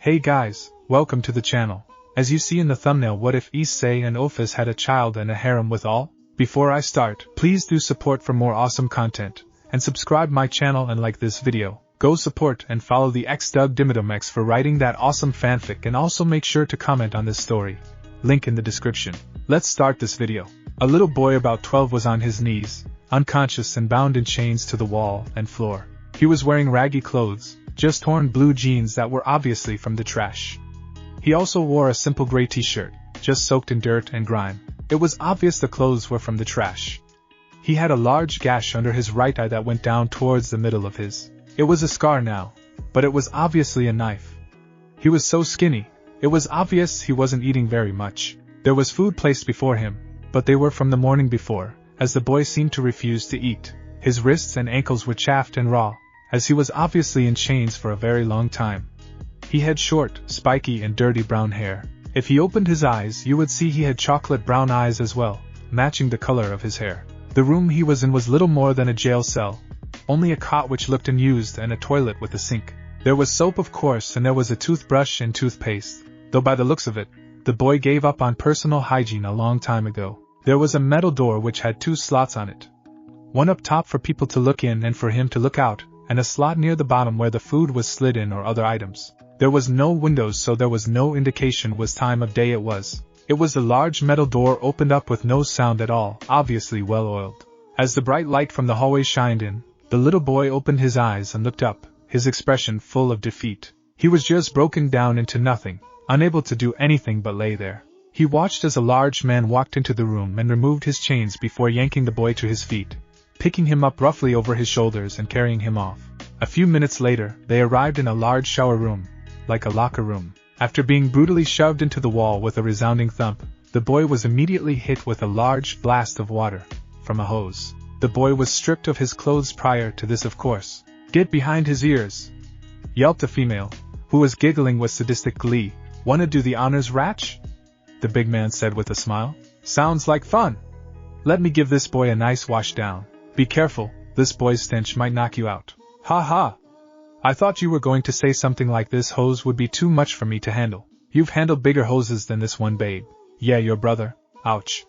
Hey guys, welcome to the channel. As you see in the thumbnail, what if Iseei and Ophis had a child and a harem with all? Before I start, please do support for more awesome content, and subscribe my channel and like this video. Go support and follow the xDoug-Dimmadome-x for writing that awesome fanfic, and also make sure to comment on this story. Link in the description. Let's start this video. A little boy about 12 was on his knees, unconscious and bound in chains to the wall and floor. He was wearing raggy clothes, just torn blue jeans that were obviously from the trash. He also wore a simple gray t-shirt, just soaked in dirt and grime. It was obvious the clothes were from the trash. He had a large gash under his right eye that went down towards the middle of his. It was a scar now, but it was obviously a knife. He was so skinny, it was obvious he wasn't eating very much. There was food placed before him, but they were from the morning before, as the boy seemed to refuse to eat. His wrists and ankles were chafed and raw, as he was obviously in chains for a very long time. He had short, spiky and dirty brown hair. If he opened his eyes, you would see he had chocolate brown eyes as well, matching the color of his hair. The room he was in was little more than a jail cell. Only a cot which looked unused and a toilet with a sink. There was soap, of course, and there was a toothbrush and toothpaste, though by the looks of it, the boy gave up on personal hygiene a long time ago. There was a metal door which had 2 slots on it. One up top for people to look in and for him to look out, and a slot near the bottom where the food was slid in or other items. There was no windows, so there was no indication what time of day it was. It was a large metal door opened up with no sound at all, obviously well oiled. As the bright light from the hallway shined in, the little boy opened his eyes and looked up, his expression full of defeat. He was just broken down into nothing, unable to do anything but lay there. He watched as a large man walked into the room and removed his chains before yanking the boy to his feet, picking him up roughly over his shoulders and carrying him off. A few minutes later, they arrived in a large shower room, like a locker room. After being brutally shoved into the wall with a resounding thump, the boy was immediately hit with a large blast of water from a hose. The boy was stripped of his clothes prior to this, of course. "Get behind his ears!" yelped a female, who was giggling with sadistic glee. "Wanna do the honors, Ratch?" the big man said with a smile. "Sounds like fun! Let me give this boy a nice wash down. Be careful, this boy's stench might knock you out." "Ha ha! I thought you were going to say something like this hose would be too much for me to handle. You've handled bigger hoses than this one, babe." "Yeah, your brother. Ouch.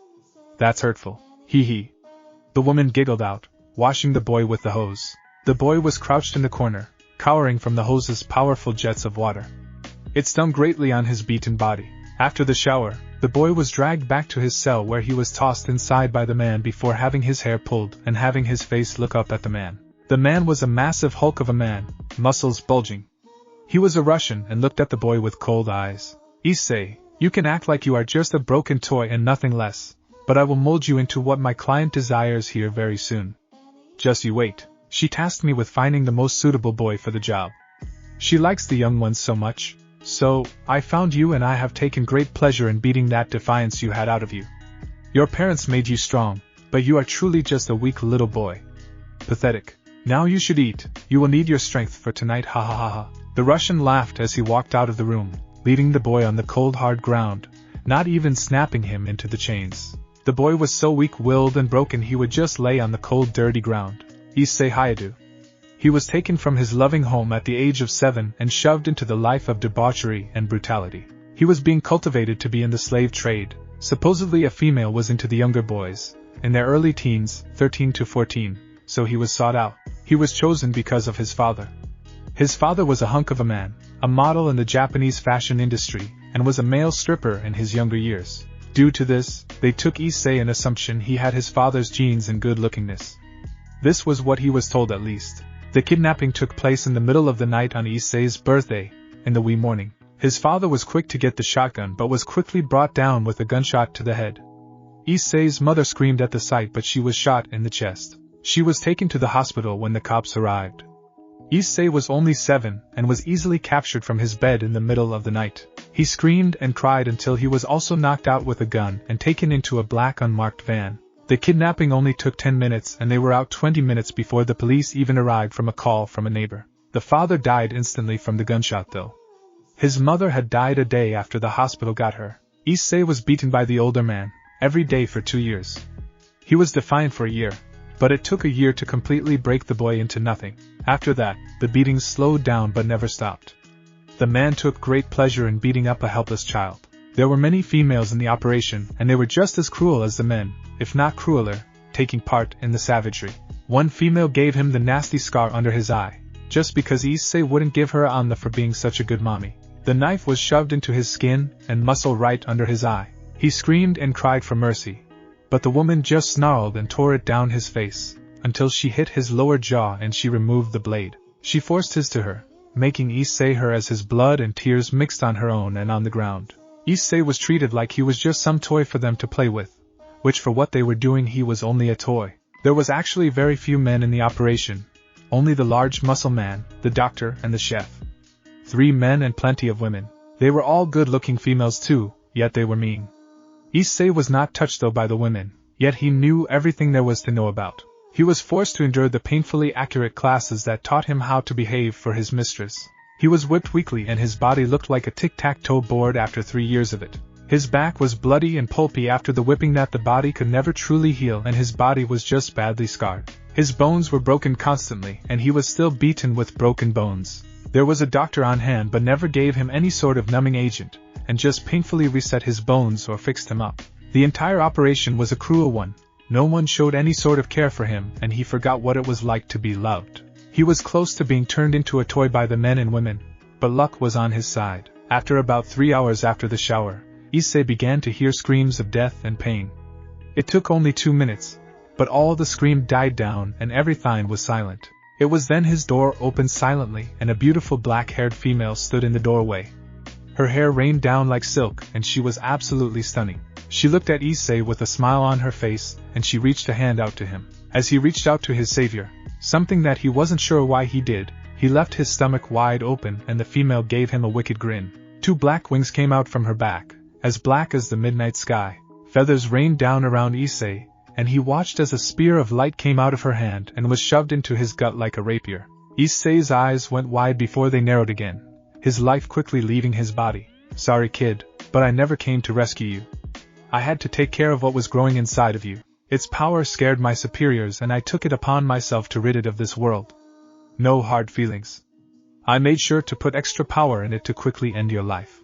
That's hurtful. Hee hee." The woman giggled out, washing the boy with the hose. The boy was crouched in the corner, cowering from the hose's powerful jets of water. It stung greatly on his beaten body. After the shower, the boy was dragged back to his cell, where he was tossed inside by the man before having his hair pulled and having his face look up at the man. The man was a massive hulk of a man, muscles bulging. He was a Russian and looked at the boy with cold eyes. "Iseei, you can act like you are just a broken toy and nothing less, but I will mold you into what my client desires here very soon. Just you wait. She tasked me with finding the most suitable boy for the job. She likes the young ones so much. So, I found you, and I have taken great pleasure in beating that defiance you had out of you. Your parents made you strong, but you are truly just a weak little boy. Pathetic. Now you should eat. You will need your strength for tonight, ha ha ha ha." The Russian laughed as he walked out of the room, leaving the boy on the cold hard ground, not even snapping him into the chains. The boy was so weak-willed and broken he would just lay on the cold dirty ground. Iseei. He was taken from his loving home at the age of 7 and shoved into the life of debauchery and brutality. He was being cultivated to be in the slave trade. Supposedly a female was into the younger boys, in their early teens, 13 to 14, so he was sought out. He was chosen because of his father. His father was a hunk of a man, a model in the Japanese fashion industry, and was a male stripper in his younger years. Due to this, they took Iseei an assumption he had his father's genes and good-lookingness. This was what he was told, at least. The kidnapping took place in the middle of the night on Isei's birthday, in the wee morning. His father was quick to get the shotgun but was quickly brought down with a gunshot to the head. Isei's mother screamed at the sight, but she was shot in the chest. She was taken to the hospital when the cops arrived. Iseei was only 7 and was easily captured from his bed in the middle of the night. He screamed and cried until he was also knocked out with a gun and taken into a black unmarked van. The kidnapping only took 10 minutes and they were out 20 minutes before the police even arrived from a call from a neighbor. The father died instantly from the gunshot though. His mother had died a day after the hospital got her. Iseei was beaten by the older man, every day for 2 years. He was defiant for a year, but it took a year to completely break the boy into nothing. After that, the beatings slowed down but never stopped. The man took great pleasure in beating up a helpless child. There were many females in the operation, and they were just as cruel as the men, if not crueler, taking part in the savagery. One female gave him the nasty scar under his eye, just because Iseei wouldn't give her honor for being such a good mommy. The knife was shoved into his skin and muscle right under his eye. He screamed and cried for mercy, but the woman just snarled and tore it down his face, until she hit his lower jaw and she removed the blade. She forced his to her, making Iseei her as his blood and tears mixed on her own and on the ground. Iseei was treated like he was just some toy for them to play with, which for what they were doing he was only a toy. There was actually very few men in the operation, only the large muscle man, the doctor, and the chef. 3 men and plenty of women. They were all good-looking females too, yet they were mean. Iseei was not touched though by the women, yet he knew everything there was to know about. He was forced to endure the painfully accurate classes that taught him how to behave for his mistress. He was whipped weekly and his body looked like a tic-tac-toe board after 3 years of it. His back was bloody and pulpy after the whipping that the body could never truly heal, and his body was just badly scarred. His bones were broken constantly, and he was still beaten with broken bones. There was a doctor on hand but never gave him any sort of numbing agent, and just painfully reset his bones or fixed him up. The entire operation was a cruel one. No one showed any sort of care for him, and he forgot what it was like to be loved. He was close to being turned into a toy by the men and women, but luck was on his side. After about 3 hours after the shower, Iseei began to hear screams of death and pain. It took only 2 minutes, but all the scream died down and everything was silent. It was then his door opened silently and a beautiful black-haired female stood in the doorway. Her hair rained down like silk and she was absolutely stunning. She looked at Iseei with a smile on her face and she reached a hand out to him. As he reached out to his savior, something that he wasn't sure why he did, he left his stomach wide open and the female gave him a wicked grin. 2 black wings came out from her back, as black as the midnight sky. Feathers rained down around Iseei, and he watched as a spear of light came out of her hand and was shoved into his gut like a rapier. Isei's eyes went wide before they narrowed again, his life quickly leaving his body. "Sorry kid, but I never came to rescue you. I had to take care of what was growing inside of you. Its power scared my superiors and I took it upon myself to rid it of this world. No hard feelings. I made sure to put extra power in it to quickly end your life.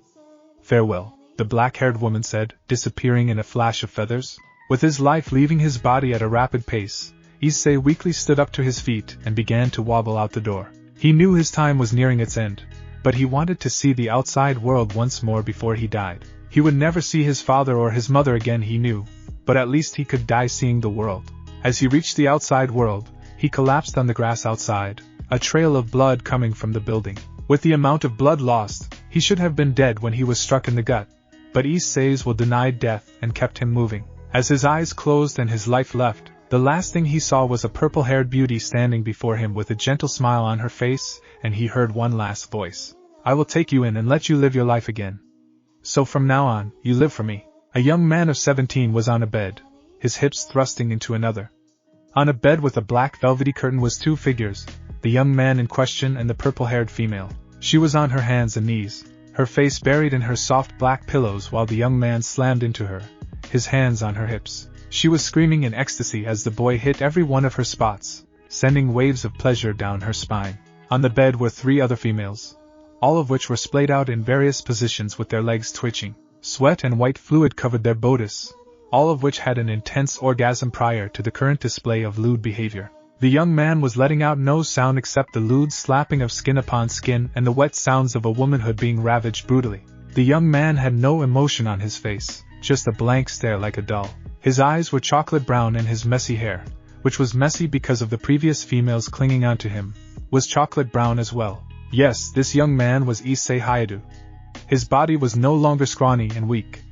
Farewell," the black-haired woman said, disappearing in a flash of feathers. With his life leaving his body at a rapid pace, Iseei weakly stood up to his feet and began to wobble out the door. He knew his time was nearing its end, but he wanted to see the outside world once more before he died. He would never see his father or his mother again, he knew, but at least he could die seeing the world. As he reached the outside world, he collapsed on the grass outside, a trail of blood coming from the building. With the amount of blood lost, he should have been dead when he was struck in the gut, but Isei's will denied death and kept him moving. As his eyes closed and his life left, the last thing he saw was a purple-haired beauty standing before him with a gentle smile on her face, and he heard one last voice. "I will take you in and let you live your life again. So from now on, you live for me." A young man of 17 was on a bed, his hips thrusting into another. On a bed with a black velvety curtain was 2 figures, the young man in question and the purple-haired female. She was on her hands and knees, her face buried in her soft black pillows while the young man slammed into her, his hands on her hips. She was screaming in ecstasy as the boy hit every one of her spots, sending waves of pleasure down her spine. On the bed were 3 other females, all of which were splayed out in various positions with their legs twitching. Sweat and white fluid covered their bodices, all of which had an intense orgasm prior to the current display of lewd behavior. The young man was letting out no sound except the lewd slapping of skin upon skin and the wet sounds of a womanhood being ravaged brutally. The young man had no emotion on his face, just a blank stare like a doll. His eyes were chocolate brown and his messy hair, which was messy because of the previous females clinging onto him, was chocolate brown as well. Yes, this young man was Iseei Hayadu. His body was no longer scrawny and weak.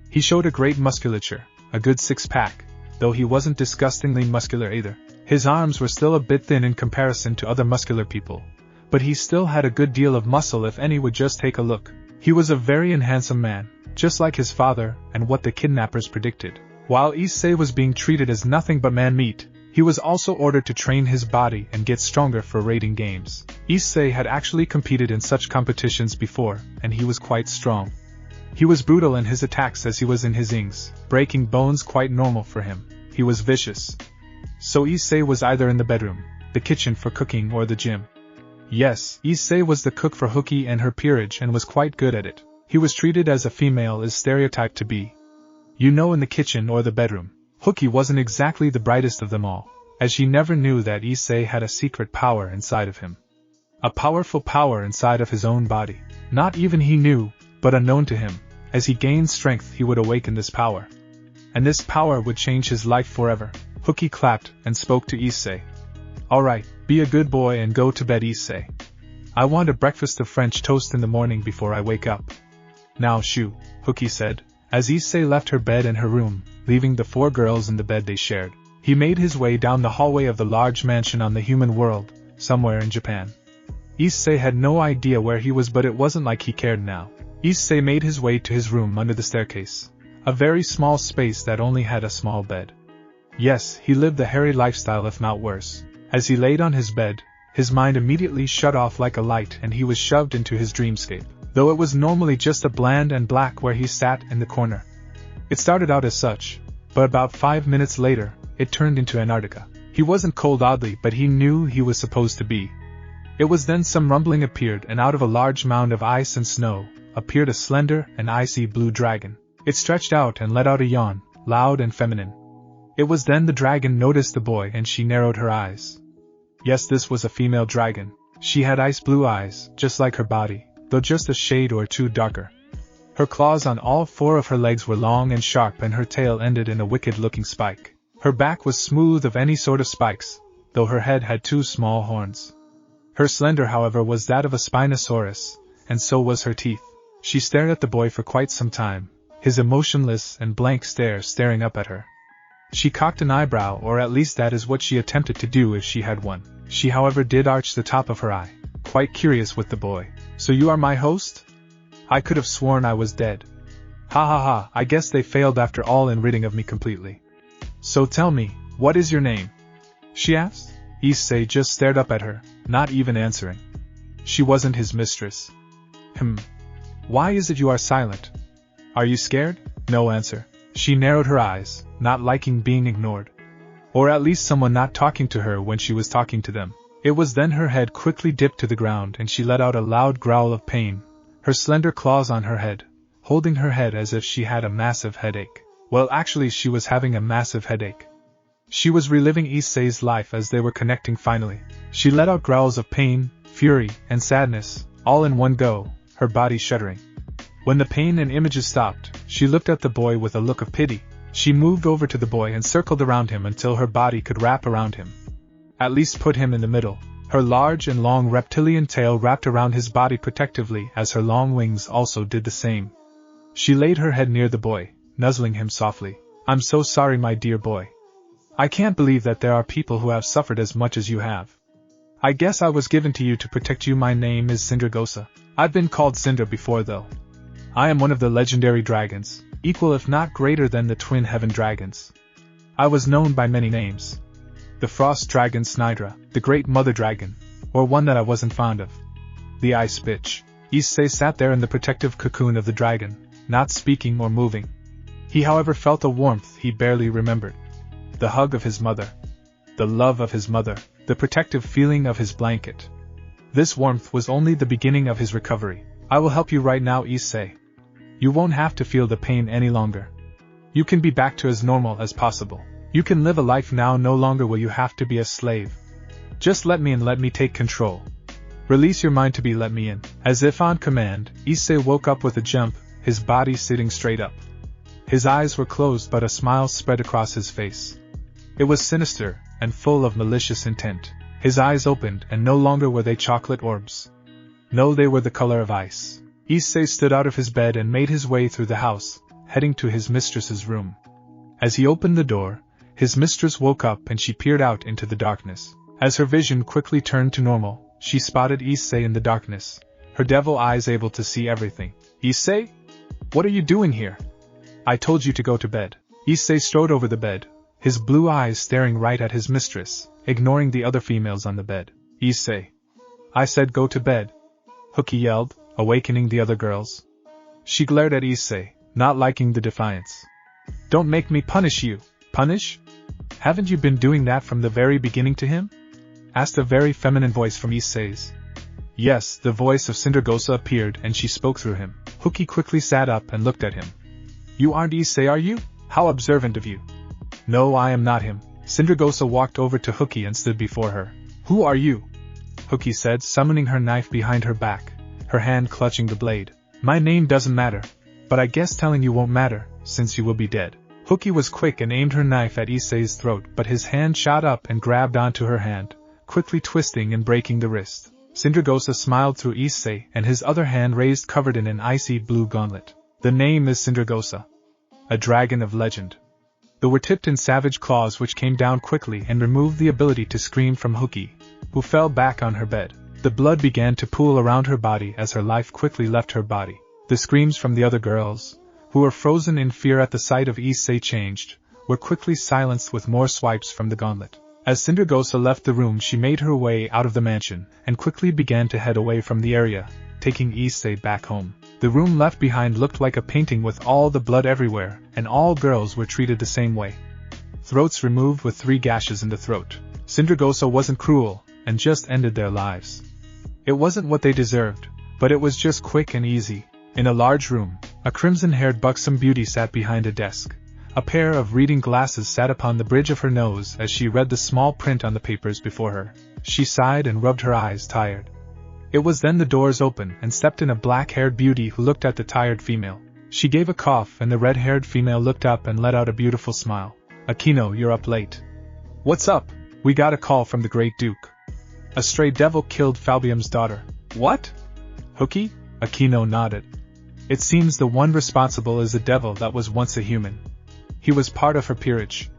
He showed a great musculature, a good six-pack, though he wasn't disgustingly muscular either. His arms were still a bit thin in comparison to other muscular people, but he still had a good deal of muscle if any would just take a look. He was a very handsome man, just like his father and what the kidnappers predicted. While Iseei was being treated as nothing but man meat, he was also ordered to train his body and get stronger for raiding games. Iseei had actually competed in such competitions before, and he was quite strong. He was brutal in his attacks as he was in his ings, breaking bones quite normal for him. He was vicious. So Iseei was either in the bedroom, the kitchen for cooking or the gym. Yes, Iseei was the cook for Hooky and her peerage and was quite good at it. He was treated as a female is stereotyped to be. You know, in the kitchen or the bedroom. Hooky wasn't exactly the brightest of them all, as she never knew that Iseei had a secret power inside of him. A powerful power inside of his own body. Not even he knew, but unknown to him, as he gained strength he would awaken this power. And this power would change his life forever. Hooky clapped and spoke to Iseei. Alright, be a good boy and go to bed, Iseei. I want a breakfast of French toast in the morning before I wake up. Now shoo, Hooky said, as Iseei left her bed and her room, leaving the 4 girls in the bed they shared. He made his way down the hallway of the large mansion on the human world, somewhere in Japan. Iseei had no idea where he was, but it wasn't like he cared now. Iseei made his way to his room under the staircase. A very small space that only had a small bed. Yes, he lived the hairy lifestyle, if not worse. As he laid on his bed, his mind immediately shut off like a light and he was shoved into his dreamscape, though it was normally just a bland and black where he sat in the corner. It started out as such, but about 5 minutes later, it turned into Antarctica. He wasn't cold oddly, but he knew he was supposed to be. It was then some rumbling appeared, and out of a large mound of ice and snow, appeared a slender and icy blue dragon. It stretched out and let out a yawn, loud and feminine. It was then the dragon noticed the boy and she narrowed her eyes. Yes, this was a female dragon. She had ice blue eyes, just like her body, though just a shade or two darker. Her claws on all 4 of her legs were long and sharp and her tail ended in a wicked-looking spike. Her back was smooth of any sort of spikes, though her head had 2 small horns. Her slender, however, was that of a Spinosaurus, and so was her teeth. She stared at the boy for quite some time, his emotionless and blank stare staring up at her. She cocked an eyebrow, or at least that is what she attempted to do if she had one. She, however, did arch the top of her eye, quite curious with the boy. So you are my host? I could have sworn I was dead. Ha ha ha, I guess they failed after all in ridding of me completely. So tell me, what is your name? She asked. Iseei just stared up at her, not even answering. She wasn't his mistress. Why is it you are silent? Are you scared? No answer. She narrowed her eyes, not liking being ignored. Or at least someone not talking to her when she was talking to them. It was then her head quickly dipped to the ground and she let out a loud growl of pain, her slender claws on her head, holding her head as if she had a massive headache. Well, actually she was having a massive headache. She was reliving Isei's life as they were connecting finally. She let out growls of pain, fury, and sadness, all in one go, her body shuddering. When the pain and images stopped, she looked at the boy with a look of pity. She moved over to the boy and circled around him until her body could wrap around him. At least put him in the middle. Her large and long reptilian tail wrapped around his body protectively as her long wings also did the same. She laid her head near the boy, nuzzling him softly. I'm so sorry, my dear boy. I can't believe that there are people who have suffered as much as you have. I guess I was given to you to protect you. My name is Cindergosa. I've been called Cinder before though. I am one of the legendary dragons, equal if not greater than the twin heaven dragons. I was known by many names. The frost dragon Snydra, the great mother dragon, or one that I wasn't fond of. The ice bitch. Iseei sat there in the protective cocoon of the dragon, not speaking or moving. He, however, felt a warmth he barely remembered. The hug of his mother. The love of his mother. The protective feeling of his blanket. This warmth was only the beginning of his recovery. I will help you right now, Iseei. You won't have to feel the pain any longer. You can be back to as normal as possible. You can live a life now, no longer will you have to be a slave. Just let me in, let me take control. Release your mind to be let me in. As if on command, Iseei woke up with a jump, his body sitting straight up. His eyes were closed but a smile spread across his face. It was sinister and full of malicious intent. His eyes opened and no longer were they chocolate orbs. No, they were the color of ice. Iseei stood out of his bed and made his way through the house, heading to his mistress's room. As he opened the door, his mistress woke up and she peered out into the darkness. As her vision quickly turned to normal, she spotted Iseei in the darkness, her devil eyes able to see everything. Iseei? What are you doing here? I told you to go to bed. Iseei strode over the bed, his blue eyes staring right at his mistress, ignoring the other females on the bed. Iseei. I said go to bed. Hooky yelled, awakening the other girls. She glared at Iseei, not liking the defiance. Don't make me punish you. Punish? Haven't you been doing that from the very beginning to him? Asked a very feminine voice from Isei's. Yes, the voice of Sindragosa appeared and she spoke through him. Huki quickly sat up and looked at him. You aren't Iseei, are you? How observant of you. No, I am not him. Sindragosa walked over to Huki and stood before her. Who are you? Huki said, summoning her knife behind her back, her hand clutching the blade. My name doesn't matter, but I guess telling you won't matter, since you will be dead. Huki was quick and aimed her knife at Iseei's throat, but his hand shot up and grabbed onto her hand, quickly twisting and breaking the wrist. Sindragosa smiled through Iseei and his other hand raised covered in an icy blue gauntlet. The name is Sindragosa, a dragon of legend. They were tipped in savage claws which came down quickly and removed the ability to scream from Huki, who fell back on her bed. The blood began to pool around her body as her life quickly left her body. The screams from the other girls, who were frozen in fear at the sight of Iseei changed, were quickly silenced with more swipes from the gauntlet. As Sindragosa left the room, she made her way out of the mansion and quickly began to head away from the area, taking Iseei back home. The room left behind looked like a painting with all the blood everywhere, and all girls were treated the same way. Throats removed with 3 gashes in the throat. Sindragosa wasn't cruel, and just ended their lives. It wasn't what they deserved, but it was just quick and easy. In a large room, a crimson-haired buxom beauty sat behind a desk. A pair of reading glasses sat upon the bridge of her nose as she read the small print on the papers before her. She sighed and rubbed her eyes, tired. It was then the doors opened and stepped in a black-haired beauty who looked at the tired female. She gave a cough and the red-haired female looked up and let out a beautiful smile. Akino, you're up late. What's up? We got a call from the Great Duke. A stray devil killed Falbium's daughter. What? Huki? Akino nodded. It seems the one responsible is a devil that was once a human. He was part of her peerage.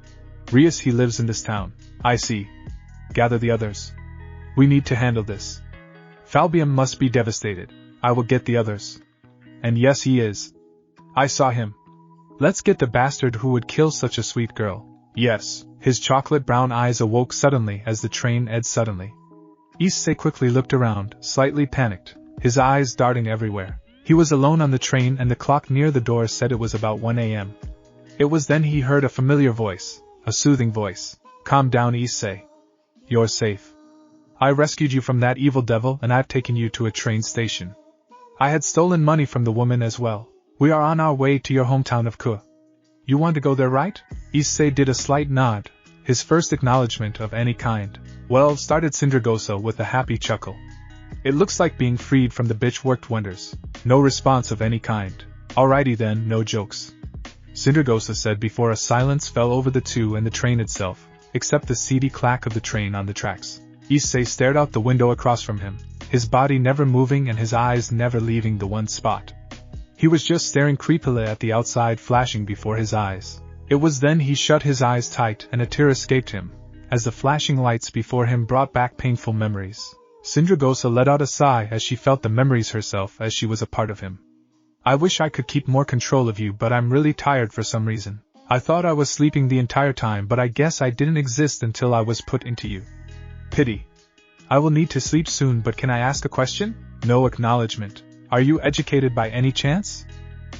Rias, he lives in this town. I see. Gather the others. We need to handle this. Falbium must be devastated. I will get the others. And yes, he is. I saw him. Let's get the bastard who would kill such a sweet girl. Yes. His chocolate brown eyes awoke suddenly as the train edged suddenly. Iseei quickly looked around, slightly panicked, his eyes darting everywhere. He was alone on the train and the clock near the door said it was about 1 a.m. It was then he heard a familiar voice, a soothing voice. Calm down, Iseei. You're safe. I rescued you from that evil devil and I've taken you to a train station. I had stolen money from the woman as well. We are on our way to your hometown of Ku. You want to go there, right? Iseei did a slight nod, his first acknowledgement of any kind. Well, started Sindragosa with a happy chuckle. It looks like being freed from the bitch worked wonders. No response of any kind. Alrighty then, no jokes. Sindragosa said before a silence fell over the two and the train itself, except the seedy clack of the train on the tracks. Iseei stared out the window across from him, his body never moving and his eyes never leaving the one spot. He was just staring creepily at the outside flashing before his eyes. It was then he shut his eyes tight and a tear escaped him, as the flashing lights before him brought back painful memories. Sindragosa let out a sigh as she felt the memories herself as she was a part of him. I wish I could keep more control of you, but I'm really tired for some reason. I thought I was sleeping the entire time, but I guess I didn't exist until I was put into you. Pity. I will need to sleep soon, but can I ask a question? No acknowledgement. Are you educated by any chance?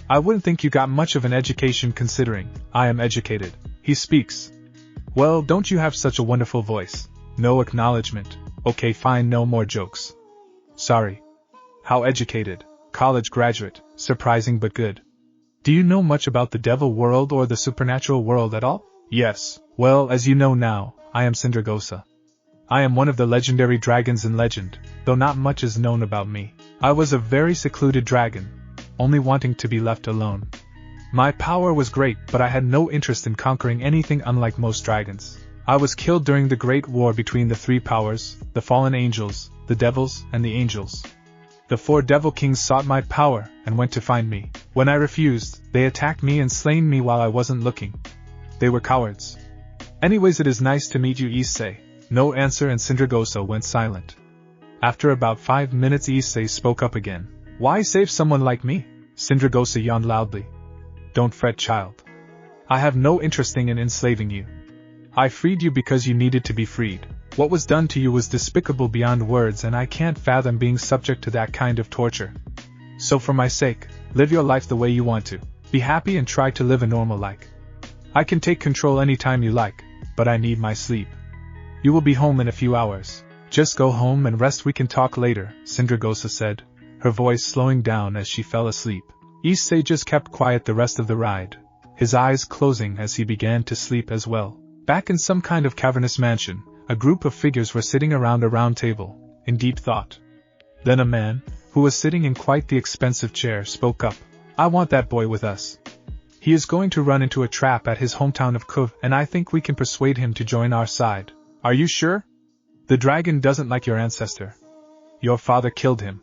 I wouldn't think you got much of an education considering I am educated. He speaks. Well, don't you have such a wonderful voice? No acknowledgement. Okay, fine, no more jokes. Sorry. How educated? College graduate, surprising but good. Do you know much about the devil world or the supernatural world at all? Yes. Well, as you know now, I am Sindragosa. I am one of the legendary dragons in legend, though not much is known about me. I was a very secluded dragon, only wanting to be left alone. My power was great, but I had no interest in conquering anything unlike most dragons. I was killed during the great war between the 3 powers, the fallen angels, the devils, and the angels. The 4 devil kings sought my power and went to find me. When I refused, they attacked me and slain me while I wasn't looking. They were cowards. Anyways, it is nice to meet you, Iseei. No answer and Sindragosa went silent. After about 5 minutes Iseei spoke up again. Why save someone like me? Sindragosa yawned loudly. Don't fret, child. I have no interest in enslaving you. I freed you because you needed to be freed. What was done to you was despicable beyond words and I can't fathom being subject to that kind of torture. So for my sake, live your life the way you want to. Be happy and try to live a normal life. I can take control anytime you like, but I need my sleep. You will be home in a few hours. Just go home and rest, we can talk later, xDoug-Dimmadome-x said, her voice slowing down as she fell asleep. Iseei just kept quiet the rest of the ride, his eyes closing as he began to sleep as well. Back in some kind of cavernous mansion, a group of figures were sitting around a round table, in deep thought. Then a man, who was sitting in quite the expensive chair, spoke up. I want that boy with us. He is going to run into a trap at his hometown of xDoug, and I think we can persuade him to join our side. Are you sure? The dragon doesn't like your ancestor. Your father killed him.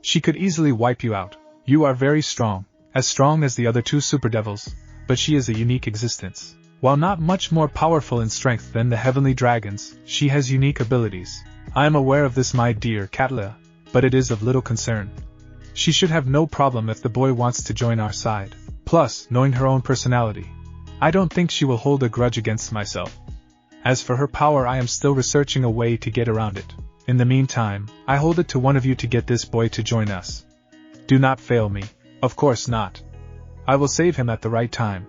She could easily wipe you out. You are very strong as the other two super devils, but she is a unique existence. While not much more powerful in strength than the heavenly dragons, she has unique abilities. I am aware of this, my dear Catlia, but it is of little concern. She should have no problem if the boy wants to join our side. Plus, knowing her own personality, I don't think she will hold a grudge against myself. As for her power, I am still researching a way to get around it. In the meantime, I hold it to one of you to get this boy to join us. Do not fail me. Of course not. I will save him at the right time.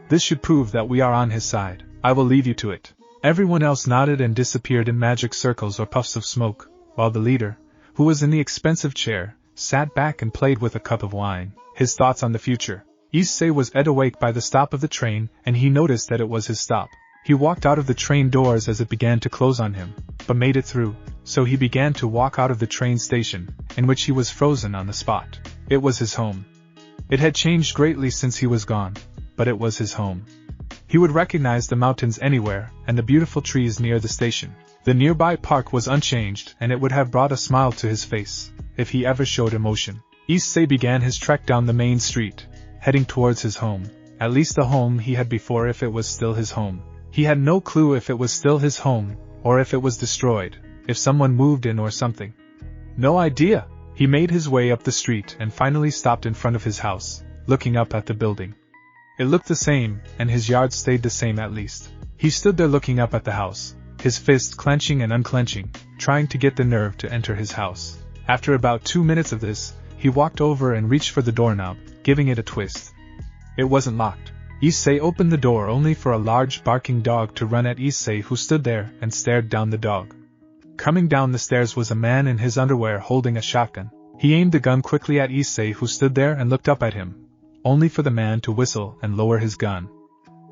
This should prove that we are on his side. I will leave you to it. Everyone else nodded and disappeared in magic circles or puffs of smoke, while the leader, who was in the expensive chair, sat back and played with a cup of wine, his thoughts on the future. Iseei was awake by the stop of the train, and he noticed that it was his stop. He walked out of the train doors as it began to close on him, but made it through, so he began to walk out of the train station, in which he was frozen on the spot. It was his home. It had changed greatly since he was gone, but it was his home. He would recognize the mountains anywhere, and the beautiful trees near the station. The nearby park was unchanged, and it would have brought a smile to his face, if he ever showed emotion. Iseei began his trek down the main street, heading towards his home, at least the home he had before, if it was still his home. He had no clue if it was still his home, or if it was destroyed, if someone moved in or something. No idea. He made his way up the street and finally stopped in front of his house, looking up at the building. It looked the same, and his yard stayed the same at least. He stood there looking up at the house, his fists clenching and unclenching, trying to get the nerve to enter his house. After about 2 minutes of this, he walked over and reached for the doorknob, giving it a twist. It wasn't locked. Iseei opened the door only for a large barking dog to run at Iseei, who stood there and stared down the dog. Coming down the stairs was a man in his underwear holding a shotgun. He aimed the gun quickly at Iseei, who stood there and looked up at him, only for the man to whistle and lower his gun.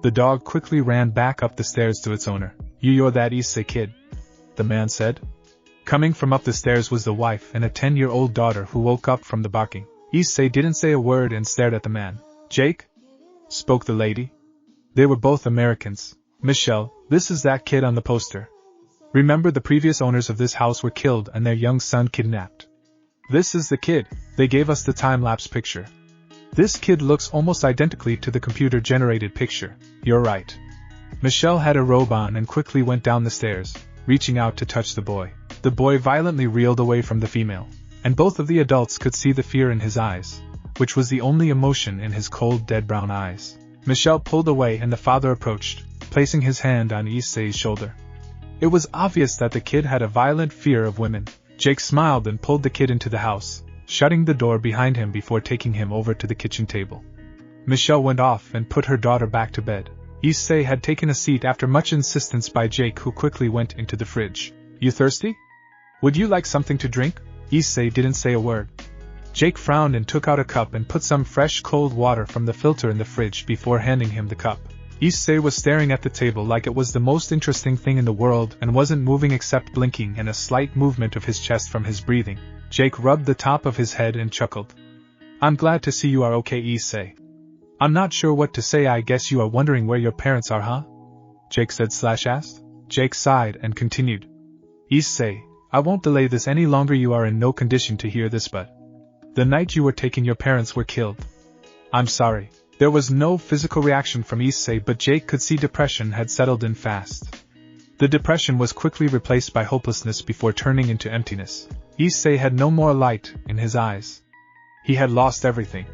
The dog quickly ran back up the stairs to its owner. You're that Iseei kid?" the man said. Coming from up the stairs was the wife and a 10-year-old daughter, who woke up from the barking. Iseei didn't say a word and stared at the man. "Jake?" spoke the lady. They were both Americans. "Michelle, this is that kid on the poster. Remember, the previous owners of this house were killed and their young son kidnapped. This is the kid." They gave us the time-lapse picture. "This kid looks almost identically to the computer-generated picture." "You're right." Michelle had a robe on and quickly went down the stairs, reaching out to touch the boy. The boy violently reeled away from the female, and both of the adults could see the fear in his eyes, which was the only emotion in his cold, dead brown eyes. Michelle pulled away and the father approached, placing his hand on Isei's shoulder. It was obvious that the kid had a violent fear of women. Jake smiled and pulled the kid into the house, shutting the door behind him before taking him over to the kitchen table. Michelle went off and put her daughter back to bed. Iseei had taken a seat after much insistence by Jake, who quickly went into the fridge. "You thirsty? Would you like something to drink?" Iseei didn't say a word. Jake frowned and took out a cup and put some fresh cold water from the filter in the fridge before handing him the cup. Iseei was staring at the table like it was the most interesting thing in the world and wasn't moving except blinking and a slight movement of his chest from his breathing. Jake rubbed the top of his head and chuckled. "I'm glad to see you are okay, Iseei. I'm not sure what to say. I guess you are wondering where your parents are, huh?" Jake said/asked. Jake sighed and continued. "Iseei, I won't delay this any longer. You are in no condition to hear this, but the night you were taken, your parents were killed. I'm sorry." There was no physical reaction from Iseei, but Jake could see depression had settled in fast. The depression was quickly replaced by hopelessness before turning into emptiness. Iseei had no more light in his eyes. He had lost everything.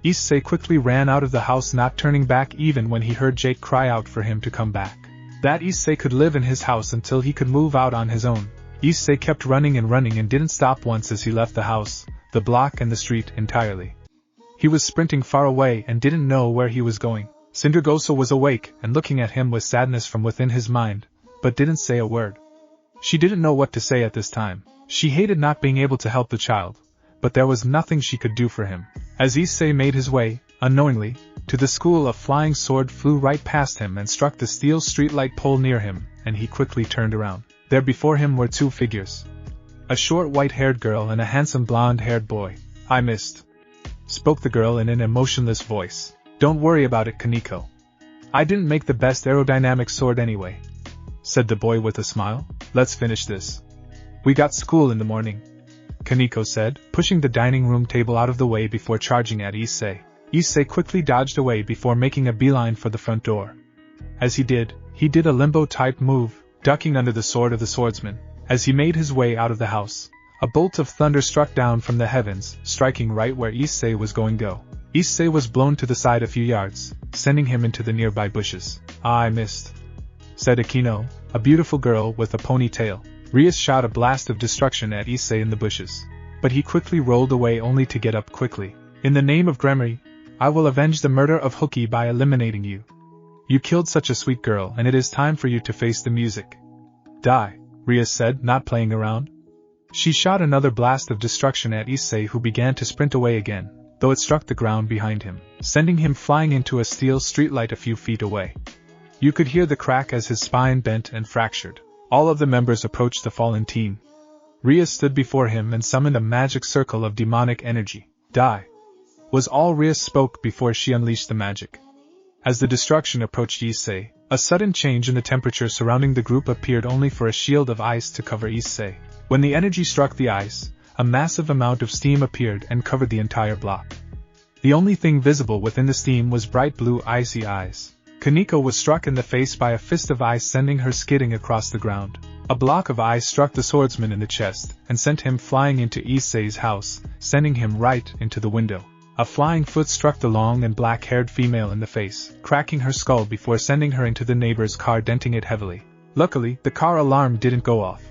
Iseei quickly ran out of the house, not turning back even when he heard Jake cry out for him to come back. That Iseei could live in his house until he could move out on his own. Iseei kept running and didn't stop once as he left the house, the block and the street entirely. He was sprinting far away and didn't know where he was going. xDoug-Dimmadome-x was awake and looking at him with sadness from within his mind, but didn't say a word. She didn't know what to say at this time. She hated not being able to help the child, but there was nothing she could do for him. As Iseei made his way, unknowingly, to the school, a flying sword flew right past him and struck the steel streetlight pole near him, and he quickly turned around. There before him were two figures. A short white-haired girl and a handsome blonde-haired boy. "I missed," spoke the girl in an emotionless voice. "Don't worry about it, Kaneko. I didn't make the best aerodynamic sword anyway," said the boy with a smile. "Let's finish this. We got school in the morning," Kaneko said, pushing the dining room table out of the way before charging at Iseei. Iseei quickly dodged away before making a beeline for the front door. As he did a limbo-type move, ducking under the sword of the swordsman. As he made his way out of the house, a bolt of thunder struck down from the heavens, striking right where Iseei was going go. Iseei was blown to the side a few yards, sending him into the nearby bushes. "I missed," said Akino, a beautiful girl with a ponytail. Rias shot a blast of destruction at Iseei in the bushes, but he quickly rolled away only to get up quickly. "In the name of Gremory, I will avenge the murder of Hookie by eliminating you. You killed such a sweet girl, and it is time for you to face the music." "Die," Rias said, not playing around. She shot another blast of destruction at Iseei, who began to sprint away again, though it struck the ground behind him, sending him flying into a steel streetlight a few feet away. You could hear the crack as his spine bent and fractured. All of the members approached the fallen teen. Rias stood before him and summoned a magic circle of demonic energy. "Die," was all Rias spoke before she unleashed the magic. As the destruction approached Iseei, a sudden change in the temperature surrounding the group appeared, only for a shield of ice to cover Iseei. When the energy struck the ice, a massive amount of steam appeared and covered the entire block. The only thing visible within the steam was bright blue icy eyes. Kaneko was struck in the face by a fist of ice, sending her skidding across the ground. A block of ice struck the swordsman in the chest and sent him flying into Isei's house, sending him right into the window. A flying foot struck the long and black-haired female in the face, cracking her skull before sending her into the neighbor's car, denting it heavily. Luckily, the car alarm didn't go off.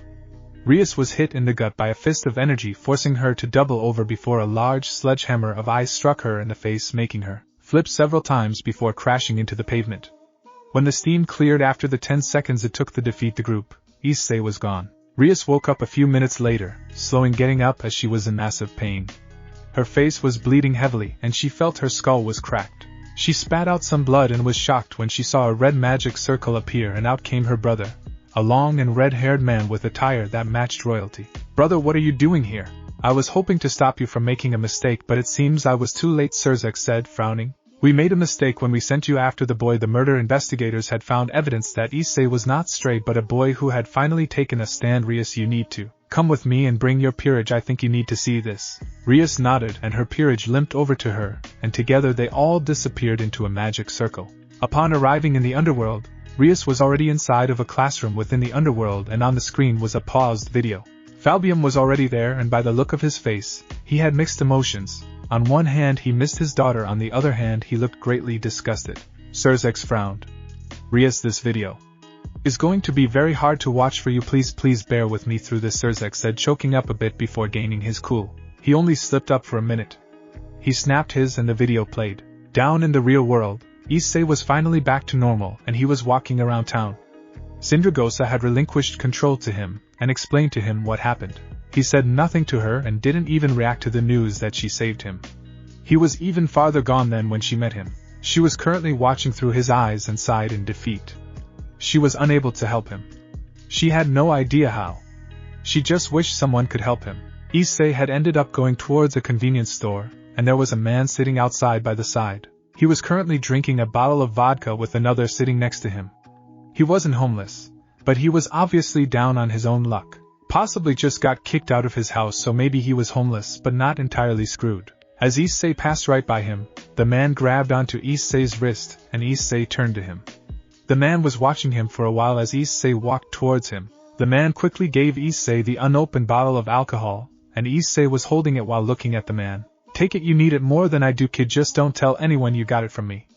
Rias was hit in the gut by a fist of energy, forcing her to double over before a large sledgehammer of ice struck her in the face, making her flip several times before crashing into the pavement. When the steam cleared after the 10 seconds it took to defeat the group, Iseei was gone. Rias woke up a few minutes later, slowing getting up as she was in massive pain. Her face was bleeding heavily and she felt her skull was cracked. She spat out some blood and was shocked when she saw a red magic circle appear, and out came her brother, a long and red-haired man with attire that matched royalty. "Brother, what are you doing here? I was hoping to stop you from making a mistake, but it seems I was too late," xDoug said, frowning. "We made a mistake when we sent you after the boy." The murder investigators had found evidence that Iseei was not stray but a boy who had finally taken a stand. "Rias, you need to come with me and bring your peerage. I think you need to see this." Rias nodded and her peerage limped over to her, and together they all disappeared into a magic circle. Upon arriving in the underworld, Rias was already inside of a classroom within the underworld, and on the screen was a paused video. Falbium was already there, and by the look of his face, he had mixed emotions. On one hand he missed his daughter, on the other hand he looked greatly disgusted. xDoug frowned. "Rias, this video is going to be very hard to watch for you. Please bear with me through this," xDoug said, choking up a bit before gaining his cool. He only slipped up for a minute. He snapped his and the video played. Down in the real world, Iseei was finally back to normal and he was walking around town. Sindragosa had relinquished control to him and explained to him what happened. He said nothing to her and didn't even react to the news that she saved him. He was even farther gone than when she met him. She was currently watching through his eyes and sighed in defeat. She was unable to help him. She had no idea how. She just wished someone could help him. Iseei had ended up going towards a convenience store, and there was a man sitting outside by the side. He was currently drinking a bottle of vodka with another sitting next to him. He wasn't homeless, but he was obviously down on his own luck. Possibly just got kicked out of his house, so maybe he was homeless but not entirely screwed. As Iseei passed right by him, the man grabbed onto Isei's wrist and Iseei turned to him. The man was watching him for a while as Iseei walked towards him. The man quickly gave Iseei the unopened bottle of alcohol, and Iseei was holding it while looking at the man. "Take it, you need it more than I do, kid, just don't tell anyone you got it from me,"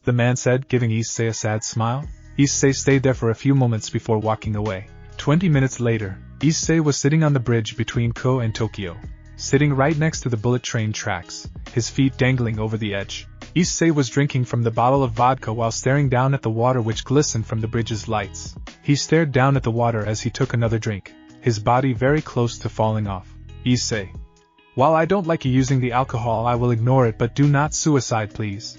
the man said, giving Iseei a sad smile. Iseei stayed there for a few moments before walking away. 20 minutes later, Iseei was sitting on the bridge between Ko and Tokyo, sitting right next to the bullet train tracks, his feet dangling over the edge. Iseei was drinking from the bottle of vodka while staring down at the water which glistened from the bridge's lights. He stared down at the water as he took another drink, his body very close to falling off. Iseei. While I don't like you using the alcohol, I will ignore it, but do not suicide, please.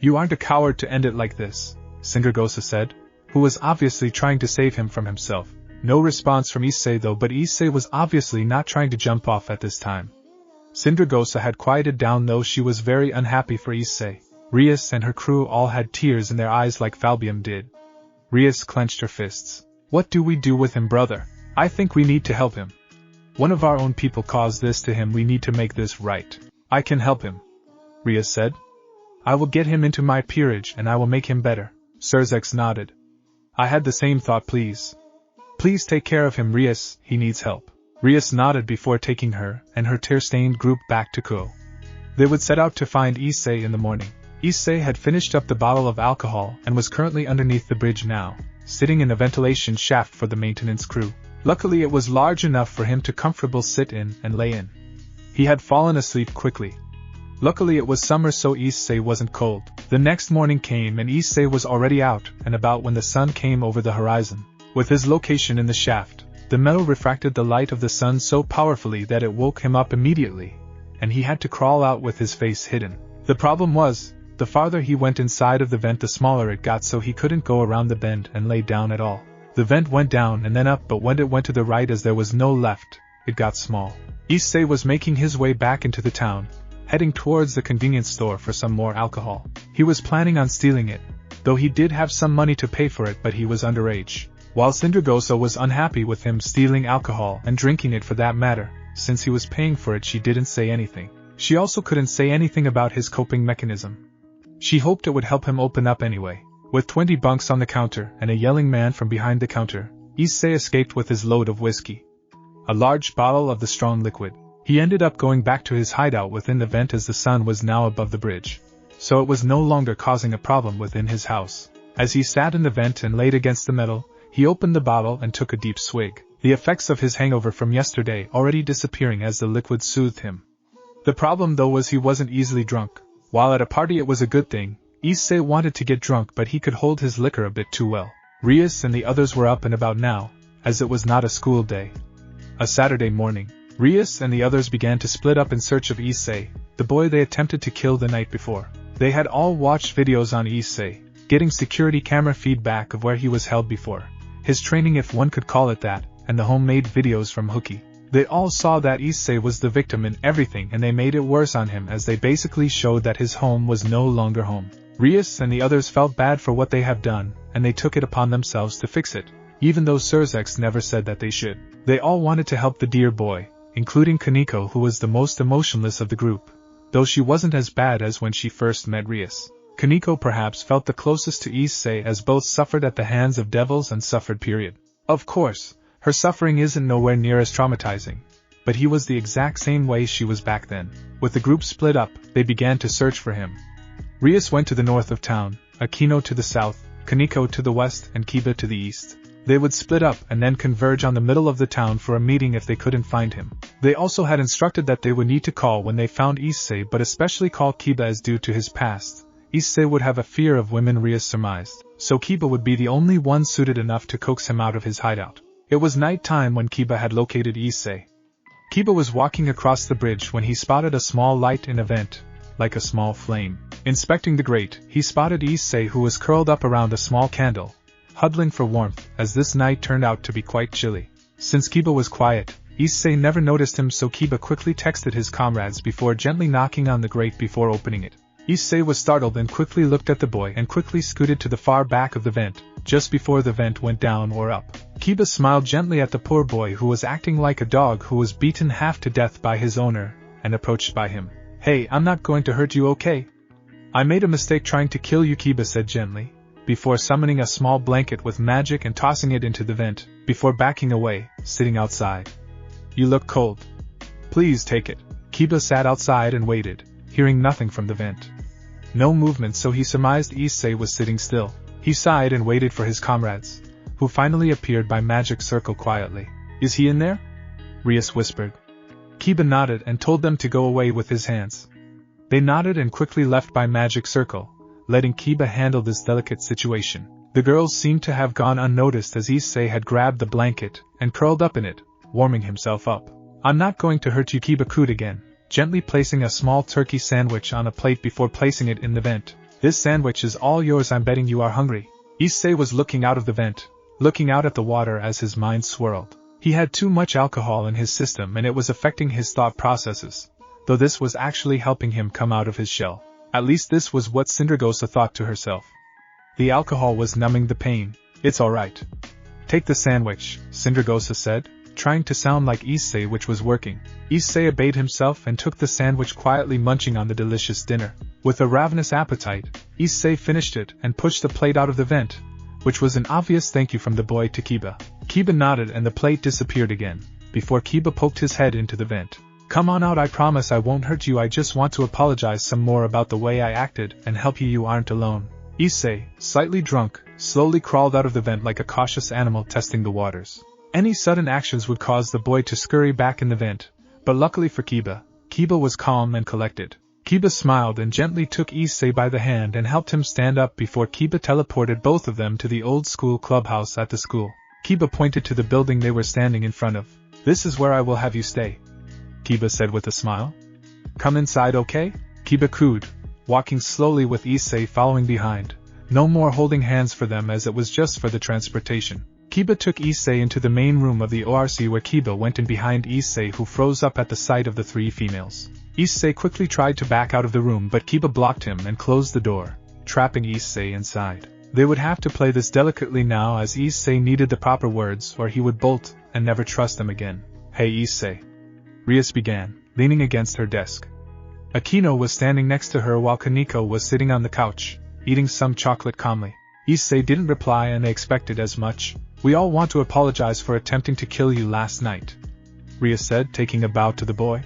You aren't a coward to end it like this, Sindragosa said, who was obviously trying to save him from himself. No response from Iseei though, but Iseei was obviously not trying to jump off at this time. Sindragosa had quieted down though she was very unhappy for Iseei. Rias and her crew all had tears in their eyes like Falbium did. Rias clenched her fists. What do we do with him, brother? I think we need to help him. One of our own people caused this to him, we need to make this right. I can help him, Rias said. I will get him into my peerage and I will make him better. xDoug nodded. I had the same thought, please. Please take care of him, Rias, he needs help. Rias nodded before taking her and her tear-stained group back to Kuo. They would set out to find Iseei in the morning. Iseei had finished up the bottle of alcohol and was currently underneath the bridge now, sitting in a ventilation shaft for the maintenance crew. Luckily it was large enough for him to comfortably sit in and lay in. He had fallen asleep quickly. Luckily it was summer so Iseei wasn't cold. The next morning came and Iseei was already out and about when the sun came over the horizon. With his location in the shaft, the metal refracted the light of the sun so powerfully that it woke him up immediately, and he had to crawl out with his face hidden. The problem was, the farther he went inside of the vent the smaller it got, so he couldn't go around the bend and lay down at all. The vent went down and then up, but when it went to the right as there was no left, it got small. Iseei was making his way back into the town, heading towards the convenience store for some more alcohol. He was planning on stealing it, though he did have some money to pay for it, but he was underage. While Sindragosa was unhappy with him stealing alcohol and drinking it for that matter, since he was paying for it, she didn't say anything. She also couldn't say anything about his coping mechanism. She hoped it would help him open up anyway. With 20 bunks on the counter and a yelling man from behind the counter, Iseei escaped with his load of whiskey. A large bottle of the strong liquid. He ended up going back to his hideout within the vent as the sun was now above the bridge. So it was no longer causing a problem within his house. As he sat in the vent and laid against the metal, he opened the bottle and took a deep swig, the effects of his hangover from yesterday already disappearing as the liquid soothed him. The problem though was he wasn't easily drunk. While at a party it was a good thing, Iseei wanted to get drunk, but he could hold his liquor a bit too well. Rias and the others were up and about now, as it was not a school day. A Saturday morning, Rias and the others began to split up in search of Iseei, the boy they attempted to kill the night before. They had all watched videos on Iseei, getting security camera feedback of where he was held before. His training, if one could call it that, and the homemade videos from Hookie. They all saw that Iseei was the victim in everything, and they made it worse on him as they basically showed that his home was no longer home. Rias and the others felt bad for what they have done, and they took it upon themselves to fix it, even though xDoug never said that they should. They all wanted to help the dear boy, including Kaneko, who was the most emotionless of the group, though she wasn't as bad as when she first met Rias. Kaneko perhaps felt the closest to Iseei, as both suffered at the hands of devils and suffered period. Of course, her suffering isn't nowhere near as traumatizing, but he was the exact same way she was back then. With the group split up, they began to search for him. Rias went to the north of town, Akino to the south, Kaneko to the west, and Kiba to the east. They would split up and then converge on the middle of the town for a meeting if they couldn't find him. They also had instructed that they would need to call when they found Iseei, but especially call Kiba, as due to his past, Iseei would have a fear of women, Rias surmised, so Kiba would be the only one suited enough to coax him out of his hideout. It was night time when Kiba had located Iseei. Kiba was walking across the bridge when he spotted a small light in a vent, like a small flame. Inspecting the grate, he spotted Iseei, who was curled up around a small candle, huddling for warmth, as this night turned out to be quite chilly. Since Kiba was quiet, Iseei never noticed him, so Kiba quickly texted his comrades before gently knocking on the grate before opening it. Iseei was startled and quickly looked at the boy and quickly scooted to the far back of the vent, just before the vent went down or up. Kiba smiled gently at the poor boy, who was acting like a dog who was beaten half to death by his owner, and approached by him. "Hey, I'm not going to hurt you, okay? I made a mistake trying to kill you," Kiba said gently, before summoning a small blanket with magic and tossing it into the vent, before backing away, sitting outside. "You look cold. Please take it." Kiba sat outside and waited, hearing nothing from the vent. No movement, so he surmised Iseei was sitting still. He sighed and waited for his comrades, who finally appeared by magic circle quietly. "Is he in there?" Rias whispered. Kiba nodded and told them to go away with his hands. They nodded and quickly left by magic circle, letting Kiba handle this delicate situation. The girls seemed to have gone unnoticed as Iseei had grabbed the blanket and curled up in it, warming himself up. I'm not going to hurt you, Kiba cooed again, gently placing a small turkey sandwich on a plate before placing it in the vent. This sandwich is all yours, I'm betting you are hungry. Iseei was looking out of the vent, looking out at the water as his mind swirled. He had too much alcohol in his system and it was affecting his thought processes, though this was actually helping him come out of his shell. At least this was what Cindergosa thought to herself. The alcohol was numbing the pain. It's alright. Take the sandwich, Cindergosa said, trying to sound like Iseei, which was working. Iseei obeyed himself and took the sandwich, quietly munching on the delicious dinner. With a ravenous appetite, Iseei finished it and pushed the plate out of the vent, which was an obvious thank you from the boy to Kiba. Kiba nodded and the plate disappeared again, before Kiba poked his head into the vent. Come on out, I promise I won't hurt you, I just want to apologize some more about the way I acted and help you aren't alone. Iseei, slightly drunk, slowly crawled out of the vent like a cautious animal testing the waters. Any sudden actions would cause the boy to scurry back in the vent, but luckily for Kiba, Kiba was calm and collected. Kiba smiled and gently took Iseei by the hand and helped him stand up before Kiba teleported both of them to the old school clubhouse at the school. Kiba pointed to the building they were standing in front of. This is where I will have you stay, Kiba said with a smile. Come inside, okay? Kiba cooed, walking slowly with Iseei following behind. No more holding hands for them as it was just for the transportation. Kiba took Iseei into the main room of the ORC where Kiba went in behind Iseei, who froze up at the sight of the three females. Iseei quickly tried to back out of the room, but Kiba blocked him and closed the door, trapping Iseei inside. They would have to play this delicately now as Iseei needed the proper words or he would bolt and never trust them again. Hey Iseei, Rias began, leaning against her desk. Akino was standing next to her while Kaneko was sitting on the couch, eating some chocolate calmly. Iseei didn't reply and they expected as much. We all want to apologize for attempting to kill you last night, Rias said, taking a bow to the boy.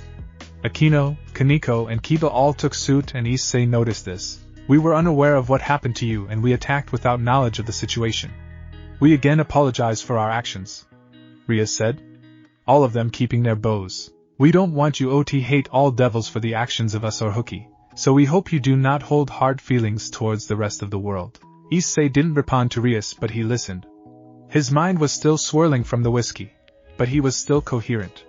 Akino, Kaneko and Kiba all took suit and Iseei noticed this. We were unaware of what happened to you and we attacked without knowledge of the situation. We again apologize for our actions, Rias said, all of them keeping their bows. We don't want you to hate all devils for the actions of us or Hookie, so we hope you do not hold hard feelings towards the rest of the world. Iseei didn't respond to Rias, but he listened. His mind was still swirling from the whiskey, but he was still coherent.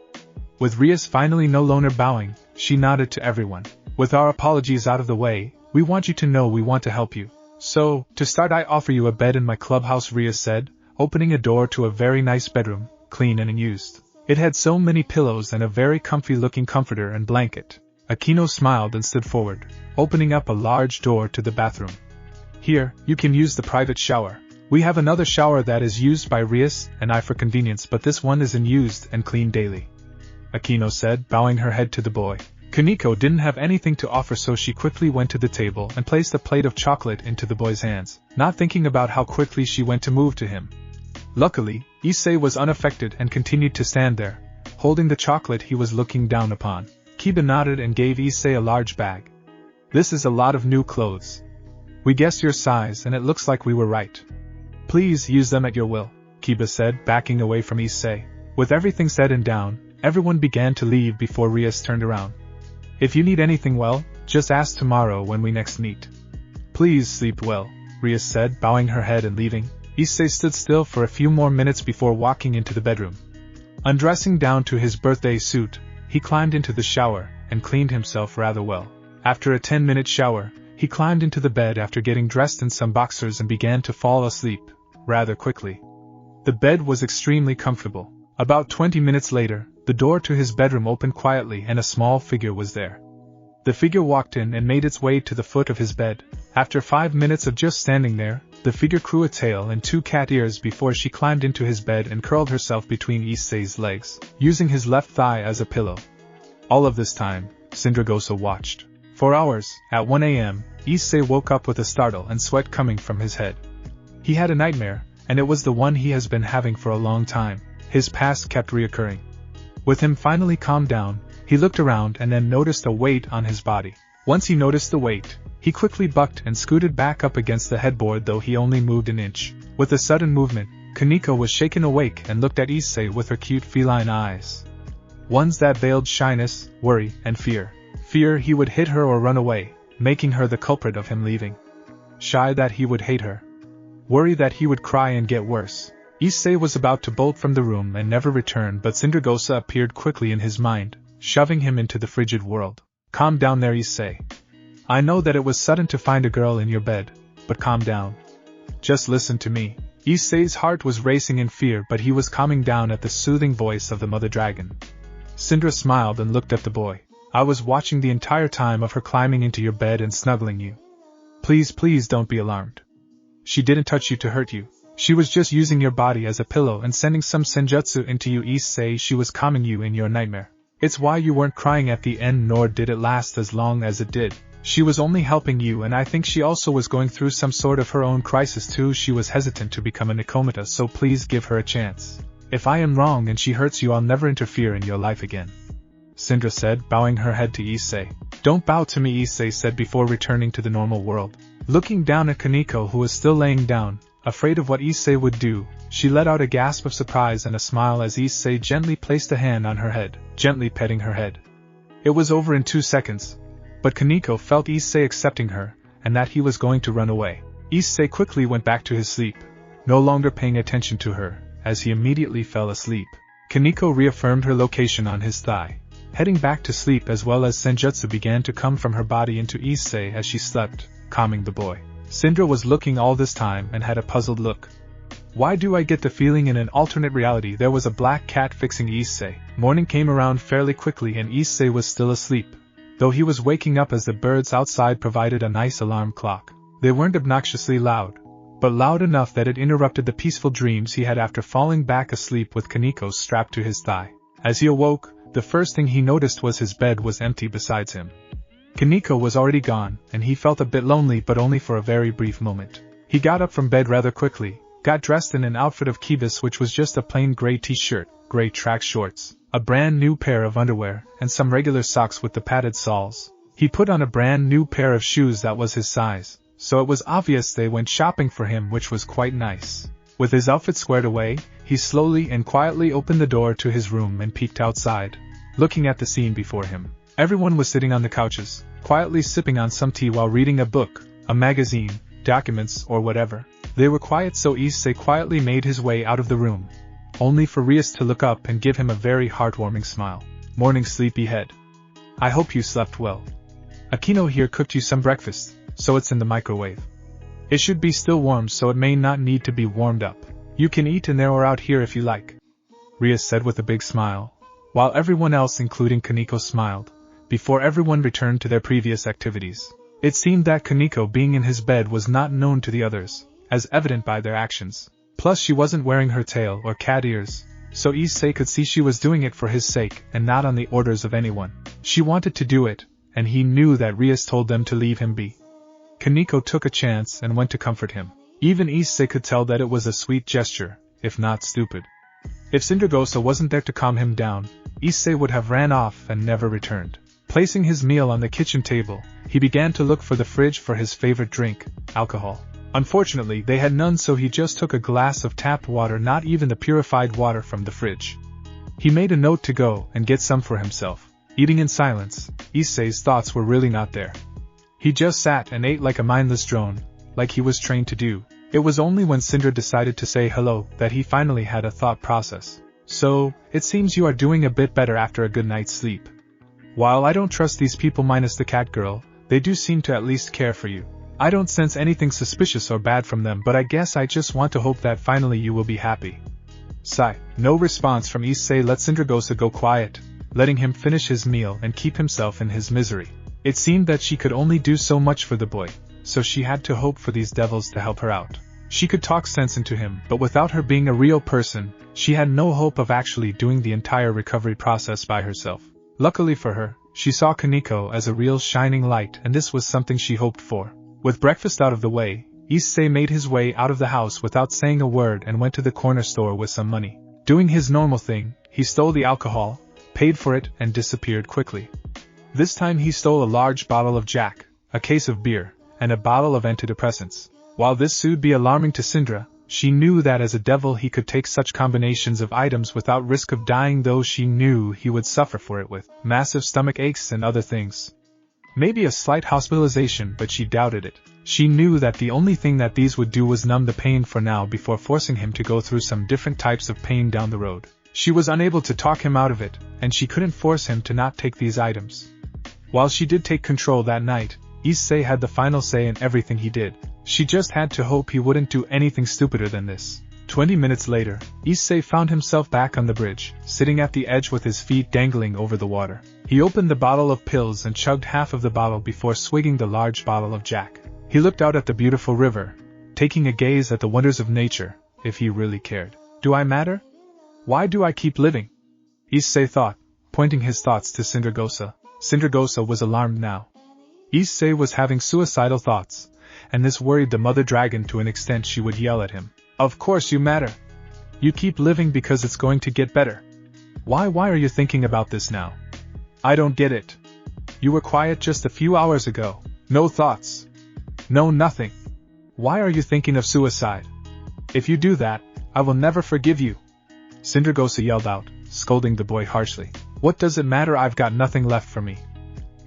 With Rias finally no longer bowing, she nodded to everyone. With our apologies out of the way, we want you to know we want to help you. So, to start, I offer you a bed in my clubhouse, Rias said, opening a door to a very nice bedroom, clean and unused. It had so many pillows and a very comfy-looking comforter and blanket. Akino smiled and stood forward, opening up a large door to the bathroom. Here, you can use the private shower. We have another shower that is used by Rias and I for convenience, but this one is unused and cleaned daily, Akino said, bowing her head to the boy. Kaneko didn't have anything to offer, so she quickly went to the table and placed a plate of chocolate into the boy's hands, not thinking about how quickly she went to move to him. Luckily, Iseei was unaffected and continued to stand there, holding the chocolate he was looking down upon. Kiba nodded and gave Iseei a large bag. This is a lot of new clothes. We guessed your size and it looks like we were right. Please use them at your will, Kiba said, backing away from Iseei. With everything said and done, everyone began to leave before Rias turned around. If you need anything, well, just ask tomorrow when we next meet. Please sleep well, Rias said, bowing her head and leaving. Iseei stood still for a few more minutes before walking into the bedroom. Undressing down to his birthday suit, he climbed into the shower and cleaned himself rather well. After a 10-minute shower, he climbed into the bed after getting dressed in some boxers and began to fall asleep, rather quickly. The bed was extremely comfortable. About 20 minutes later, the door to his bedroom opened quietly and a small figure was there. The figure walked in and made its way to the foot of his bed. After 5 minutes of just standing there, the figure grew a tail and 2 cat ears before she climbed into his bed and curled herself between Isei's legs, using his left thigh as a pillow. All of this time, Cindergosa watched. For hours, at 1 a.m., Iseei woke up with a startle and sweat coming from his head. He had a nightmare, and it was the one he has been having for a long time. His past kept reoccurring. With him finally calmed down, he looked around and then noticed a weight on his body. Once he noticed the weight, he quickly bucked and scooted back up against the headboard, though he only moved an inch. With a sudden movement, Kaneko was shaken awake and looked at Iseei with her cute feline eyes. Ones that veiled shyness, worry, and fear. Fear he would hit her or run away, making her the culprit of him leaving. Shy that he would hate her. worry that he would cry and get worse. Iseei was about to bolt from the room and never return, but xDoug-Dimmadome-x appeared quickly in his mind, shoving him into the frigid world. Calm down there, Iseei. I know that it was sudden to find a girl in your bed, but calm down. Just listen to me. Isei's heart was racing in fear, but he was calming down at the soothing voice of the mother dragon. Syndra smiled and looked at the boy. I was watching the entire time of her climbing into your bed and snuggling you. Please don't be alarmed. She didn't touch you to hurt you. She was just using your body as a pillow and sending some senjutsu into you. Iseei, she was calming you in your nightmare. It's why you weren't crying at the end, nor did it last as long as it did. She was only helping you, and I think she also was going through some sort of her own crisis too. She was hesitant to become a Nikomata, so please give her a chance. If I am wrong and she hurts you, I'll never interfere in your life again. Syndra said, bowing her head to Iseei. Don't bow to me, Iseei said before returning to the normal world. Looking down at Kaneko, who was still laying down, afraid of what Iseei would do, she let out a gasp of surprise and a smile as Iseei gently placed a hand on her head, gently petting her head. It was over in 2 seconds. But Kaneko felt Iseei accepting her, and that he was going to run away. Iseei quickly went back to his sleep, no longer paying attention to her, as he immediately fell asleep. Kaneko reaffirmed her location on his thigh. Heading back to sleep, as well as senjutsu began to come from her body into Iseei as she slept, calming the boy. Syndra was looking all this time and had a puzzled look. Why do I get the feeling in an alternate reality there was a black cat fixing Iseei? Morning came around fairly quickly and Iseei was still asleep, though he was waking up as the birds outside provided a nice alarm clock. They weren't obnoxiously loud, but loud enough that it interrupted the peaceful dreams he had after falling back asleep with Kaneko strapped to his thigh. As he awoke, the first thing he noticed was his bed was empty besides him. Kaneko was already gone, and he felt a bit lonely, but only for a very brief moment. He got up from bed rather quickly, got dressed in an outfit of kibis, which was just a plain gray t-shirt, gray track shorts, a brand new pair of underwear, and some regular socks with the padded soles. He put on a brand new pair of shoes that was his size, so it was obvious they went shopping for him, which was quite nice. With his outfit squared away, he slowly and quietly opened the door to his room and peeked outside, looking at the scene before him. Everyone was sitting on the couches, quietly sipping on some tea while reading a book, a magazine, documents, or whatever. They were quiet, so Iseei quietly made his way out of the room, only for Rias to look up and give him a very heartwarming smile. Morning, sleepyhead. I hope you slept well. Akino here cooked you some breakfast, so it's in the microwave. It should be still warm, so it may not need to be warmed up. You can eat in there or out here if you like, Rias said with a big smile, while everyone else including Kaneko smiled, before everyone returned to their previous activities. It seemed that Kaneko being in his bed was not known to the others, as evident by their actions. Plus she wasn't wearing her tail or cat ears, so Iseei could see she was doing it for his sake and not on the orders of anyone. She wanted to do it, and he knew that Rias told them to leave him be. Kaneko took a chance and went to comfort him. Even Iseei could tell that it was a sweet gesture, if not stupid. If xDoug-Dimmadome-x wasn't there to calm him down, Iseei would have ran off and never returned. Placing his meal on the kitchen table, he began to look for the fridge for his favorite drink, alcohol. Unfortunately, they had none, so he just took a glass of tap water, not even the purified water from the fridge. He made a note to go and get some for himself. Eating in silence, Isei's thoughts were really not there. He just sat and ate like a mindless drone, like he was trained to do. It was only when Syndra decided to say hello that he finally had a thought process. So, it seems you are doing a bit better after a good night's sleep. While I don't trust these people minus the cat girl, they do seem to at least care for you. I don't sense anything suspicious or bad from them, but I guess I just want to hope that finally you will be happy. Sigh. No response from Iseei let xDoug-Dimmadome-x go quiet, letting him finish his meal and keep himself in his misery. It seemed that she could only do so much for the boy, so she had to hope for these devils to help her out. She could talk sense into him, but without her being a real person, she had no hope of actually doing the entire recovery process by herself. Luckily for her, she saw Kaneko as a real shining light, and this was something she hoped for. With breakfast out of the way, Iseei made his way out of the house without saying a word and went to the corner store with some money. Doing his normal thing, he stole the alcohol, paid for it, and disappeared quickly. This time he stole a large bottle of Jack, a case of beer, and a bottle of antidepressants. While this would be alarming to Syndra, she knew that as a devil he could take such combinations of items without risk of dying, though she knew he would suffer for it with massive stomach aches and other things. Maybe a slight hospitalization, but she doubted it. She knew that the only thing that these would do was numb the pain for now before forcing him to go through some different types of pain down the road. She was unable to talk him out of it, and she couldn't force him to not take these items. While she did take control that night, Iseei had the final say in everything he did. She just had to hope he wouldn't do anything stupider than this. 20 minutes later, Iseei found himself back on the bridge, sitting at the edge with his feet dangling over the water. He opened the bottle of pills and chugged half of the bottle before swigging the large bottle of Jack. He looked out at the beautiful river, taking a gaze at the wonders of nature, if he really cared. Do I matter? Why do I keep living? Iseei thought, pointing his thoughts to Sindragosa. Sindragosa was alarmed now. Iseei was having suicidal thoughts, and this worried the mother dragon to an extent she would yell at him. Of course you matter. You keep living because it's going to get better. Why are you thinking about this now? I don't get it. You were quiet just a few hours ago. No thoughts. No nothing. Why are you thinking of suicide? If you do that, I will never forgive you. Sindragosa yelled out, scolding the boy harshly. What does it matter? I've got nothing left for me.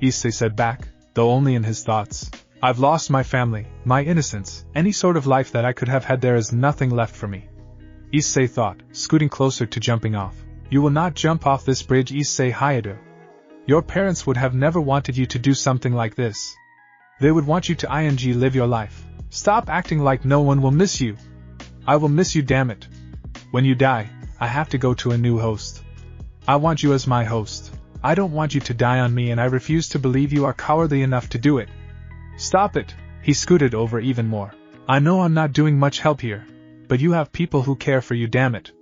Iseei said back, though only in his thoughts. I've lost my family, my innocence, any sort of life that I could have had. There is nothing left for me. Iseei thought, scooting closer to jumping off. You will not jump off this bridge, Iseei Hayado. Your parents would have never wanted you to do something like this. They would want you to live your life. Stop acting like no one will miss you. I will miss you, damn it. When you die, I have to go to a new host. I want you as my host. I don't want you to die on me, and I refuse to believe you are cowardly enough to do it. Stop it. He scooted over even more. I know I'm not doing much help here, but you have people who care for you, damn it.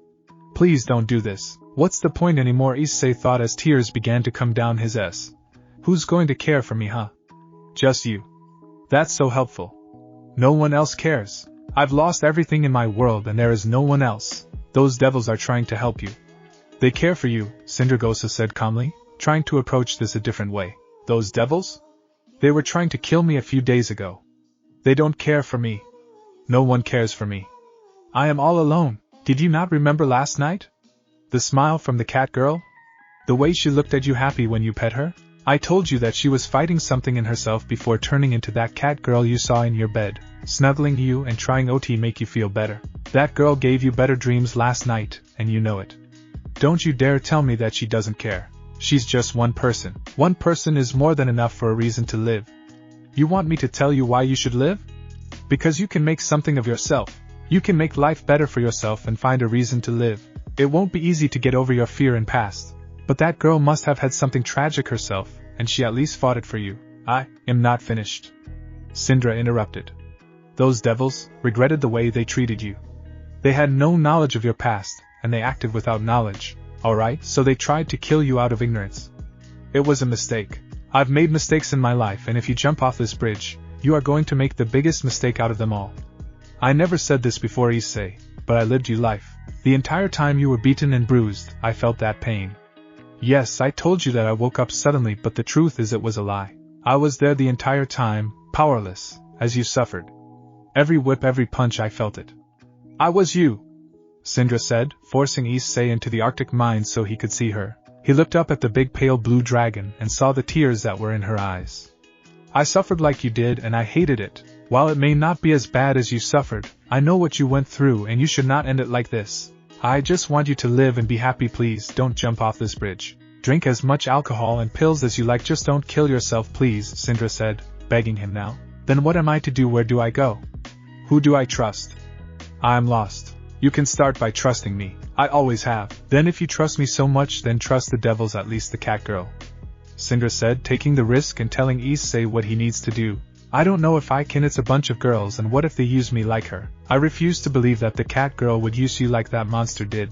Please don't do this. What's the point anymore? Iseei thought as tears began to come down his eyes. Who's going to care for me, huh? Just you. That's so helpful. No one else cares. I've lost everything in my world and there is no one else. Those devils are trying to help you. They care for you, Sindragosa said calmly, trying to approach this a different way. Those devils? They were trying to kill me a few days ago. They don't care for me. No one cares for me. I am all alone. Did you not remember last night? The smile from the cat girl? The way she looked at you happy when you pet her? I told you that she was fighting something in herself before turning into that cat girl you saw in your bed, snuggling you and trying to make you feel better. That girl gave you better dreams last night, and you know it. Don't you dare tell me that she doesn't care. She's just one person. One person is more than enough for a reason to live. You want me to tell you why you should live? Because you can make something of yourself. You can make life better for yourself and find a reason to live. It won't be easy to get over your fear and past. But that girl must have had something tragic herself, and she at least fought it for you. I am not finished. Sindra interrupted. Those devils regretted the way they treated you. They had no knowledge of your past, and they acted without knowledge. Alright, so they tried to kill you out of ignorance. It was a mistake. I've made mistakes in my life, and if you jump off this bridge, you are going to make the biggest mistake out of them all. I never said this before, Iseei, but I lived your life. The entire time you were beaten and bruised, I felt that pain. Yes, I told you that I woke up suddenly, but the truth is it was a lie. I was there the entire time, powerless, as you suffered. Every whip, every punch, I felt it. I was you, Sindra said, forcing Iseei into the Arctic mind so he could see her. He looked up at the big pale blue dragon and saw the tears that were in her eyes. I suffered like you did, and I hated it. While it may not be as bad as you suffered, I know what you went through, and you should not end it like this. I just want you to live and be happy. Please don't jump off this bridge. Drink as much alcohol and pills as you like, just don't kill yourself, please, Sindra said, begging him now. Then what am I to do? Where do I go? Who do I trust? I am lost. You can start by trusting me. I always have. Then if you trust me so much, then trust the devils, at least the cat girl. Sindra said, taking the risk and telling Iseei what he needs to do. I don't know if I can. It's a bunch of girls, and what if they use me like her? I refuse to believe that the cat girl would use you like that monster did.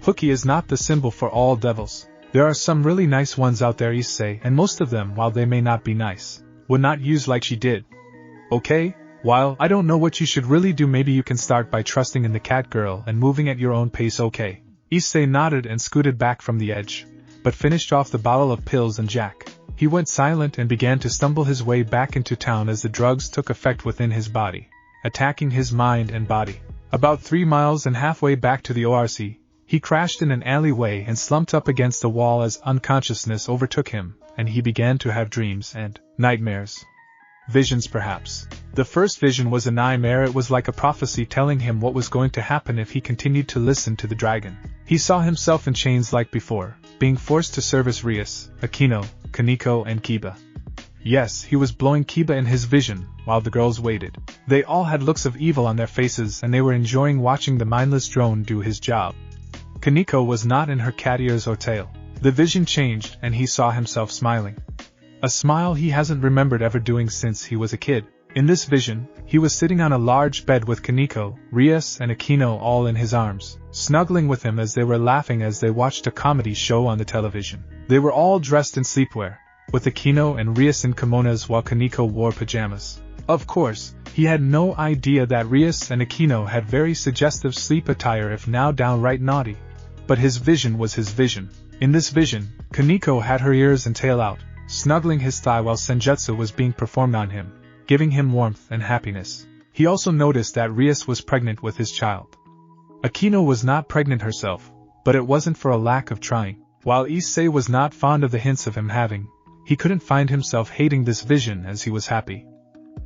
Hooky is not the symbol for all devils. There are some really nice ones out there, Iseei, and most of them, while they may not be nice, would not use like she did. Okay? While I don't know what you should really do, maybe you can start by trusting in the cat girl and moving at your own pace, okay? Iseei nodded and scooted back from the edge, but finished off the bottle of pills and Jack. He went silent and began to stumble his way back into town as the drugs took effect within his body, attacking his mind and body. About 3 miles and halfway back to the ORC, he crashed in an alleyway and slumped up against the wall as unconsciousness overtook him, and he began to have dreams and Nightmares. Visions perhaps. The first vision was a nightmare. It was like a prophecy telling him what was going to happen if he continued to listen to the dragon. He saw himself in chains like before, being forced to service Rias, Akino, Kaneko and Kiba. Yes, he was blowing Kiba in his vision, while the girls waited. They all had looks of evil on their faces and they were enjoying watching the mindless drone do his job. Kaneko was not in her cat ears or tail. The vision changed and he saw himself smiling. A smile he hasn't remembered ever doing since he was a kid. In this vision, he was sitting on a large bed with Kaneko, Rias and Akino all in his arms, snuggling with him as they were laughing as they watched a comedy show on the television. They were all dressed in sleepwear, with Akino and Rias in kimonos while Kaneko wore pajamas. Of course, he had no idea that Rias and Akino had very suggestive sleep attire if now downright naughty. But his vision was his vision. In this vision, Kaneko had her ears and tail out, snuggling his thigh while senjutsu was being performed on him, giving him warmth and happiness. He also noticed that Rias was pregnant with his child. Akino was not pregnant herself, but it wasn't for a lack of trying. While Iseei was not fond of the hints of him having, he couldn't find himself hating this vision as he was happy.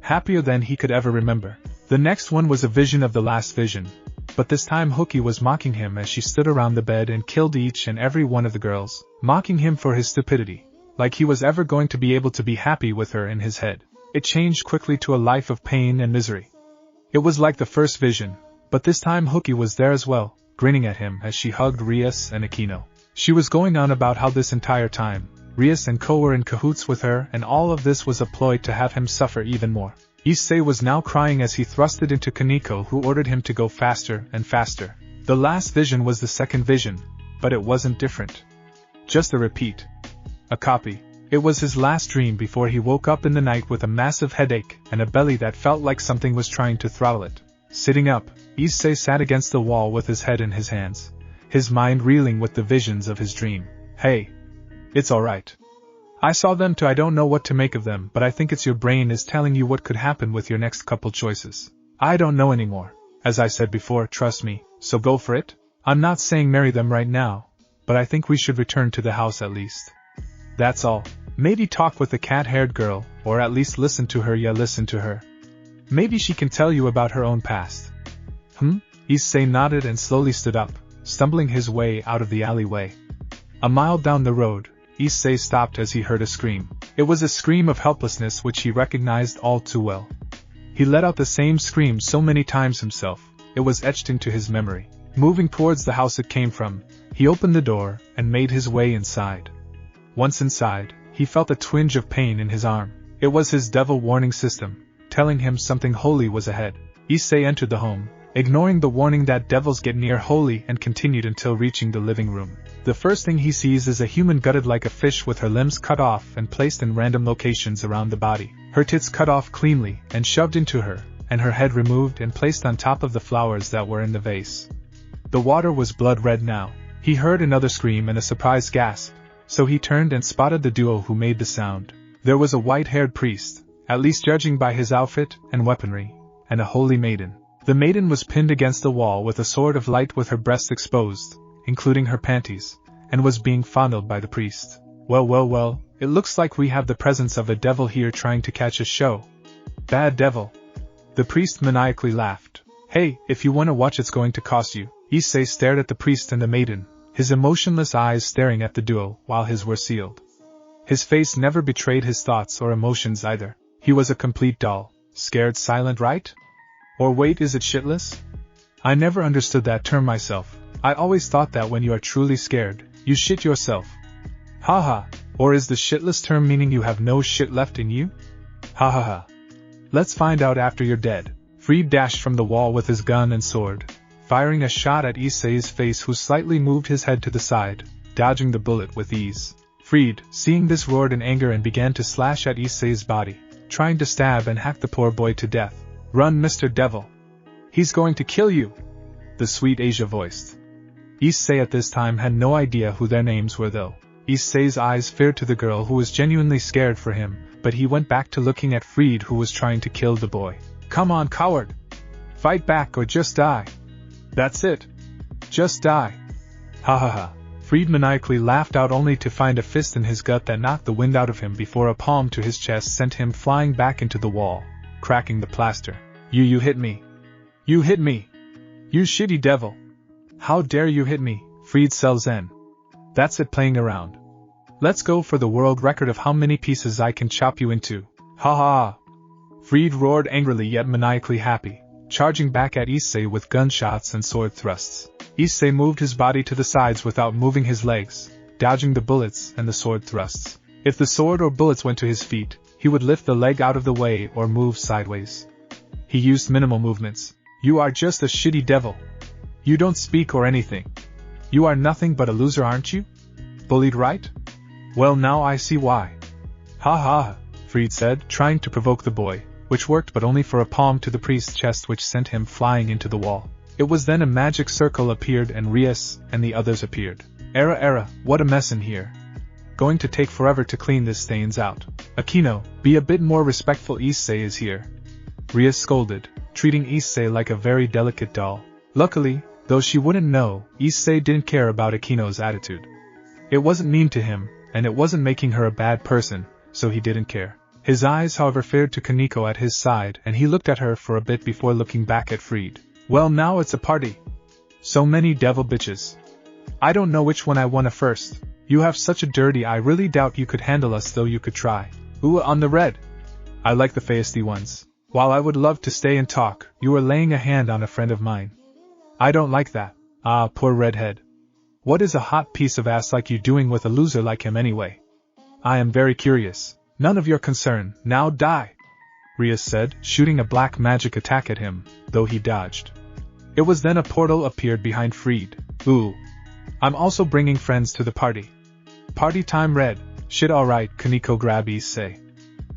Happier than he could ever remember. The next one was a vision of the last vision, but this time Hooky was mocking him as she stood around the bed and killed each and every one of the girls, mocking him for his stupidity, like he was ever going to be able to be happy with her in his head. It changed quickly to a life of pain and misery. It was like the first vision, but this time Hooky was there as well, grinning at him as she hugged Rias and Akino. She was going on about how this entire time, Rias and Ko were in cahoots with her and all of this was a ploy to have him suffer even more. Iseei was now crying as he thrusted into Kaneko, who ordered him to go faster and faster. The last vision was the second vision, but it wasn't different. Just a repeat. A copy. It was his last dream before he woke up in the night with a massive headache and a belly that felt like something was trying to throttle it. Sitting up, Iseei sat against the wall with his head in his hands, his mind reeling with the visions of his dream. Hey. It's alright. I saw them too. I don't know what to make of them, but I think it's your brain is telling you what could happen with your next couple choices. I don't know anymore. As I said before, trust me, so go for it. I'm not saying marry them right now, but I think we should return to the house at least. That's all. Maybe talk with the cat-haired girl, or at least listen to her. Yeah, listen to her. Maybe she can tell you about her own past. Iseei nodded and slowly stood up, stumbling his way out of the alleyway. A mile down the road, Iseei stopped as he heard a scream. It was a scream of helplessness which he recognized all too well. He let out the same scream so many times himself, it was etched into his memory. Moving towards the house it came from, he opened the door and made his way inside. Once inside, he felt a twinge of pain in his arm. It was his devil warning system, telling him something holy was ahead. Iseei entered the home, ignoring the warning that devils get near holy, and continued until reaching the living room. The first thing he sees is a human gutted like a fish with her limbs cut off and placed in random locations around the body. Her tits cut off cleanly and shoved into her, and her head removed and placed on top of the flowers that were in the vase. The water was blood red now. He heard another scream and a surprised gasp, so he turned and spotted the duo who made the sound. There was a white-haired priest, at least judging by his outfit and weaponry, and a holy maiden. The maiden was pinned against the wall with a sword of light with her breasts exposed, including her panties, and was being fondled by the priest. Well, it looks like we have the presence of a devil here trying to catch a show. Bad devil. The priest maniacally laughed. Hey, if you want to watch it's going to cost you. Iseei stared at the priest and the maiden, his emotionless eyes staring at the duo while his were sealed. His face never betrayed his thoughts or emotions either. He was a complete doll. Scared silent, right? Or wait, is it shitless? I never understood that term myself. I always thought that when you are truly scared, you shit yourself. Haha, or is the shitless term meaning you have no shit left in you? Ha ha ha. Let's find out after you're dead. Freed dashed from the wall with his gun and sword, firing a shot at Isei's face, who slightly moved his head to the side, dodging the bullet with ease. Freed, seeing this, roared in anger and began to slash at Isei's body, trying to stab and hack the poor boy to death. Run, Mr. Devil. He's going to kill you, the sweet Asia voiced. Iseei at this time had no idea who their names were though. Isei's eyes feared to the girl who was genuinely scared for him, but he went back to looking at Freed, who was trying to kill the boy. Come on, coward! Fight back or just die! That's it! Just die! Ha ha ha! Fried maniacally laughed out only to find a fist in his gut that knocked the wind out of him before a palm to his chest sent him flying back into the wall, cracking the plaster. You hit me. You hit me. You shitty devil. How dare you hit me, Fried Selzen. That's it playing around. Let's go for the world record of how many pieces I can chop you into. Ha ha ha. Fried roared angrily yet maniacally happy, charging back at Iseei with gunshots and sword thrusts. Iseei moved his body to the sides without moving his legs, dodging the bullets and the sword thrusts. If the sword or bullets went to his feet, he would lift the leg out of the way or move sideways. He used minimal movements. You are just a shitty devil. You don't speak or anything. You are nothing but a loser, aren't you? Bullied, right? Well, now I see why. Ha ha, Fried said, trying to provoke the boy, which worked but only for a palm to the priest's chest which sent him flying into the wall. It was then a magic circle appeared and Rias and the others appeared. Era, what a mess in here. Going to take forever to clean this stains out. Aquino, be a bit more respectful, Iseei is here. Rias scolded, treating Iseei like a very delicate doll. Luckily, though she wouldn't know, Iseei didn't care about Aquino's attitude. It wasn't mean to him, and it wasn't making her a bad person, so he didn't care. His eyes however fared to Kaneko at his side and he looked at her for a bit before looking back at Fried. Well, now it's a party. So many devil bitches. I don't know which one I wanna first. You have such a dirty I really doubt you could handle us though you could try. Ooh, on the red. I like the feisty ones. While I would love to stay and talk, you are laying a hand on a friend of mine. I don't like that. Ah, poor redhead. What is a hot piece of ass like you doing with a loser like him anyway? I am very curious. None of your concern, now die! Rias said, shooting a black magic attack at him, though he dodged. It was then a portal appeared behind Fried. Ooh. I'm also bringing friends to the party. Party time, Red. Shit, alright, Kaneko grabbed Iseei.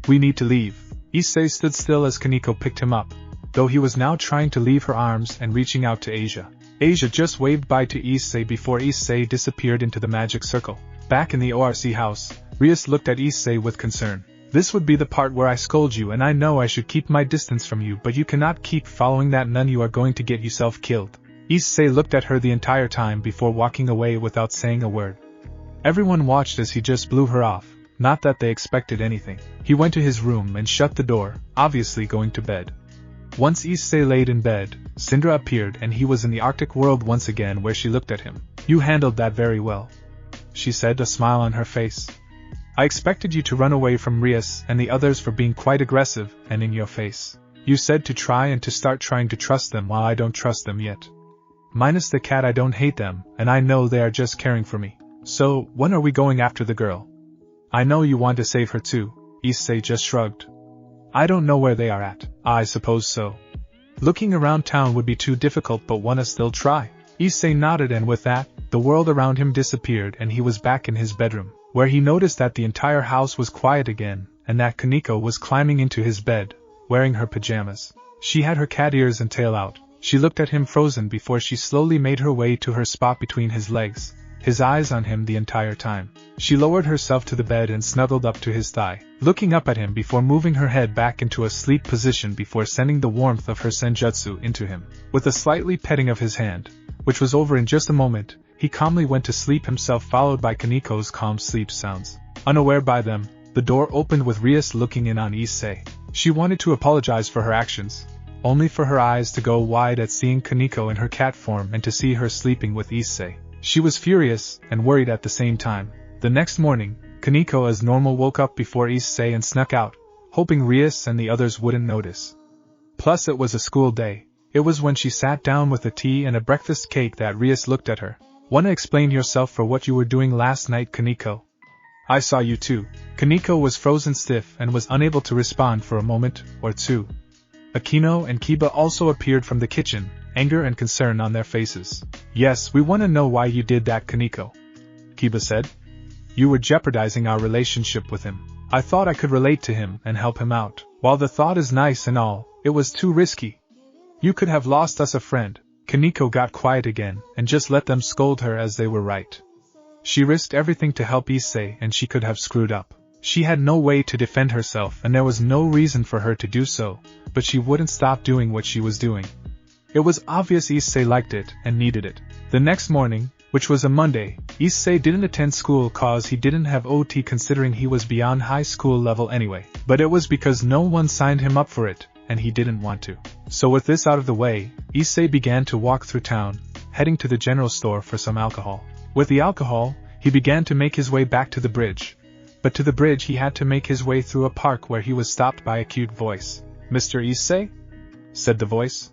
We need to leave. Iseei stood still as Kaneko picked him up, though he was now trying to leave her arms and reaching out to Asia. Asia just waved bye to Iseei before Iseei disappeared into the magic circle. Back in the ORC house, Rias looked at Iseei with concern. This would be the part where I scold you, and I know I should keep my distance from you, but you cannot keep following that nun, you are going to get yourself killed. Iseei looked at her the entire time before walking away without saying a word. Everyone watched as he just blew her off, not that they expected anything. He went to his room and shut the door, obviously going to bed. Once Iseei laid in bed, Syndra appeared and he was in the Arctic world once again, where she looked at him. You handled that very well, she said, a smile on her face. I expected you to run away from Rias and the others for being quite aggressive and in your face. You said to try and to start trying to trust them, while I don't trust them yet. Minus the cat, I don't hate them, and I know they are just caring for me. So, when are we going after the girl? I know you want to save her too, Iseei just shrugged. I don't know where they are at. I suppose so. Looking around town would be too difficult, but wanna still try? Iseei nodded, and with that, the world around him disappeared and he was back in his bedroom, where he noticed that the entire house was quiet again, and that Kaneko was climbing into his bed, wearing her pajamas. She had her cat ears and tail out. She looked at him frozen before she slowly made her way to her spot between his legs, his eyes on him the entire time. She lowered herself to the bed and snuggled up to his thigh, looking up at him before moving her head back into a sleep position before sending the warmth of her senjutsu into him. With a slightly petting of his hand, which was over in just a moment, he calmly went to sleep himself, followed by Kaneko's calm sleep sounds. Unaware by them, the door opened with Rias looking in on Iseei. She wanted to apologize for her actions, only for her eyes to go wide at seeing Kaneko in her cat form and to see her sleeping with Iseei. She was furious and worried at the same time. The next morning, Kaneko as normal woke up before Iseei and snuck out, hoping Rias and the others wouldn't notice. Plus it was a school day. It was when she sat down with a tea and a breakfast cake that Rias looked at her. Wanna explain yourself for what you were doing last night, Kaneko? I saw you too. Kaneko was frozen stiff and was unable to respond for a moment or two. Aquino and Kiba also appeared from the kitchen, anger and concern on their faces. Yes, we want to know why you did that, Kaneko, Kiba said. You were jeopardizing our relationship with him. I thought I could relate to him and help him out. While the thought is nice and all, it was too risky. You could have lost us a friend. Kaneko got quiet again and just let them scold her as they were right. She risked everything to help Iseei and she could have screwed up. She had no way to defend herself and there was no reason for her to do so, but she wouldn't stop doing what she was doing. It was obvious Iseei liked it and needed it. The next morning, which was a Monday. Iseei didn't attend school cause he didn't have OT considering he was beyond high school level anyway, but it was because no one signed him up for it, and he didn't want to. So with this out of the way, Iseei began to walk through town, heading to the general store for some alcohol. With the alcohol, he began to make his way back to the bridge. But to the bridge he had to make his way through a park where he was stopped by a cute voice. "Mr. Iseei?" said the voice.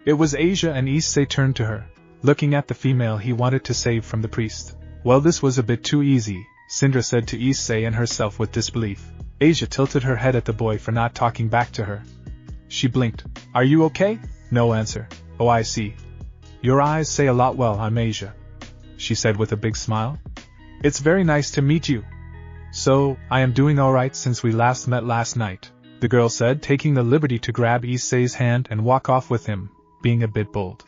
It was Asia, and Iseei turned to her, looking at the female he wanted to save from the priest. "Well, this was a bit too easy," Sindra said to Iseei and herself with disbelief. Asia tilted her head at the boy for not talking back to her. She blinked. "Are you okay?" "No" answer. "Oh, I see. Your eyes say a lot." "Well, I'm Asia," she said with a big smile. "It's very nice to meet you." "So, I am doing alright since we last met last night," the girl said, taking the liberty to grab Isei's hand and walk off with him, being a bit bold.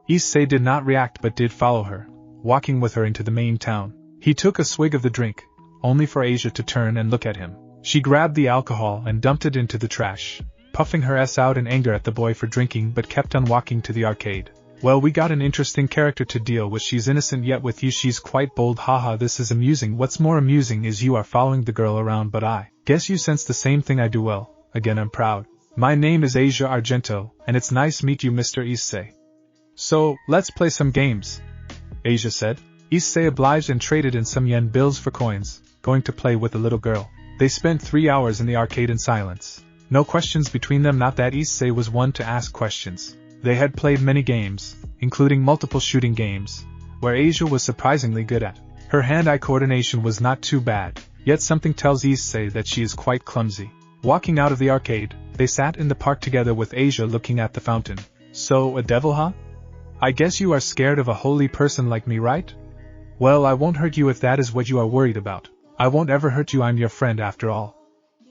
Iseei did not react but did follow her, walking with her into the main town. He took a swig of the drink, only for Asia to turn and look at him. She grabbed the alcohol and dumped it into the trash, puffing her ass out in anger at the boy for drinking but kept on walking to the arcade. "Well, we got an interesting character to deal with. She's innocent yet with you she's quite bold. Haha, this is amusing. What's more amusing is you are following the girl around, but I guess you sense the same thing I do. Well, again I'm proud. My name is Asia Argento, and it's nice meet you Mr. Iseei. So, let's play some games," Asia said. Iseei obliged and traded in some yen bills for coins, going to play with the little girl. They spent 3 hours in the arcade in silence. No questions between them, not that Iseei was one to ask questions. They had played many games, including multiple shooting games, where Asia was surprisingly good at. Her hand-eye coordination was not too bad, yet something tells Iseei that she is quite clumsy. Walking out of the arcade, they sat in the park together with Asia looking at the fountain. "So, a devil, huh? I guess you are scared of a holy person like me, right? Well, I won't hurt you if that is what you are worried about. I won't ever hurt you, I'm your friend after all,"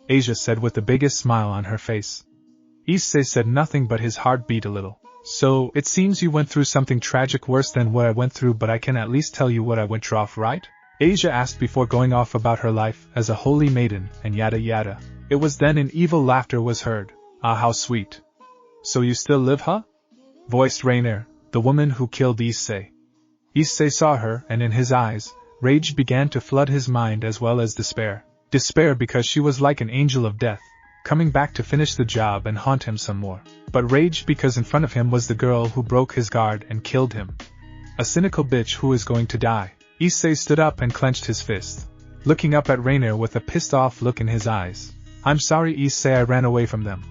Asia said with the biggest smile on her face. Iseei said nothing but his heart beat a little. "So, it seems you went through something tragic, worse than what I went through, but I can at least tell you what I went through, right?" Asia asked before going off about her life as a holy maiden and yada yada. It was then an evil laughter was heard. "Ah, how sweet. So you still live, huh?" voiced Rainier, the woman who killed Iseei. Iseei saw her, and in his eyes, rage began to flood his mind as well as despair. Despair because she was like an angel of death, coming back to finish the job and haunt him some more. But rage because in front of him was the girl who broke his guard and killed him. A cynical bitch who is going to die. Iseei stood up and clenched his fist, looking up at Rainier with a pissed-off look in his eyes. "I'm sorry, Iseei, I ran away from them.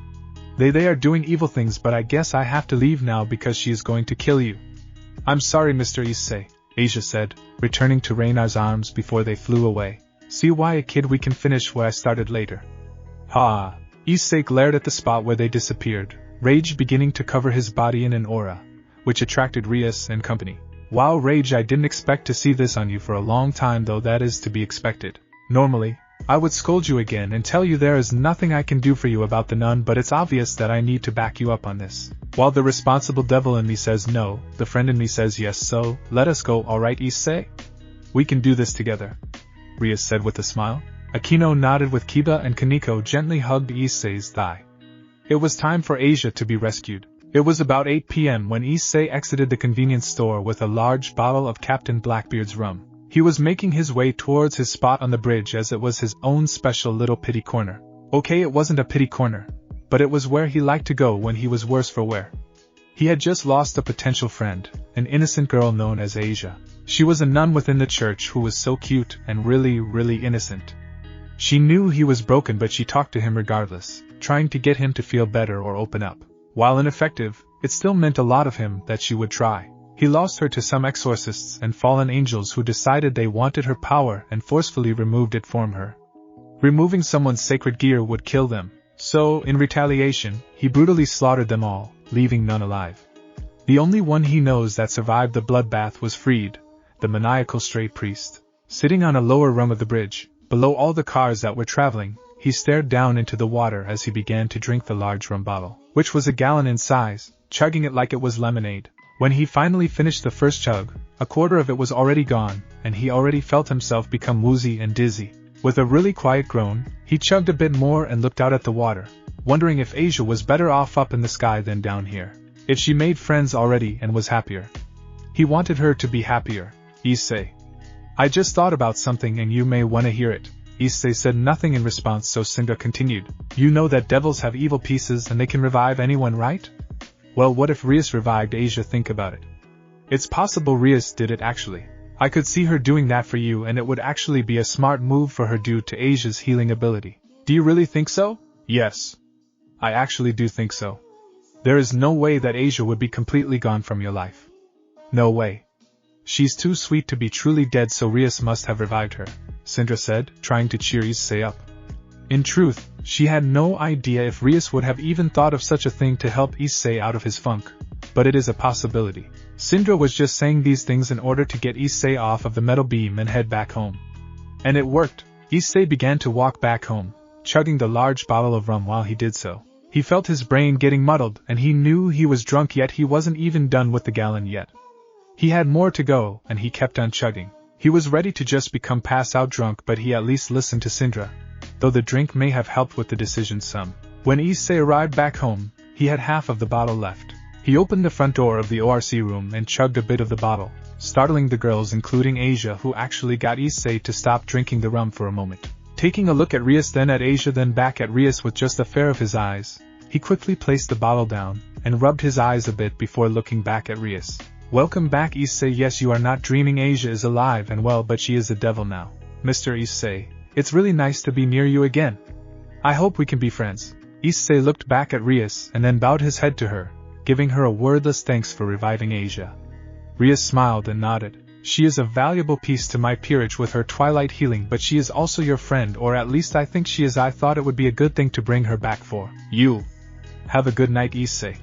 They are doing evil things, but I guess I have to leave now because she is going to kill you." "I'm sorry, Mr. Iseei," Asia said, returning to Rainier's arms before they flew away. "See why a kid, we can finish where I started later." "Ha!" Iseei glared at the spot where they disappeared, rage beginning to cover his body in an aura, which attracted Rias and company. "Wow, Rage, I didn't expect to see this on you for a long time, though that is to be expected. Normally, I would scold you again and tell you there is nothing I can do for you about the nun, but it's obvious that I need to back you up on this. While the responsible devil in me says no, the friend in me says yes, so, let us go, alright Iseei? We can do this together," Rias said with a smile. Akino nodded with Kiba, and Kaneko gently hugged Isei's thigh. It was time for Asia to be rescued. It was about 8 p.m. when Iseei exited the convenience store with a large bottle of Captain Blackbeard's rum. He was making his way towards his spot on the bridge as it was his own special little pity corner. Okay, it wasn't a pity corner, but it was where he liked to go when he was worse for wear. He had just lost a potential friend, an innocent girl known as Asia. She was a nun within the church who was so cute and really innocent. She knew he was broken, but she talked to him regardless, trying to get him to feel better or open up. While ineffective, it still meant a lot of him that she would try. He lost her to some exorcists and fallen angels who decided they wanted her power and forcefully removed it from her. Removing someone's sacred gear would kill them, so, in retaliation, he brutally slaughtered them all, leaving none alive. The only one he knows that survived the bloodbath was Freed, the maniacal stray priest. Sitting on a lower rung of the bridge, below all the cars that were traveling, he stared down into the water as he began to drink the large rum bottle, which was a gallon in size, chugging it like it was lemonade. When he finally finished the first chug, a quarter of it was already gone, and he already felt himself become woozy and dizzy. With a really quiet groan, he chugged a bit more and looked out at the water, wondering if Asia was better off up in the sky than down here. If she made friends already and was happier. He wanted her to be happier. Iseei. I just thought about something and you may want to hear it. Iseei said nothing in response, so Syndra continued. You know that devils have evil pieces and they can revive anyone, right? Well, what if Rias revived Asia? Think about it. It's possible Rias did it actually. I could see her doing that for you, and it would actually be a smart move for her due to Asia's healing ability. Do you really think so? Yes. I actually do think so. There is no way that Asia would be completely gone from your life. No way. She's too sweet to be truly dead, so Rias must have revived her, Syndra said, trying to cheer Iseei up. In truth, she had no idea if Rias would have even thought of such a thing to help Iseei out of his funk, but it is a possibility. Syndra was just saying these things in order to get Iseei off of the metal beam and head back home. And it worked. Iseei began to walk back home, chugging the large bottle of rum while he did so. He felt his brain getting muddled, and he knew he was drunk, yet he wasn't even done with the gallon yet. He had more to go, and he kept on chugging. He was ready to just become pass-out drunk, but he at least listened to Syndra, though the drink may have helped with the decision some. When Iseei arrived back home, he had half of the bottle left. He opened the front door of the ORC room and chugged a bit of the bottle, startling the girls, including Asia, who actually got Iseei to stop drinking the rum for a moment. Taking a look at Rias, then at Asia, then back at Rias with just a pair of his eyes, he quickly placed the bottle down and rubbed his eyes a bit before looking back at Rias. Welcome back, Iseei. Yes, you are not dreaming. Asia is alive and well, but she is a devil now. Mr. Iseei, it's really nice to be near you again. I hope we can be friends. Iseei looked back at Rias and then bowed his head to her, giving her a wordless thanks for reviving Asia. Rias smiled and nodded. She is a valuable piece to my peerage with her twilight healing, but she is also your friend, or at least I think she is. I thought it would be a good thing to bring her back for you. Have a good night, Iseei,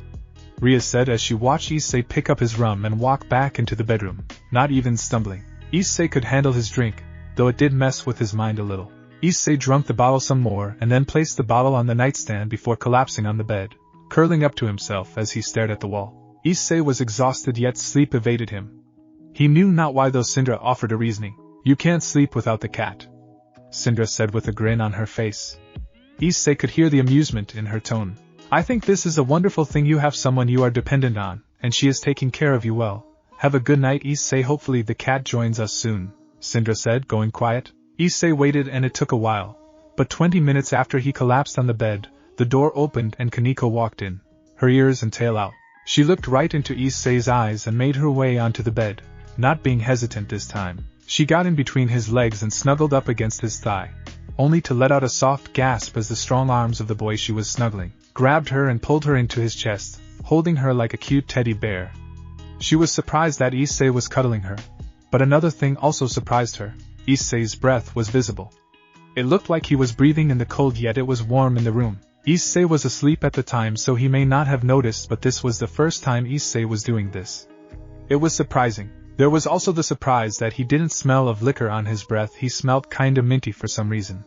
Rias said as she watched Iseei pick up his rum and walk back into the bedroom, not even stumbling. Iseei could handle his drink, though it did mess with his mind a little. Iseei drank the bottle some more and then placed the bottle on the nightstand before collapsing on the bed, curling up to himself as he stared at the wall. Iseei was exhausted, yet sleep evaded him. He knew not why, though Syndra offered a reasoning. You can't sleep without the cat, Syndra said with a grin on her face. Iseei could hear the amusement in her tone. I think this is a wonderful thing. You have someone you are dependent on, and she is taking care of you well. Have a good night, Iseei. Hopefully the cat joins us soon, Syndra said, going quiet. Iseei waited, and it took a while, but 20 minutes after he collapsed on the bed, the door opened and Kaneko walked in, her ears and tail out. She looked right into Isei's eyes and made her way onto the bed, not being hesitant this time. She got in between his legs and snuggled up against his thigh, only to let out a soft gasp as the strong arms of the boy she was snuggling grabbed her and pulled her into his chest, holding her like a cute teddy bear. She was surprised that Iseei was cuddling her, but another thing also surprised her. Isei's breath was visible. It looked like he was breathing in the cold, yet it was warm in the room. Iseei was asleep at the time, so he may not have noticed, but this was the first time Iseei was doing this. It was surprising. There was also the surprise that he didn't smell of liquor on his breath. He smelled kinda minty for some reason.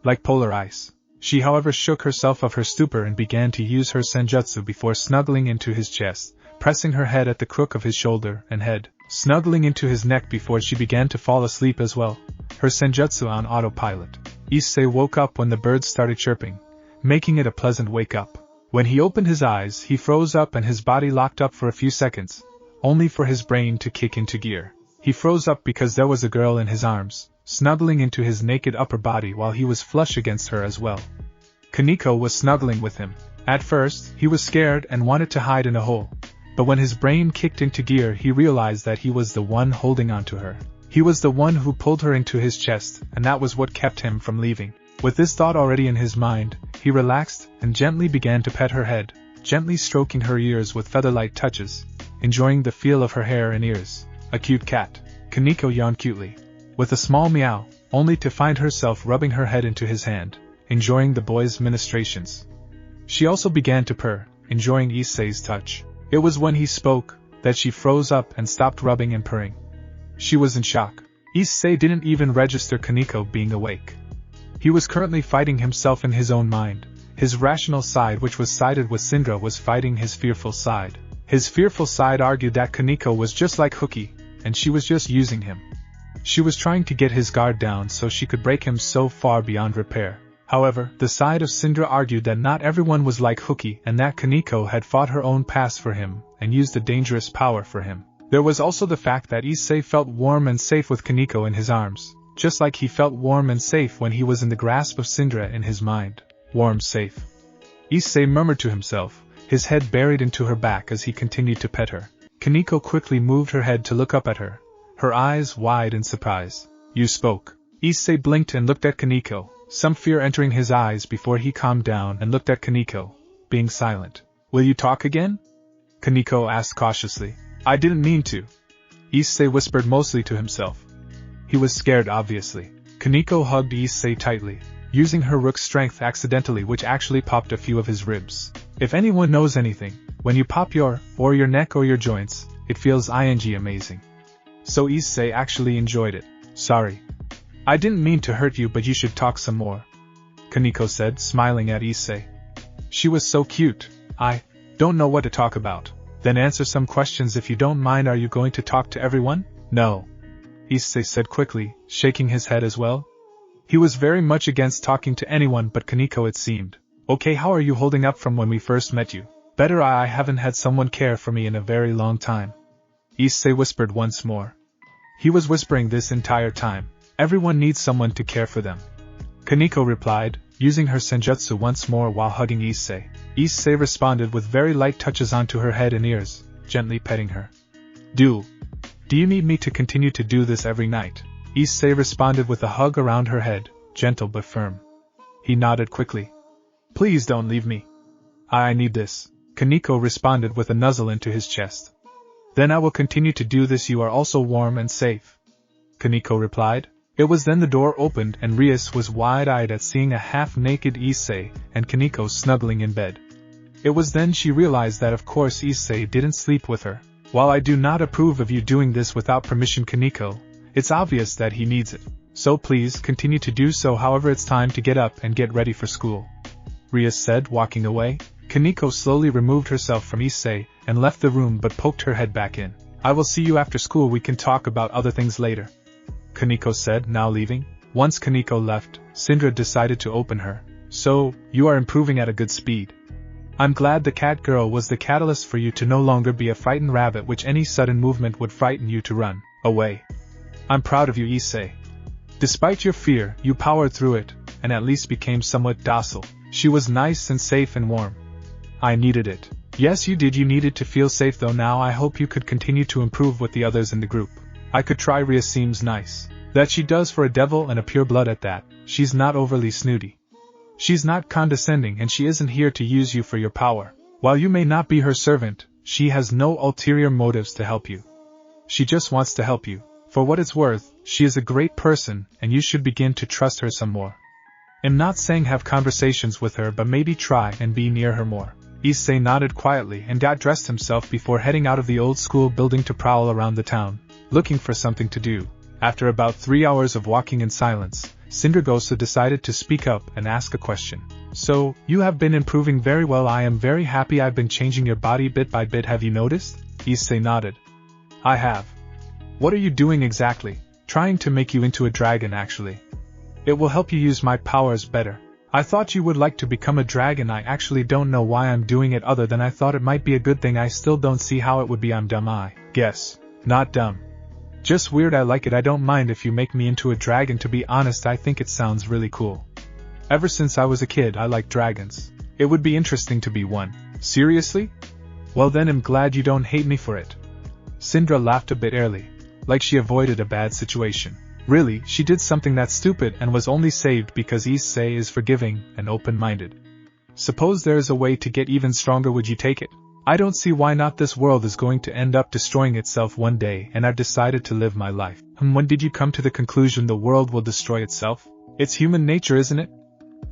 Like polar ice. She, however, shook herself of her stupor and began to use her senjutsu before snuggling into his chest, pressing her head at the crook of his shoulder and head, snuggling into his neck before she began to fall asleep as well, her senjutsu on autopilot. Iseei woke up when the birds started chirping, making it a pleasant wake-up. When he opened his eyes, he froze up and his body locked up for a few seconds, only for his brain to kick into gear. He froze up because there was a girl in his arms, snuggling into his naked upper body while he was flush against her as well. Kaneko was snuggling with him. At first, he was scared and wanted to hide in a hole, but when his brain kicked into gear, he realized that he was the one holding onto her. He was the one who pulled her into his chest, and that was what kept him from leaving. With this thought already in his mind, he relaxed and gently began to pet her head, gently stroking her ears with feather-light touches, enjoying the feel of her hair and ears. A cute cat. Kaneko yawned cutely, with a small meow, only to find herself rubbing her head into his hand, enjoying the boy's ministrations. She also began to purr, enjoying Isei's touch. It was when he spoke that she froze up and stopped rubbing and purring. She was in shock. Iseei didn't even register Kaneko being awake. He was currently fighting himself in his own mind. His rational side, which was sided with Syndra, was fighting his fearful side. His fearful side argued that Kaneko was just like Hooky, and she was just using him. She was trying to get his guard down so she could break him so far beyond repair. However, the side of Syndra argued that not everyone was like Hooky and that Kaneko had fought her own past for him and used a dangerous power for him. There was also the fact that Iseei felt warm and safe with Kaneko in his arms, just like he felt warm and safe when he was in the grasp of Syndra in his mind. Warm, safe. Iseei murmured to himself, his head buried into her back as he continued to pet her. Kaneko quickly moved her head to look up at her, her eyes wide in surprise. You spoke. Iseei blinked and looked at Kaneko, some fear entering his eyes before he calmed down and looked at Kaneko, being silent. Will you talk again? Kaneko asked cautiously. I didn't mean to. Iseei whispered mostly to himself. He was scared obviously. Kaneko hugged Iseei tightly, using her rook's strength accidentally, which actually popped a few of his ribs. If anyone knows anything, when you pop your neck or your joints, it feels amazing. So Iseei actually enjoyed it. Sorry. I didn't mean to hurt you, but you should talk some more, Kaneko said, smiling at Iseei. She was so cute. I don't know what to talk about. Then answer some questions if you don't mind. Are you going to talk to everyone? No, Iseei said quickly, shaking his head as well. He was very much against talking to anyone but Kaneko, it seemed. Okay, how are you holding up from when we first met you? Better. I haven't had someone care for me in a very long time, Iseei whispered once more. He was whispering this entire time. Everyone needs someone to care for them, Kaneko replied, using her senjutsu once more while hugging Iseei. Iseei responded with very light touches onto her head and ears, gently petting her. Do you need me to continue to do this every night? Iseei responded with a hug around her head, gentle but firm. He nodded quickly. Please don't leave me. I need this, Kaneko responded with a nuzzle into his chest. Then I will continue to do this. You are also warm and safe, Kaneko replied. It was then the door opened and Rias was wide-eyed at seeing a half-naked Iseei and Kaneko snuggling in bed. It was then she realized that of course Iseei didn't sleep with her. While I do not approve of you doing this without permission, Kaneko, it's obvious that he needs it. So please continue to do so. However, it's time to get up and get ready for school, Rias said, walking away. Kaneko slowly removed herself from Iseei and left the room but poked her head back in. I will see you after school. We can talk about other things later, Kaneko said, now leaving. Once Kaneko left, Syndra decided to open her. So, you are improving at a good speed. I'm glad the cat girl was the catalyst for you to no longer be a frightened rabbit, which any sudden movement would frighten you to run away. I'm proud of you, Iseei. Despite your fear, you powered through it, and at least became somewhat docile. She was nice and safe and warm. I needed it. Yes, you did. You needed to feel safe though. Now I hope you could continue to improve with the others in the group. I could try. Rias seems nice. That she does, for a devil and a pure blood at that. She's not overly snooty. She's not condescending, and she isn't here to use you for your power. While you may not be her servant, she has no ulterior motives to help you. She just wants to help you. For what it's worth, she is a great person, and you should begin to trust her some more. I'm not saying have conversations with her, but maybe try and be near her more. Iseei nodded quietly and got dressed himself before heading out of the old school building to prowl around the town, looking for something to do. After about 3 hours of walking in silence, Syndragosa decided to speak up and ask a question. So, you have been improving very well. I am very happy. I've been changing your body bit by bit. Have you noticed? Iseei nodded. I have. What are you doing exactly? Trying to make you into a dragon, actually. It will help you use my powers better. I thought you would like to become a dragon. I actually don't know why I'm doing it, other than I thought it might be a good thing. I still don't see how it would be. I'm dumb, I guess. Not dumb. Just weird. I like it. I don't mind if you make me into a dragon. To be honest, I think it sounds really cool. Ever since I was a kid, I like dragons. It would be interesting to be one. Seriously? Well then, I'm glad you don't hate me for it. Syndra laughed a bit airily, like she avoided a bad situation. Really, she did something that stupid and was only saved because Iseei is forgiving and open-minded. Suppose there is a way to get even stronger. Would you take it? I don't see why not. This world is going to end up destroying itself one day, and I've decided to live my life. When did you come to the conclusion the world will destroy itself? It's human nature, isn't it?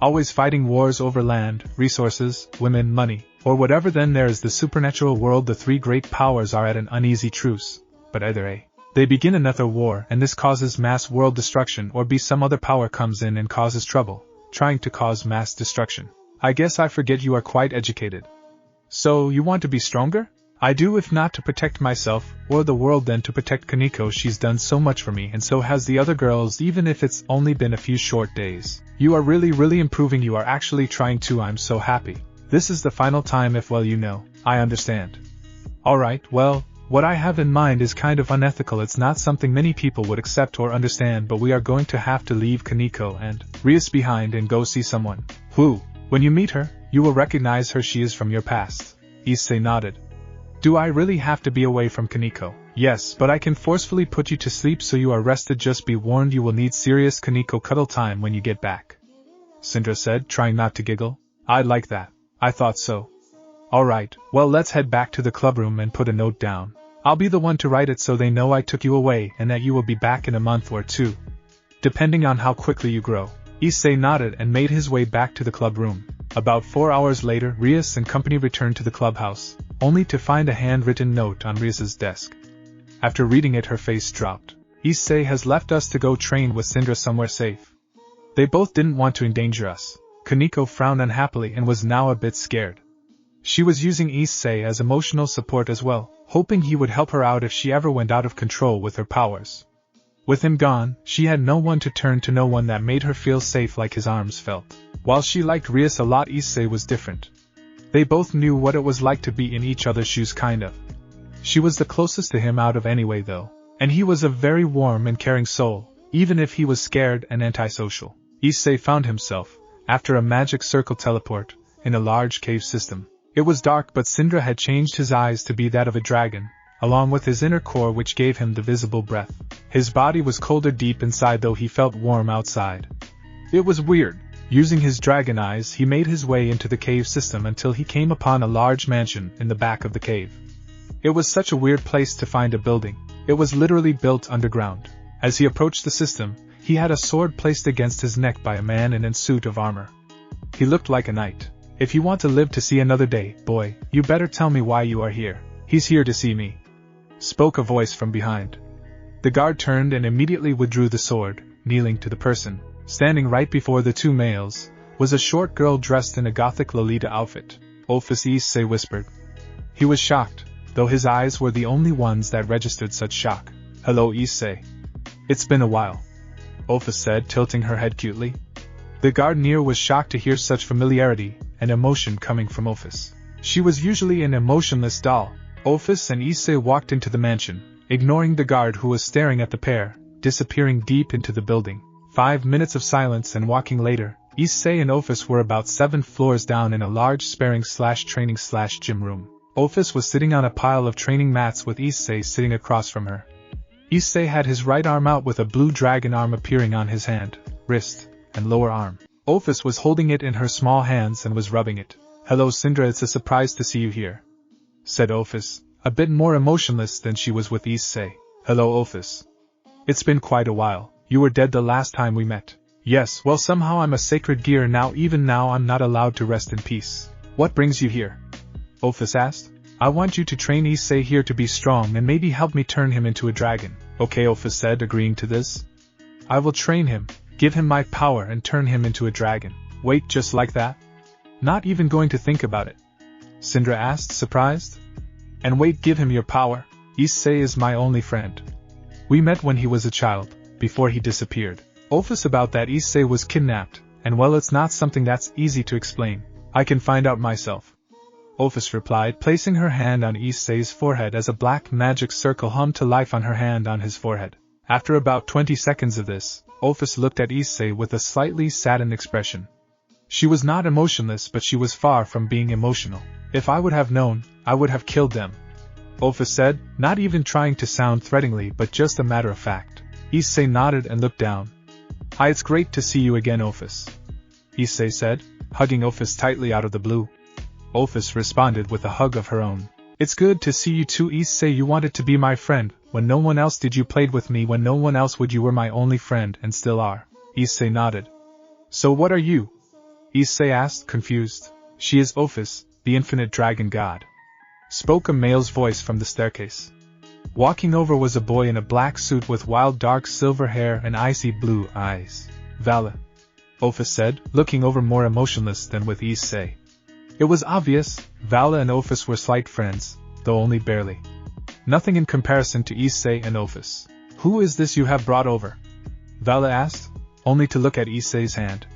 Always fighting wars over land, resources, women, money, or whatever. Then there is the supernatural world. The three great powers are at an uneasy truce. But either they begin another war, and this causes mass world destruction, or B, some other power comes in and causes trouble, trying to cause mass destruction. I guess I forget you are quite educated. So, you want to be stronger? I do, if not to protect myself, or the world, then to protect Kaneko. She's done so much for me, and so has the other girls, even if it's only been a few short days. You are really improving. You are actually trying to. I'm so happy. This is the final time. If, well, you know, I understand. Alright, well, What I have in mind is kind of unethical. It's not something many people would accept or understand, but we are going to have to leave Kaneko and Rias behind and go see someone who, when you meet her, you will recognize her. She is from your past. Iseei nodded. Do I really have to be away from Kaneko? Yes, but I can forcefully put you to sleep so you are rested. Just be warned, you will need serious Kaneko cuddle time when you get back. Syndra said, trying not to giggle. I'd like that. I thought so. Alright, well, let's head back to the clubroom and put a note down. I'll be the one to write it so they know I took you away and that you will be back in a month or two, depending on how quickly you grow. Iseei nodded and made his way back to the clubroom. About 4 hours later, Rias and company returned to the clubhouse, only to find a handwritten note on Rias's desk. After reading it, her face dropped. Iseei has left us to go train with Syndra somewhere safe. They both didn't want to endanger us. Kaneko frowned unhappily and was now a bit scared. She was using Iseei as emotional support as well, hoping he would help her out if she ever went out of control with her powers. With him gone, she had no one to turn to, no one that made her feel safe like his arms felt. While she liked Rias a lot, Iseei was different. They both knew what it was like to be in each other's shoes, kind of. She was the closest to him out of anyway though, and he was a very warm and caring soul, even if he was scared and antisocial. Iseei found himself, after a magic circle teleport, in a large cave system. It was dark, but Syndra had changed his eyes to be that of a dragon, along with his inner core which gave him the visible breath. His body was colder deep inside though he felt warm outside. It was weird. Using his dragon eyes he made his way into the cave system until he came upon a large mansion in the back of the cave. It was such a weird place to find a building. It was literally built underground. As he approached the system, he had a sword placed against his neck by a man in a suit of armor. He looked like a knight. If you want to live to see another day, boy, you better tell me why you are here. He's here to see me, spoke a voice from behind. The guard turned and immediately withdrew the sword, kneeling to the person. Standing right before the two males was a short girl dressed in a gothic Lolita outfit. Ophis, Iseei whispered. He was shocked, though his eyes were the only ones that registered such shock. Hello, Iseei. It's been a while, Ophis said, tilting her head cutely. The guard near was shocked to hear such familiarity and emotion coming from Ophis. She was usually an emotionless doll. Ophis and Iseei walked into the mansion, ignoring the guard who was staring at the pair, disappearing deep into the building. 5 minutes of silence and walking later, Iseei and Ophis were about 7 floors down in a large sparring/training/gym room. Ophis was sitting on a pile of training mats with Iseei sitting across from her. Iseei had his right arm out with a blue dragon arm appearing on his hand, wrist, and lower arm. Ophis was holding it in her small hands and was rubbing it. Hello, Syndra, it's a surprise to see you here, said Ophis, a bit more emotionless than she was with Iseei. Hello, Ophis. It's been quite a while. You were dead the last time we met. Yes, well, somehow I'm a sacred gear now. Even now I'm not allowed to rest in peace. What brings you here? Ophis asked. I want you to train Iseei here to be strong and maybe help me turn him into a dragon. Okay, Ophis said, agreeing to this. I will train him, give him my power and turn him into a dragon. Wait, just like that? Not even going to think about it? Syndra asked, surprised. And wait, give him your power? Iseei is my only friend. We met when he was a child, before he disappeared. Ophis, about that, Iseei was kidnapped, and well, it's not something that's easy to explain. I can find out myself, Ophis replied, placing her hand on Isei's forehead as a black magic circle hummed to life on her hand on his forehead. After about 20 seconds of this, Ophis looked at Iseei with a slightly saddened expression. She was not emotionless, but she was far from being emotional. If I would have known, I would have killed them, Ophis said, not even trying to sound threateningly but just a matter of fact. Iseei nodded and looked down. Hi, it's great to see you again, Ophis, Iseei said, hugging Ophis tightly out of the blue. Ophis responded with a hug of her own. It's good to see you too, Iseei. You wanted to be my friend when no one else did. You played with me when no one else would. You were my only friend and still are. Iseei nodded. So what are you? Iseei asked, confused. She is Ophis, the infinite dragon god, spoke a male's voice from the staircase. Walking over was a boy in a black suit with wild dark silver hair and icy blue eyes. Vala, Ophis said, looking over more emotionless than with Iseei. It was obvious, Vala and Ophis were slight friends, though only barely. Nothing in comparison to Iseei and Ophis. Who is this you have brought over? Vala asked, only to look at Isei's hand.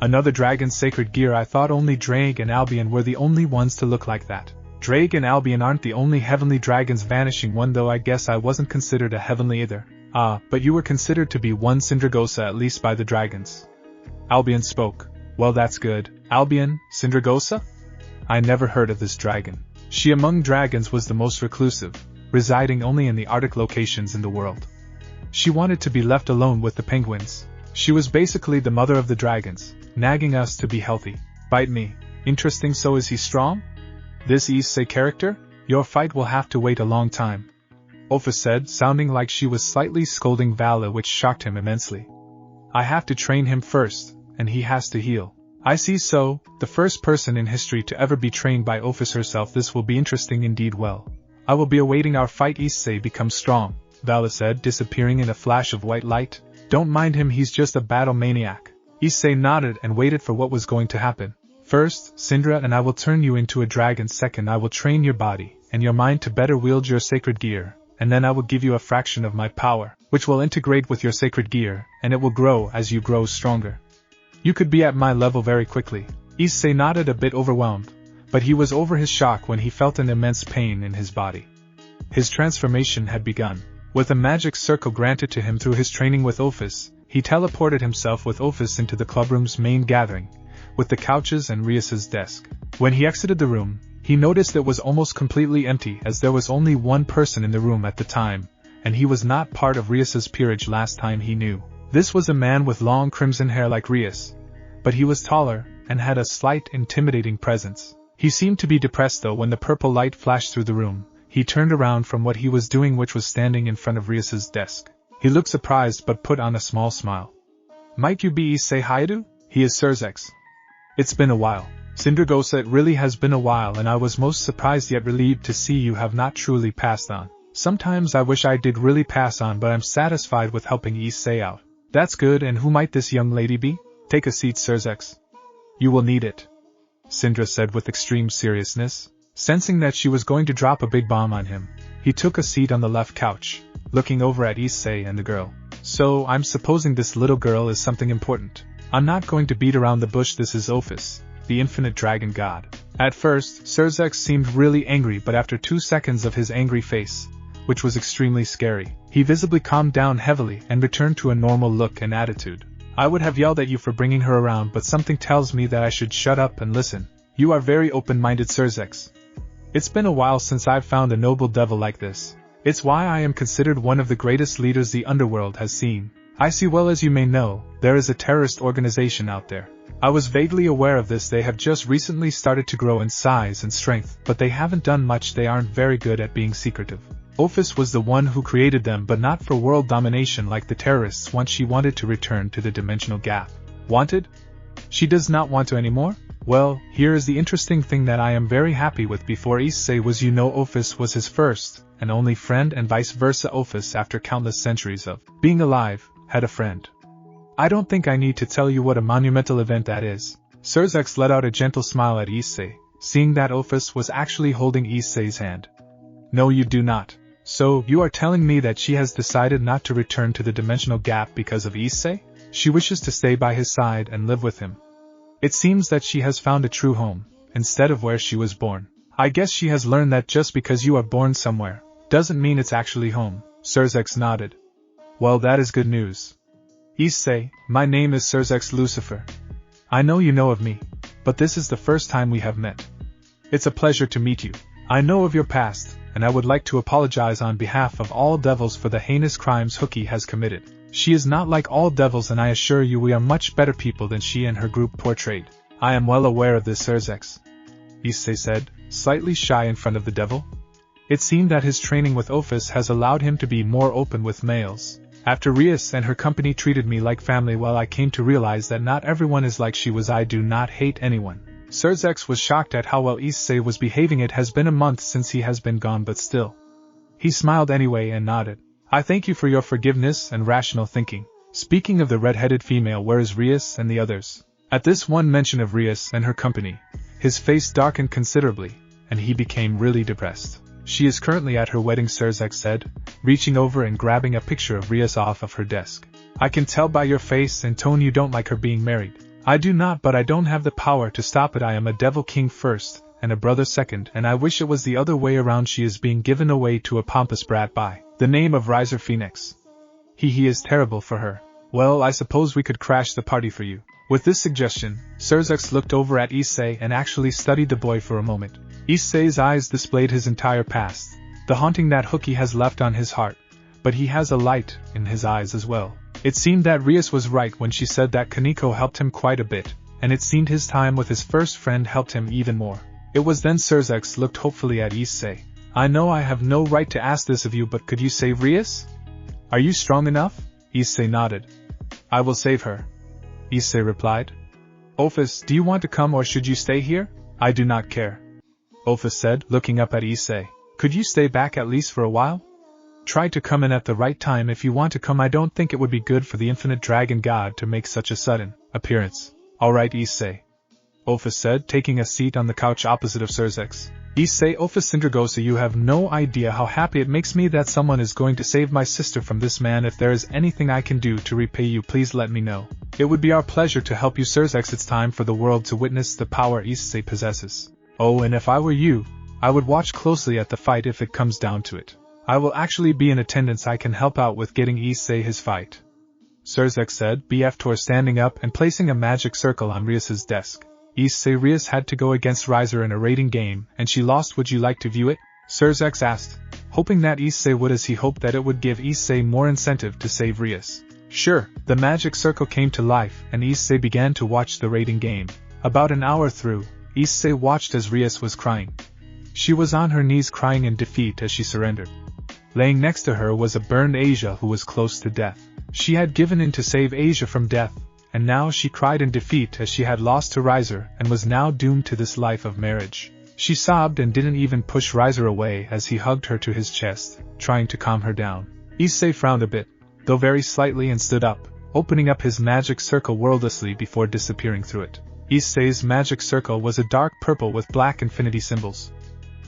Another dragon's sacred gear. I thought only Drake and Albion were the only ones to look like that. Drake and Albion aren't the only heavenly dragons vanishing one, though I guess I wasn't considered a heavenly either. Ah, but you were considered to be one Sindragosa at least by the dragons. Albion spoke. Well, that's good. Albion, Sindragosa? I never heard of this dragon. She among dragons was the most reclusive, residing only in the Arctic locations in the world. She wanted to be left alone with the penguins. She was basically the mother of the dragons, nagging us to be healthy. Bite me. Interesting. So is he strong? This Iseei character? Your fight will have to wait a long time, Ophis said, sounding like she was slightly scolding Vala, which shocked him immensely. I have to train him first, and he has to heal. I see. So, the first person in history to ever be trained by Ophis herself. This will be interesting indeed. Well, I will be awaiting our fight. Iseei becomes strong, Vala said, disappearing in a flash of white light. Don't mind him, he's just a battle maniac. Iseei nodded and waited for what was going to happen. First, Sindra and I will turn you into a dragon. Second, I will train your body and your mind to better wield your sacred gear, and then I will give you a fraction of my power, which will integrate with your sacred gear, and it will grow as you grow stronger. You could be at my level very quickly. Iseei nodded, a bit overwhelmed, but he was over his shock when he felt an immense pain in his body. His transformation had begun. With a magic circle granted to him through his training with Ophis, he teleported himself with Ophis into the clubroom's main gathering, with the couches and Rias's desk. When he exited the room, he noticed it was almost completely empty, as there was only one person in the room at the time, and he was not part of Rias's peerage last time he knew. This was a man with long crimson hair like Rias, but he was taller, and had a slight intimidating presence. He seemed to be depressed though. When the purple light flashed through the room, he turned around from what he was doing, which was standing in front of Rias's desk. He looked surprised but put on a small smile. Might you be Iseei Hayadu? He is xDoug-Dimmadome-x. It's been a while. Sindragosa, it really has been a while, and I was most surprised yet relieved to see you have not truly passed on. Sometimes I wish I did really pass on, but I'm satisfied with helping Iseei out. That's good. And who might this young lady be? Take a seat, xDoug-Dimmadome-x. You will need it, Sindra said with extreme seriousness. Sensing that she was going to drop a big bomb on him, he took a seat on the left couch, looking over at Iseei and the girl. So, I'm supposing this little girl is something important. I'm not going to beat around the bush. This is Ophis, the infinite dragon god. At first, xDoug-Dimmadome-x seemed really angry, but after 2 seconds of his angry face, which was extremely scary, he visibly calmed down heavily and returned to a normal look and attitude. I would have yelled at you for bringing her around, but something tells me that I should shut up and listen. You are very open-minded, xDoug-Dimmadome-x. It's been a while since I've found a noble devil like this. It's why I am considered one of the greatest leaders the underworld has seen. I see. Well, as you may know, there is a terrorist organization out there. I was vaguely aware of this. They have just recently started to grow in size and strength, but they haven't done much. They aren't very good at being secretive. Ophis was the one who created them, but not for world domination like the terrorists want. She wanted to return to the dimensional gap. Wanted? She does not want to anymore? Well, here is the interesting thing that I am very happy with. Before Iseei was, Ophis was his first and only friend, and vice versa. Ophis, after countless centuries of being alive, had a friend. I don't think I need to tell you what a monumental event that is. xDoug-Dimmadome-x let out a gentle smile at Iseei, seeing that Ophis was actually holding Isei's hand. No, you do not. So, you are telling me that she has decided not to return to the dimensional gap because of Iseei? She wishes to stay by his side and live with him. It seems that she has found a true home, instead of where she was born. I guess she has learned that just because you are born somewhere, doesn't mean it's actually home. xDoug-Dimmadome-x nodded. Well, that is good news. Iseei, my name is xDoug-Dimmadome-x Lucifer. I know you know of me, but this is the first time we have met. It's a pleasure to meet you. I know of your past, and I would like to apologize on behalf of all devils for the heinous crimes Hookie has committed. She is not like all devils, and I assure you we are much better people than she and her group portrayed. I am well aware of this, xDoug-Dimmadome-x, Iseei said, slightly shy in front of the devil. It seemed that his training with Ophis has allowed him to be more open with males. After Rias and her company treated me like family, well, I came to realize that not everyone is like she was. I do not hate anyone. xDoug-Dimmadome-x was shocked at how well Iseei was behaving. It has been a month since he has been gone, but still. He smiled anyway and nodded. I thank you for your forgiveness and rational thinking. Speaking of the red-headed female, where is Rias and the others? At this one mention of Rias and her company, his face darkened considerably, and he became really depressed. She is currently at her wedding, xDoug-Dimmadome-x said, reaching over and grabbing a picture of Rias off of her desk. I can tell by your face and tone you don't like her being married. I do not, but I don't have the power to stop it. I am a devil king first, and a brother second, and I wish it was the other way around. She is being given away to a pompous brat by the name of Riser Phoenix. He is terrible for her. Well, I suppose we could crash the party for you. With this suggestion, xDoug looked over at Iseei and actually studied the boy for a moment. Iseei's eyes displayed his entire past, the haunting that Hooky has left on his heart, but he has a light in his eyes as well. It seemed that Rias was right when she said that Kaneko helped him quite a bit, and it seemed his time with his first friend helped him even more. It was then xDoug looked hopefully at Iseei. I know I have no right to ask this of you, but could you save Rias? Are you strong enough? Iseei nodded. I will save her, Iseei replied. Ophis, do you want to come or should you stay here? I do not care, Ophis said, looking up at Iseei. Could you stay back at least for a while? Try to come in at the right time if you want to come. I don't think it would be good for the infinite dragon god to make such a sudden appearance. All right, Iseei, Ophis said, taking a seat on the couch opposite of xDoug. Iseei, Ophis Sindragosa, you have no idea how happy it makes me that someone is going to save my sister from this man. If there is anything I can do to repay you, please let me know. It would be our pleasure to help you, xDoug. It's time for the world to witness the power Iseei possesses. Oh, and if I were you, I would watch closely at the fight if it comes down to it. I will actually be in attendance. I can help out with getting Iseei his fight, xDoug said, BF standing up and placing a magic circle on Rias's desk. Iseei, Rias had to go against Riser in a raiding game, and she lost. Would you like to view it? xDoug asked, hoping that Iseei would, as he hoped that it would give Iseei more incentive to save Rias. Sure. The magic circle came to life, and Iseei began to watch the raiding game. About an hour through, Iseei watched as Rias was crying. She was on her knees crying in defeat as she surrendered. Laying next to her was a burned Asia who was close to death. She had given in to save Asia from death, and now she cried in defeat as she had lost to Riser and was now doomed to this life of marriage. She sobbed and didn't even push Riser away as he hugged her to his chest, trying to calm her down. Iseei frowned a bit, though very slightly, and stood up, opening up his magic circle wordlessly before disappearing through it. Isei's magic circle was a dark purple with black infinity symbols.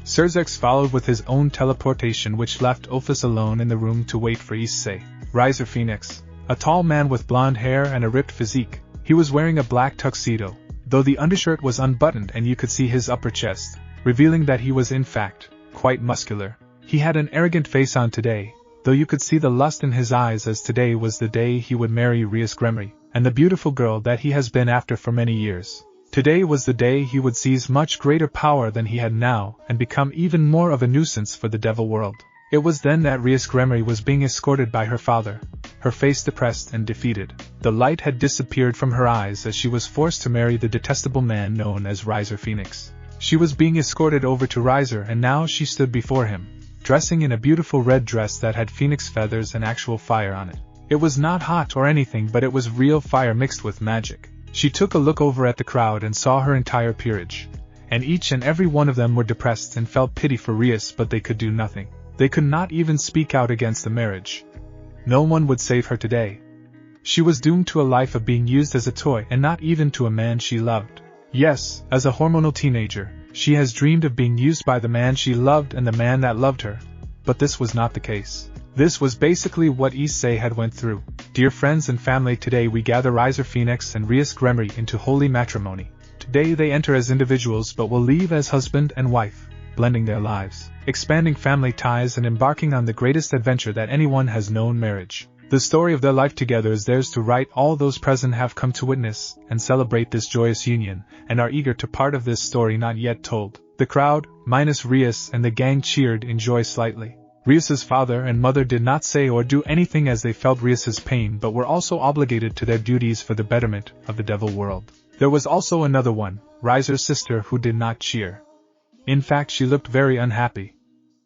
xDoug followed with his own teleportation, which left Ophis alone in the room to wait for Iseei. Riser Phoenix, a tall man with blonde hair and a ripped physique. He was wearing a black tuxedo, though the undershirt was unbuttoned and you could see his upper chest, revealing that he was in fact quite muscular. He had an arrogant face on today, though you could see the lust in his eyes, as today was the day he would marry Rias Gremry, and the beautiful girl that he has been after for many years. Today was the day he would seize much greater power than he had now and become even more of a nuisance for the devil world. It was then that Rias Gremry was being escorted by her father, her face depressed and defeated. The light had disappeared from her eyes as she was forced to marry the detestable man known as Riser Phoenix. She was being escorted over to Riser, and now she stood before him, dressing in a beautiful red dress that had phoenix feathers and actual fire on it. It was not hot or anything, but it was real fire mixed with magic. She took a look over at the crowd and saw her entire peerage, and each and every one of them were depressed and felt pity for Rias, but they could do nothing. They could not even speak out against the marriage. No one would save her today. She was doomed to a life of being used as a toy, and not even to a man she loved. Yes, as a hormonal teenager, she has dreamed of being used by the man she loved and the man that loved her. But this was not the case. This was basically what Iseei had went through. Dear friends and family, today we gather Riser Phoenix and Rias Gremry into holy matrimony. Today they enter as individuals but will leave as husband and wife, blending their lives, expanding family ties, and embarking on the greatest adventure that anyone has known, marriage. The story of their life together is theirs to write. All those present have come to witness and celebrate this joyous union, and are eager to part of this story not yet told. The crowd, minus Rias and the gang, cheered in joy slightly. Rias's father and mother did not say or do anything as they felt Rias's pain, but were also obligated to their duties for the betterment of the devil world. There was also another one, Riser's sister, who did not cheer. In fact, she looked very unhappy.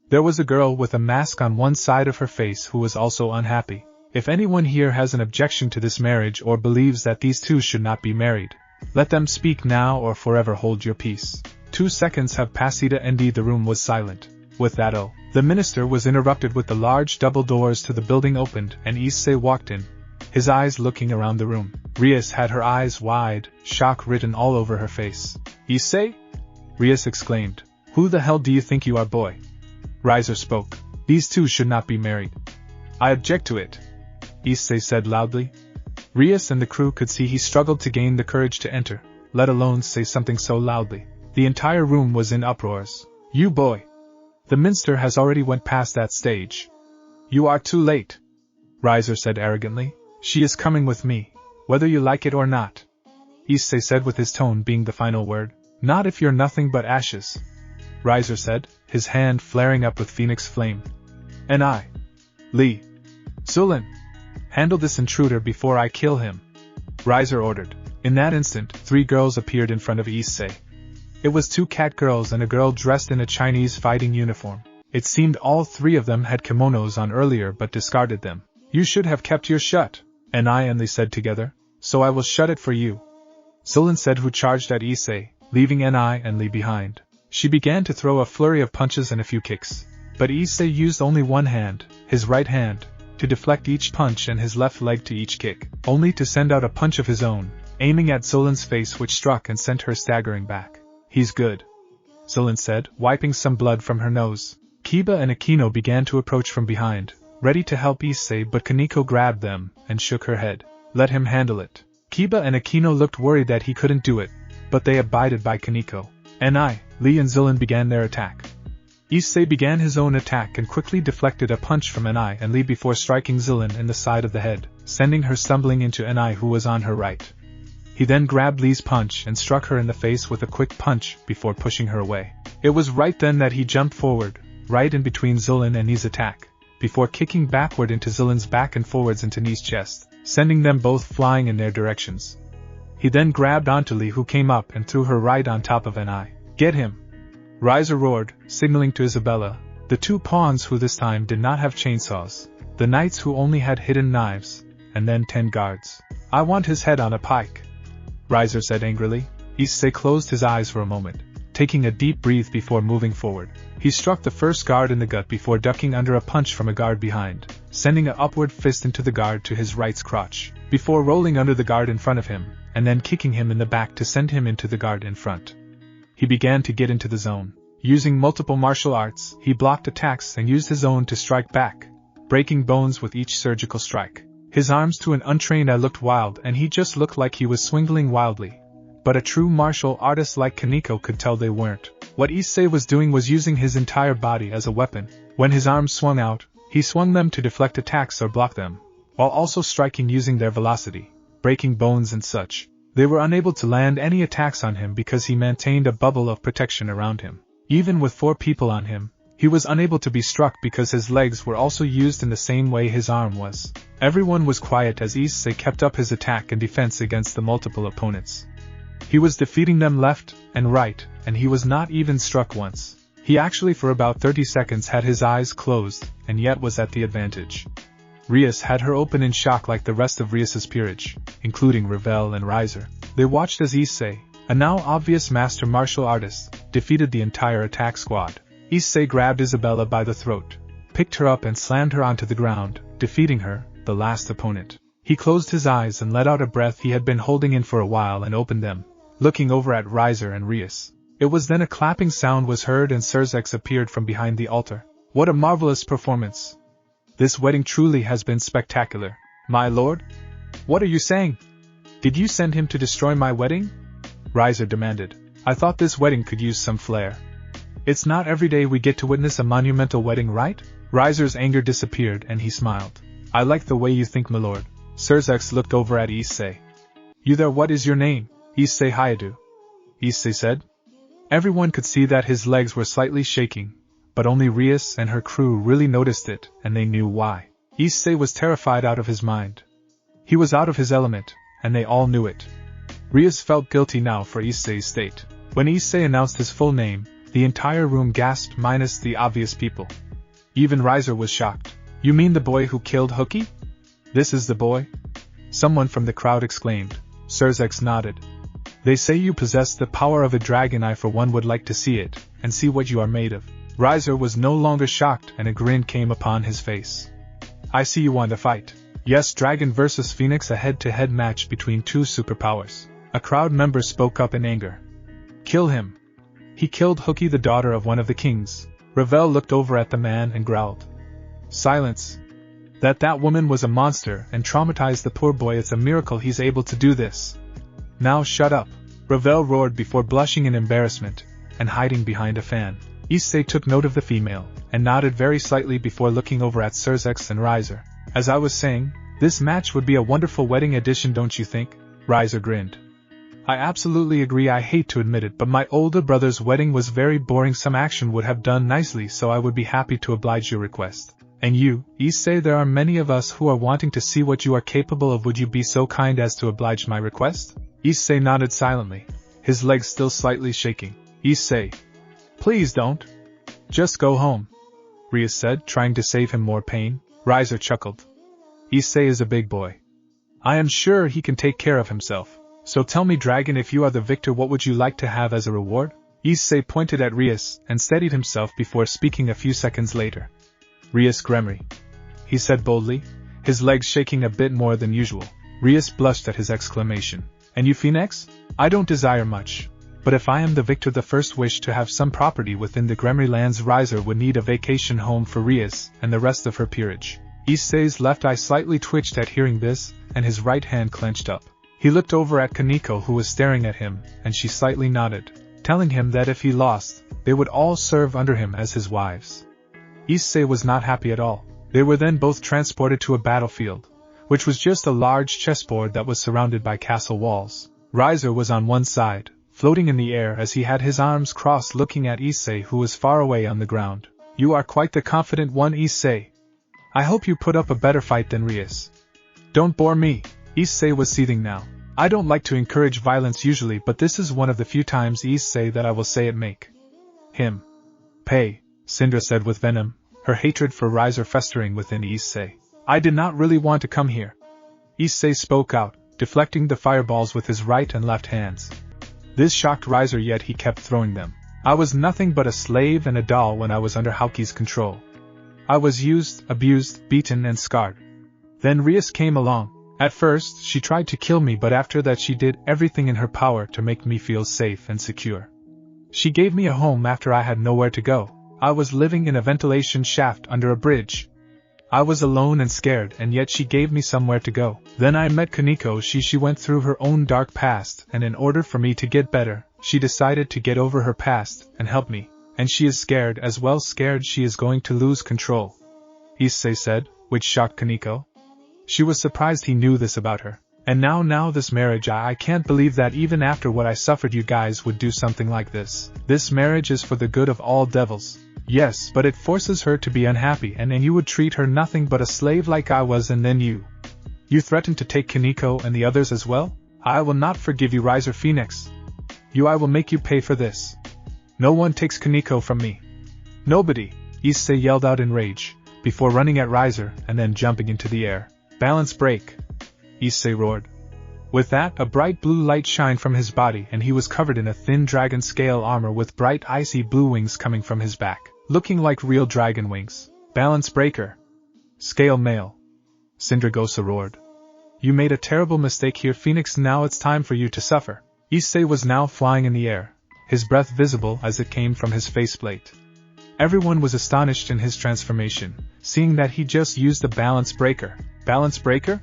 There was a girl with a mask on one side of her face who was also unhappy. If anyone here has an objection to this marriage or believes that these two should not be married, let them speak now or forever hold your peace. 2 seconds have passed. Indeed, the room was silent. With that, the minister was interrupted with the large double doors to the building opened, and Iseei walked in, his eyes looking around the room. Rias had her eyes wide, shock written all over her face. Iseei? Rias exclaimed. Who the hell do you think you are, boy? Riser spoke. These two should not be married. I object to it, Iseei said loudly. Rias and the crew could see he struggled to gain the courage to enter, let alone say something so loudly. The entire room was in uproars. You boy! The minster has already went past that stage. You are too late, Rias said arrogantly. She is coming with me, whether you like it or not, Iseei said with his tone being the final word. Not if you're nothing but ashes, Rias said, his hand flaring up with phoenix flame. And I, Lee, Zulin, handle this intruder before I kill him, Rias ordered. In that instant, 3 girls appeared in front of Iseei. It was 2 cat girls and a girl dressed in a Chinese fighting uniform. It seemed all 3 of them had kimonos on earlier but discarded them. You should have kept your shut, and I and Lee said together. So I will shut it for you, Zulin said, who charged at Iseei, leaving Ni and Lee behind. She began to throw a flurry of punches and a few kicks. But Iseei used only one hand, his right hand, to deflect each punch and his left leg to each kick, only to send out a punch of his own, aiming at Zulin's face, which struck and sent her staggering back. He's good, Zulin said, wiping some blood from her nose. Kiba and Akino began to approach from behind, ready to help Iseei, but Kaneko grabbed them and shook her head. Let him handle it. Kiba and Akino looked worried that he couldn't do it, but they abided by Kaneko. Ni, Lee and Zulin began their attack. Iseei began his own attack and quickly deflected a punch from Ni and Lee before striking Zulin in the side of the head, sending her stumbling into Ni, who was on her right. He then grabbed Lee's punch and struck her in the face with a quick punch before pushing her away. It was right then that he jumped forward, right in between Zulin and Ni's attack, before kicking backward into Zulin's back and forwards into Ni's chest, sending them both flying in their directions. He then grabbed onto Lee, who came up and threw her right on top of Ni. Get him! Rias roared, signaling to Isabella, the 2 pawns who this time did not have chainsaws, the knights who only had hidden knives, and then 10 guards. I want his head on a pike, Rias said angrily. Iseei closed his eyes for a moment, taking a deep breath before moving forward. He struck the first guard in the gut before ducking under a punch from a guard behind, sending an upward fist into the guard to his right's crotch, before rolling under the guard in front of him, and then kicking him in the back to send him into the guard in front. He began to get into the zone. Using multiple martial arts, he blocked attacks and used his own to strike back, breaking bones with each surgical strike. His arms to an untrained eye looked wild, and he just looked like he was swingling wildly. But a true martial artist like Kaneko could tell they weren't. What Iseei was doing was using his entire body as a weapon. When his arms swung out, he swung them to deflect attacks or block them, while also striking using their velocity, breaking bones and such. They were unable to land any attacks on him because he maintained a bubble of protection around him. Even with 4 people on him, he was unable to be struck because his legs were also used in the same way his arm was. Everyone was quiet as Iseei kept up his attack and defense against the multiple opponents. He was defeating them left and right, and he was not even struck once. He actually for about 30 seconds had his eyes closed, and yet was at the advantage. Rias had her open in shock like the rest of Rias's peerage, including Ravel and Rias. They watched as Iseei, a now obvious master martial artist, defeated the entire attack squad. Iseei grabbed Isabella by the throat, picked her up and slammed her onto the ground, defeating her, the last opponent. He closed his eyes and let out a breath he had been holding in for a while and opened them, looking over at Rias and Rias. It was then a clapping sound was heard and xDoug appeared from behind the altar. What a marvelous performance! This wedding truly has been spectacular. My lord? What are you saying? Did you send him to destroy my wedding? Rias demanded. I thought this wedding could use some flair. It's not every day we get to witness a monumental wedding, right? Rias's anger disappeared and he smiled. I like the way you think, my lord. xDoug looked over at Iseei. You there, what is your name? Iseei Hayadu. Iseei said. Everyone could see that his legs were slightly shaking, but only Rias and her crew really noticed it, and they knew why. Iseei was terrified out of his mind. He was out of his element, and they all knew it. Rias felt guilty now for Isei's state. When Iseei announced his full name, the entire room gasped minus the obvious people. Even Rias was shocked. You mean the boy who killed Hookie? This is the boy? Someone from the crowd exclaimed. xDoug nodded. They say you possess the power of a dragon. I for one would like to see it, and see what you are made of. Rias was no longer shocked and a grin came upon his face. I see you want to fight. Yes, Dragon versus Phoenix, a head-to-head match between 2 superpowers. A crowd member spoke up in anger. Kill him. He killed Hookie, the daughter of one of the kings. Ravel looked over at the man and growled. Silence. That woman was a monster and traumatized the poor boy. It's a miracle he's able to do this. Now shut up. Ravel roared before blushing in embarrassment and hiding behind a fan. Iseei took note of the female and nodded very slightly before looking over at xDoug and Rias. As I was saying, this match would be a wonderful wedding addition, don't you think? Rias grinned. I absolutely agree. I hate to admit it, but my older brother's wedding was very boring. Some action would have done nicely, so I would be happy to oblige your request. And you, Iseei, there are many of us who are wanting to see what you are capable of. Would you be so kind as to oblige my request? Iseei nodded silently, his legs still slightly shaking. Iseei, please don't. Just go home, Rias said, trying to save him more pain. Rias chuckled. Iseei is a big boy. I am sure he can take care of himself. So tell me, dragon, if you are the victor, what would you like to have as a reward? Iseei pointed at Rias and steadied himself before speaking a few seconds later. Rias Gremory, he said boldly, his legs shaking a bit more than usual. Rias blushed at his exclamation. And you, Phoenix? I don't desire much. But if I am the victor, the first wish to have some property within the Gremory lands. Rias would need a vacation home for Rias and the rest of her peerage. Isei's left eye slightly twitched at hearing this, and his right hand clenched up. He looked over at Kaneko, who was staring at him, and she slightly nodded, telling him that if he lost, they would all serve under him as his wives. Iseei was not happy at all. They were then both transported to a battlefield, which was just a large chessboard that was surrounded by castle walls. Rias was on one side, floating in the air as he had his arms crossed, looking at Iseei, who was far away on the ground. You are quite the confident one, Iseei. I hope you put up a better fight than Rias. Don't bore me. Iseei was seething now. I don't like to encourage violence usually, but this is one of the few times, Iseei, that I will say it. Make him pay, Syndra said with venom, her hatred for Rias festering within Iseei. I did not really want to come here. Iseei spoke out, deflecting the fireballs with his right and left hands. This shocked Rias, yet he kept throwing them. I was nothing but a slave and a doll when I was under Haoki's control. I was used, abused, beaten and scarred. Then Rias came along. At first, she tried to kill me, but after that she did everything in her power to make me feel safe and secure. She gave me a home after I had nowhere to go. I was living in a ventilation shaft under a bridge. I was alone and scared, and yet she gave me somewhere to go. Then I met Kaneko. She went through her own dark past, and in order for me to get better, she decided to get over her past and help me. And she is scared as well, scared she is going to lose control, Iseei said, which shocked Kaneko. She was surprised he knew this about her. And now this marriage, I can't believe that even after what I suffered you guys would do something like this. This marriage is for the good of all devils. Yes, but it forces her to be unhappy, and you would treat her nothing but a slave like I was, and then you threatened to take Kaneko and the others as well? I will not forgive you, Rias Phoenix. I will make you pay for this. No one takes Kaneko from me. Nobody, Iseei yelled out in rage, before running at Rias and then jumping into the air. Balance break, Iseei roared. With that, a bright blue light shined from his body, and he was covered in a thin dragon scale armor with bright icy blue wings coming from his back, looking like real dragon wings. Balance breaker. Scale male. Syndragosa roared. You made a terrible mistake here, Phoenix. Now it's time for you to suffer. Iseei was now flying in the air, his breath visible as it came from his faceplate. Everyone was astonished in his transformation, seeing that he just used a balance breaker. Balance breaker?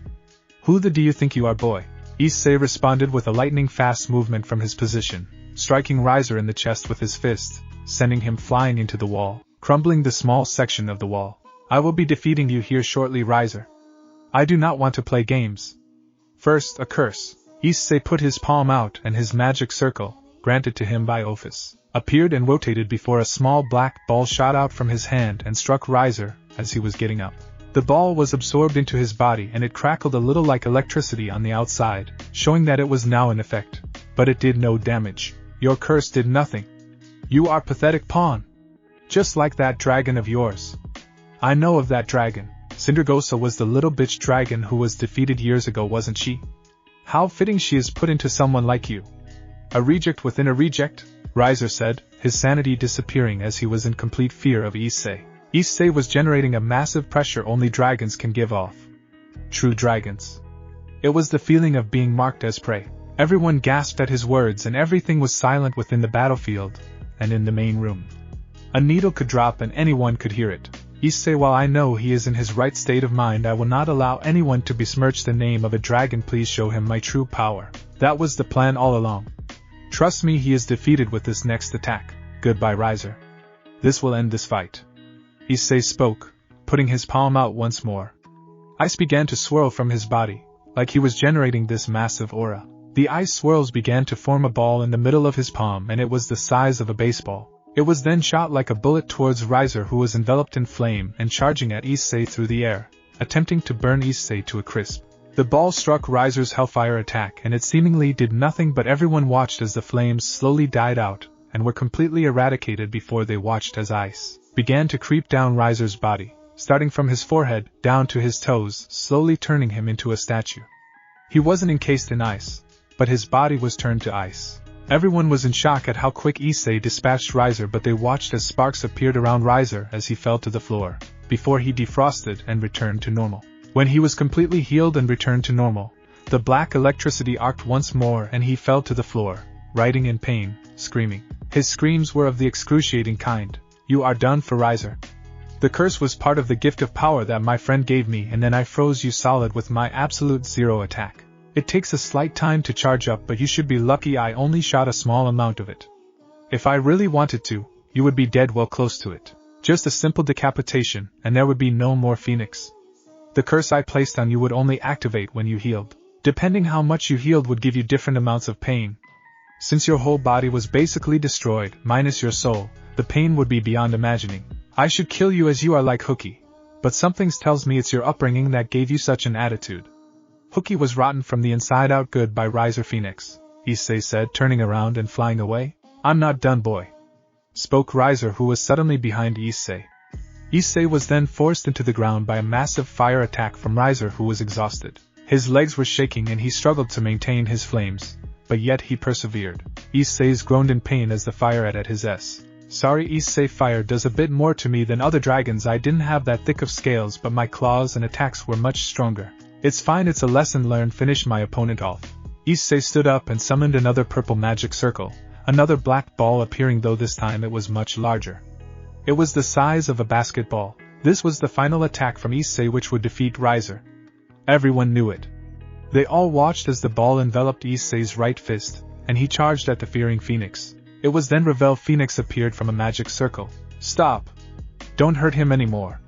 Who do you think you are, boy? Iseei responded with a lightning-fast movement from his position, striking Rias in the chest with his fist, sending him flying into the wall, crumbling the small section of the wall. I will be defeating you here shortly, Rias. I do not want to play games. First, a curse. Iseei put his palm out, and his magic circle, granted to him by Ophis, appeared and rotated before a small black ball shot out from his hand and struck Rias as he was getting up. The ball was absorbed into his body, and it crackled a little like electricity on the outside, showing that it was now in effect. But it did no damage. Your curse did nothing. You are pathetic pawn. Just like that dragon of yours. I know of that dragon. Syndragosa was the little bitch dragon who was defeated years ago, wasn't she? How fitting she is put into someone like you. A reject within a reject, Rias said, his sanity disappearing as he was in complete fear of Iseei. Iseei was generating a massive pressure only dragons can give off. True dragons. It was the feeling of being marked as prey. Everyone gasped at his words, and everything was silent within the battlefield and in the main room. A needle could drop and anyone could hear it. Iseei, while I know he is in his right state of mind, I will not allow anyone to besmirch the name of a dragon. Please show him my true power. That was the plan all along. Trust me, he is defeated with this next attack. Goodbye, Riser. This will end this fight. Iseei spoke, putting his palm out once more. Ice began to swirl from his body, like he was generating this massive aura. The ice swirls began to form a ball in the middle of his palm, and it was the size of a baseball. It was then shot like a bullet towards Riser, who was enveloped in flame and charging at Iseei through the air, attempting to burn Iseei to a crisp. The ball struck Riser's hellfire attack, and it seemingly did nothing, but everyone watched as the flames slowly died out and were completely eradicated before they watched as ice began to creep down Riser's body, starting from his forehead down to his toes, slowly turning him into a statue. He wasn't encased in ice, but his body was turned to ice. Everyone was in shock at how quick Iseei dispatched Riser, but they watched as sparks appeared around Riser as he fell to the floor, before he defrosted and returned to normal. When he was completely healed and returned to normal, the black electricity arced once more and he fell to the floor, writhing in pain, screaming. His screams were of the excruciating kind. You are done for, Riser. The curse was part of the gift of power that my friend gave me, and then I froze you solid with my absolute zero attack. It takes a slight time to charge up, but you should be lucky I only shot a small amount of it. If I really wanted to, you would be dead well close to it. Just a simple decapitation, and there would be no more Phoenix. The curse I placed on you would only activate when you healed. Depending how much you healed would give you different amounts of pain. Since your whole body was basically destroyed, minus your soul, the pain would be beyond imagining. I should kill you as you are like Hookie, but something tells me it's your upbringing that gave you such an attitude. Hookie was rotten from the inside out. Goodbye, Riser Phoenix, Iseei said, turning around and flying away. I'm not done, boy, spoke Riser, who was suddenly behind Iseei. Iseei was then forced into the ground by a massive fire attack from Riser, who was exhausted. His legs were shaking and he struggled to maintain his flames, but yet he persevered. Iseei groaned in pain as the fire ate at his s. Sorry, Iseei, fire does a bit more to me than other dragons. I didn't have that thick of scales, but my claws and attacks were much stronger. It's fine, it's a lesson learned. Finish my opponent off. Iseei stood up and summoned another purple magic circle, another black ball appearing, though this time it was much larger. It was the size of a basketball. This was the final attack from Iseei, which would defeat Riser. Everyone knew it. They all watched as the ball enveloped Isei's right fist, and he charged at the fearing Phoenix. It was then Revel Phoenix appeared from a magic circle. Stop! Don't hurt him anymore.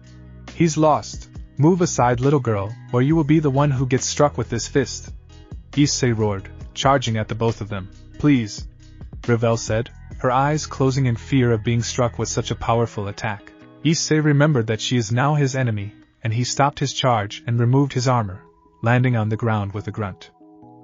He's lost. Move aside, little girl, or you will be the one who gets struck with this fist. Iseei roared, charging at the both of them. Please, Revel said, her eyes closing in fear of being struck with such a powerful attack. Iseei remembered that she is now his enemy, and he stopped his charge and removed his armor, landing on the ground with a grunt.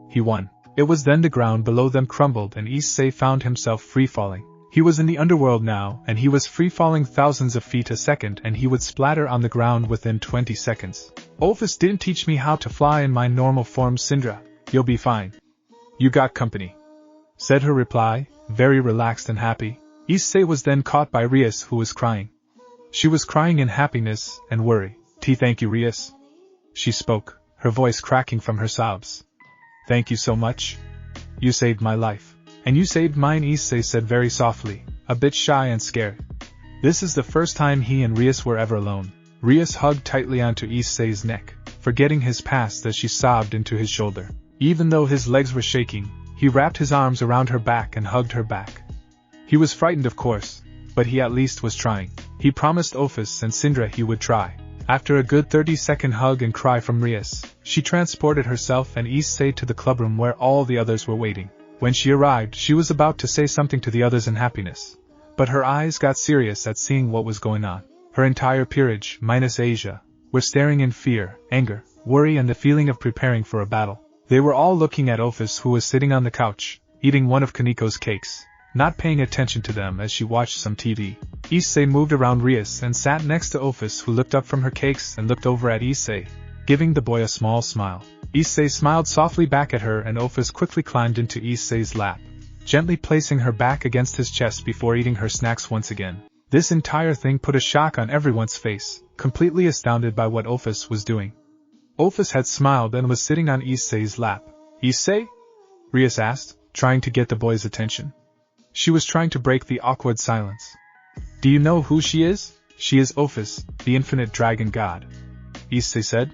He won. It was then the ground below them crumbled and Iseei found himself free-falling. He was in the underworld now, and he was free-falling thousands of feet a second, and he would splatter on the ground within 20 seconds. Ophis didn't teach me how to fly in my normal form, Syndra. You'll be fine. You got company, said her reply, very relaxed and happy. Iseei was then caught by Rias, who was crying. She was crying in happiness and worry. Thank you, Rias, she spoke, her voice cracking from her sobs. Thank you so much. You saved my life. And you saved mine, Iseei said very softly, a bit shy and scared. This is the first time he and Rias were ever alone. Rias hugged tightly onto Isei's neck, forgetting his past as she sobbed into his shoulder. Even though his legs were shaking, he wrapped his arms around her back and hugged her back. He was frightened, of course, but he at least was trying. He promised Ophis and Syndra he would try. After a good 30-second hug and cry from Rias, she transported herself and Iseei to the clubroom where all the others were waiting. When she arrived, she was about to say something to the others in happiness, but her eyes got serious at seeing what was going on. Her entire peerage, minus Asia, were staring in fear, anger, worry and the feeling of preparing for a battle. They were all looking at Ophis, who was sitting on the couch, eating one of Kaniko's cakes, not paying attention to them as she watched some TV. Iseei moved around Rias and sat next to Ophis, who looked up from her cakes and looked over at Iseei, giving the boy a small smile. Iseei smiled softly back at her and Ophis quickly climbed into Isei's lap, gently placing her back against his chest before eating her snacks once again. This entire thing put a shock on everyone's face, completely astounded by what Ophis was doing. Ophis had smiled and was sitting on Isei's lap. Iseei? Rias asked, trying to get the boy's attention. She was trying to break the awkward silence. Do you know who she is? She is Ophis, the infinite dragon god, Iseei said.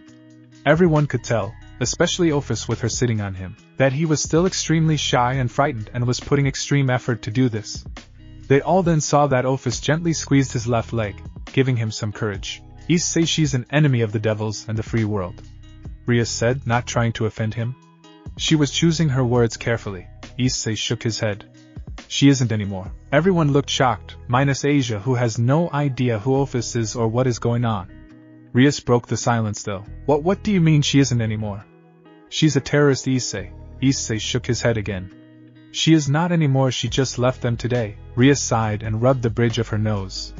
Everyone could tell, especially Ophis with her sitting on him. that he was still extremely shy and frightened and was putting extreme effort to do this. They all then saw that Ophis gently squeezed his left leg, giving him some courage. Iseei, she's an enemy of the devils and the free world, Rias said, not trying to offend him. She was choosing her words carefully. Iseei shook his head. She isn't anymore. Everyone looked shocked, minus Asia, who has no idea who Ophis is or what is going on. Rias broke the silence though. What do you mean she isn't anymore? She's a terrorist, Iseei. Iseei shook his head again. She is not anymore, she just left them today. Rias sighed and rubbed the bridge of her nose.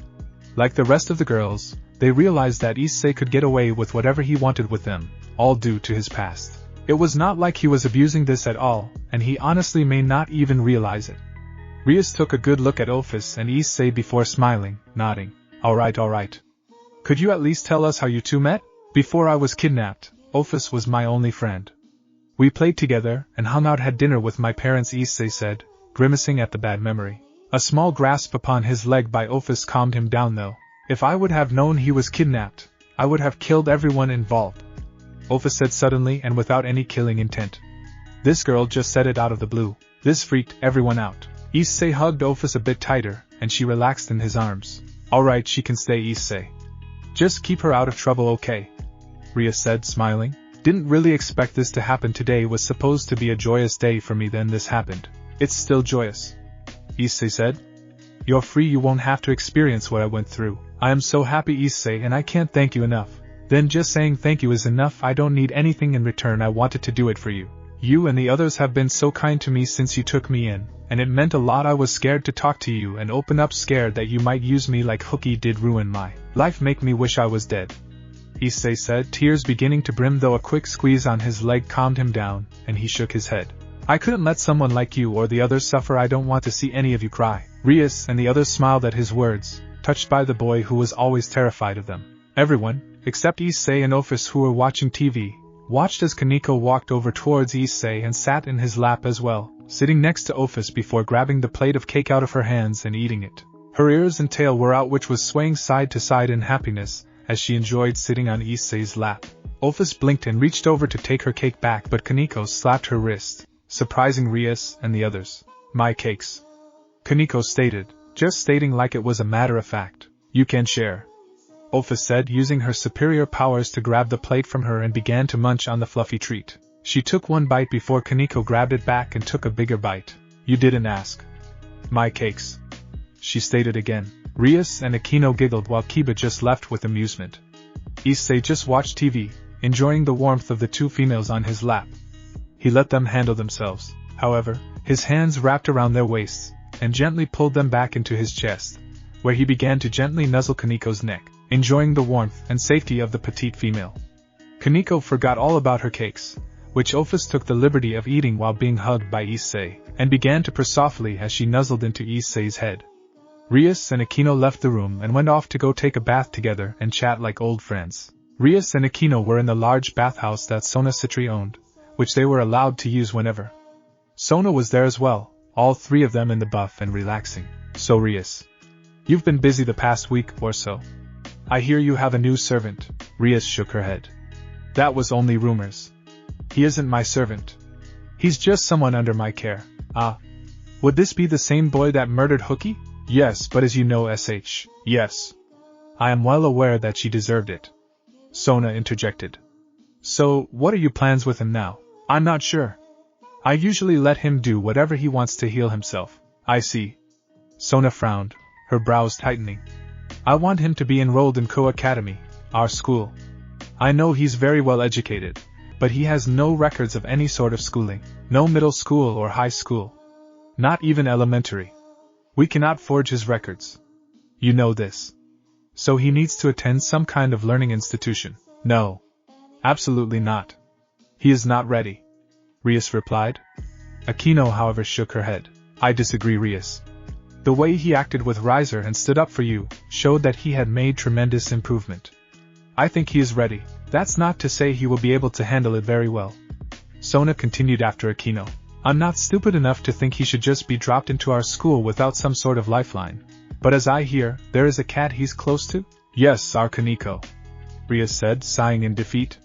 Like the rest of the girls, they realized that Iseei could get away with whatever he wanted with them, all due to his past. It was not like he was abusing this at all, and he honestly may not even realize it. Rias took a good look at Ophis and Iseei before smiling, nodding. Alright. Could you at least tell us how you two met? Before I was kidnapped, Ophis was my only friend. We played together and hung out, had dinner with my parents, Iseei said, grimacing at the bad memory. A small grasp upon his leg by Ophis calmed him down though. If I would have known he was kidnapped, I would have killed everyone involved, Ophis said suddenly and without any killing intent. This girl just said it out of the blue. This freaked everyone out. Iseei hugged Ophis a bit tighter, and she relaxed in his arms. Alright, she can stay, Iseei. Just keep her out of trouble, okay? Rias said, smiling. Didn't really expect this to happen. Today was supposed to be a joyous day for me, then this happened. It's still joyous, Iseei said. You're free, you won't have to experience what I went through. I am so happy, Iseei, and I can't thank you enough. Then just saying thank you is enough. I don't need anything in return. I wanted to do it for you. You and the others have been so kind to me since you took me in, and it meant a lot. I was scared to talk to you and open up, scared that you might use me like Hookie did, ruin my life, make me wish I was dead, Iseei said, tears beginning to brim, though a quick squeeze on his leg calmed him down, and he shook his head. I couldn't let someone like you or the others suffer. I don't want to see any of you cry. Rias and the others smiled at his words, touched by the boy who was always terrified of them. Everyone, except Iseei and Ophis, who were watching TV, watched as Kaneko walked over towards Iseei and sat in his lap as well, sitting next to Ophis before grabbing the plate of cake out of her hands and eating it. Her ears and tail were out, which was swaying side to side in happiness, as she enjoyed sitting on Isei's lap. Ophis blinked and reached over to take her cake back, but Kaneko slapped her wrist, surprising Rias and the others. My cakes, Kaneko stated, just stating like it was a matter of fact. You can share, Ophis said, using her superior powers to grab the plate from her and began to munch on the fluffy treat. She took one bite before Kaneko grabbed it back and took a bigger bite. You didn't ask. My cakes, she stated again. Rias and Akino giggled while Kiba just left with amusement. Iseei just watched TV, enjoying the warmth of the two females on his lap. He let them handle themselves. However, his hands wrapped around their waists and gently pulled them back into his chest, where he began to gently nuzzle Kaneko's neck, enjoying the warmth and safety of the petite female. Kaneko forgot all about her cakes, which Ophis took the liberty of eating while being hugged by Iseei, and began to purr softly as she nuzzled into Isei's head. Rias and Akino left the room and went off to go take a bath together and chat like old friends. Rias and Akino were in the large bathhouse that Sona Citri owned, which they were allowed to use whenever. Sona was there as well, all three of them in the buff and relaxing. So Rias, you've been busy the past week or so. I hear you have a new servant. Rias shook her head. That was only rumors. He isn't my servant. He's just someone under my care. Ah. Would this be the same boy that murdered Hookie? Yes, but as you know, yes. I am well aware that she deserved it, Sona interjected. So, what are your plans with him now? I'm not sure. I usually let him do whatever he wants to heal himself. I see. Sona frowned, her brows tightening. I want him to be enrolled in Ko Academy, our school. I know he's very well educated, but he has no records of any sort of schooling, no middle school or high school. Not even elementary. We cannot forge his records. You know this. So he needs to attend some kind of learning institution. No. Absolutely not. He is not ready, Rias replied. Akino, however, shook her head. I disagree, Rias. The way he acted with Riser and stood up for you showed that he had made tremendous improvement. I think he is ready. That's not to say he will be able to handle it very well. Sona continued after Akino. I'm not stupid enough to think he should just be dropped into our school without some sort of lifeline. But as I hear, there is a cat he's close to? Yes, our Kaneko, Rias said, sighing in defeat.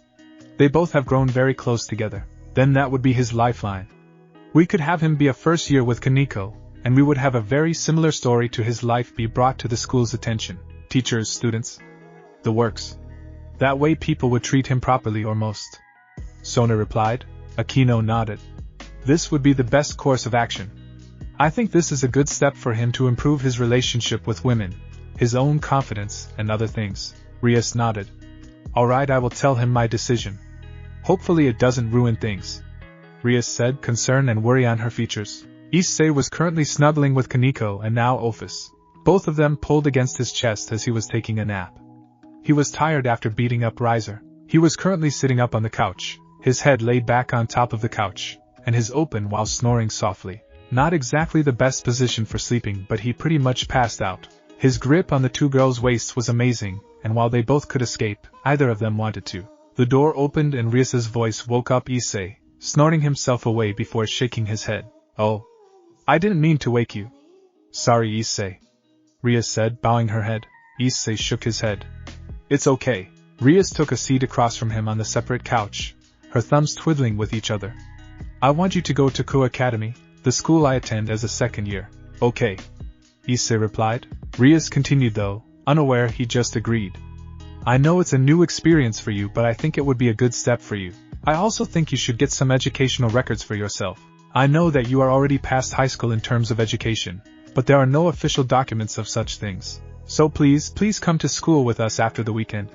They both have grown very close together. Then that would be his lifeline. We could have him be a first year with Kaneko, and we would have a very similar story to his life be brought to the school's attention. Teachers, students. The works. That way people would treat him properly or most. Sona replied. Akino nodded. This would be the best course of action. I think this is a good step for him to improve his relationship with women, his own confidence, and other things. Rias nodded. Alright, I will tell him my decision. Hopefully it doesn't ruin things. Rias said, concern and worry on her features. Iseei was currently snuggling with Kaneko and now Ophis. Both of them pulled against his chest as he was taking a nap. He was tired after beating up Riser. He was currently sitting up on the couch, his head laid back on top of the couch, and his open while snoring softly. Not exactly the best position for sleeping, but he pretty much passed out. His grip on the two girls' waists was amazing, and while they both could escape, either of them wanted to. The door opened and Rias's voice woke up Iseei, snorting himself away before shaking his head. Oh. I didn't mean to wake you. Sorry, Iseei. Rias said, bowing her head. Iseei shook his head. It's okay. Rias took a seat across from him on the separate couch, her thumbs twiddling with each other. I want you to go to Ku Academy, the school I attend as a second year. Okay. Iseei replied. Rias continued though, unaware he just agreed. I know it's a new experience for you, but I think it would be a good step for you. I also think you should get some educational records for yourself. I know that you are already past high school in terms of education, but there are no official documents of such things. So please come to school with us after the weekend.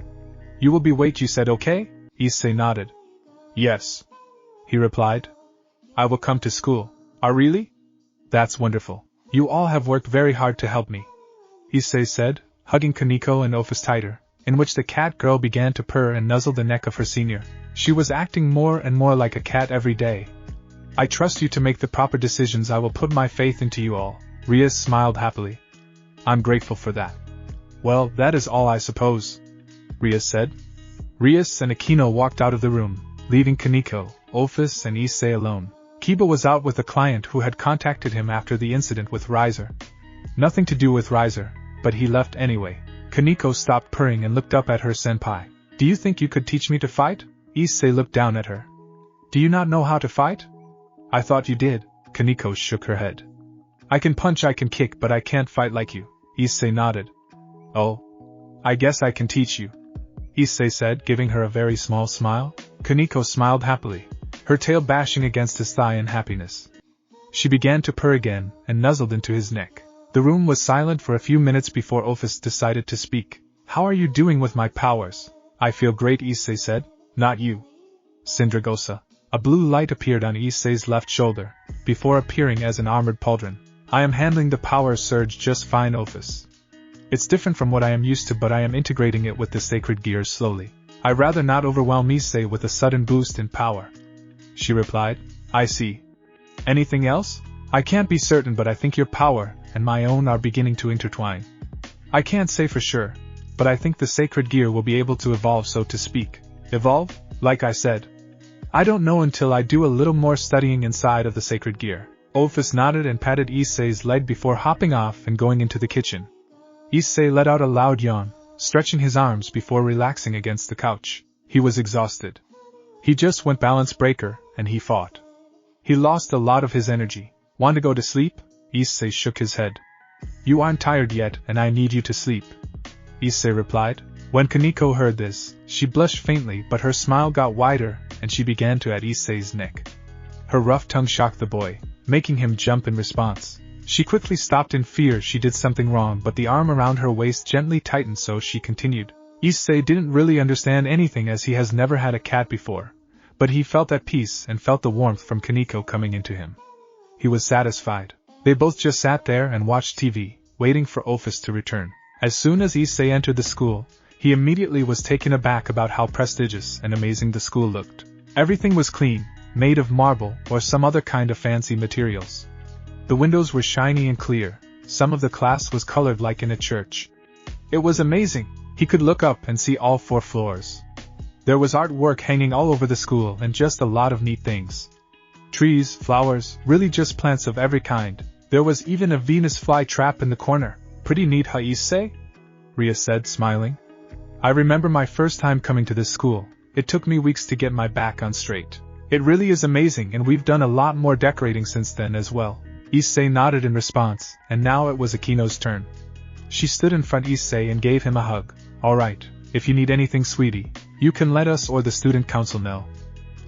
You will be wait, you said, okay? Iseei nodded. Yes. He replied. I will come to school. Ah, really? That's wonderful. You all have worked very hard to help me. Iseei said, hugging Kaneko and Ophis tighter, in which the cat girl began to purr and nuzzle the neck of her senior. She was acting more and more like a cat every day. I trust you to make the proper decisions. I will put my faith into you all. Rias smiled happily. I'm grateful for that. Well, that is all I suppose, Rias said. Rias and Akino walked out of the room, leaving Kaneko, Ophis and Iseei alone. Kiba was out with a client who had contacted him after the incident with Riser. Nothing to do with Riser, but he left anyway. Kaneko stopped purring and looked up at her senpai. Do you think you could teach me to fight? Iseei looked down at her. Do you not know how to fight? I thought you did. Kaneko shook her head. I can punch, I can kick, but I can't fight like you. Iseei nodded. Oh. I guess I can teach you, Iseei said, giving her a very small smile. Kaneko smiled happily, her tail bashing against his thigh in happiness. She began to purr again, and nuzzled into his neck. The room was silent for a few minutes before Ophis decided to speak. How are you doing with my powers? I feel great, Iseei said. Not you, Syndragosa. A blue light appeared on Isei's left shoulder, before appearing as an armored pauldron. I am handling the power surge just fine, Ophis. It's different from what I am used to, but I am integrating it with the sacred gears slowly. I'd rather not overwhelm Iseei with a sudden boost in power, she replied. I see. Anything else? I can't be certain, but I think your power and my own are beginning to intertwine. I can't say for sure, but I think the sacred gear will be able to evolve, so to speak. Evolve? Like I said. I don't know until I do a little more studying inside of the sacred gear. Ophis nodded and patted Isei's leg before hopping off and going into the kitchen. Iseei let out a loud yawn, stretching his arms before relaxing against the couch. He was exhausted. He just went balance breaker, and he fought. He lost a lot of his energy. Want to go to sleep? Iseei shook his head. You aren't tired yet, and I need you to sleep, Iseei replied. When Kaneko heard this, she blushed faintly, but her smile got wider, and she began to at Isei's neck. Her rough tongue shocked the boy, making him jump in response. She quickly stopped in fear she did something wrong, but the arm around her waist gently tightened, so she continued. Iseei didn't really understand anything as he has never had a cat before, but he felt at peace and felt the warmth from Kaneko coming into him. He was satisfied. They both just sat there and watched TV, waiting for Ophis to return. As soon as Iseei entered the school, he immediately was taken aback about how prestigious and amazing the school looked. Everything was clean, made of marble or some other kind of fancy materials. The windows were shiny and clear. Some of the class was colored like in a church. It was amazing. He could look up and see all 4 floors. There was artwork hanging all over the school and just a lot of neat things. Trees, flowers, really just plants of every kind. There was even a Venus fly trap in the corner. Pretty neat, huh, Iseei? Rias said, smiling. I remember my first time coming to this school. It took me weeks to get my back on straight. It really is amazing, and we've done a lot more decorating since then as well. Iseei nodded in response, and now it was Akino's turn. She stood in front of Iseei and gave him a hug. Alright, if you need anything, sweetie, you can let us or the student council know.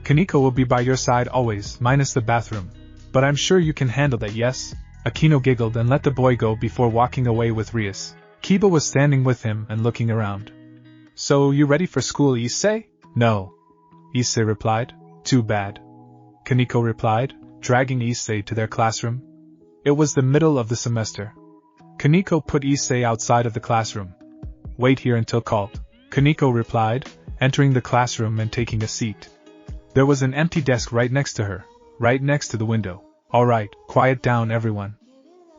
Kaneko will be by your side always, minus the bathroom. But I'm sure you can handle that, yes? Akino giggled and let the boy go before walking away with Rias. Kiba was standing with him and looking around. So, you ready for school, Iseei? No. Iseei replied. Too bad. Kaneko replied, dragging Iseei to their classroom. It was the middle of the semester. Kaneko put Iseei outside of the classroom. Wait here until called, Kaneko replied, entering the classroom and taking a seat. There was an empty desk right next to her, right next to the window. Alright, quiet down everyone.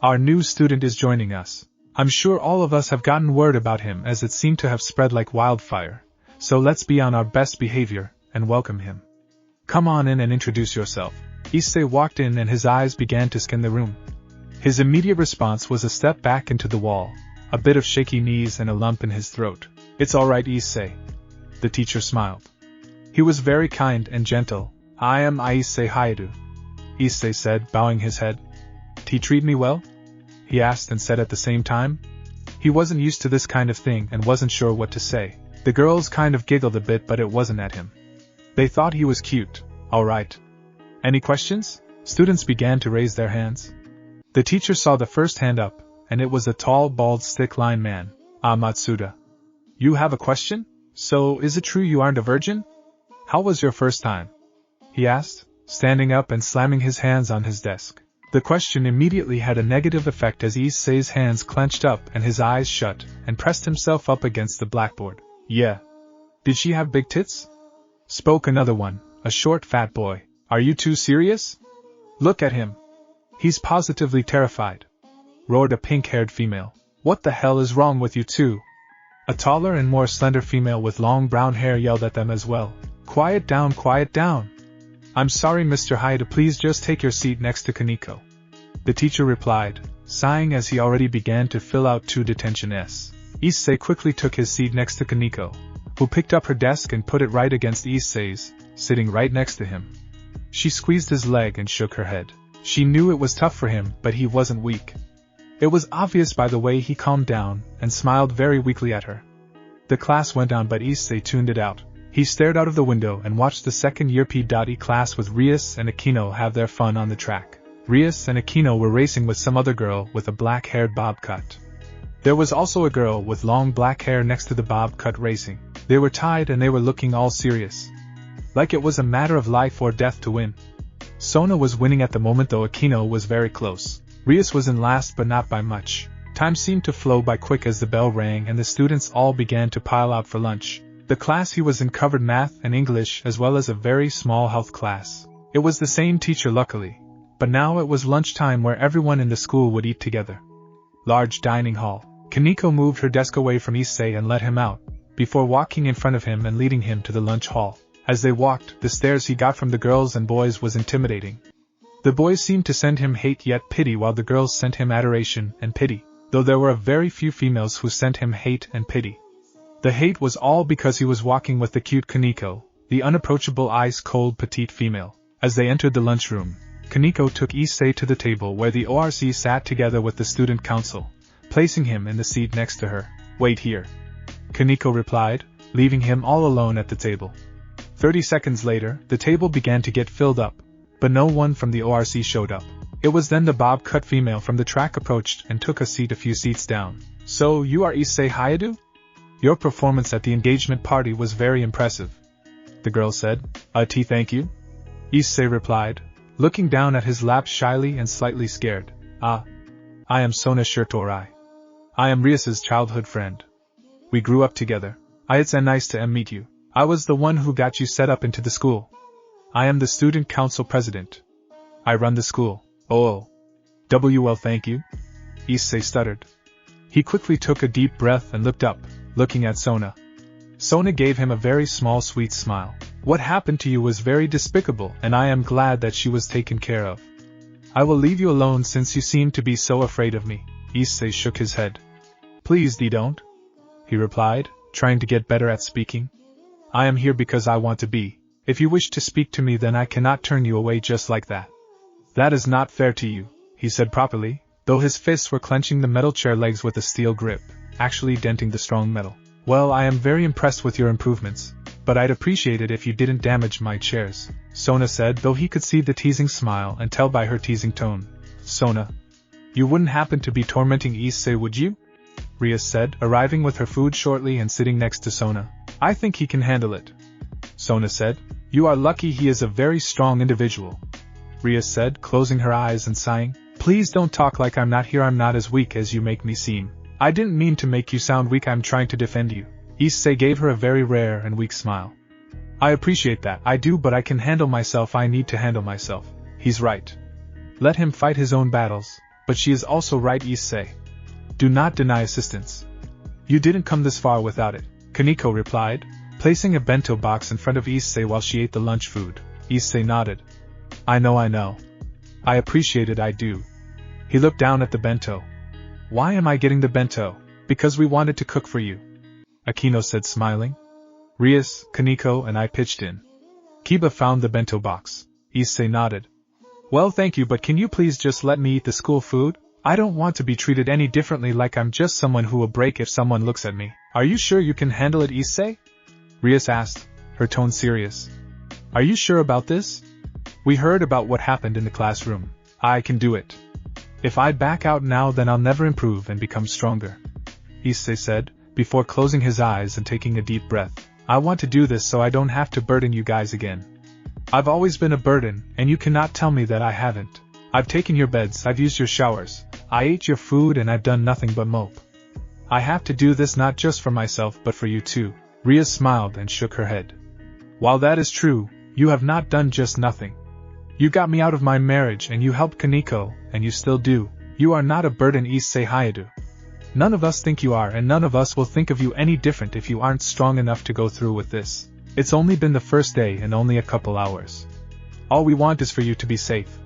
Our new student is joining us. I'm sure all of us have gotten word about him as it seemed to have spread like wildfire, so let's be on our best behavior and welcome him. Come on in and introduce yourself. Iseei walked in and his eyes began to scan the room. His immediate response was a step back into the wall, a bit of shaky knees and a lump in his throat. It's alright, Iseei. The teacher smiled. He was very kind and gentle. I am Iseei Hayadu, Iseei said, bowing his head. He treat me well? He asked and said at the same time. He wasn't used to this kind of thing and wasn't sure what to say. The girls kind of giggled a bit, but it wasn't at him. They thought he was cute. Alright. Any questions? Students began to raise their hands. The teacher saw the first hand up, and it was a tall, bald, stick-line man. Matsuda. You have a question? So, is it true you aren't a virgin? How was your first time? He asked, standing up and slamming his hands on his desk. The question immediately had a negative effect as Isei's hands clenched up and his eyes shut, and pressed himself up against the blackboard. Yeah. Did she have big tits? Spoke another one, a short fat boy. Are you too serious? Look at him. He's positively terrified. Roared a pink-haired female. What the hell is wrong with you two? A taller and more slender female with long brown hair yelled at them as well. Quiet down, quiet down. I'm sorry, Mr. Hayada, please just take your seat next to Kaneko. The teacher replied, sighing as he already began to fill out 2 detention S. Iseei quickly took his seat next to Kaneko, who picked up her desk and put it right against Isei's, sitting right next to him. She squeezed his leg and shook her head. She knew it was tough for him, but he wasn't weak. It was obvious by the way he calmed down and smiled very weakly at her. The class went on, but Iseei tuned it out. He stared out of the window and watched the second-year P.E class with Rias and Akino have their fun on the track. Rias and Akino were racing with some other girl with a black-haired bob cut. There was also a girl with long black hair next to the bob cut racing. They were tied and they were looking all serious. Like it was a matter of life or death to win. Sona was winning at the moment, though Akino was very close. Rias was in last, but not by much. Time seemed to flow by quick as the bell rang and the students all began to pile out for lunch. The class he was in covered math and English as well as a very small health class. It was the same teacher, luckily. But now it was lunchtime where everyone in the school would eat together. Large dining hall. Kaneko moved her desk away from Iseei and let him out, before walking in front of him and leading him to the lunch hall. As they walked, the stares he got from the girls and boys was intimidating. The boys seemed to send him hate yet pity, while the girls sent him adoration and pity, though there were very few females who sent him hate and pity. The hate was all because he was walking with the cute Kaneko, the unapproachable ice-cold petite female. As they entered the lunchroom, Kaneko took Iseei to the table where the ORC sat together with the student council, placing him in the seat next to her. Wait here, Kaneko replied, leaving him all alone at the table. 30 seconds later, the table began to get filled up, but no one from the ORC showed up. It was then the bob-cut female from the track approached and took a seat a few seats down. So, you are Iseei Hayadu? Your performance at the engagement party was very impressive, the girl said. Thank you, Iseei replied, looking down at his lap shyly and slightly scared. I am Sona Shirtorai. I am Rias's childhood friend. We grew up together. It's nice to meet you. I was the one who got you set up into the school. I am the student council president. I run the school. Oh. Well, thank you, Iseei stuttered. He quickly took a deep breath and looked up, looking at Sona. Sona gave him a very small sweet smile. What happened to you was very despicable, and I am glad that she was taken care of. I will leave you alone since you seem to be so afraid of me. Iseei shook his head. Please don't, he replied, trying to get better at speaking. I am here because I want to be. If you wish to speak to me, then I cannot turn you away just like that. That is not fair to you, he said properly, though his fists were clenching the metal chair legs with a steel grip, actually denting the strong metal. Well, I am very impressed with your improvements, but I'd appreciate it if you didn't damage my chairs, Sona said, though he could see the teasing smile and tell by her teasing tone. Sona, you wouldn't happen to be tormenting Iseei, would you? Rias said, arriving with her food shortly and sitting next to Sona. I think he can handle it. Sona said, you are lucky, he is a very strong individual. Rias said, closing her eyes and sighing. Please don't talk like I'm not here, I'm not as weak as you make me seem. I didn't mean to make you sound weak, I'm trying to defend you. Iseei gave her a very rare and weak smile. I appreciate that, I do, but I can handle myself, I need to handle myself. He's right. Let him fight his own battles, but she is also right, Iseei. Do not deny assistance. You didn't come this far without it, Kaneko replied, placing a bento box in front of Iseei while she ate the lunch food. Iseei nodded. I know. I appreciate it, I do. He looked down at the bento. Why am I getting the bento? Because we wanted to cook for you, Akino said, smiling. Rias, Kaneko, and I pitched in. Kiba found the bento box. Iseei nodded. Well, thank you, but can you please just let me eat the school food? I don't want to be treated any differently, like I'm just someone who will break if someone looks at me. Are you sure you can handle it, Iseei? Rias asked, her tone serious. Are you sure about this? We heard about what happened in the classroom. I can do it. If I back out now, then I'll never improve and become stronger, Iseei said, before closing his eyes and taking a deep breath. I want to do this so I don't have to burden you guys again. I've always been a burden, and you cannot tell me that I haven't. I've taken your beds, I've used your showers, I ate your food, and I've done nothing but mope. I have to do this not just for myself but for you too. Rias smiled and shook her head. While that is true, you have not done just nothing. You got me out of my marriage and you helped Kaneko, and you still do. You are not a burden, Iseei Hayadu. None of us think you are, and none of us will think of you any different if you aren't strong enough to go through with this. It's only been the first day and only a couple hours. All we want is for you to be safe.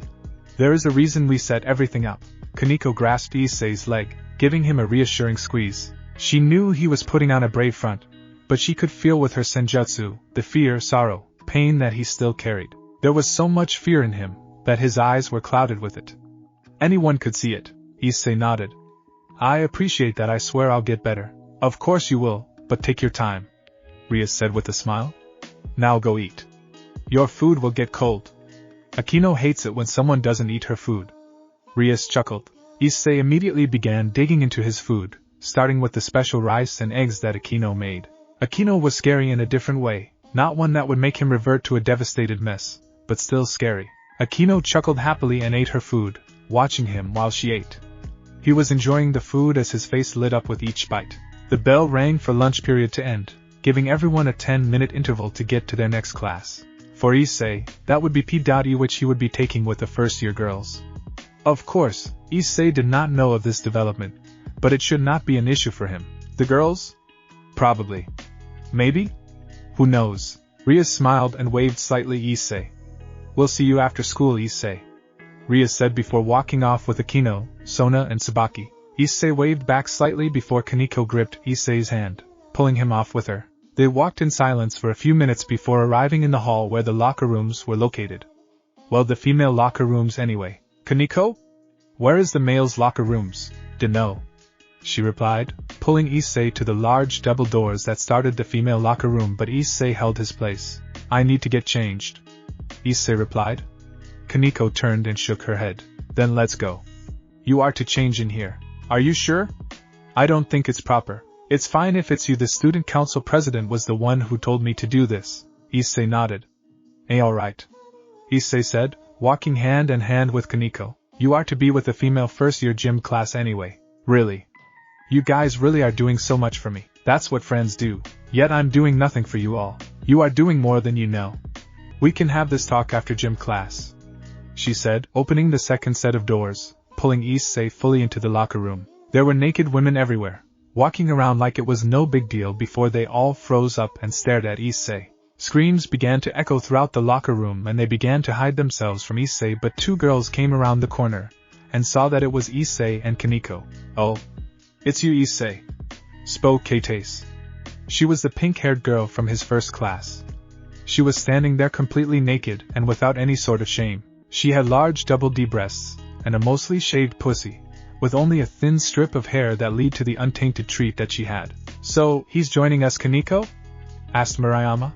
There is a reason we set everything up. Kaneko grasped Isei's leg, giving him a reassuring squeeze. She knew he was putting on a brave front, but she could feel with her senjutsu the fear, sorrow, pain that he still carried. There was so much fear in him that his eyes were clouded with it. Anyone could see it. Iseei nodded. I appreciate that, I swear I'll get better. Of course you will, but take your time, Rias said with a smile. Now go eat. Your food will get cold. Akino hates it when someone doesn't eat her food. Rias chuckled. Iseei immediately began digging into his food, starting with the special rice and eggs that Akino made. Akino was scary in a different way, not one that would make him revert to a devastated mess, but still scary. Akino chuckled happily and ate her food, watching him while she ate. He was enjoying the food as his face lit up with each bite. The bell rang for lunch period to end, giving everyone a 10-minute interval to get to their next class. For Iseei, that would be PE, which he would be taking with the first-year girls. Of course, Iseei did not know of this development, but it should not be an issue for him. The girls? Probably. Maybe? Who knows? Rias smiled and waved slightly. Iseei. We'll see you after school, Iseei, Rias said before walking off with Akino, Sona and Tsubaki. Iseei waved back slightly before Kaneko gripped Isei's hand, pulling him off with her. They walked in silence for a few minutes before arriving in the hall where the locker rooms were located. Well, the female locker rooms anyway. Kaneko? Where is the male's locker rooms? Dunno, she replied, pulling Iseei to the large double doors that started the female locker room, but Iseei held his place. I need to get changed, Iseei replied. Kaneko turned and shook her head. Then let's go. You are to change in here. Are you sure? I don't think it's proper. It's fine if it's you. The student council president was the one who told me to do this. Iseei nodded. Alright, Iseei said, walking hand in hand with Kaneko. You are to be with the female first-year gym class anyway. Really? You guys really are doing so much for me. That's what friends do. Yet I'm doing nothing for you all. You are doing more than you know. We can have this talk after gym class, she said, opening the second set of doors, pulling Iseei fully into the locker room. There were naked women everywhere, walking around like it was no big deal before they all froze up and stared at Iseei. Screams began to echo throughout the locker room and they began to hide themselves from Iseei, but two girls came around the corner and saw that it was Iseei and Kaneko. Oh, it's you, Iseei, spoke Katase. She was the pink-haired girl from his first class. She was standing there completely naked and without any sort of shame. She had large double D breasts, and a mostly shaved pussy, with only a thin strip of hair that led to the untainted treat that she had. "So, he's joining us, Kaneko?" asked Marayama.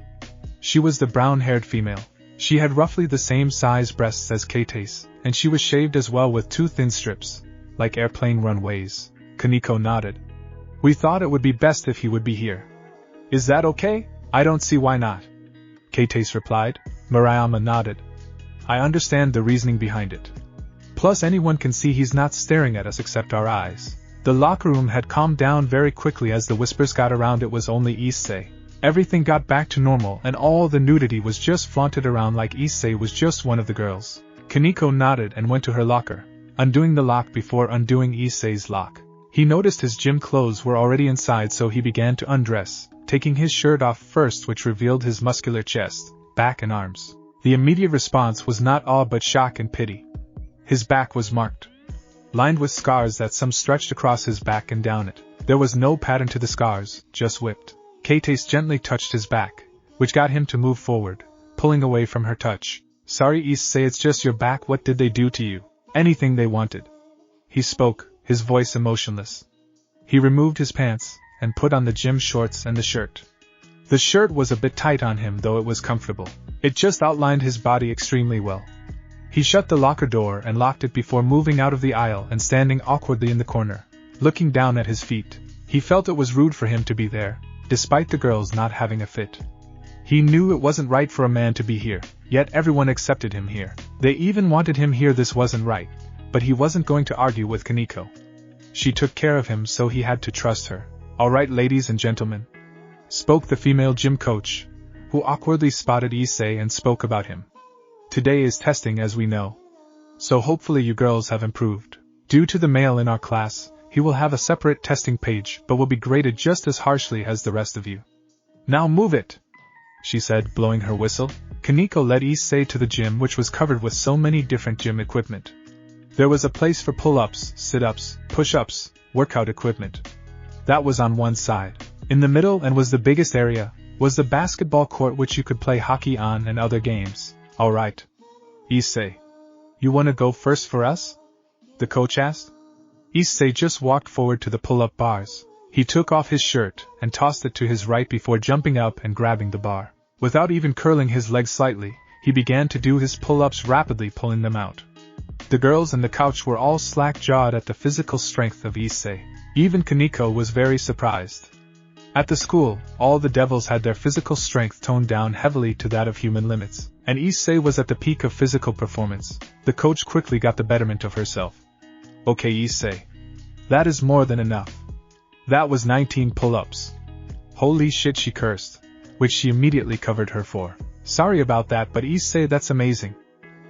She was the brown-haired female. She had roughly the same size breasts as Kate's, and she was shaved as well with two thin strips, like airplane runways. Kaneko nodded. "We thought it would be best if he would be here." "Is that okay? I don't see why not," Kate's replied. Marayama nodded. "I understand the reasoning behind it. Plus anyone can see he's not staring at us except our eyes." The locker room had calmed down very quickly as the whispers got around it was only Iseei. Everything got back to normal and all the nudity was just flaunted around like Iseei was just one of the girls. Kaneko nodded and went to her locker, undoing the lock before undoing Isei's lock. He noticed his gym clothes were already inside, so he began to undress, taking his shirt off first, which revealed his muscular chest, back and arms. The immediate response was not awe but shock and pity. His back was marked, lined with scars that some stretched across his back and down it. There was no pattern to the scars, just whipped. Kates gently touched his back, which got him to move forward, pulling away from her touch. "Sorry Iseei, it's just your back. What did they do to you?" "Anything they wanted." He spoke, his voice emotionless. He removed his pants, and put on the gym shorts and the shirt. The shirt was a bit tight on him, though it was comfortable. It just outlined his body extremely well. He shut the locker door and locked it before moving out of the aisle and standing awkwardly in the corner, looking down at his feet. He felt it was rude for him to be there, despite the girls not having a fit. He knew it wasn't right for a man to be here, yet everyone accepted him here. They even wanted him here. This wasn't right, but he wasn't going to argue with Kaneko. She took care of him, so he had to trust her. "All right, ladies and gentlemen," spoke the female gym coach, who awkwardly spotted Iseei and spoke about him. "Today is testing, as we know. So hopefully you girls have improved. Due to the male in our class, he will have a separate testing page but will be graded just as harshly as the rest of you. Now move it," she said, blowing her whistle. Kaneko led Iseei to the gym, which was covered with so many different gym equipment. There was a place for pull-ups, sit-ups, push-ups, workout equipment. That was on one side. In the middle, and was the biggest area, was the basketball court which you could play hockey on and other games. "Alright. Iseei, you wanna go first for us?" the coach asked. Iseei just walked forward to the pull-up bars. He took off his shirt and tossed it to his right before jumping up and grabbing the bar. Without even curling his legs slightly, he began to do his pull-ups rapidly, pulling them out. The girls on the couch were all slack-jawed at the physical strength of Iseei. Even Kaneko was very surprised. At the school, all the devils had their physical strength toned down heavily to that of human limits, and Iseei was at the peak of physical performance. The coach quickly got the betterment of herself. "Okay, Iseei. That is more than enough. That was 19 pull-ups. Holy shit," she cursed, which she immediately covered her for. "Sorry about that, but Iseei, that's amazing.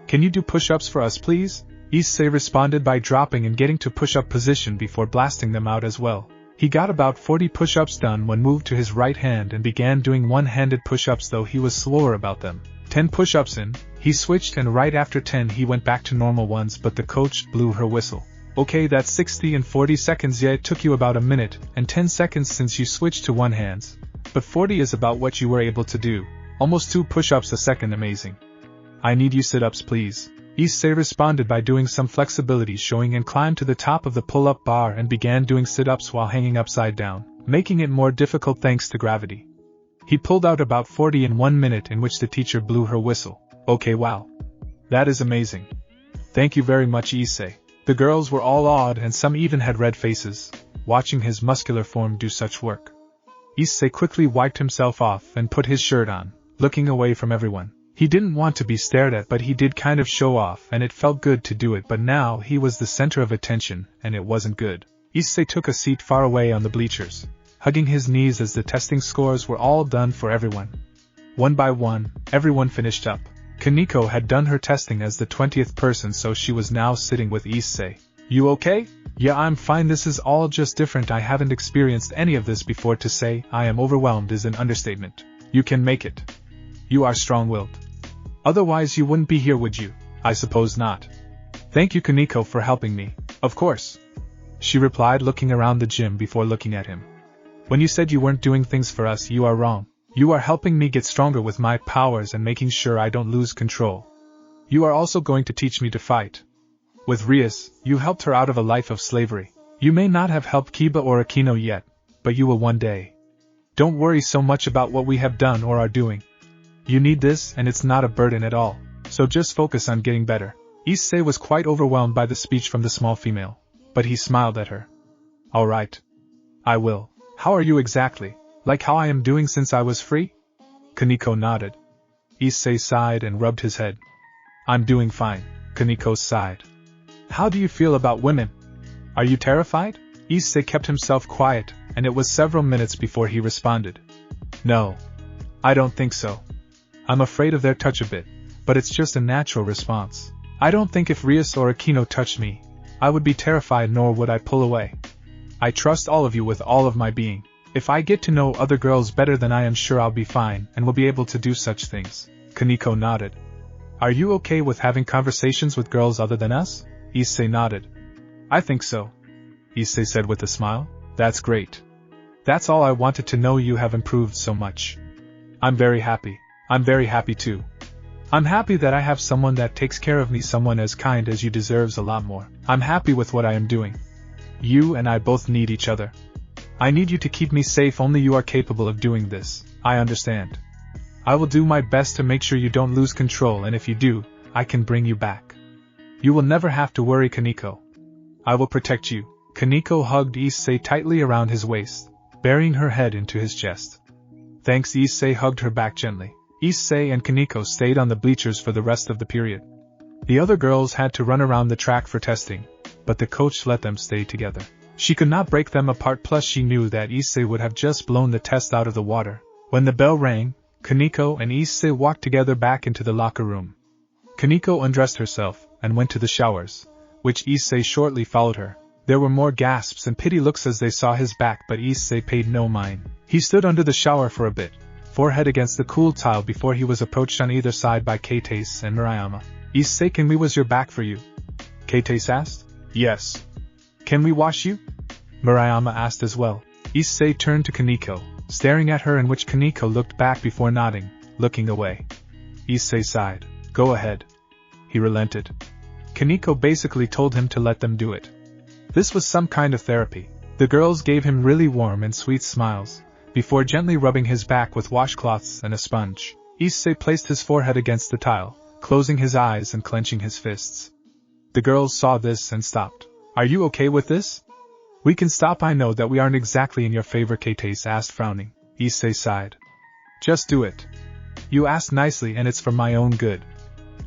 Can you do push-ups for us, please?" Iseei responded by dropping and getting to push-up position before blasting them out as well. He got about 40 push-ups done when moved to his right hand and began doing one-handed push-ups, though he was slower about them. 10 push-ups in, he switched, and right after 10 he went back to normal ones, but the coach blew her whistle. "Okay, that's 60 in 40 seconds. Yeah, it took you about a minute and 10 seconds since you switched to one hands, but 40 is about what you were able to do. Almost 2 push-ups a second. Amazing. I need you sit-ups, please." Iseei responded by doing some flexibility showing and climbed to the top of the pull-up bar and began doing sit-ups while hanging upside down, making it more difficult thanks to gravity. He pulled out about 40 in 1 minute, in which the teacher blew her whistle. "Okay, wow. That is amazing. Thank you very much, Iseei." The girls were all awed and some even had red faces, watching his muscular form do such work. Iseei quickly wiped himself off and put his shirt on, looking away from everyone. He didn't want to be stared at, but he did kind of show off, and it felt good to do it, but now he was the center of attention, and it wasn't good. Iseei took a seat far away on the bleachers, hugging his knees as the testing scores were all done for everyone. One by one, everyone finished up. Kaneko had done her testing as the 20th person, so she was now sitting with Iseei. "You okay?" "Yeah, I'm fine. This is all just different. I haven't experienced any of this before. To say I am overwhelmed is an understatement." "You can make it. You are strong-willed. Otherwise you wouldn't be here, would you?" "I suppose not. Thank you, Kaneko, for helping me." "Of course," she replied, looking around the gym before looking at him. "When you said you weren't doing things for us, you are wrong. You are helping me get stronger with my powers and making sure I don't lose control. You are also going to teach me to fight. With Rias, you helped her out of a life of slavery. You may not have helped Kiba or Akino yet, but you will one day. Don't worry so much about what we have done or are doing. You need this and it's not a burden at all, so just focus on getting better. Iseei was quite overwhelmed by the speech from the small female, but he smiled at her. Alright. I will. How are you exactly? Like how I am doing since I was free? Kaneko nodded. Iseei sighed and rubbed his head. I'm doing fine, Kaneko sighed. How do you feel about women? Are you terrified? Iseei kept himself quiet, and it was several minutes before he responded. No. I don't think so. I'm afraid of their touch a bit, but it's just a natural response. I don't think if Rias or Akino touched me, I would be terrified nor would I pull away. I trust all of you with all of my being. If I get to know other girls better then I am sure I'll be fine and will be able to do such things. Kaneko nodded. Are you okay with having conversations with girls other than us? Iseei nodded. I think so. Iseei said with a smile. That's great. That's all I wanted to know. You have improved so much. I'm very happy. I'm very happy too. I'm happy that I have someone that takes care of me, someone as kind as you deserves a lot more. I'm happy with what I am doing. You and I both need each other. I need you to keep me safe, only you are capable of doing this. I understand. I will do my best to make sure you don't lose control, and if you do, I can bring you back. You will never have to worry, Kaneko. I will protect you. Kaneko hugged Iseei tightly around his waist, burying her head into his chest. Thanks. Iseei hugged her back gently. Iseei and Kaneko stayed on the bleachers for the rest of the period. The other girls had to run around the track for testing, but the coach let them stay together. She could not break them apart, plus she knew that Iseei would have just blown the test out of the water. When the bell rang, Kaneko and Iseei walked together back into the locker room. Kaneko undressed herself and went to the showers, which Iseei shortly followed her. There were more gasps and pity looks as they saw his back, but Iseei paid no mind. He stood under the shower for a bit, forehead against the cool tile, before he was approached on either side by Keitase and Murayama. Iseei, can we wash your back for you? Keitase asked. Yes. Can we wash you? Murayama asked as well. Iseei turned to Kaneko, staring at her, in which Kaneko looked back before nodding, looking away. Iseei sighed. Go ahead. He relented. Kaneko basically told him to let them do it. This was some kind of therapy. The girls gave him really warm and sweet smiles, before gently rubbing his back with washcloths and a sponge. Iseei placed his forehead against the tile, closing his eyes and clenching his fists. The girls saw this and stopped. Are you okay with this? We can stop. I know that we aren't exactly in your favor, Keitase asked, frowning. Iseei sighed. Just do it. You asked nicely and it's for my own good.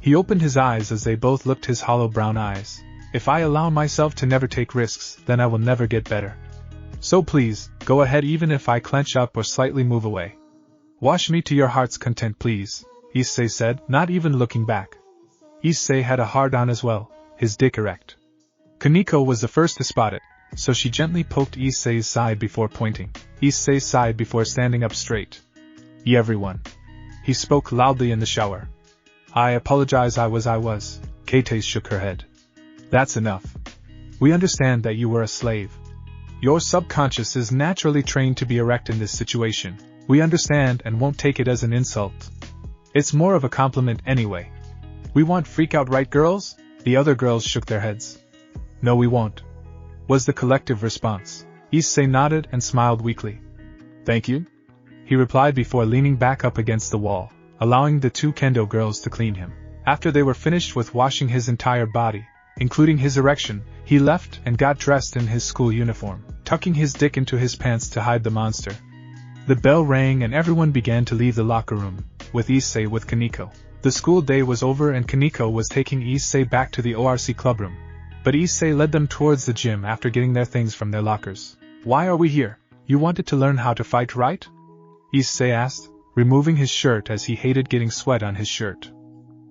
He opened his eyes as they both looked his hollow brown eyes. If I allow myself to never take risks, then I will never get better. So please, go ahead even if I clench up or slightly move away. Wash me to your heart's content, please, Iseei said, not even looking back. Iseei had a hard-on as well, his dick erect. Kaneko was the first to spot it, so she gently poked Isei's side before pointing. Iseei sighed before standing up straight. Everyone. He spoke loudly in the shower. I apologize. I was. Keitase shook her head. That's enough. We understand that you were a slave. Your subconscious is naturally trained to be erect in this situation. We understand and won't take it as an insult. It's more of a compliment anyway. We won't freak out, right, girls? The other girls shook their heads. No, we won't, was the collective response. Iseei nodded and smiled weakly. Thank you, he replied before leaning back up against the wall, allowing the two kendo girls to clean him. After they were finished with washing his entire body, including his erection, he left and got dressed in his school uniform, tucking his dick into his pants to hide the monster. The bell rang and everyone began to leave the locker room, with Iseei with Kaneko. The school day was over and Kaneko was taking Iseei back to the ORC clubroom. But Iseei led them towards the gym after getting their things from their lockers. Why are we here? You wanted to learn how to fight, right? Iseei asked, removing his shirt as he hated getting sweat on his shirt.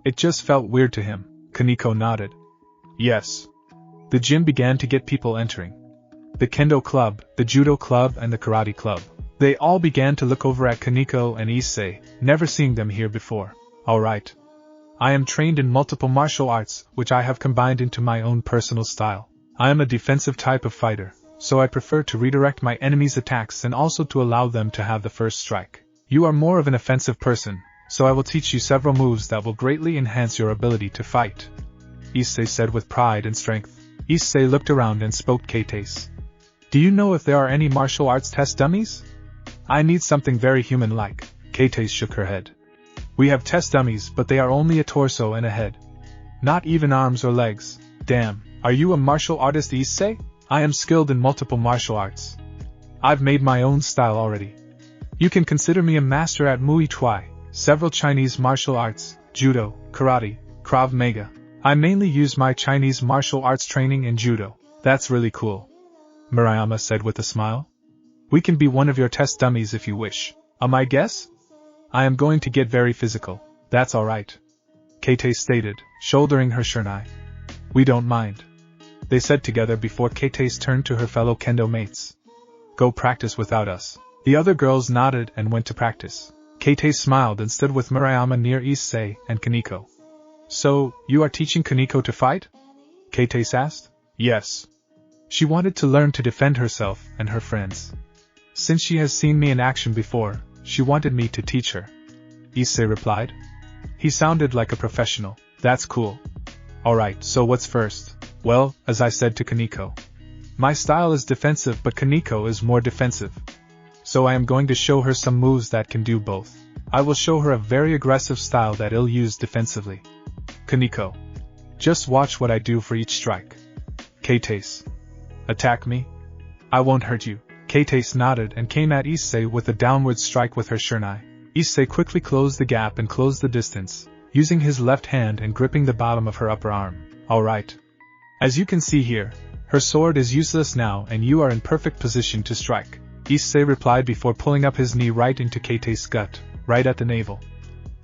It just felt weird to him. Kaneko nodded. Yes. The gym began to get people entering. The kendo club, the judo club and the karate club. They all began to look over at Kaneko and Iseei, never seeing them here before. Alright. I am trained in multiple martial arts, which I have combined into my own personal style. I am a defensive type of fighter, so I prefer to redirect my enemy's attacks and also to allow them to have the first strike. You are more of an offensive person, so I will teach you several moves that will greatly enhance your ability to fight, Iseei said with pride and strength. Iseei looked around and spoke Keiteis. Do you know if there are any martial arts test dummies? I need something very human-like. Keiteis shook her head. We have test dummies, but they are only a torso and a head. Not even arms or legs. Damn, are you a martial artist, Iseei? I am skilled in multiple martial arts. I've made my own style already. You can consider me a master at Muay Thai, several Chinese martial arts, judo, karate, Krav Maga. I mainly use my Chinese martial arts training in judo. That's really cool, Murayama said with a smile. We can be one of your test dummies if you wish. My guess? I am going to get very physical. That's alright, Keiteis stated, shouldering her shunai. We don't mind, they said together before Keiteis turned to her fellow kendo mates. Go practice without us. The other girls nodded and went to practice. Keiteis smiled and stood with Murayama near Iseei and Kaneko. So, you are teaching Kaneko to fight? Keiteis asked. Yes. She wanted to learn to defend herself and her friends. Since she has seen me in action before, she wanted me to teach her, Iseei replied. He sounded like a professional. That's cool. Alright, so what's first? Well, as I said to Kaneko, my style is defensive but Kaneko is more defensive. So I am going to show her some moves that can do both. I will show her a very aggressive style that I'll use defensively. Kaneko, just watch what I do for each strike. Keiteis, attack me? I won't hurt you. Keiteis nodded and came at Iseei with a downward strike with her shunai. Iseei quickly closed the gap and closed the distance, using his left hand and gripping the bottom of her upper arm. Alright. As you can see here, her sword is useless now and you are in perfect position to strike, Iseei replied before pulling up his knee right into Keiteis' gut, right at the navel.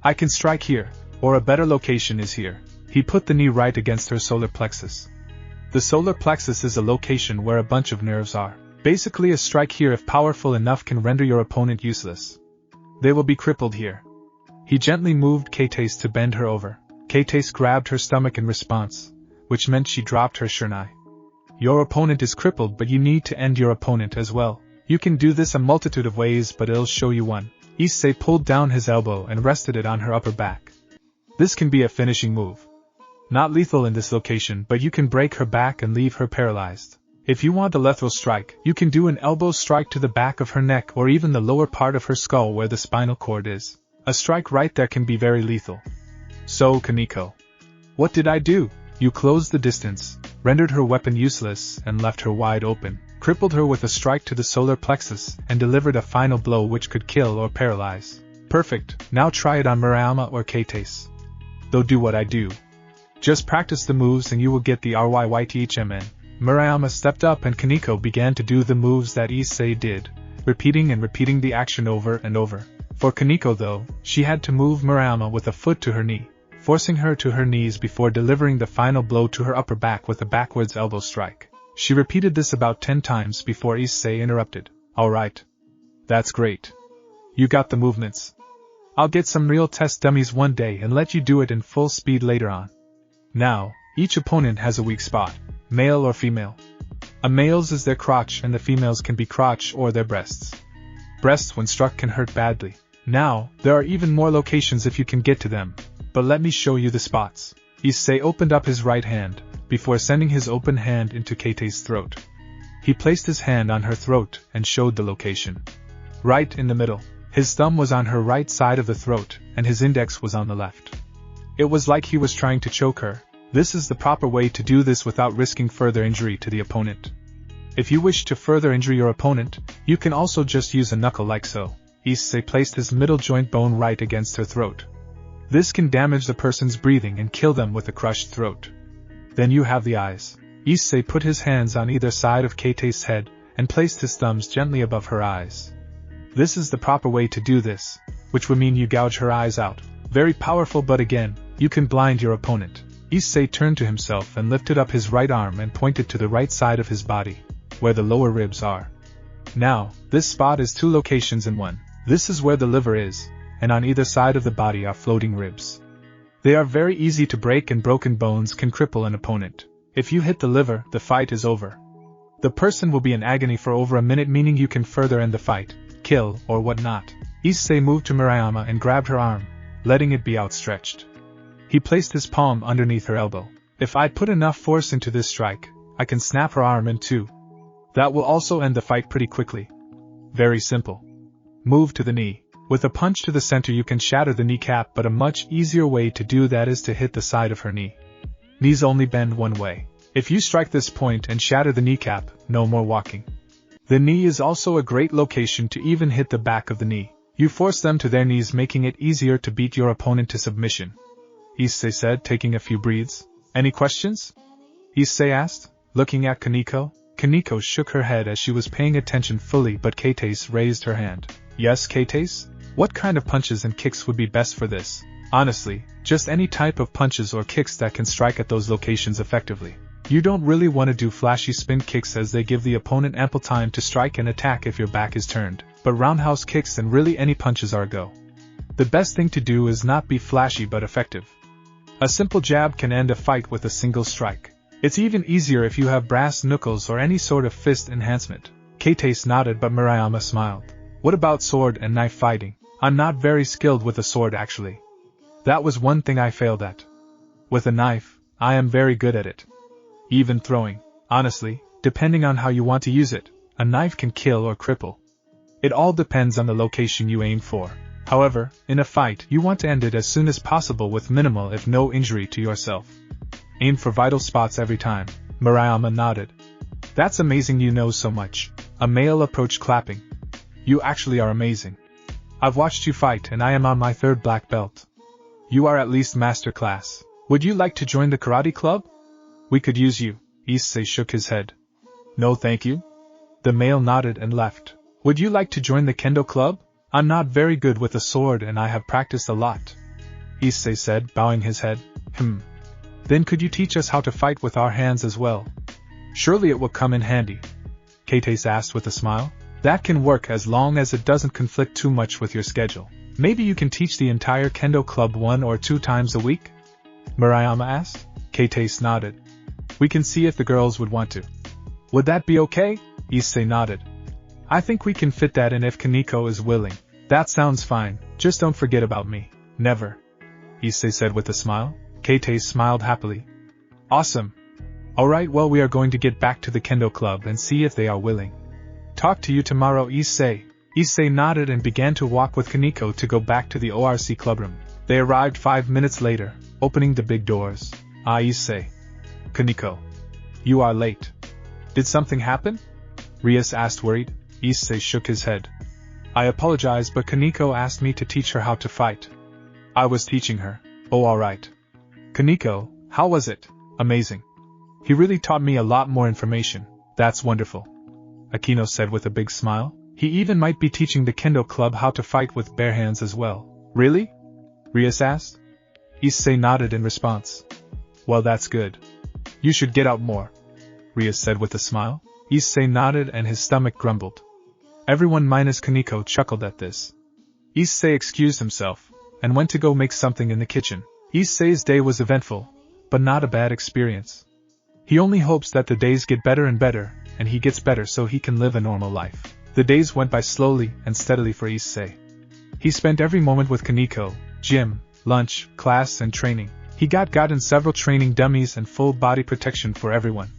I can strike here, or a better location is here. He put the knee right against her solar plexus. The solar plexus is a location where a bunch of nerves are. Basically a strike here if powerful enough can render your opponent useless. They will be crippled here. He gently moved Keiteis to bend her over. Keiteis grabbed her stomach in response, which meant she dropped her shunai. Your opponent is crippled but you need to end your opponent as well. You can do this a multitude of ways but I'll show you one. Iseei pulled down his elbow and rested it on her upper back. This can be a finishing move. Not lethal in this location but you can break her back and leave her paralyzed. If you want a lethal strike, you can do an elbow strike to the back of her neck or even the lower part of her skull where the spinal cord is. A strike right there can be very lethal. So, Kaneko, what did I do? You closed the distance, rendered her weapon useless and left her wide open, crippled her with a strike to the solar plexus and delivered a final blow which could kill or paralyze. Perfect, now try it on Murayama or Keiteis. Though do what I do. Just practice the moves and you will get the RYYTHMN. Murayama stepped up and Kaneko began to do the moves that Iseei did, repeating and repeating the action over and over. For Kaneko though, she had to move Murayama with a foot to her knee, forcing her to her knees before delivering the final blow to her upper back with a backwards elbow strike. She repeated this about 10 times before Iseei interrupted. Alright. That's great. You got the movements. I'll get some real test dummies one day and let you do it in full speed later on. Now, each opponent has a weak spot. Male or female. A male's is their crotch and the female's can be crotch or their breasts. Breasts when struck can hurt badly. Now, there are even more locations if you can get to them, but let me show you the spots. Iseei opened up his right hand, before sending his open hand into Keiteis' throat. He placed his hand on her throat and showed the location. Right in the middle. His thumb was on her right side of the throat, and his index was on the left. It was like he was trying to choke her. This is the proper way to do this without risking further injury to the opponent. If you wish to further injure your opponent, you can also just use a knuckle like so. Iseei placed his middle joint bone right against her throat. This can damage the person's breathing and kill them with a crushed throat. Then you have the eyes. Iseei put his hands on either side of Keiteis' head and placed his thumbs gently above her eyes. This is the proper way to do this, which would mean you gouge her eyes out. Very powerful, but again, you can blind your opponent. Iseei turned to himself and lifted up his right arm and pointed to the right side of his body, where the lower ribs are. Now, this spot is 2 locations in one. This is where the liver is, and on either side of the body are floating ribs. They are very easy to break and broken bones can cripple an opponent. If you hit the liver, the fight is over. The person will be in agony for over a minute, meaning you can further end the fight, kill, or whatnot. Iseei moved to Murayama and grabbed her arm, letting it be outstretched. He placed his palm underneath her elbow. If I put enough force into this strike, I can snap her arm in two. That will also end the fight pretty quickly. Very simple. Move to the knee. With a punch to the center you can shatter the kneecap, but a much easier way to do that is to hit the side of her knee. Knees only bend one way. If you strike this point and shatter the kneecap, no more walking. The knee is also a great location to even hit the back of the knee. You force them to their knees, making it easier to beat your opponent to submission. Iseei said, taking a few breaths. Any questions? Iseei asked, looking at Kaneko. Kaneko shook her head as she was paying attention fully, but Kate raised her hand. Yes, Kate? What kind of punches and kicks would be best for this? Honestly, just any type of punches or kicks that can strike at those locations effectively. You don't really want to do flashy spin kicks as they give the opponent ample time to strike and attack if your back is turned, but roundhouse kicks and really any punches are a go. The best thing to do is not be flashy but effective. A simple jab can end a fight with a single strike. It's even easier if you have brass knuckles or any sort of fist enhancement. Kate nodded, but Murayama smiled. What about sword and knife fighting? I'm not very skilled with a sword actually. That was one thing I failed at. With a knife, I am very good at it. Even throwing. Honestly, depending on how you want to use it, a knife can kill or cripple. It all depends on the location you aim for. However, in a fight, you want to end it as soon as possible with minimal if no injury to yourself. Aim for vital spots every time. Murayama nodded. That's amazing, you know so much. A male approached, clapping. You actually are amazing. I've watched you fight and I am on my 3rd black belt. You are at least master class. Would you like to join the karate club? We could use you. Iseei shook his head. No thank you. The male nodded and left. Would you like to join the kendo club? I'm not very good with a sword and I have practiced a lot. Iseei said, bowing his head. Then could you teach us how to fight with our hands as well? Surely it will come in handy. Kate asked with a smile. That can work as long as it doesn't conflict too much with your schedule. Maybe you can teach the entire kendo club 1 or 2 times a week? Murayama asked. Kate nodded. We can see if the girls would want to. Would that be okay? Iseei nodded. I think we can fit that in if Kaneko is willing. That sounds fine, just don't forget about me. Never. Iseei said with a smile. Kate smiled happily. Awesome. Alright, well, we are going to get back to the kendo club and see if they are willing. Talk to you tomorrow, Iseei. Iseei nodded and began to walk with Kaneko to go back to the ORC clubroom. They arrived 5 minutes later, opening the big doors. Iseei. Kaneko. You are late. Did something happen? Rias asked, worried. Iseei shook his head. I apologize, but Kaneko asked me to teach her how to fight. I was teaching her. Oh, alright. Kaneko, how was it? Amazing. He really taught me a lot more information. That's wonderful. Akino said with a big smile. He even might be teaching the kendo club how to fight with bare hands as well. Really? Rias asked. Iseei nodded in response. Well, that's good. You should get out more. Rias said with a smile. Iseei nodded and his stomach grumbled. Everyone minus Kaneko chuckled at this. Iseei excused himself and went to go make something in the kitchen. Isei's day was eventful, but not a bad experience. He only hopes that the days get better and better, and he gets better so he can live a normal life. The days went by slowly and steadily for Iseei. He spent every moment with Kaneko, gym, lunch, class and training. He gotten several training dummies and full body protection for everyone.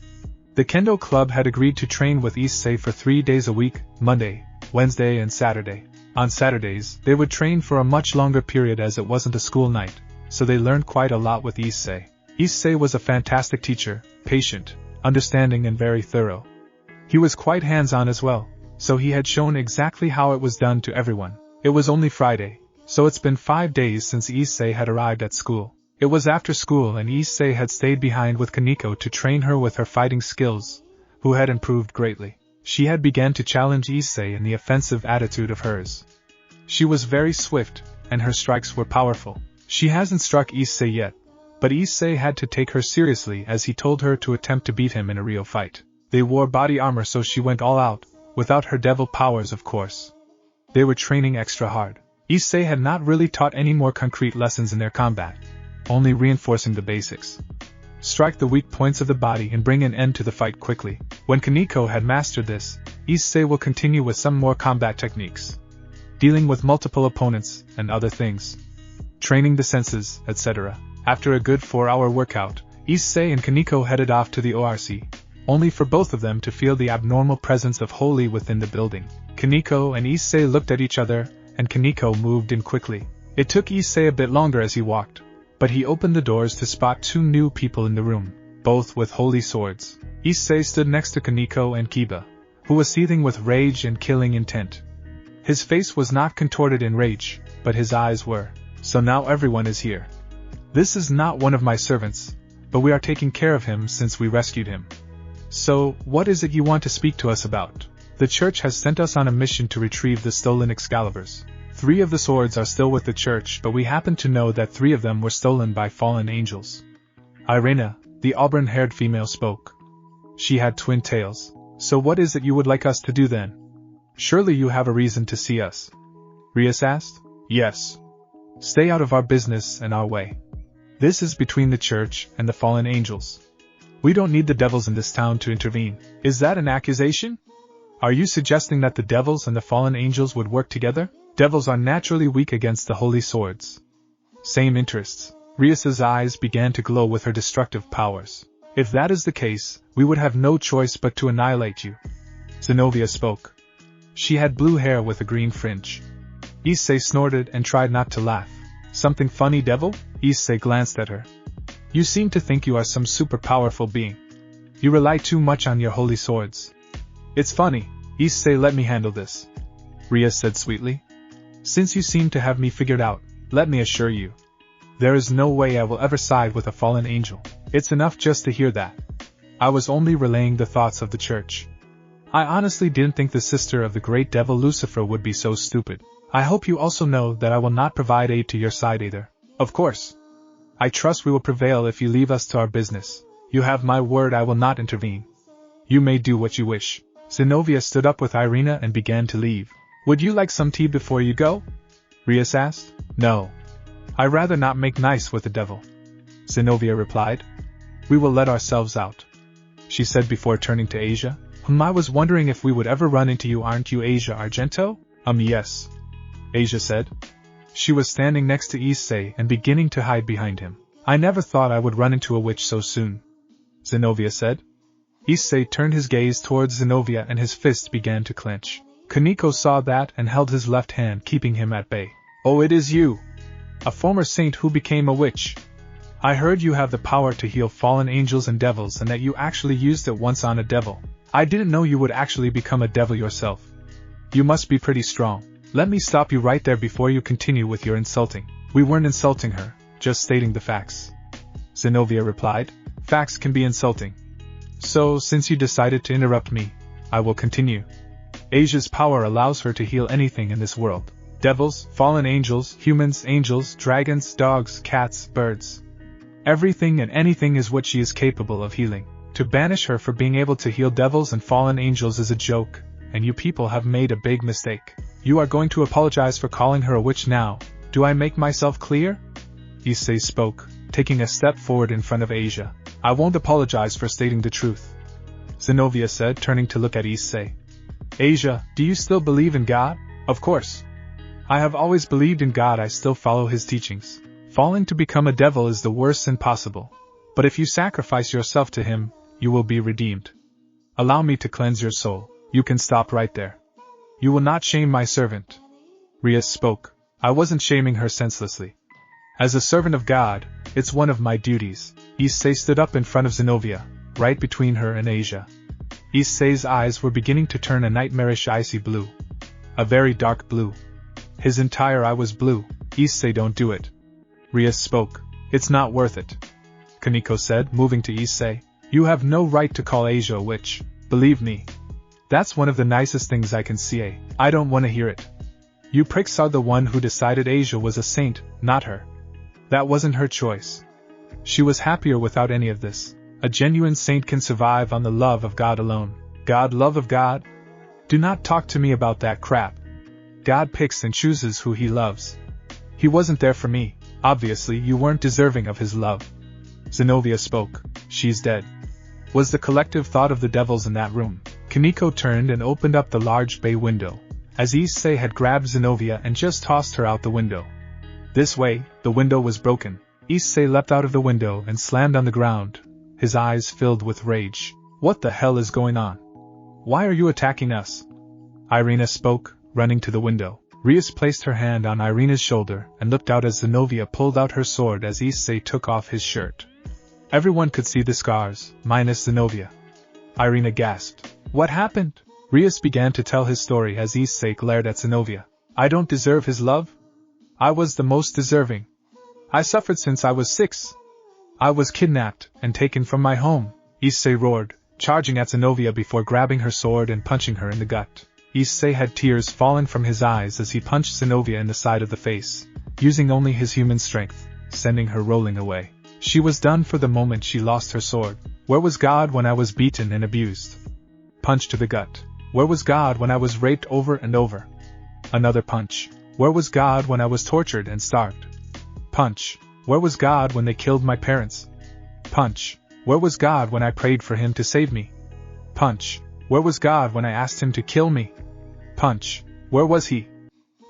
The kendo club had agreed to train with Iseei for 3 days a week, Monday, Wednesday and Saturday. On Saturdays, they would train for a much longer period as it wasn't a school night, so they learned quite a lot with Iseei. Iseei was a fantastic teacher, patient, understanding and very thorough. He was quite hands-on as well, so he had shown exactly how it was done to everyone. It was only Friday, so it's been 5 days since Iseei had arrived at school. It was after school and Iseei had stayed behind with Kaneko to train her with her fighting skills, who had improved greatly. She had begun to challenge Iseei in the offensive attitude of hers. She was very swift, and her strikes were powerful. She hasn't struck Iseei yet, but Iseei had to take her seriously as he told her to attempt to beat him in a real fight. They wore body armor, so she went all out, without her devil powers of course. They were training extra hard. Iseei had not really taught any more concrete lessons in their combat, only reinforcing the basics. Strike the weak points of the body and bring an end to the fight quickly. When Kaneko had mastered this, Iseei will continue with some more combat techniques. dealing with multiple opponents and other things, training the senses, etc. After a good 4-hour workout, Iseei and Kaneko headed off to the ORC, only for both of them to feel the abnormal presence of holy within the building. Kaneko and Iseei looked at each other, and Kaneko moved in quickly. It took Iseei a bit longer as he walked, but he opened the doors to spot 2 new people in the room, both with holy swords. Iseei stood next to Kaneko and Kiba, who was seething with rage and killing intent. His face was not contorted in rage, but his eyes were. So now everyone is here. This is not one of my servants, but we are taking care of him since we rescued him. So, what is it you want to speak to us about? The church has sent us on a mission to retrieve the stolen Excaliburs. 3 of the swords are still with the church, but we happen to know that 3 of them were stolen by fallen angels. Irena, the auburn-haired female, spoke. She had twin tails. So what is it you would like us to do then? Surely you have a reason to see us. Rias asked. Yes. Stay out of our business and our way. This is between the church and the fallen angels. We don't need the devils in this town to intervene. Is that an accusation? Are you suggesting that the devils and the fallen angels would work together? Devils are naturally weak against the holy swords. Same interests. Rias's eyes began to glow with her destructive powers. If that is the case, we would have no choice but to annihilate you. Zenobia spoke. She had blue hair with a green fringe. Iseei snorted and tried not to laugh. Something funny, devil? Iseei glanced at her. You seem to think you are some super powerful being. You rely too much on your holy swords. It's funny. Iseei, let me handle this. Rias said sweetly. Since you seem to have me figured out, let me assure you. There is no way I will ever side with a fallen angel. It's enough just to hear that. I was only relaying the thoughts of the church. I honestly didn't think the sister of the great devil Lucifer would be so stupid. I hope you also know that I will not provide aid to your side either. Of course. I trust we will prevail if you leave us to our business. You have my word I will not intervene. You may do what you wish. Zenobia stood up with Irena and began to leave. Would you like some tea before you go? Rias asked. No. I'd rather not make nice with the devil. Zenobia replied. We will let ourselves out, she said before turning to Asia. I was wondering if we would ever run into you, aren't you Asia Argento? Yes. Asia said. She was standing next to Iseei and beginning to hide behind him. I never thought I would run into a witch so soon, Zenobia said. Iseei turned his gaze towards Zenobia and his fist began to clench. Kaneko saw that and held his left hand, keeping him at bay. Oh, it is you! A former saint who became a witch. I heard you have the power to heal fallen angels and devils and that you actually used it once on a devil. I didn't know you would actually become a devil yourself. You must be pretty strong. Let me stop you right there before you continue with your insulting. We weren't insulting her, just stating the facts. Zenobia replied. Facts can be insulting. So, since you decided to interrupt me, I will continue. Asia's power allows her to heal anything in this world. Devils, fallen angels, humans, angels, dragons, dogs, cats, birds. Everything and anything is what she is capable of healing. To banish her for being able to heal devils and fallen angels is a joke, and you people have made a big mistake. You are going to apologize for calling her a witch now. Do I make myself clear? Iseei spoke, taking a step forward in front of Asia. I won't apologize for stating the truth, Zenobia said, turning to look at Iseei. Asia, do you still believe in God? Of course. I have always believed in God. I still follow his teachings. Falling to become a devil is the worst sin possible. But if you sacrifice yourself to him, you will be redeemed. Allow me to cleanse your soul. You can stop right there. You will not shame my servant. Rias spoke. I wasn't shaming her senselessly. As a servant of God, it's one of my duties. Iseei stood up in front of Zenobia, right between her and Asia. Isei's eyes were beginning to turn a nightmarish icy blue. A very dark blue. His entire eye was blue. Iseei, don't do it. Rias spoke. It's not worth it, Kaneko said, moving to Iseei. You have no right to call Asia a witch. Believe me. That's one of the nicest things I can say. I don't want to hear it. You pricks are the one who decided Asia was a saint, not her. That wasn't her choice. She was happier without any of this. A genuine saint can survive on the love of God alone. God, love of God? Do not talk to me about that crap. God picks and chooses who he loves. He wasn't there for me. Obviously, you weren't deserving of his love. Zenobia spoke. She's dead. Was the collective thought of the devils in that room. Kaneko turned and opened up the large bay window. as Iseei had grabbed Zenobia and just tossed her out the window. This way, the window was broken. Iseei leapt out of the window and slammed on the ground, his eyes filled with rage. What the hell is going on? Why are you attacking us? Irina spoke, running to the window. Rias placed her hand on Irina's shoulder and looked out as Zenobia pulled out her sword as Iseei took off his shirt. Everyone could see the scars, minus Zenobia. Irina gasped. What happened? Rias began to tell his story as Iseei glared at Zenobia. I don't deserve his love? I was the most deserving. I suffered since I was 6. I was kidnapped and taken from my home, Iseei roared, charging at Zenobia before grabbing her sword and punching her in the gut. Iseei had tears falling from his eyes as he punched Zenobia in the side of the face, using only his human strength, sending her rolling away. She was done for the moment she lost her sword. Where was God when I was beaten and abused? Punch to the gut. Where was God when I was raped over and over? Another punch. Where was God when I was tortured and starved? Punch. Where was God when they killed my parents? Punch. Where was God when I prayed for him to save me? Punch. Where was God when I asked him to kill me? Punch. Where was he?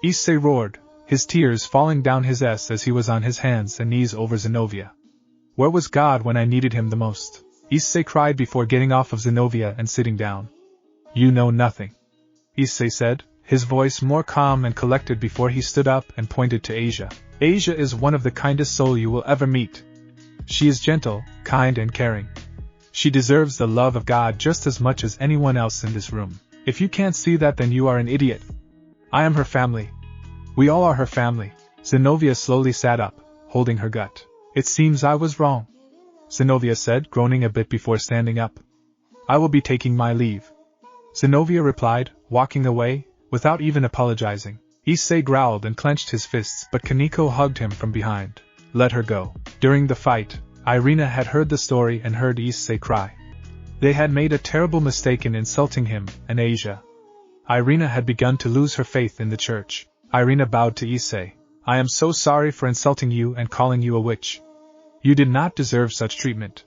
Iseei roared, his tears falling down his ass as he was on his hands and knees over Zenobia. Where was God when I needed him the most? Iseei cried before getting off of Zenobia and sitting down. You know nothing, Iseei said, his voice more calm and collected before he stood up and pointed to Asia. Asia is one of the kindest souls you will ever meet. She is gentle, kind and caring. She deserves the love of God just as much as anyone else in this room. If you can't see that, then you are an idiot. I am her family. We all are her family. Zenobia slowly sat up, holding her gut. It seems I was wrong, Zenobia said, groaning a bit before standing up. I will be taking my leave. Zenobia replied, walking away, without even apologizing. Iseei growled and clenched his fists, but Kaneko hugged him from behind. Let her go. During the fight, Irina had heard the story and heard Iseei cry. They had made a terrible mistake in insulting him and Asia. Irina had begun to lose her faith in the church. Irina bowed to Iseei. I am so sorry for insulting you and calling you a witch. You did not deserve such treatment.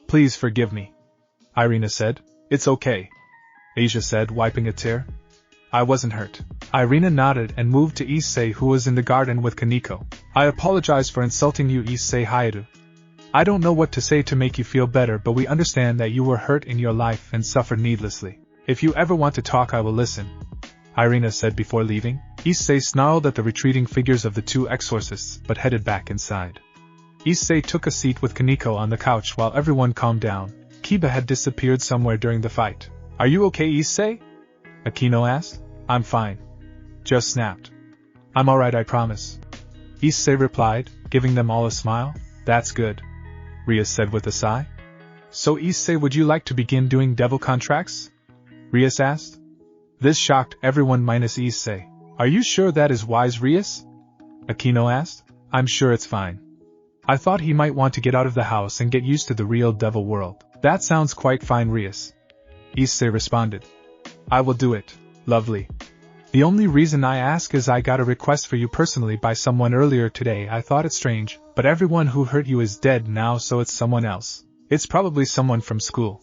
Please forgive me, Irina said. It's okay, Asia said, wiping a tear. I wasn't hurt. Irina nodded and moved to Iseei, who was in the garden with Kaneko. I apologize for insulting you, Iseei Hayato. I don't know what to say to make you feel better, but we understand that you were hurt in your life and suffered needlessly. If you ever want to talk, I will listen, Irina said before leaving. Iseei snarled at the retreating figures of the 2 exorcists, but headed back inside. Iseei took a seat with Kaneko on the couch while everyone calmed down. Kiba had disappeared somewhere during the fight. Are you okay, Iseei? Akino asked. I'm fine. Just snapped. I'm alright, I promise, Iseei replied, giving them all a smile. That's good, Rias said with a sigh. So Iseei, would you like to begin doing devil contracts? Rias asked. This shocked everyone minus Iseei. Are you sure that is wise, Rias? Akino asked. I'm sure it's fine. I thought he might want to get out of the house and get used to the real devil world. That sounds quite fine, Rias, Iseei responded. I will do it. Lovely. The only reason I ask is I got a request for you personally by someone earlier today. I thought it strange, but everyone who hurt you is dead now, so it's someone else. It's probably someone from school.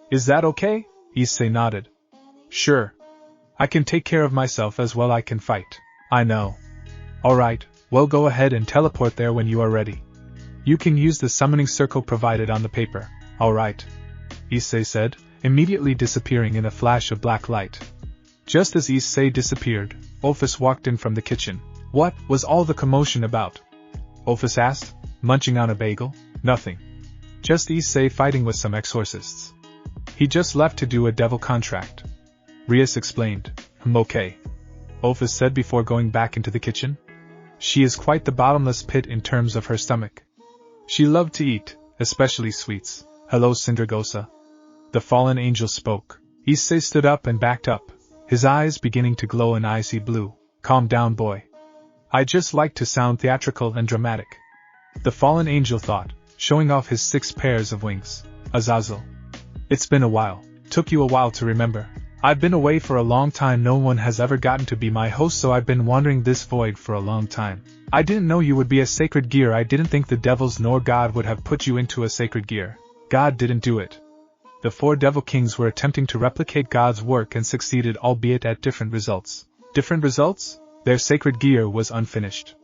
Is that okay? Iseei nodded. Sure. I can take care of myself as well. I can fight. I know. Alright, well, go ahead and teleport there when you are ready. You can use the summoning circle provided on the paper. Alright, Iseei said, immediately disappearing in a flash of black light. Just as Iseei disappeared, Ophis walked in from the kitchen. What was all the commotion about? Ophis asked, munching on a bagel. Nothing. Just Iseei fighting with some exorcists. He just left to do a devil contract, Rias explained. Okay, Ophis said before going back into the kitchen. She is quite the bottomless pit in terms of her stomach. She loved to eat, especially sweets. Hello, Sindragosa. The fallen angel spoke. Iseei stood up and backed up, his eyes beginning to glow an icy blue. Calm down, boy. I just like to sound theatrical and dramatic, the fallen angel thought, showing off his 6 pairs of wings. Azazel. It's been a while. Took you a while to remember. I've been away for a long time. No one has ever gotten to be my host, so I've been wandering this void for a long time. I didn't know you would be a sacred gear. I didn't think the devils nor God would have put you into a sacred gear. God didn't do it. The 4 devil kings were attempting to replicate God's work and succeeded, albeit at different results. Different results? Their sacred gear was unfinished.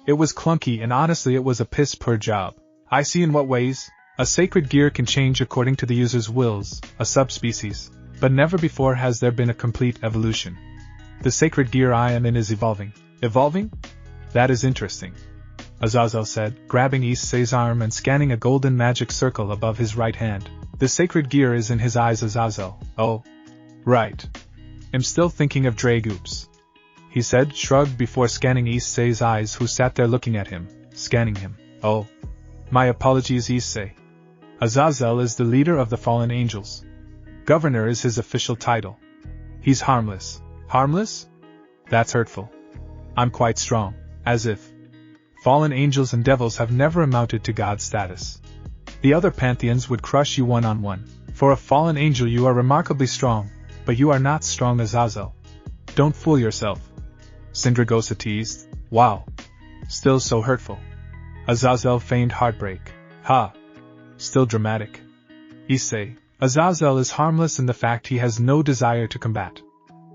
It was clunky and honestly it was a piss-poor job. I see. In what ways? A sacred gear can change according to the user's wills, a subspecies, but never before has there been a complete evolution. The sacred gear I am in is evolving. Evolving? That is interesting, Azazel said, grabbing Iseei's arm and scanning a golden magic circle above his right hand. The sacred gear is in his eyes, Azazel. Oh. Right. I'm still thinking of Dragoops, he said, shrugged before scanning Iseei's eyes, who sat there looking at him, scanning him. Oh. My apologies, Iseei. Azazel is the leader of the fallen angels. Governor is his official title. He's harmless. Harmless? That's hurtful. I'm quite strong, as if. Fallen angels and devils have never amounted to God status. The other pantheons would crush you one-on-one. For a fallen angel you are remarkably strong, but you are not strong, Azazel. Don't fool yourself. Sindragosa teased. Wow. Still so hurtful. Azazel feigned heartbreak. Ha. Still dramatic. Iseei. Azazel is harmless in the fact he has no desire to combat.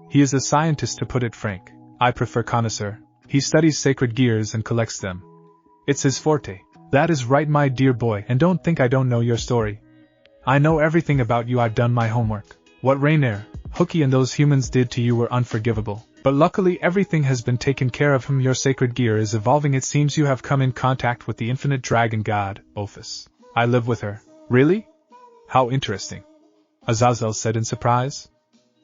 He is a scientist, to put it frank. I prefer connoisseur. He studies sacred gears and collects them. It's his forte. That is right, my dear boy, and don't think I don't know your story. I know everything about you. I've done my homework. What Rainier, Hooky and those humans did to you were unforgivable, but luckily everything has been taken care of. Your sacred gear is evolving. It seems you have come in contact with the infinite dragon god, Ophis. I live with her. Really? How interesting, Azazel said in surprise.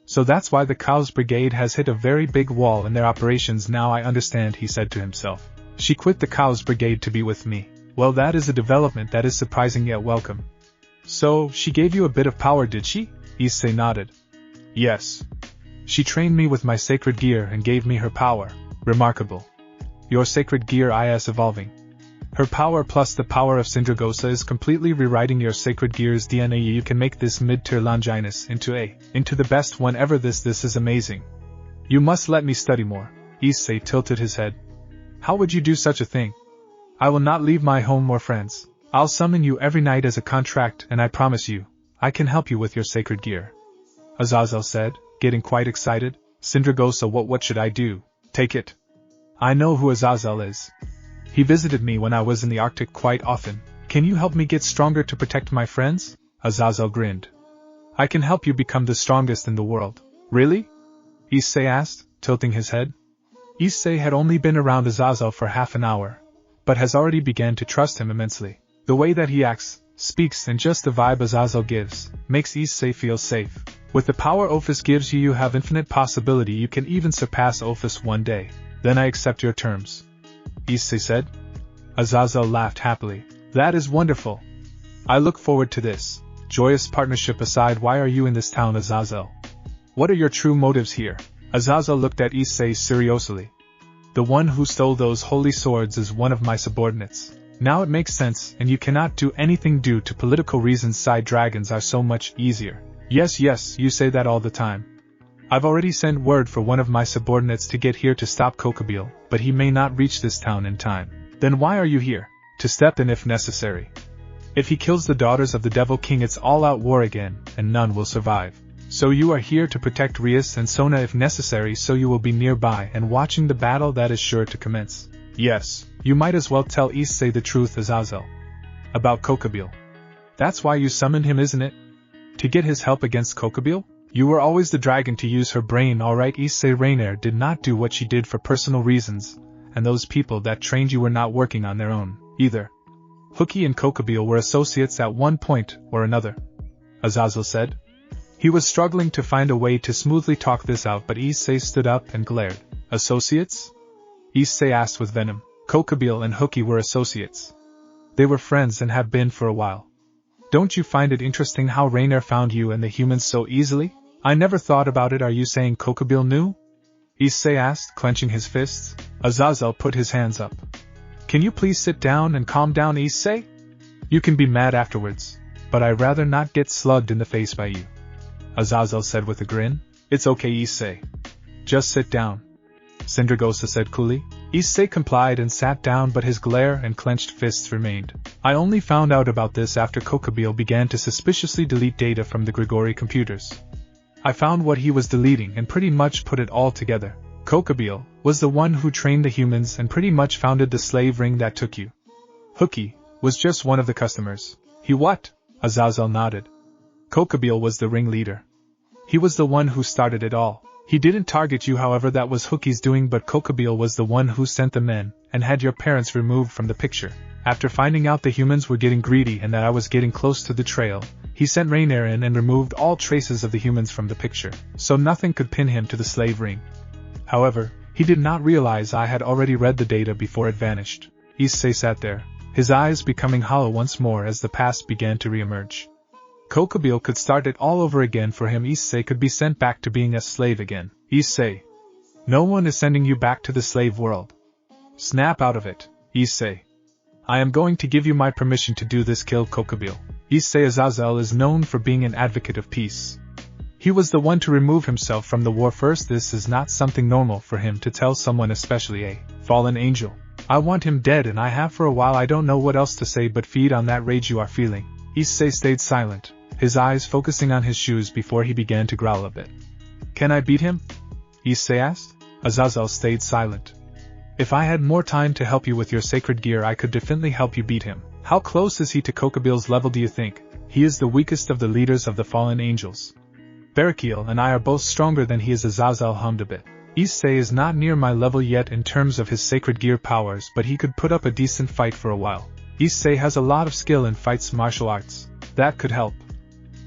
So that's why the Cows Brigade has hit a very big wall in their operations. Now I understand, he said to himself. She quit the Cows Brigade to be with me. Well, that is a development that is surprising yet welcome. So, she gave you a bit of power, did she? Iseei nodded. Yes. She trained me with my sacred gear and gave me her power. Remarkable. Your sacred gear is evolving. Her power plus the power of Sindragosa is completely rewriting your sacred gear's DNA. You can make this mid-tier Longinus into the best one ever. This is amazing. You must let me study more. Iseei tilted his head. How would you do such a thing? I will not leave my home or friends. I'll summon you every night as a contract, and I promise you, I can help you with your sacred gear. Azazel said, getting quite excited. Sindragosa, what should I do? Take it. I know who Azazel is. He visited me when I was in the Arctic quite often. Can you help me get stronger to protect my friends? Azazel grinned. I can help you become the strongest in the world. Really? Iseei asked, tilting his head. Iseei had only been around Azazel for half an hour, but has already begun to trust him immensely. The way that he acts, speaks, and just the vibe Azazel gives, makes Iseei feel safe. With the power Ophis gives you, you have infinite possibility. You can even surpass Ophis one day. Then I accept your terms, Iseei said. Azazel laughed happily. That is wonderful. I look forward to this. Joyous partnership aside, why are you in this town, Azazel? What are your true motives here? Azazel looked at Iseei seriously. The one who stole those holy swords is one of my subordinates. Now it makes sense, and you cannot do anything due to political reasons. Side dragons are so much easier. Yes, you say that all the time. I've already sent word for one of my subordinates to get here to stop Kokobile, but he may not reach this town in time. Then why are you here? To step in if necessary. If he kills the daughters of the Devil King, it's all-out war again, and none will survive. So you are here to protect Rias and Sona if necessary, so you will be nearby and watching the battle that is sure to commence. Yes, you might as well tell Iseei the truth, Azazel. About Kokobile. That's why you summoned him, isn't it? To get his help against Kokobile? You were always the dragon to use her brain, alright. Iseei Rainier did not do what she did for personal reasons, and those people that trained you were not working on their own, either. Hooky and Kokobile were associates at one point or another, Azazel said. He was struggling to find a way to smoothly talk this out, but Iseei stood up and glared. Associates? Iseei asked with venom. Kokobile and Hooky were associates. They were friends and have been for a while. Don't you find it interesting how Rainier found you and the humans so easily? I never thought about it. Are you saying Kokobile knew? Iseei asked, clenching his fists. Azazel put his hands up. Can you please sit down and calm down, Iseei? You can be mad afterwards, but I'd rather not get slugged in the face by you, Azazel said with a grin. It's okay, Iseei. Just sit down, Sindragosa said coolly. Iseei complied and sat down, but his glare and clenched fists remained. I only found out about this after Kokobile began to suspiciously delete data from the Grigori computers. I found what he was deleting and pretty much put it all together. Kokabeel was the one who trained the humans and pretty much founded the slave ring that took you. Hooky was just one of the customers. He what? Azazel nodded. Kokabeel was the ringleader. He was the one who started it all. He didn't target you, however, that was Hookie's doing, but Kokabeel was the one who sent the men and had your parents removed from the picture. After finding out the humans were getting greedy and that I was getting close to the trail, he sent Rainier in and removed all traces of the humans from the picture, so nothing could pin him to the slave ring. However, he did not realize I had already read the data before it vanished. Iseei sat there, his eyes becoming hollow once more as the past began to re-emerge. Kokabeel could start it all over again for him. Iseei could be sent back to being a slave again. Iseei. No one is sending you back to the slave world. Snap out of it, Iseei. I am going to give you my permission to do this. Kill Kokabeel. Iseei Azazel is known for being an advocate of peace. He was the one to remove himself from the war first. This is not something normal for him to tell someone, especially a fallen angel. I want him dead, and I have for a while. I don't know what else to say but feed on that rage you are feeling. Iseei stayed silent, his eyes focusing on his shoes before he began to growl a bit. Can I beat him? Iseei asked. Azazel stayed silent. If I had more time to help you with your sacred gear, I could definitely help you beat him. How close is he to Kokabeel's level, do you think? He is the weakest of the leaders of the fallen angels. Barakiel and I are both stronger than he is. Azazel hummed a bit. Iseei is not near my level yet in terms of his sacred gear powers, but he could put up a decent fight for a while. Iseei has a lot of skill in fights, martial arts. That could help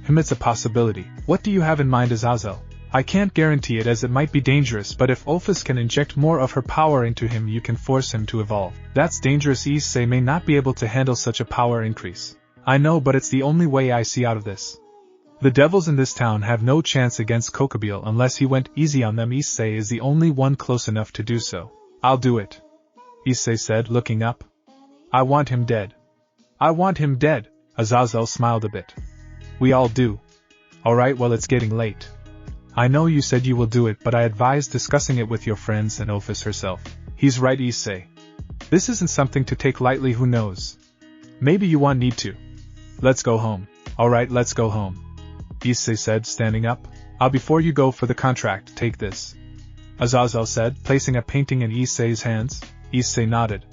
him. It's a possibility. What do you have in mind, Azazel? I can't guarantee it, as it might be dangerous, but if Ophis can inject more of her power into him, you can force him to evolve. That's dangerous. Iseei may not be able to handle such a power increase. I know, but it's the only way I see out of this. The devils in this town have no chance against Kokabeel unless he went easy on them. Iseei is the only one close enough to do so. I'll do it, Iseei said, looking up. I want him dead. I want him dead. Azazel smiled a bit. We all do. Alright, well, it's getting late. I know you said you will do it, but I advise discussing it with your friends and Ophis herself. He's right, Iseei. This isn't something to take lightly, who knows? Maybe you won't need to. Let's go home. Alright, let's go home, Iseei said, standing up. Before you go for the contract, take this, Azazel said, placing a painting in Isei's hands. Iseei nodded.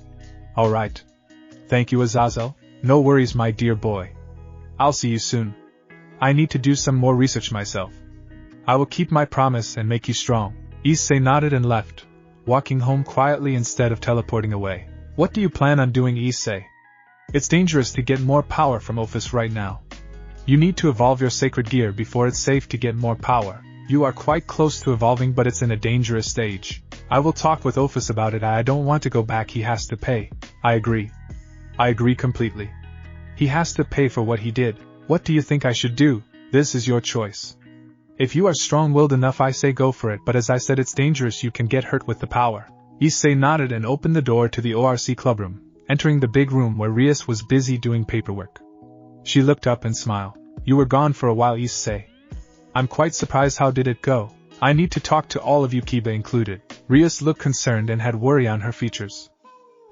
Alright. Thank you, Azazel. No worries, my dear boy. I'll see you soon. I need to do some more research myself. I will keep my promise and make you strong. Iseei nodded and left, walking home quietly instead of teleporting away. What do you plan on doing, Iseei? It's dangerous to get more power from Ophis right now. You need to evolve your sacred gear before it's safe to get more power. You are quite close to evolving, but it's in a dangerous stage. I will talk with Ophis about it. I don't want to go back. He has to pay. I agree. I agree completely. He has to pay for what he did. What do you think I should do? This is your choice. If you are strong-willed enough, I say go for it, but as I said, it's dangerous. You can get hurt with the power. Iseei nodded and opened the door to the ORC clubroom, entering the big room where Rias was busy doing paperwork. She looked up and smiled. You were gone for a while, Iseei. I'm quite surprised. How did it go? I need to talk to all of you, Kiba included. Rias looked concerned and had worry on her features.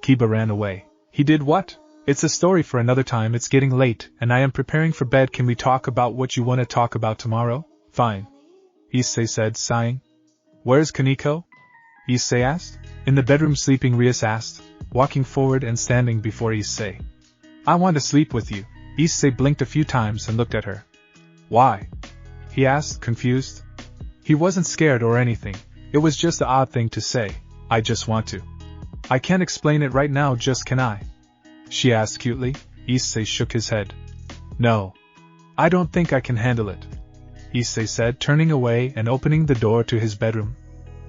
Kiba ran away. He did what? It's a story for another time. It's getting late, and I am preparing for bed. Can we talk about what you want to talk about tomorrow? Fine, Iseei said, sighing. Where's Kaneko? Iseei asked. In the bedroom sleeping, Rias asked, walking forward and standing before Iseei. I want to sleep with you. Iseei blinked a few times and looked at her. Why? He asked, confused. He wasn't scared or anything. It was just an odd thing to say. I just want to. I can't explain it right now, just can I? She asked cutely. Iseei shook his head. No. I don't think I can handle it, Iseei said, turning away and opening the door to his bedroom.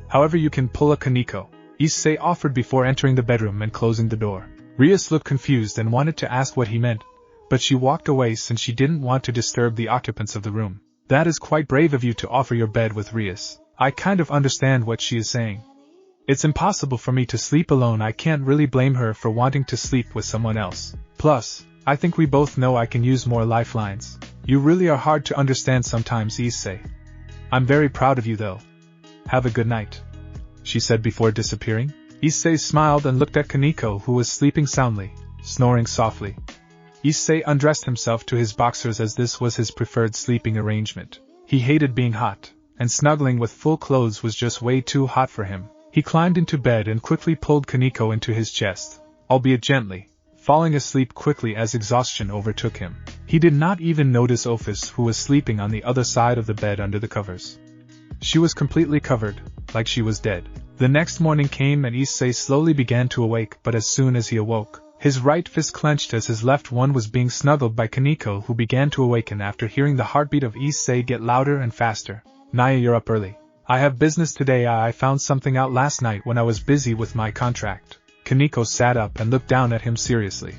However, you can pull a Kaneko, Iseei offered before entering the bedroom and closing the door. Rias looked confused and wanted to ask what he meant, but she walked away since she didn't want to disturb the occupants of the room. That is quite brave of you to offer your bed with Rias. I kind of understand what she is saying. It's impossible for me to sleep alone. I can't really blame her for wanting to sleep with someone else. Plus, I think we both know I can use more lifelines. You really are hard to understand sometimes, Iseei. I'm very proud of you though. Have a good night, she said before disappearing. Iseei smiled and looked at Kaneko, who was sleeping soundly, snoring softly. Iseei undressed himself to his boxers as this was his preferred sleeping arrangement. He hated being hot, and snuggling with full clothes was just way too hot for him. He climbed into bed and quickly pulled Kaneko into his chest, albeit gently, falling asleep quickly as exhaustion overtook him. He did not even notice Ophis, who was sleeping on the other side of the bed under the covers. She was completely covered, like she was dead. The next morning came and Iseei slowly began to awake, but as soon as he awoke, his right fist clenched as his left one was being snuggled by Kaneko, who began to awaken after hearing the heartbeat of Iseei get louder and faster. "Naya, you're up early. I have business today. I found something out last night when I was busy with my contract." Kaneko sat up and looked down at him seriously.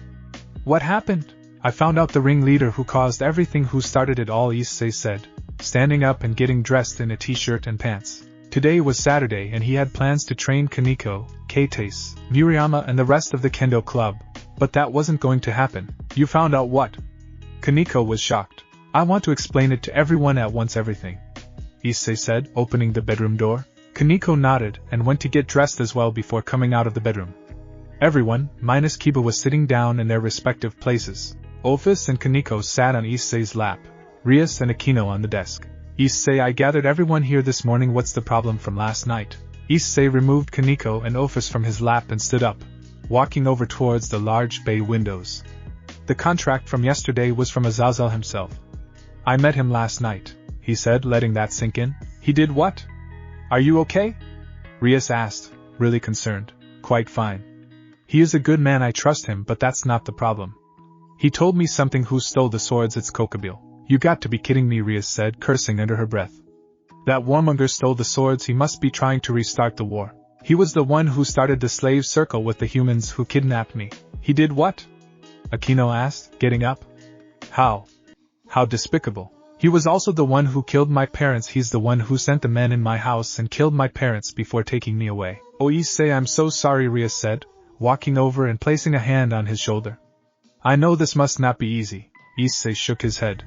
"What happened?" "I found out the ringleader who caused everything, who started it all," Iseei said, standing up and getting dressed in a t-shirt and pants. Today was Saturday and he had plans to train Kaneko, Kates, Murayama and the rest of the kendo club, but that wasn't going to happen. "You found out what?" Kaneko was shocked. "I want to explain it to everyone at once, everything," Iseei said, opening the bedroom door. Kaneko nodded and went to get dressed as well before coming out of the bedroom. Everyone, minus Kiba, was sitting down in their respective places. Ophis and Kaneko sat on Isei's lap, Rias and Akino on the desk. "Iseei, I gathered everyone here this morning. What's the problem from last night?" Iseei removed Kaneko and Ophis from his lap and stood up, walking over towards the large bay windows. "The contract from yesterday was from Azazel himself. I met him last night," he said, letting that sink in. "He did what?" "Are you okay?" Rias asked, really concerned. "Quite fine. He is a good man, I trust him, but that's not the problem. He told me something. Who stole the swords? It's Kokabile." "You got to be kidding me," Rias said, cursing under her breath. "That warmonger stole the swords. He must be trying to restart the war. He was the one who started the slave circle with the humans who kidnapped me." "He did what?" Akino asked, getting up. How despicable. "He was also the one who killed my parents. He's the one who sent the men in my house and killed my parents before taking me away." "Oh, Iseei, I'm so sorry," Rias said, walking over and placing a hand on his shoulder. "I know this must not be easy." Iseei shook his head.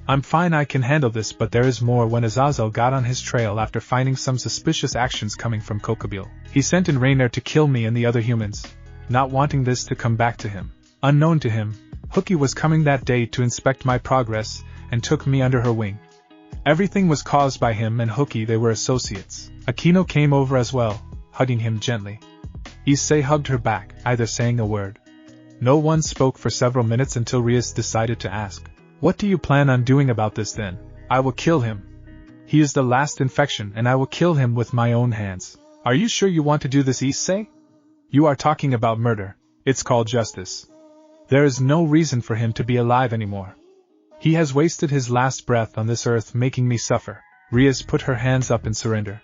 "I'm fine, I can handle this, but there is more. When Azazel got on his trail after finding some suspicious actions coming from Kokabile, he sent in Rainer to kill me and the other humans, not wanting this to come back to him. Unknown to him, Hookie was coming that day to inspect my progress and took me under her wing. Everything was caused by him and Hookie. They were associates." Akino came over as well, hugging him gently. Iseei hugged her back, either saying a word. No one spoke for several minutes until Rias decided to ask, "What do you plan on doing about this then?" "I will kill him. He is the last infection and I will kill him with my own hands." "Are you sure you want to do this, Iseei? You are talking about murder. It's called justice. There is no reason for him to be alive anymore. He has wasted his last breath on this earth making me suffer." Rias put her hands up in surrender.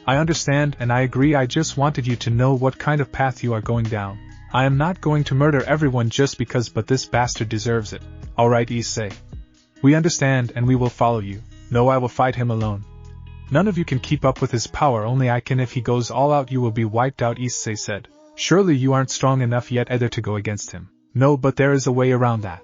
"I understand and I agree. I just wanted you to know what kind of path you are going down. I am not going to murder everyone just because, but this bastard deserves it." "Alright, Iseei. We understand and we will follow you." "No, I will fight him alone. None of you can keep up with his power, only I can. If he goes all out, you will be wiped out," Iseei said. "Surely you aren't strong enough yet either to go against him." "No, but there is a way around that.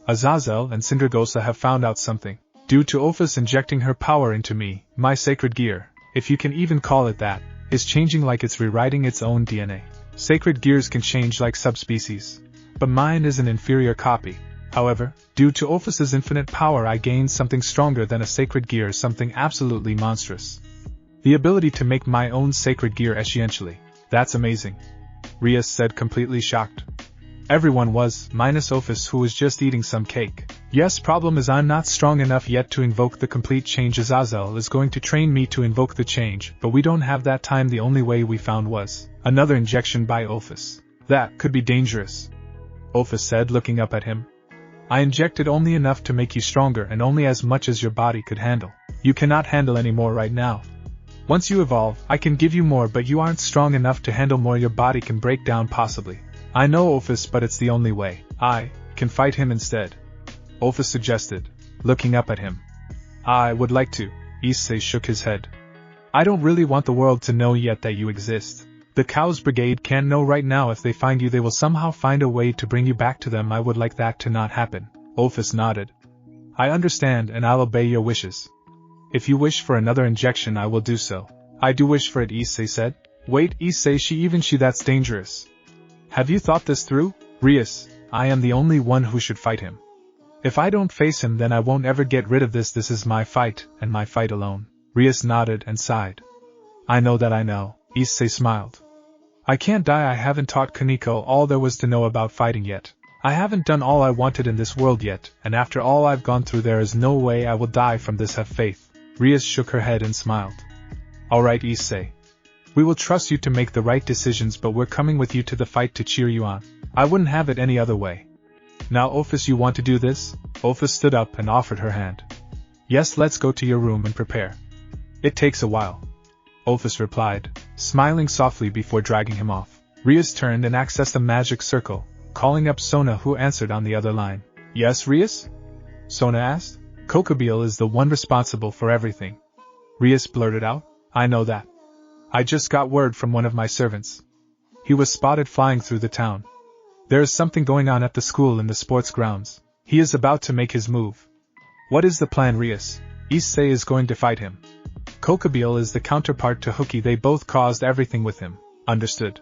Azazel and Cindergosa have found out something. Due to Ophis injecting her power into me, my sacred gear, if you can even call it that, is changing like it's rewriting its own DNA. Sacred gears can change like subspecies, but mine is an inferior copy. However, due to Ophis's infinite power, I gained something stronger than a sacred gear, something absolutely monstrous. The ability to make my own sacred gear essentially." "That's amazing," Rias said, completely shocked. Everyone was, minus Ophis, who was just eating some cake. "Yes, problem is I'm not strong enough yet to invoke the complete change. Azazel is going to train me to invoke the change, but we don't have that time. The only way we found was another injection by Ophis. That could be dangerous," Ophis said, looking up at him. "I injected only enough to make you stronger and only as much as your body could handle. You cannot handle any more right now. Once you evolve, I can give you more, but you aren't strong enough to handle more. Your body can break down possibly." "I know, Ophis, but it's the only way. I can fight him instead," Ophis suggested, looking up at him. "I would like to," Iseei shook his head. "I don't really want the world to know yet that you exist. The Cows Brigade can't know right now. If they find you, they will somehow find a way to bring you back to them. I would like that to not happen." Ophis nodded. "I understand and I'll obey your wishes. If you wish for another injection, I will do so." "I do wish for it," Iseei said. "Wait, Iseei, that's dangerous. Have you thought this through?" "Rias, I am the only one who should fight him. If I don't face him, then I won't ever get rid of this. This is my fight, and my fight alone." Rias nodded and sighed. I know," Iseei smiled. I can't die. I haven't taught Kaneko all there was to know about fighting yet. I haven't done all I wanted in this world yet, and after all I've gone through there is no way I will die from this. Have faith. Rias shook her head and smiled. Alright, Iseei. We will trust you to make the right decisions, but we're coming with you to the fight to cheer you on. I wouldn't have it any other way. Now Ophis, you want to do this? Ophis stood up and offered her hand. Yes, let's go to your room and prepare. It takes a while. Ophis replied, smiling softly before dragging him off. Rias turned and accessed a magic circle, calling up Sona, who answered on the other line. Yes, Rias? Sona asked. Kokobile is the one responsible for everything. Rias blurted out. I know that. I just got word from one of my servants. He was spotted flying through the town. There is something going on at the school in the sports grounds. He is about to make his move. What is the plan, Rias? Iseei is going to fight him. Kokobile is the counterpart to Hooky. They both caused everything with him. Understood.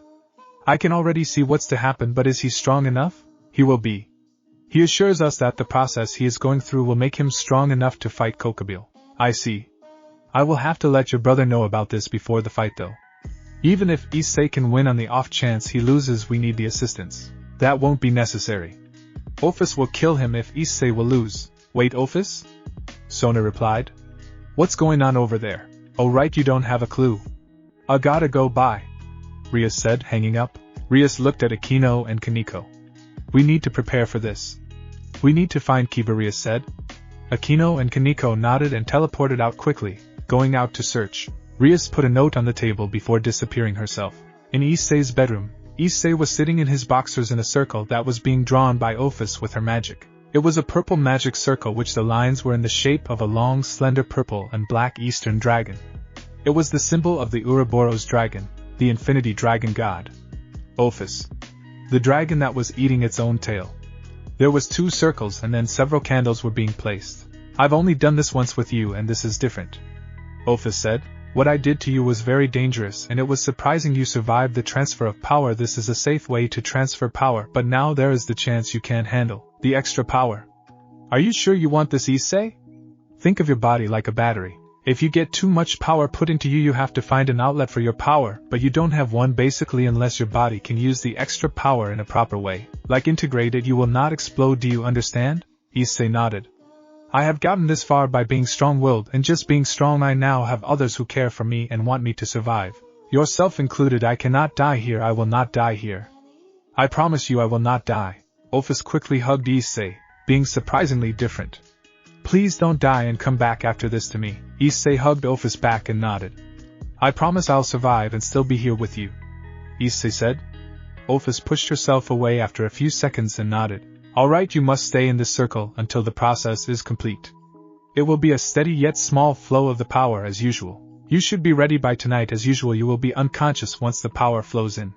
I can already see what's to happen, but is he strong enough? He will be. He assures us that the process he is going through will make him strong enough to fight Kokobile. I see. I will have to let your brother know about this before the fight though. Even if Iseei can win, on the off chance he loses, we need the assistance. That won't be necessary. Ophis will kill him if Iseei will lose. Wait, Ophis? Sona replied. What's going on over there? Oh right, you don't have a clue. I gotta go, bye. Rias said, hanging up. Rias looked at Akino and Kaneko. We need to prepare for this. We need to find Kiba, Rias said. Akino and Kaneko nodded and teleported out quickly, going out to search. Rias put a note on the table before disappearing herself. In Isei's bedroom, Iseei was sitting in his boxers in a circle that was being drawn by Ophis with her magic. It was a purple magic circle, which the lines were in the shape of a long, slender purple and black Eastern dragon. It was the symbol of the Ouroboros dragon, the infinity dragon god. Ophis. The dragon that was eating its own tail. There was 2 circles and then several candles were being placed. I've only done this once with you and this is different. Ophis said. What I did to you was very dangerous and it was surprising you survived the transfer of power. This is a safe way to transfer power, but now there is the chance you can't handle the extra power. Are you sure you want this, Iseei? Think of your body like a battery. If you get too much power put into you, you have to find an outlet for your power, but you don't have one basically unless your body can use the extra power in a proper way. Like integrate it, you will not explode. Do you understand? Iseei nodded. I have gotten this far by being strong-willed, and just being strong I now have others who care for me and want me to survive. Yourself included. I cannot die here. I will not die here. I promise you I will not die. Ophis quickly hugged Iseei, being surprisingly different. Please don't die and come back after this to me. Iseei hugged Ophis back and nodded. I promise I'll survive and still be here with you, Iseei said. Ophis pushed herself away after a few seconds and nodded. Alright, you must stay in this circle until the process is complete. It will be a steady yet small flow of the power as usual. You should be ready by tonight. As usual, you will be unconscious once the power flows in.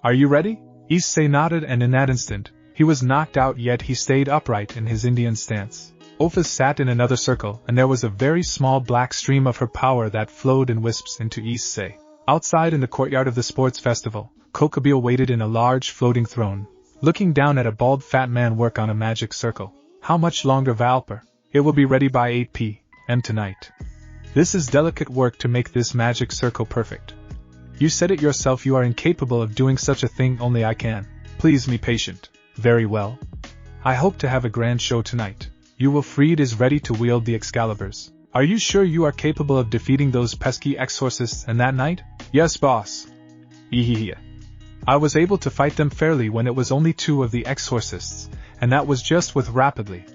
Are you ready? Iseei nodded, and in that instant, he was knocked out, yet he stayed upright in his Indian stance. Ophis sat in another circle, and there was a very small black stream of her power that flowed in wisps into Iseei. Outside in the courtyard of the sports festival, Kokobile waited in a large floating throne, looking down at a bald fat man work on a magic circle. How much longer, Valper? It will be ready by 8 p.m. tonight. This is delicate work to make this magic circle perfect. You said it yourself, you are incapable of doing such a thing. Only I can. Please be patient. Very well. I hope to have a grand show tonight. You Wilfried is ready to wield the Excaliburs. Are you sure you are capable of defeating those pesky exorcists and that night? Yes, boss. Ehehe. I was able to fight them fairly when it was only 2 of the exorcists, and that was just with rapidly.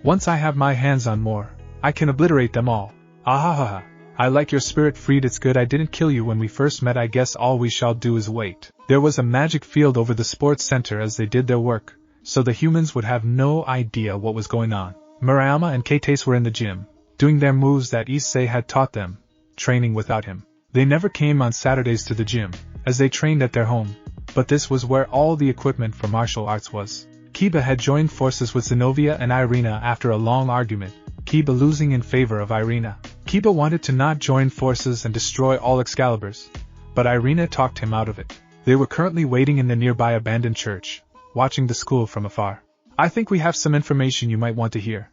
Once I have my hands on more, I can obliterate them all. Ahahaha. I like your spirit, Fried. It's good I didn't kill you when we first met. I guess all we shall do is wait. There was a magic field over the sports center as they did their work, so the humans would have no idea what was going on. Murayama and Kates were in the gym, doing their moves that Iseei had taught them, training without him. They never came on Saturdays to the gym, as they trained at their home, but this was where all the equipment for martial arts was. Kiba had joined forces with Zenobia and Irina after a long argument, Kiba losing in favor of Irina. Kiba wanted to not join forces and destroy all Excaliburs, but Irina talked him out of it. They were currently waiting in the nearby abandoned church, watching the school from afar. I think we have some information you might want to hear,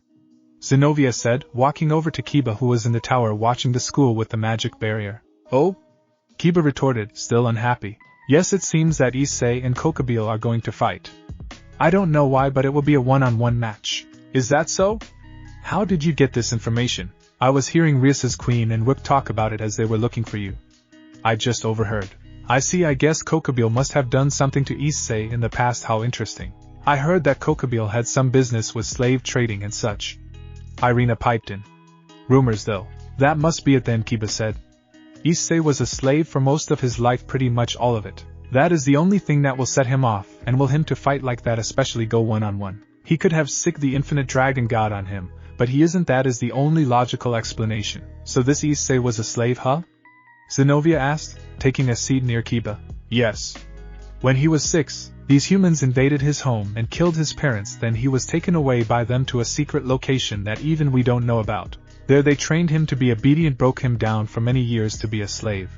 Zenobia said, walking over to Kiba, who was in the tower watching the school with the magic barrier. Oh? Kiba retorted, still unhappy. Yes, it seems that Iseei and Kokabil are going to fight. I don't know why, but it will be a one-on-one match. Is that so? How did you get this information? I was hearing Rias's queen and Whip talk about it as they were looking for you. I just overheard. I see, I guess Kokabil must have done something to Iseei in the past. How interesting. I heard that Kokabil had some business with slave trading and such. Irina piped in. Rumors though. That must be it then, Kiba said. Iseei was a slave for most of his life, pretty much all of it. That is the only thing that will set him off, and will him to fight like that, especially go one-on-one. He could have sicked the infinite dragon god on him, but he isn't. That is the only logical explanation. So this Iseei was a slave, huh? Zenobia asked, taking a seat near Kiba. Yes. When he was 6, these humans invaded his home and killed his parents, then he was taken away by them to a secret location that even we don't know about. There they trained him to be obedient, broke him down for many years to be a slave.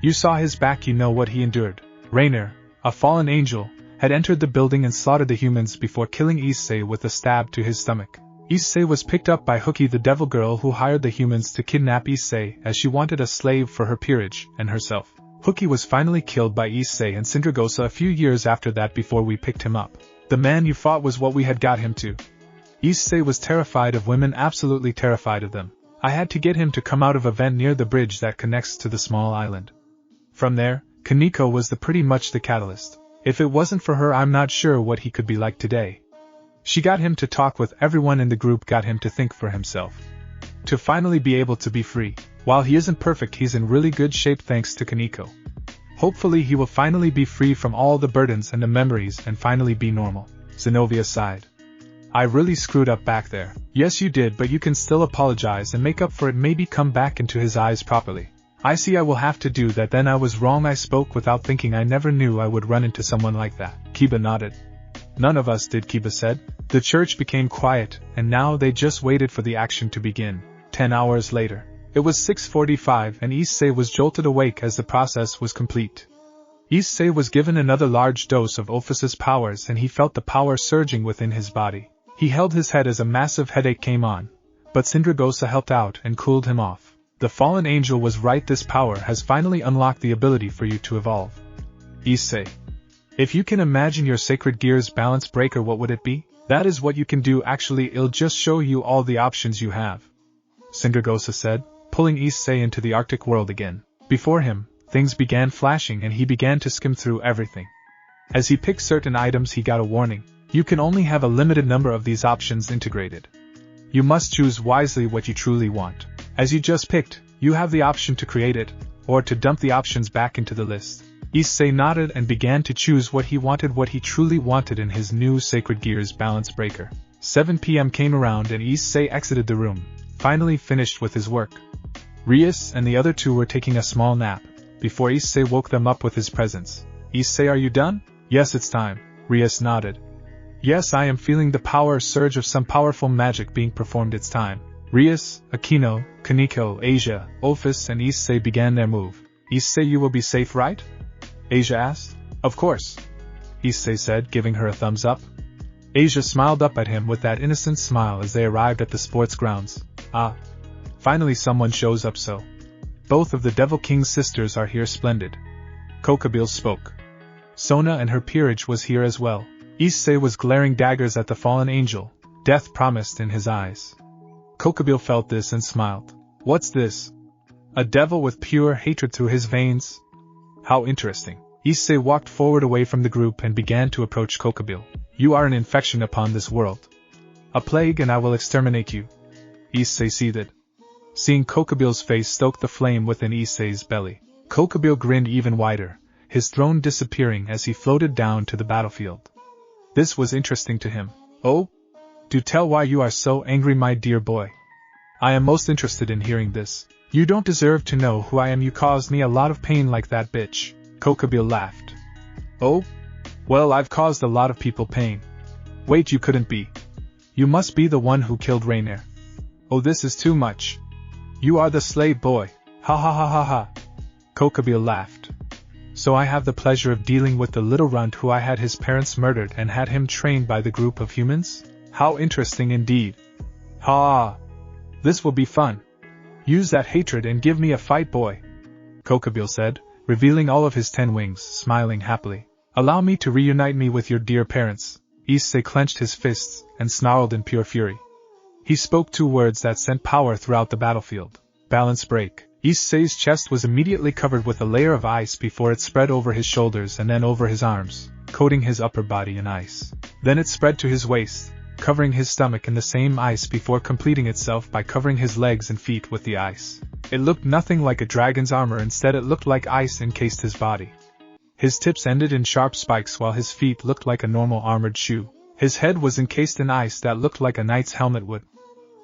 You saw his back, you know what he endured. Rainer, a fallen angel, had entered the building and slaughtered the humans before killing Iseei with a stab to his stomach. Iseei was picked up by Hookie, the devil girl who hired the humans to kidnap Iseei as she wanted a slave for her peerage and herself. Hookie was finally killed by Iseei and Sindragosa a few years after that before we picked him up. The man you fought was what we had got him to. Iseei was terrified of women, absolutely terrified of them. I had to get him to come out of a vent near the bridge that connects to the small island. From there, Kaneko was pretty much the catalyst. If it wasn't for her, I'm not sure what he could be like today. She got him to talk with everyone in the group, got him to think for himself. To finally be able to be free. While he isn't perfect, he's in really good shape thanks to Kaneko. Hopefully he will finally be free from all the burdens and the memories and finally be normal. Zenobia sighed. I really screwed up back there. Yes, you did, but you can still apologize and make up for it, maybe come back into his eyes properly. I see, I will have to do that then. I was wrong, I spoke without thinking, I never knew I would run into someone like that. Kiba nodded. None of us did, Kiba said. The church became quiet, and now they just waited for the action to begin. 10 hours later. It was 6:45 and Iseei was jolted awake as the process was complete. Iseei was given another large dose of Ophis's powers and he felt the power surging within his body. He held his head as a massive headache came on, but Sindragosa helped out and cooled him off. The fallen angel was right, this power has finally unlocked the ability for you to evolve. Iseei. If you can imagine your sacred gears balance breaker, what would it be? That is what you can do, actually it'll just show you all the options you have. Sindragosa said, pulling Iseei into the Arctic world again. Before him, things began flashing and he began to skim through everything. As he picked certain items he got a warning. You can only have a limited number of these options integrated. You must choose wisely what you truly want. As you just picked, you have the option to create it, or to dump the options back into the list. Iseei nodded and began to choose what he truly wanted in his new Sacred Gears Balance Breaker. 7 p.m. came around and Iseei exited the room, finally finished with his work. Rias and the other two were taking a small nap, before Iseei woke them up with his presence. Iseei, are you done? Yes, it's time. Rias nodded. Yes, I am feeling the power surge of some powerful magic being performed, it's time. Rias, Akino, Kaneko, Asia, Ophis and Iseei began their move. Iseei, you will be safe, right? Asia asked. Of course. Iseei said, giving her a thumbs up. Asia smiled up at him with that innocent smile as they arrived at the sports grounds. Ah. Finally someone shows up, so. Both of the Devil King's sisters are here, splendid. Kokabil spoke. Sona and her peerage was here as well. Iseei was glaring daggers at the fallen angel, death promised in his eyes. Kokabil felt this and smiled. What's this? A devil with pure hatred through his veins? How interesting. Iseei walked forward away from the group and began to approach Kokabil. You are an infection upon this world. A plague, and I will exterminate you. Iseei seethed. Seeing Kokabil's face stoked the flame within Isei's belly. Kokabil grinned even wider, his throne disappearing as he floated down to the battlefield. This was interesting to him. Oh? Do tell why you are so angry, my dear boy. I am most interested in hearing this. You don't deserve to know who I am, you caused me a lot of pain like that bitch. Kokabil laughed. Oh? Well, I've caused a lot of people pain. Wait, you couldn't be. You must be the one who killed Rainer. Oh, this is too much. You are the slave boy. Ha ha ha ha ha. Kokabil laughed. So I have the pleasure of dealing with the little runt who I had his parents murdered and had him trained by the group of humans? How interesting indeed. Ha! This will be fun. Use that hatred and give me a fight, boy. Kokabil said, revealing all of his 10 wings, smiling happily. "Allow me to reunite me with your dear parents." Iseei clenched his fists and snarled in pure fury. He spoke 2 words that sent power throughout the battlefield. Balance break. Isei's chest was immediately covered with a layer of ice before it spread over his shoulders and then over his arms, coating his upper body in ice. Then it spread to his waist, covering his stomach in the same ice before completing itself by covering his legs and feet with the ice. It looked nothing like a dragon's armor, instead it looked like ice encased his body. His tips ended in sharp spikes while his feet looked like a normal armored shoe. His head was encased in ice that looked like a knight's helmet would.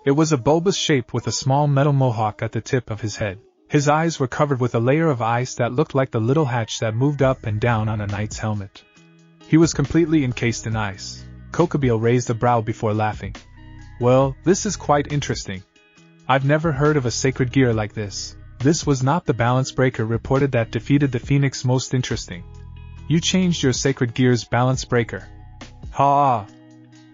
It was a bulbous shape with a small metal mohawk at the tip of his head. His eyes were covered with a layer of ice that looked like the little hatch that moved up and down on a knight's helmet. He was completely encased in ice. Kokobile raised a brow before laughing. "Well, this is quite interesting. I've never heard of a sacred gear like this. This was not the balance breaker reported that defeated the Phoenix. Most interesting. You changed your sacred gear's balance breaker. Ha!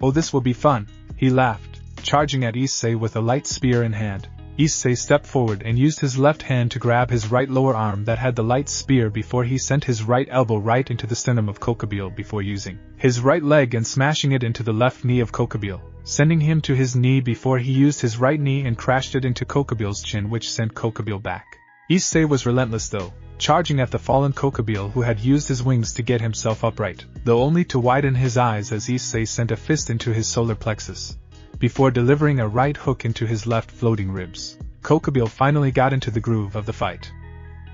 Oh, this will be fun," he laughed, charging at Iseei with a light spear in hand. Iseei stepped forward and used his left hand to grab his right lower arm that had the light spear before he sent his right elbow right into the sternum of Kokobile before using his right leg and smashing it into the left knee of Kokobile, sending him to his knee before he used his right knee and crashed it into Kokobile's chin, which sent Kokobile back. Iseei was relentless though, charging at the fallen Kokobile who had used his wings to get himself upright, though only to widen his eyes as Iseei sent a fist into his solar plexus, before delivering a right hook into his left floating ribs. Kokobile finally got into the groove of the fight.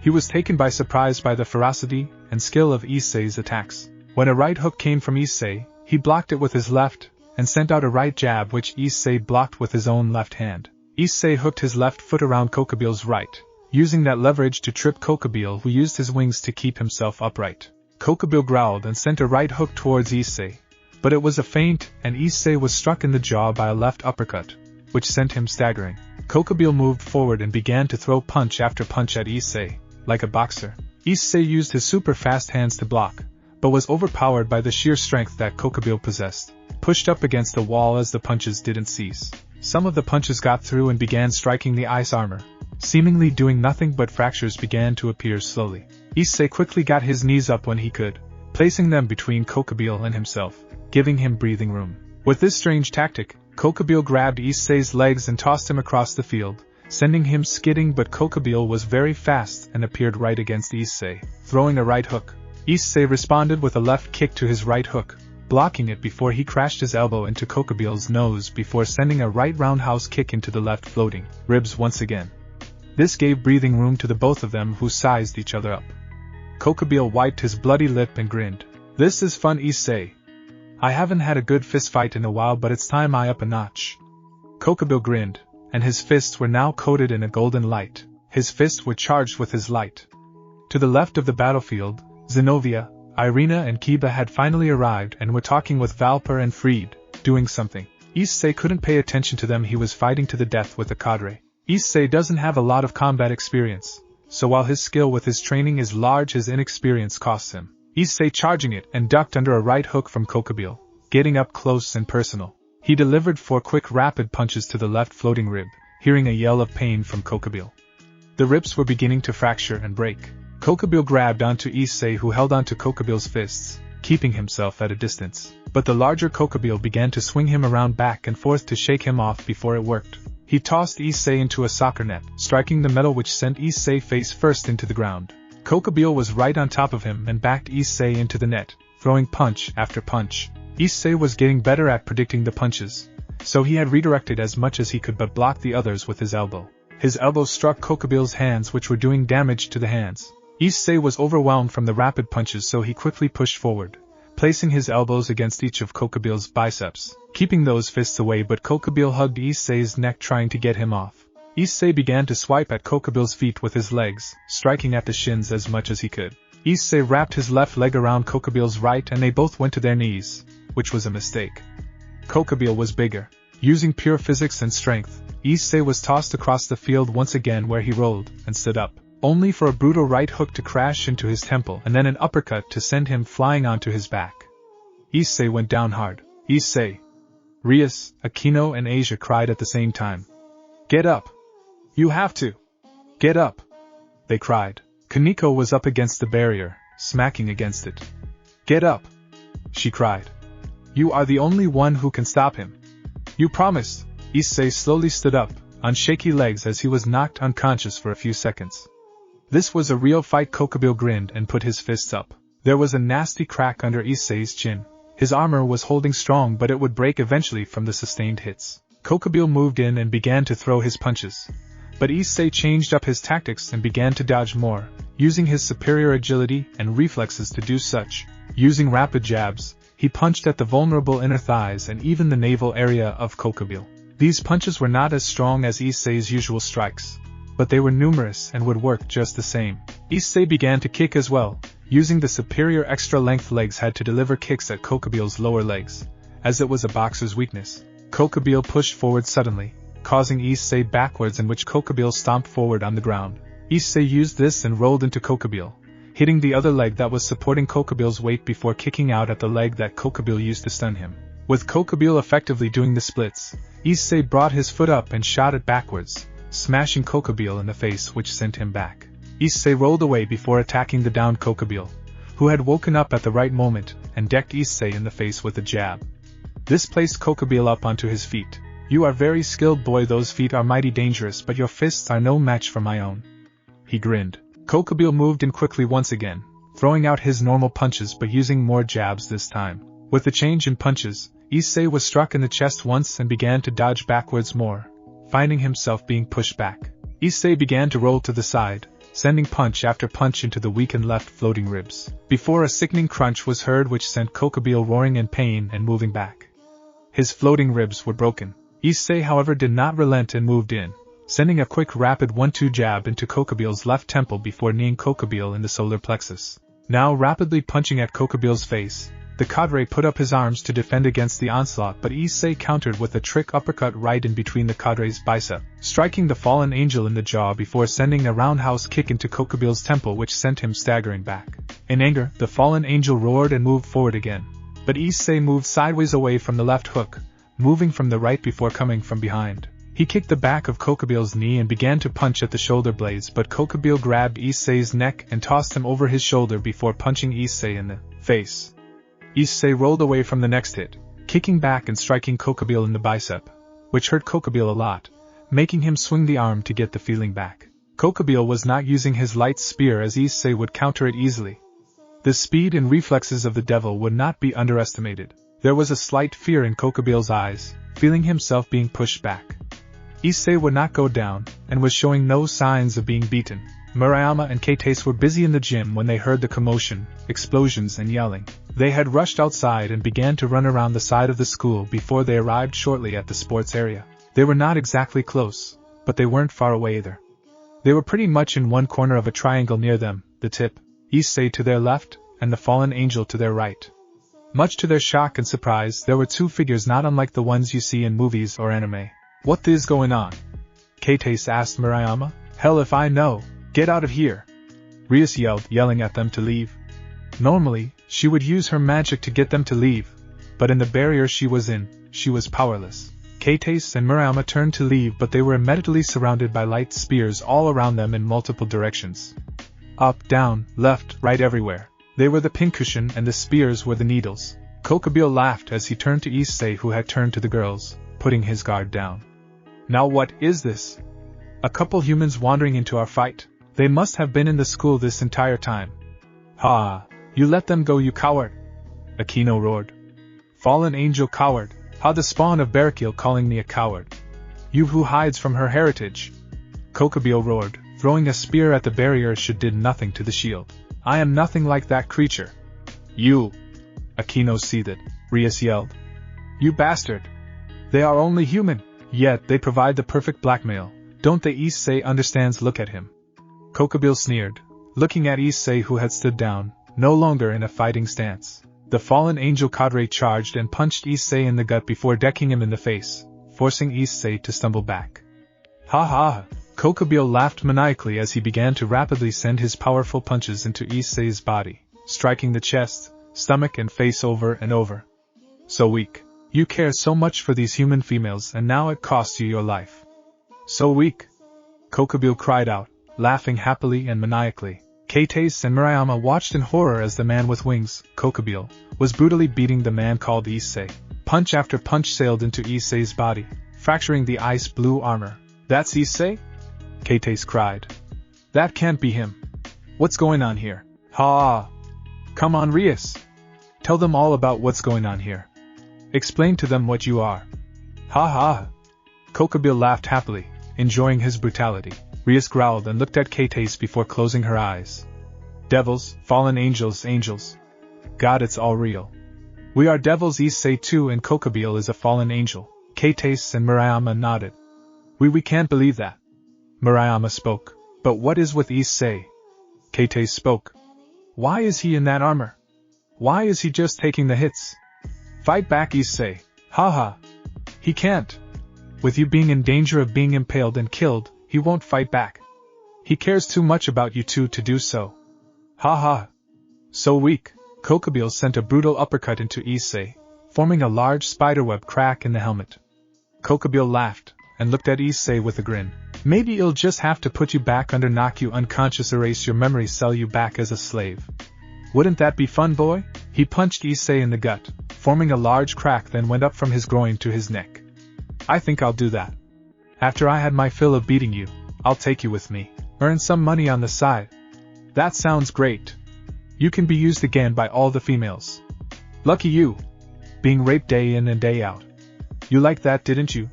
He was taken by surprise by the ferocity and skill of Isei's attacks. When a right hook came from Iseei, he blocked it with his left, and sent out a right jab which Iseei blocked with his own left hand. Iseei hooked his left foot around Kokobile's right, using that leverage to trip Kokobile, who used his wings to keep himself upright. Kokobile growled and sent a right hook towards Iseei, but it was a feint, and Iseei was struck in the jaw by a left uppercut, which sent him staggering. Kokobile moved forward and began to throw punch after punch at Iseei, like a boxer. Iseei used his super fast hands to block, but was overpowered by the sheer strength that Kokobile possessed, pushed up against the wall as the punches didn't cease. Some of the punches got through and began striking the ice armor, seemingly doing nothing, but fractures began to appear slowly. Iseei quickly got his knees up when he could, placing them between Kokobile and himself, giving him breathing room. With this strange tactic, Kokobile grabbed Isei's legs and tossed him across the field, sending him skidding, but Kokobile was very fast and appeared right against Iseei, throwing a right hook. Iseei responded with a left kick to his right hook, blocking it before he crashed his elbow into Kokobile's nose before sending a right roundhouse kick into the left floating ribs once again. This gave breathing room to the both of them, who sized each other up. Kokobile wiped his bloody lip and grinned. "This is fun, Iseei. I haven't had a good fist fight in a while, but it's time I up a notch." Kokobile grinned, and his fists were now coated in a golden light. His fists were charged with his light. To the left of the battlefield, Zenobia, Irina and Kiba had finally arrived and were talking with Valper and Fried, doing something. Iseei couldn't pay attention to them. He was fighting to the death with the cadre. Iseei doesn't have a lot of combat experience, so while his skill with his training is large, his inexperience costs him. Iseei charging it and ducked under a right hook from Kokobile, getting up close and personal. He delivered 4 quick rapid punches to the left floating rib, hearing a yell of pain from Kokobile. The ribs were beginning to fracture and break. Kokobile grabbed onto Iseei, who held onto Kokobile's fists, keeping himself at a distance. But the larger Kokobile began to swing him around back and forth to shake him off before it worked. He tossed Iseei into a soccer net, striking the metal, which sent Iseei face first into the ground. Kokobile was right on top of him and backed Iseei into the net, throwing punch after punch. Iseei was getting better at predicting the punches, so he had redirected as much as he could but blocked the others with his elbow. His elbow struck Kokobile's hands, which were doing damage to the hands. Iseei was overwhelmed from the rapid punches, so he quickly pushed forward, placing his elbows against each of Kokobile's biceps, keeping those fists away, but Kokobile hugged Isei's neck trying to get him off. Iseei began to swipe at Kokobile's feet with his legs, striking at the shins as much as he could. Iseei wrapped his left leg around Kokobile's right and they both went to their knees, which was a mistake. Kokobile was bigger. Using pure physics and strength, Iseei was tossed across the field once again, where he rolled and stood up, only for a brutal right hook to crash into his temple and then an uppercut to send him flying onto his back. Iseei went down hard. "Iseei!" Rias, Aquino and Asia cried at the same time. "Get up! You have to! Get up!" they cried. Kaneko was up against the barrier, smacking against it. "Get up!" she cried. "You are the only one who can stop him." "You promised." Iseei slowly stood up, on shaky legs as he was knocked unconscious for a few seconds. This was a real fight. Kokubil grinned and put his fists up. There was a nasty crack under Isei's chin. His armor was holding strong, but it would break eventually from the sustained hits. Kokubil moved in and began to throw his punches. But Iseei changed up his tactics and began to dodge more, using his superior agility and reflexes to do such. Using rapid jabs, he punched at the vulnerable inner thighs and even the navel area of Kokubil. These punches were not as strong as Isei's usual strikes, but they were numerous and would work just the same. Iseei began to kick as well, using the superior extra-length legs had to deliver kicks at Kokubil's lower legs, as it was a boxer's weakness. Kokubil pushed forward suddenly, causing Iseei backwards, in which Kokubil stomped forward on the ground. Iseei used this and rolled into Kokubil, hitting the other leg that was supporting Kokubil's weight before kicking out at the leg that Kokubil used to stun him. With Kokubil effectively doing the splits, Iseei brought his foot up and shot it backwards, smashing Kokubil in the face, which sent him back. Iseei rolled away before attacking the downed Kokubil, who had woken up at the right moment, and decked Iseei in the face with a jab. This placed Kokubil up onto his feet. "You are very skilled, boy. Those feet are mighty dangerous, but your fists are no match for my own." He grinned. Kokubil moved in quickly once again, throwing out his normal punches but using more jabs this time. With the change in punches, Iseei was struck in the chest once and began to dodge backwards more, finding himself being pushed back. Iseei began to roll to the side, sending punch after punch into the weakened left floating ribs, before a sickening crunch was heard which sent Kokubil roaring in pain and moving back. His floating ribs were broken. Iseei, however, did not relent and moved in, sending a quick rapid 1-2 jab into Kokubil's left temple before kneeing Kokubil in the solar plexus. Now rapidly punching at Kokubil's face, the cadre put up his arms to defend against the onslaught, but Iseei countered with a trick uppercut right in between the cadre's bicep, striking the fallen angel in the jaw before sending a roundhouse kick into Kokubil's temple which sent him staggering back. In anger, the fallen angel roared and moved forward again, but Iseei moved sideways away from the left hook, moving from the right before coming from behind. He kicked the back of Kokubil's knee and began to punch at the shoulder blades, but Kokubil grabbed Isei's neck and tossed him over his shoulder before punching Iseei in the face. Iseei rolled away from the next hit, kicking back and striking Kokubil in the bicep, which hurt Kokubil a lot, making him swing the arm to get the feeling back. Kokubil was not using his light spear as Iseei would counter it easily. The speed and reflexes of the devil would not be underestimated. There was a slight fear in Kokubil's eyes, feeling himself being pushed back. Iseei would not go down, and was showing no signs of being beaten. Murayama and Keitase were busy in the gym when they heard the commotion, explosions and yelling. They had rushed outside and began to run around the side of the school before they arrived shortly at the sports area. They were not exactly close, but they weren't far away either. They were pretty much in one corner of a triangle near them, the tip, Iseei to their left, and the fallen angel to their right. Much to their shock and surprise, there were two figures not unlike the ones you see in movies or anime. "What is going on?" Keitase asked Murayama. "Hell if I know. Get out of here!" Rias yelled, yelling at them to leave. Normally, she would use her magic to get them to leave, but in the barrier she was in, she was powerless. Keitase and Murayama turned to leave, but they were immediately surrounded by light spears all around them in multiple directions. Up, down, left, right, everywhere. They were the pincushion and the spears were the needles. Kokubil laughed as he turned to Iseei, who had turned to the girls, putting his guard down. "Now what is this? A couple humans wandering into our fight? They must have been in the school this entire time." "Ha! You let them go, you coward!" Akino roared. "Fallen angel coward! How the spawn of Barakil calling me a coward! You who hides from her heritage!" Kokubil roared, throwing a spear at the barrier should did nothing to the shield. "I am nothing like that creature." "You!" Akino seethed. Rias yelled. "You bastard! They are only human, yet they provide the perfect blackmail. Don't they?" Iseei understands. Look at him. Kokubil sneered, looking at Iseei, who had stood down, no longer in a fighting stance. The fallen angel cadre charged and punched Iseei in the gut before decking him in the face, forcing Iseei to stumble back. "Ha ha!" Kokubil laughed maniacally as he began to rapidly send his powerful punches into Isei's body, striking the chest, stomach and face over and over. "So weak. You care so much for these human females and now it costs you your life." "So weak!" Kokubil cried out, laughing happily and maniacally. Keites and Murayama watched in horror as the man with wings, Kokubile, was brutally beating the man called Iseei. Punch after punch sailed into Issei's body, fracturing the ice blue armor. "That's Iseei?" Keites cried. "That can't be him. What's going on here?" "Ha! Come on, Rias. Tell them all about what's going on here. Explain to them what you are." "Ha ha!" Kokubile laughed happily, enjoying his brutality. Rias growled and looked at Keites before closing her eyes. "Devils, fallen angels, angels. God, it's all real. We are devils." Iseei too, and Kokubile is a fallen angel. Keites and Murayama nodded. We can't believe that." Murayama spoke. "But what is with Iseei?" Keites spoke. "Why is he in that armor? Why is he just taking the hits? Fight back, Iseei." "Ha ha! He can't. With you being in danger of being impaled and killed, he won't fight back. He cares too much about you two to do so." "Ha ha! So weak." Kokubile sent a brutal uppercut into Iseei, forming a large spiderweb crack in the helmet. Kokubile laughed, and looked at Iseei with a grin. "Maybe he'll just have to put you back under, knock you unconscious, erase your memory, sell you back as a slave. Wouldn't that be fun, boy?" He punched Iseei in the gut, forming a large crack, then went up from his groin to his neck. "I think I'll do that. After I had my fill of beating you, I'll take you with me. Earn some money on the side." "That sounds great. You can be used again by all the females. Lucky you. Being raped day in and day out. You liked that, didn't you?"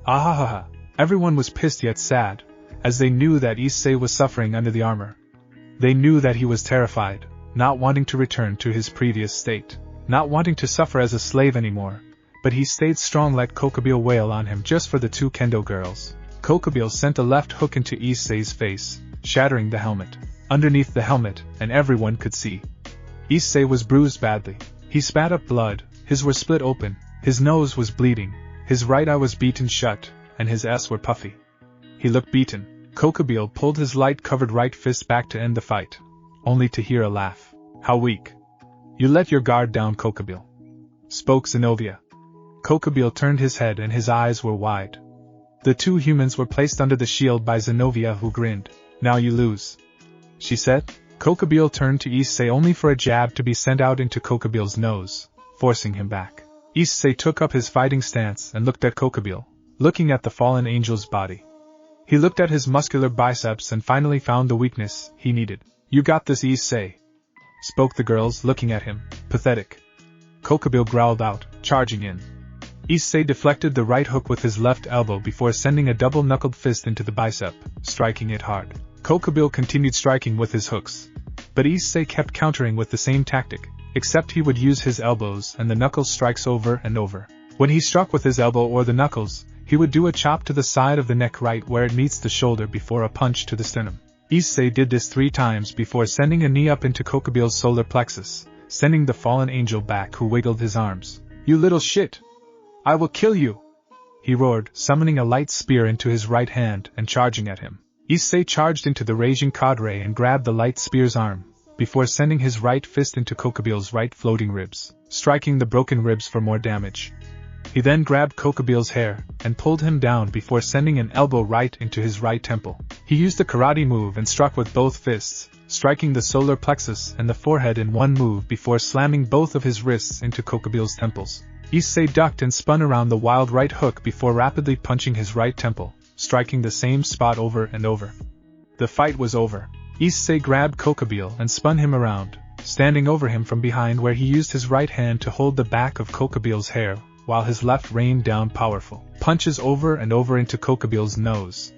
"Ahahaha." Everyone was pissed yet sad, as they knew that Iseei was suffering under the armor. They knew that he was terrified, not wanting to return to his previous state, not wanting to suffer as a slave anymore, but he stayed strong, let Kokubile wail on him just for the two kendo girls. Kokubile sent a left hook into Issei's face, shattering the helmet. Underneath the helmet, and everyone could see, Iseei was bruised badly. He spat up blood, his were split open, his nose was bleeding, his right eye was beaten shut, and his ass were puffy. He looked beaten. Kokubile pulled his light-covered right fist back to end the fight, only to hear a laugh. "How weak. You let your guard down, Kokubile," spoke Zenobia. Kokubile turned his head and his eyes were wide. The two humans were placed under the shield by Zenobia, who grinned. "Now you lose," she said. Kokubile turned to Iseei only for a jab to be sent out into Kokubile's nose, forcing him back. Iseei took up his fighting stance and looked at Kokubile, looking at the fallen angel's body. He looked at his muscular biceps and finally found the weakness he needed. "You got this, Iseei," spoke the girls, looking at him. "Pathetic." Kokubile growled out, charging in. Iseei deflected the right hook with his left elbow before sending a double-knuckled fist into the bicep, striking it hard. Kokubile continued striking with his hooks, but Iseei kept countering with the same tactic, except he would use his elbows and the knuckle strikes over and over. When he struck with his elbow or the knuckles, he would do a chop to the side of the neck right where it meets the shoulder before a punch to the sternum. Iseei did this 3 times before sending a knee up into Kokubile's solar plexus, sending the fallen angel back, who wiggled his arms. "You little shit! I will kill you!" he roared, summoning a light spear into his right hand and charging at him. Iseei charged into the raging cadre and grabbed the light spear's arm, before sending his right fist into Kokubile's right floating ribs, striking the broken ribs for more damage. He then grabbed Kokubile's hair and pulled him down before sending an elbow right into his right temple. He used a karate move and struck with both fists, striking the solar plexus and the forehead in one move before slamming both of his wrists into Kokubile's temples. Iseei ducked and spun around the wild right hook before rapidly punching his right temple, striking the same spot over and over. The fight was over. Iseei grabbed Kokubile and spun him around, standing over him from behind, where he used his right hand to hold the back of Kokubile's hair, while his left rained down powerful punches over and over into Kokubile's nose.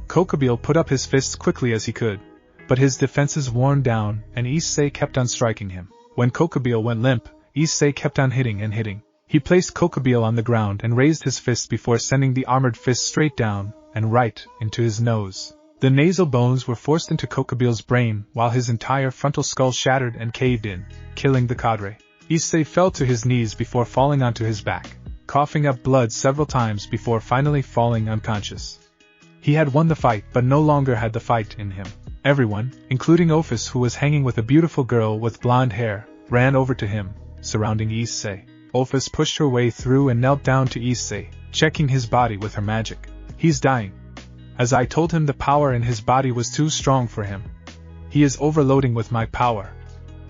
Kokubile put up his fists quickly as he could, but his defenses worn down and Iseei kept on striking him. When Kokubile went limp, Iseei kept on hitting and hitting. He placed Kokubile on the ground and raised his fist before sending the armored fist straight down and right into his nose. The nasal bones were forced into Kokubile's brain while his entire frontal skull shattered and caved in, killing the cadre. Iseei fell to his knees before falling onto his back, coughing up blood several times before finally falling unconscious. He had won the fight, but no longer had the fight in him. Everyone, including Ophis, who was hanging with a beautiful girl with blonde hair, ran over to him, surrounding Iseei. Ophis pushed her way through and knelt down to Iseei, checking his body with her magic. "He's dying. As I told him, the power in his body was too strong for him. He is overloading with my power,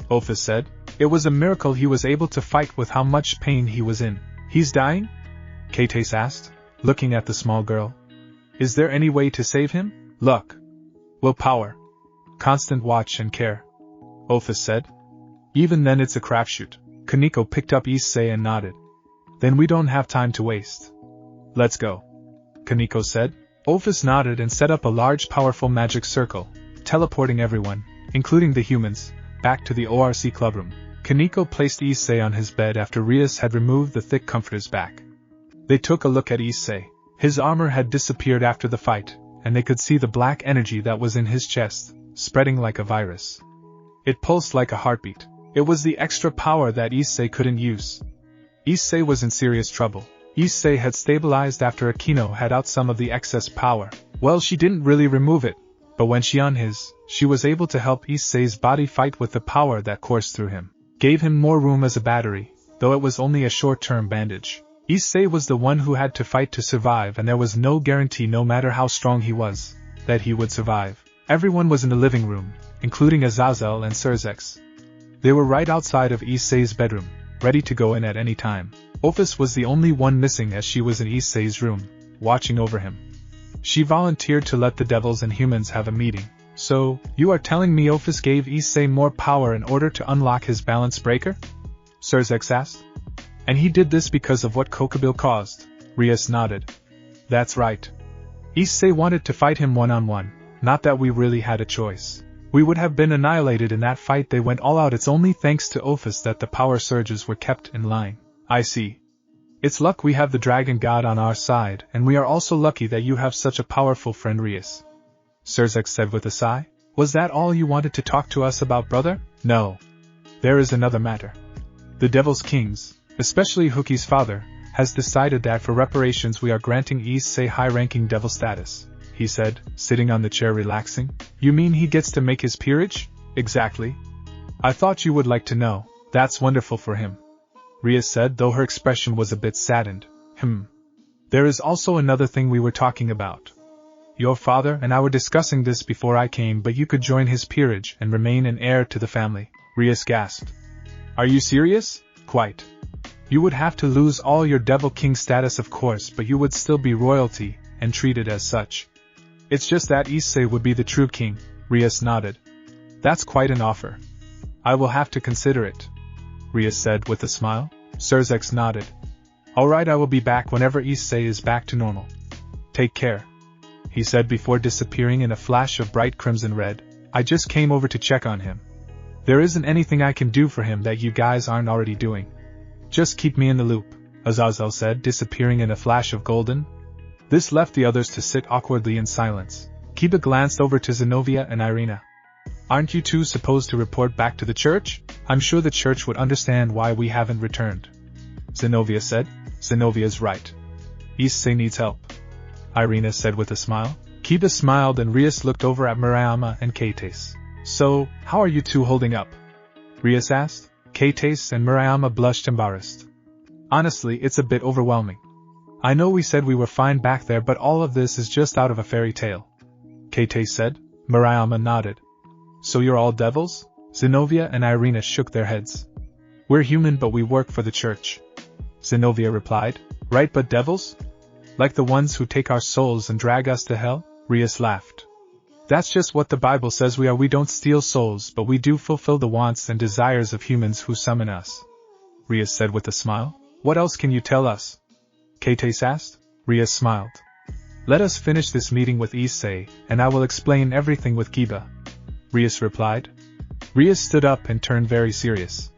Ophis said. It was a miracle he was able to fight with how much pain he was in. He's dying? Kates asked, looking at the small girl. Is there any way to save him? Luck. Willpower. Constant watch and care, Ophis said. Even then it's a crapshoot. Kaneko picked up Iseei and nodded. Then we don't have time to waste. Let's go, Kaneko said. Ophis nodded and set up a large powerful magic circle, teleporting everyone, including the humans, back to the ORC clubroom. Kaneko placed Iseei on his bed after Rias had removed the thick comforter's back. They took a look at Iseei. His armor had disappeared after the fight, and they could see the black energy that was in his chest, spreading like a virus. It pulsed like a heartbeat. It was the extra power that Iseei couldn't use. Iseei was in serious trouble. Iseei had stabilized after Akino had out some of the excess power. Well, she didn't really remove it, but when she on his, she was able to help Issei's body fight with the power that coursed through him. Gave him more room as a battery, though it was only a short-term bandage. Iseei was the one who had to fight to survive, and there was no guarantee, no matter how strong he was, that he would survive. Everyone was in the living room, including Azazel and xDoug. They were right outside of Issei's bedroom, ready to go in at any time. Ophis was the only one missing, as she was in Issei's room, watching over him. She volunteered to let the devils and humans have a meeting. So, you are telling me Ophis gave Iseei more power in order to unlock his balance breaker? xDoug asked. And he did this because of what Kokobil caused. Rias nodded. That's right. Iseei wanted to fight him one-on-one, not that we really had a choice. We would have been annihilated in that fight. They went all out. It's only thanks to Ophis that the power surges were kept in line. I see. It's luck we have the dragon god on our side, and we are also lucky that you have such a powerful friend, Rias. xDoug said with a sigh. Was that all you wanted to talk to us about, brother? No. There is another matter. The Devil's Kings, especially Hookie's father, has decided that for reparations we are granting Iseei high-ranking devil status, he said, sitting on the chair relaxing. You mean he gets to make his peerage? Exactly. I thought you would like to know. That's wonderful for him, Rias said, though her expression was a bit saddened. There is also another thing we were talking about. Your father and I were discussing this before I came, but you could join his peerage and remain an heir to the family. Rias gasped. Are you serious? Quite. You would have to lose all your Devil King status, of course, but you would still be royalty, and treated as such. It's just that Iseei would be the true king. Rias nodded. That's quite an offer. I will have to consider it, Rias said with a smile. xDoug nodded. Alright, I will be back whenever Iseei is back to normal. Take care, he said before disappearing in a flash of bright crimson red. I just came over to check on him. There isn't anything I can do for him that you guys aren't already doing. Just keep me in the loop, Azazel said, disappearing in a flash of golden. This left the others to sit awkwardly in silence. Kiba glanced over to Zenobia and Irina. Aren't you two supposed to report back to the church? I'm sure the church would understand why we haven't returned, Zenobia said. Zenobia's right. Iseei needs help, Irina said with a smile. Kiba smiled and Rias looked over at Murayama and Kates. So, how are you two holding up? Rias asked. Kates and Murayama blushed embarrassed. Honestly, it's a bit overwhelming. I know we said we were fine back there, but all of this is just out of a fairy tale, Kates said. Murayama nodded. So you're all devils? Zenobia and Irina shook their heads. We're human, but we work for the church, Zenobia replied. Right, but devils? Like the ones who take our souls and drag us to hell? Rias laughed. That's just what the Bible says we are. We don't steal souls, but we do fulfill the wants and desires of humans who summon us, Rias said with a smile. What else can you tell us? Kates asked. Rias smiled. Let us finish this meeting with Iseei, and I will explain everything with Kiba, Rias replied. Rias stood up and turned very serious.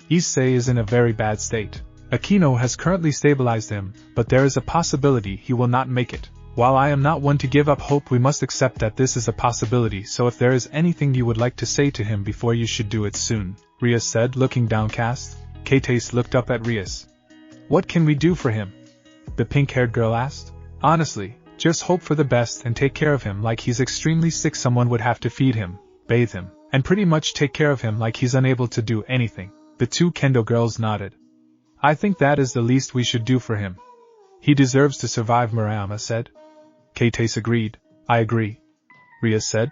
Iseei is in a very bad state. Akino has currently stabilized him, but there is a possibility he will not make it. While I am not one to give up hope, we must accept that this is a possibility, so if there is anything you would like to say to him before, you should do it soon, Rias said, looking downcast. Kates looked up at Rias. What can we do for him? The pink-haired girl asked. Honestly, just hope for the best and take care of him like he's extremely sick. Someone would have to feed him, bathe him, and pretty much take care of him like he's unable to do anything. The two Kendo girls nodded. I think that is the least we should do for him. He deserves to survive, Murayama said. Kates agreed. I agree, Rias said.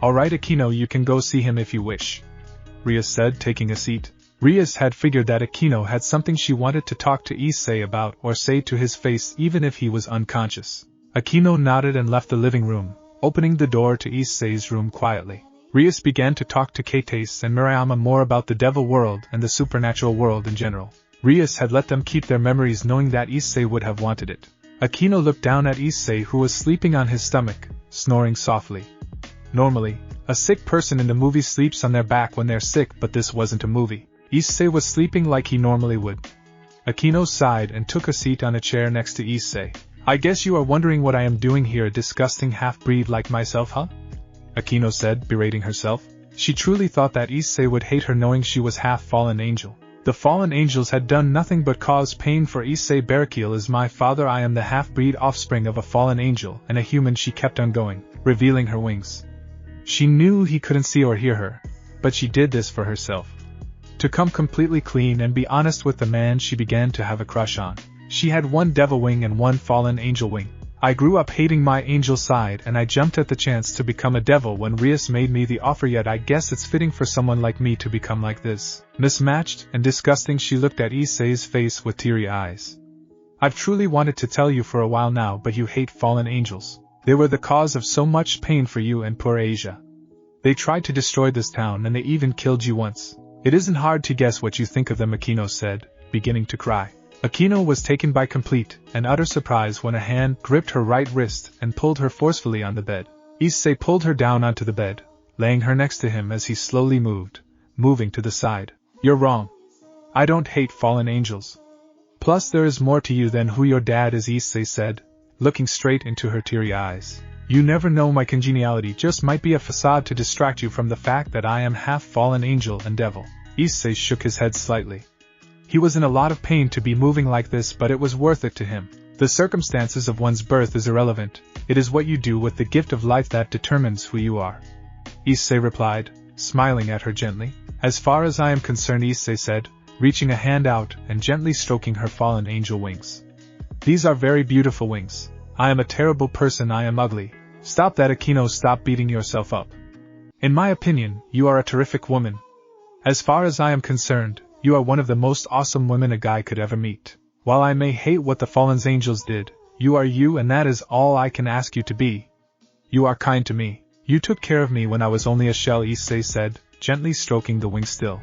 Alright Aquino, you can go see him if you wish, Rias said, taking a seat. Rias had figured that Aquino had something she wanted to talk to Iseei about or say to his face even if he was unconscious. Aquino nodded and left the living room, opening the door to Isei's room quietly. Rias began to talk to Kates and Murayama more about the devil world and the supernatural world in general. Rias had let them keep their memories knowing that Iseei would have wanted it. Aquino looked down at Iseei, who was sleeping on his stomach, snoring softly. Normally, a sick person in the movie sleeps on their back when they're sick, but this wasn't a movie. Iseei was sleeping like he normally would. Aquino sighed and took a seat on a chair next to Iseei. I guess you are wondering what I am doing here, a disgusting half-breed like myself, huh? Aquino said, berating herself. She truly thought that Iseei would hate her knowing she was half-fallen angel. The fallen angels had done nothing but cause pain for Iseei. Barakiel is my father. I am the half-breed offspring of a fallen angel and a human. She kept on going, revealing her wings. She knew he couldn't see or hear her, but she did this for herself. To come completely clean and be honest with the man she began to have a crush on. She had one devil wing and one fallen angel wing. I grew up hating my angel side and I jumped at the chance to become a devil when Rias made me the offer, yet I guess it's fitting for someone like me to become like this. Mismatched and disgusting, she looked at Isei's face with teary eyes. I've truly wanted to tell you for a while now, but you hate fallen angels. They were the cause of so much pain for you and poor Asia. They tried to destroy this town and they even killed you once. It isn't hard to guess what you think of them, Aquino said, beginning to cry. Aquino was taken by complete and utter surprise when a hand gripped her right wrist and pulled her forcefully on the bed. Iseei pulled her down onto the bed, laying her next to him as he slowly moving to the side. You're wrong. I don't hate fallen angels. Plus there is more to you than who your dad is, Iseei said, looking straight into her teary eyes. You never know, my congeniality just might be a facade to distract you from the fact that I am half fallen angel and devil. Iseei shook his head slightly. He was in a lot of pain to be moving like this, but it was worth it to him. The circumstances of one's birth is irrelevant. It is what you do with the gift of life that determines who you are. Iseei replied, smiling at her gently. As far as I am concerned, Iseei said, reaching a hand out and gently stroking her fallen angel wings. These are very beautiful wings. I am a terrible person. I am ugly. Stop that, Aquino. Stop beating yourself up. In my opinion, you are a terrific woman. As far as I am concerned, you are one of the most awesome women a guy could ever meet. While I may hate what the fallen angels did, you are you, and that is all I can ask you to be. You are kind to me. You took care of me when I was only a shell, Iseei said, gently stroking the wing still.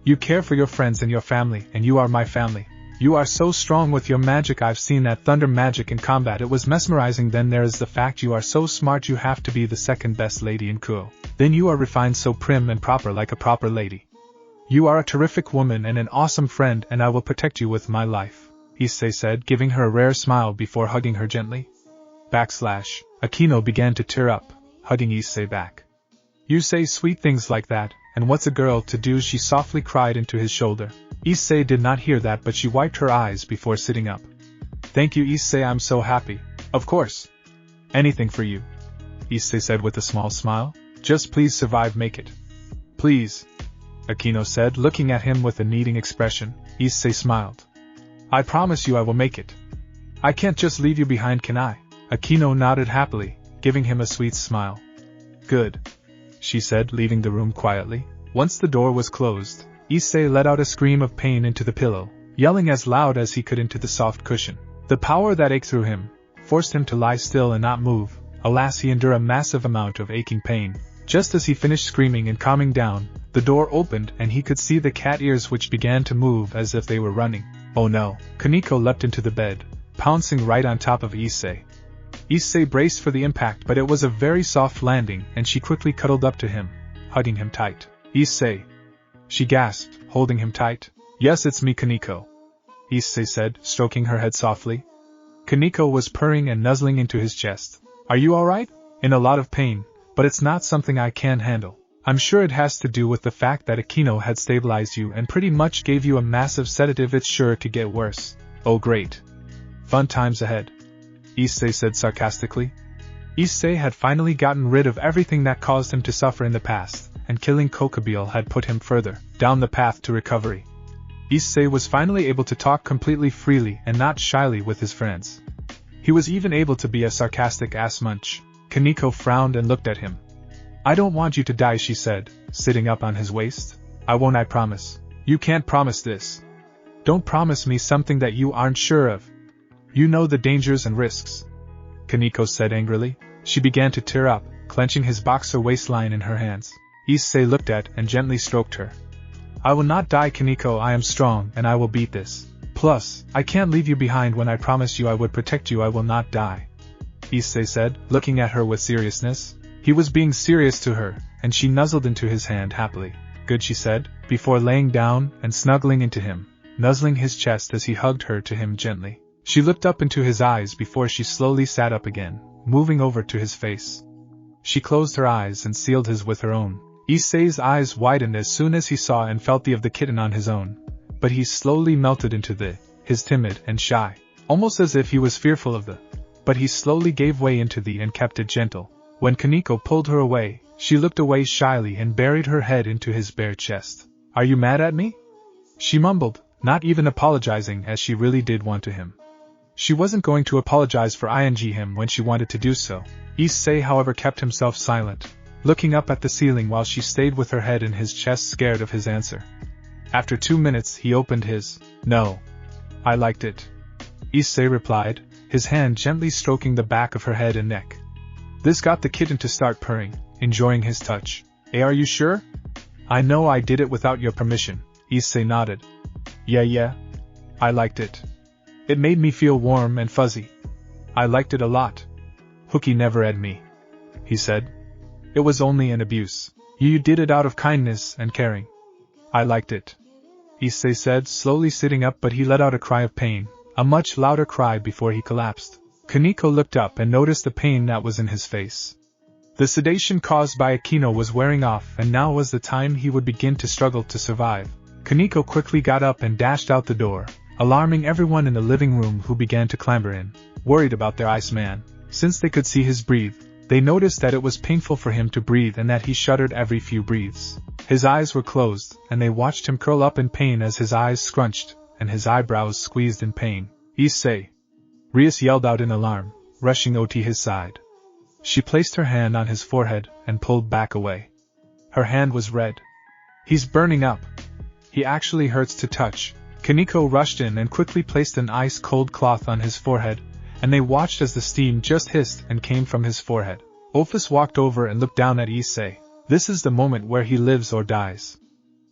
You care for your friends and your family, and you are my family. You are so strong with your magic. I've seen that thunder magic in combat. It was mesmerizing. Then there is the fact you are so smart. You have to be the second best lady in Kuo. Then you are refined, so prim and proper, like a proper lady. You are a terrific woman and an awesome friend, and I will protect you with my life, Iseei said, giving her a rare smile before hugging her gently. Aquino began to tear up, hugging Iseei back. You say sweet things like that, and what's a girl to do? She softly cried into his shoulder. Iseei did not hear that, but she wiped her eyes before sitting up. Thank you, Iseei, I'm so happy. Of course. Anything for you, Iseei said with a small smile. Just please survive, make it. Please, Aquino said, looking at him with a needing expression. Iseei smiled. I promise you I will make it. I can't just leave you behind, can I? Aquino nodded happily, giving him a sweet smile. Good, she said, leaving the room quietly. Once the door was closed, Iseei let out a scream of pain into the pillow, yelling as loud as he could into the soft cushion. The power that ached through him forced him to lie still and not move. Alas, he endured a massive amount of aching pain. Just as he finished screaming and calming down, the door opened and he could see the cat ears, which began to move as if they were running. Oh no! Kaneko leapt into the bed, pouncing right on top of Iseei. Iseei braced for the impact, but it was a very soft landing and she quickly cuddled up to him, hugging him tight. Iseei, she gasped, holding him tight. Yes, it's me, Kaneko, Iseei said, stroking her head softly. Kaneko was purring and nuzzling into his chest. Are you alright? In a lot of pain, but it's not something I can handle. I'm sure it has to do with the fact that Aquino had stabilized you and pretty much gave you a massive sedative. It's sure to get worse. Oh great. Fun times ahead, Iseei said sarcastically. Iseei had finally gotten rid of everything that caused him to suffer in the past, and killing Kokabeel had put him further down the path to recovery. Iseei was finally able to talk completely freely and not shyly with his friends. He was even able to be a sarcastic ass munch. Kaneko frowned and looked at him. I don't want you to die, she said, sitting up on his waist. I won't, I promise. You can't promise this. Don't promise me something that you aren't sure of. You know the dangers and risks. Kaneko said angrily. She began to tear up, clenching his boxer waistline in her hands. Iseei looked at and gently stroked her. I will not die, Kaneko, I am strong and I will beat this. Plus, I can't leave you behind when I promised you I would protect you. I will not die. Iseei said, looking at her with seriousness. He was being serious to her, and she nuzzled into his hand happily. Good, she said, before laying down and snuggling into him, nuzzling his chest as he hugged her to him gently. She looked up into his eyes before she slowly sat up again, moving over to his face. She closed her eyes and sealed his with her own. Isei's eyes widened as soon as he saw and felt the of the kitten on his own, but he slowly melted into his timid and shy, almost as if he was fearful of but he slowly gave way into and kept it gentle. When Kaneko pulled her away, she looked away shyly and buried her head into his bare chest. Are you mad at me? She mumbled, not even apologizing as she really did want to him. She wasn't going to apologize for him when she wanted to do so. Iseei, however, kept himself silent, looking up at the ceiling while she stayed with her head in his chest, scared of his answer. After 2 minutes, he opened his. No. I liked it. Iseei replied, his hand gently stroking the back of her head and neck. This got the kitten to start purring, enjoying his touch. Are you sure? I know I did it without your permission. Iseei nodded. Yeah. I liked it. It made me feel warm and fuzzy. I liked it a lot. Hooky never ed me. He said. It was only an abuse. You did it out of kindness and caring. I liked it. Iseei said, slowly sitting up, but he let out a cry of pain, a much louder cry before he collapsed. Kaneko looked up and noticed the pain that was in his face. The sedation caused by Akino was wearing off, and now was the time he would begin to struggle to survive. Kaneko quickly got up and dashed out the door, alarming everyone in the living room, who began to clamber in, worried about their Iceman. Since they could see his breathe, they noticed that it was painful for him to breathe and that he shuddered every few breaths. His eyes were closed, and they watched him curl up in pain as his eyes scrunched, and his eyebrows squeezed in pain. Iseei! Rias yelled out in alarm, rushing to his side. She placed her hand on his forehead and pulled back away. Her hand was red. He's burning up. He actually hurts to touch. Kaneko rushed in and quickly placed an ice-cold cloth on his forehead, and they watched as the steam just hissed and came from his forehead. Ophis walked over and looked down at Iseei. This is the moment where he lives or dies.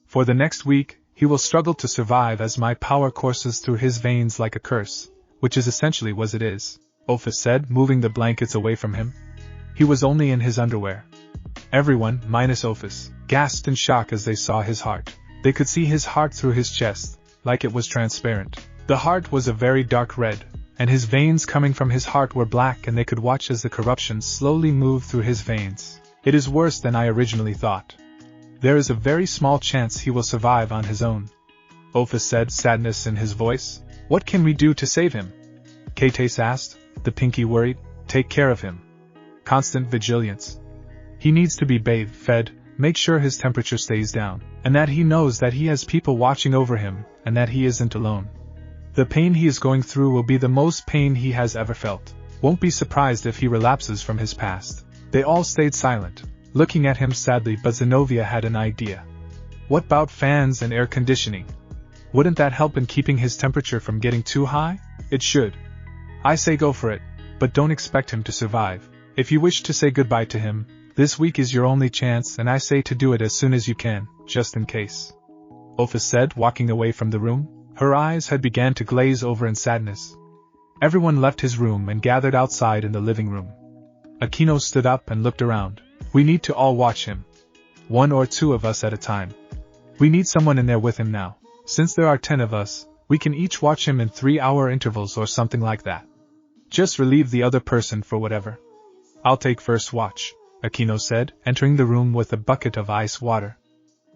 For the next week, he will struggle to survive as my power courses through his veins like a curse, which is essentially what it is, Ophis said, moving the blankets away from him. He was only in his underwear. Everyone, minus Ophis, gasped in shock as they saw his heart. They could see his heart through his chest, like it was transparent. The heart was a very dark red, and his veins coming from his heart were black, and they could watch as the corruption slowly moved through his veins. It is worse than I originally thought. There is a very small chance he will survive on his own. Ophis said, sadness in his voice. What can we do to save him? Kates asked, the pinky worried. Take care of him. Constant vigilance. He needs to be bathed, fed, make sure his temperature stays down, and that he knows that he has people watching over him, and that he isn't alone. The pain he is going through will be the most pain he has ever felt. Won't be surprised if he relapses from his past. They all stayed silent, looking at him sadly, but Zenobia had an idea. What about fans and air conditioning? Wouldn't that help in keeping his temperature from getting too high? It should. I say go for it, but don't expect him to survive. If you wish to say goodbye to him, this week is your only chance, and I say to do it as soon as you can, just in case. Ophis said, walking away from the room. Her eyes had begun to glaze over in sadness. Everyone left his room and gathered outside in the living room. Akino stood up and looked around. We need to all watch him. 1 or 2 of us at a time. We need someone in there with him now. Since there are 10 of us, we can each watch him in 3-hour intervals or something like that. Just relieve the other person for whatever. I'll take first watch, Akino said, entering the room with a bucket of ice water.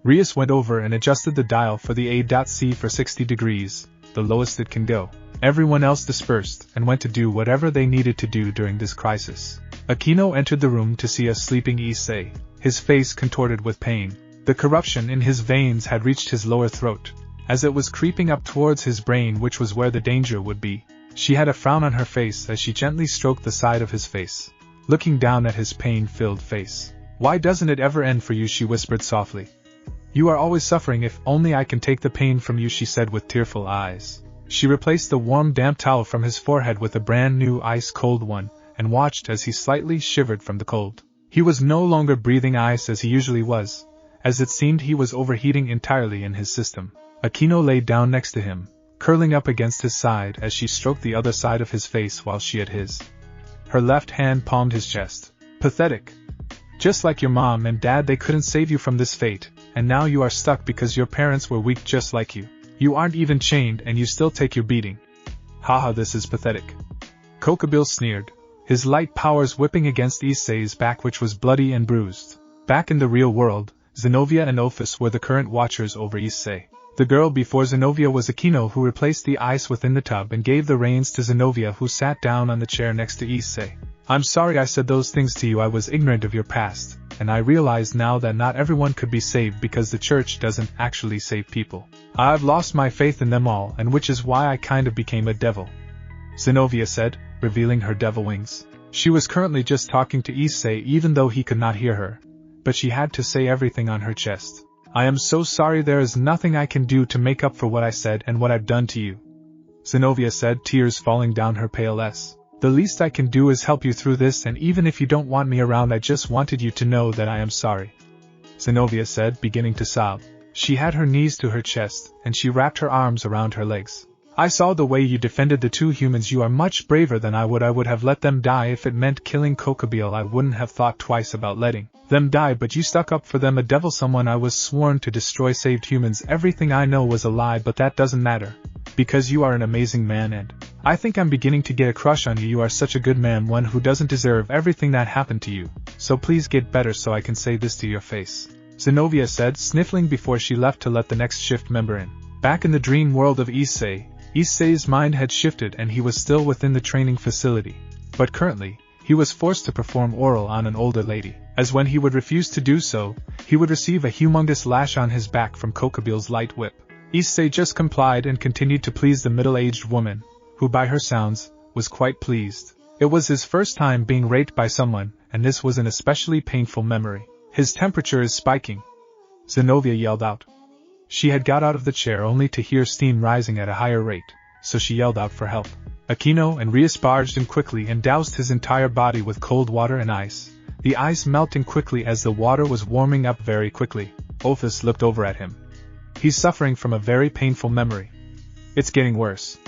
Rias went over and adjusted the dial for the A.C for 60 degrees, the lowest it can go. Everyone else dispersed and went to do whatever they needed to do during this crisis. Akino entered the room to see a sleeping Iseei, his face contorted with pain. The corruption in his veins had reached his lower throat, as it was creeping up towards his brain, which was where the danger would be. She had a frown on her face as she gently stroked the side of his face, looking down at his pain-filled face. Why doesn't it ever end for you? She whispered softly. You are always suffering. If only I can take the pain from you, she said with tearful eyes. She replaced the warm damp towel from his forehead with a brand new ice-cold one, and watched as he slightly shivered from the cold. He was no longer breathing ice as he usually was, as it seemed he was overheating entirely in his system. Akino lay down next to him, curling up against his side as she stroked the other side of his face while she at his. Her left hand palmed his chest. Pathetic. Just like your mom and dad, they couldn't save you from this fate, and now you are stuck because your parents were weak just like you. You aren't even chained and you still take your beating. Haha, this is pathetic. Kokobil sneered, his light powers whipping against Iseei's back, which was bloody and bruised. Back in the real world, Zenobia and Ophis were the current watchers over Iseei. The girl before Zenobia was Akino, who replaced the ice within the tub and gave the reins to Zenobia, who sat down on the chair next to Iseei. I'm sorry I said those things to you. I was ignorant of your past, and I realize now that not everyone could be saved because the church doesn't actually save people. I've lost my faith in them all, and which is why I kind of became a devil. Zenobia said, revealing her devil wings. She was currently just talking to Iseei even though he could not hear her, but she had to say everything on her chest. I am so sorry. There is nothing I can do to make up for what I said and what I've done to you. Zenobia said, tears falling down her pale face. The least I can do is help you through this, and even if you don't want me around, I just wanted you to know that I am sorry. Zenobia said, beginning to sob. She had her knees to her chest, and she wrapped her arms around her legs. I saw the way you defended the two humans. You are much braver than I would. I would have let them die if it meant killing Kokobil. I wouldn't have thought twice about letting them die, but you stuck up for them. A devil, someone I was sworn to destroy, saved humans. Everything I know was a lie, but that doesn't matter, because you are an amazing man, and I think I'm beginning to get a crush on you. You are such a good man, one who doesn't deserve everything that happened to you. So please get better so I can say this to your face. Zenobia said, sniffling before she left to let the next shift member in. Back in the dream world of Iseei, Iseei's mind had shifted and he was still within the training facility. But currently, he was forced to perform oral on an older lady, as when he would refuse to do so, he would receive a humongous lash on his back from Kokobil's light whip. Iseei just complied and continued to please the middle-aged woman, who by her sounds, was quite pleased. It was his first time being raped by someone, and this was an especially painful memory. His temperature is spiking, Zenobia yelled out. She had got out of the chair only to hear steam rising at a higher rate, so she yelled out for help. Akino and Rias barged in quickly and doused his entire body with cold water and ice, the ice melting quickly as the water was warming up very quickly. Ophis looked over at him. He's suffering from a very painful memory. It's getting worse,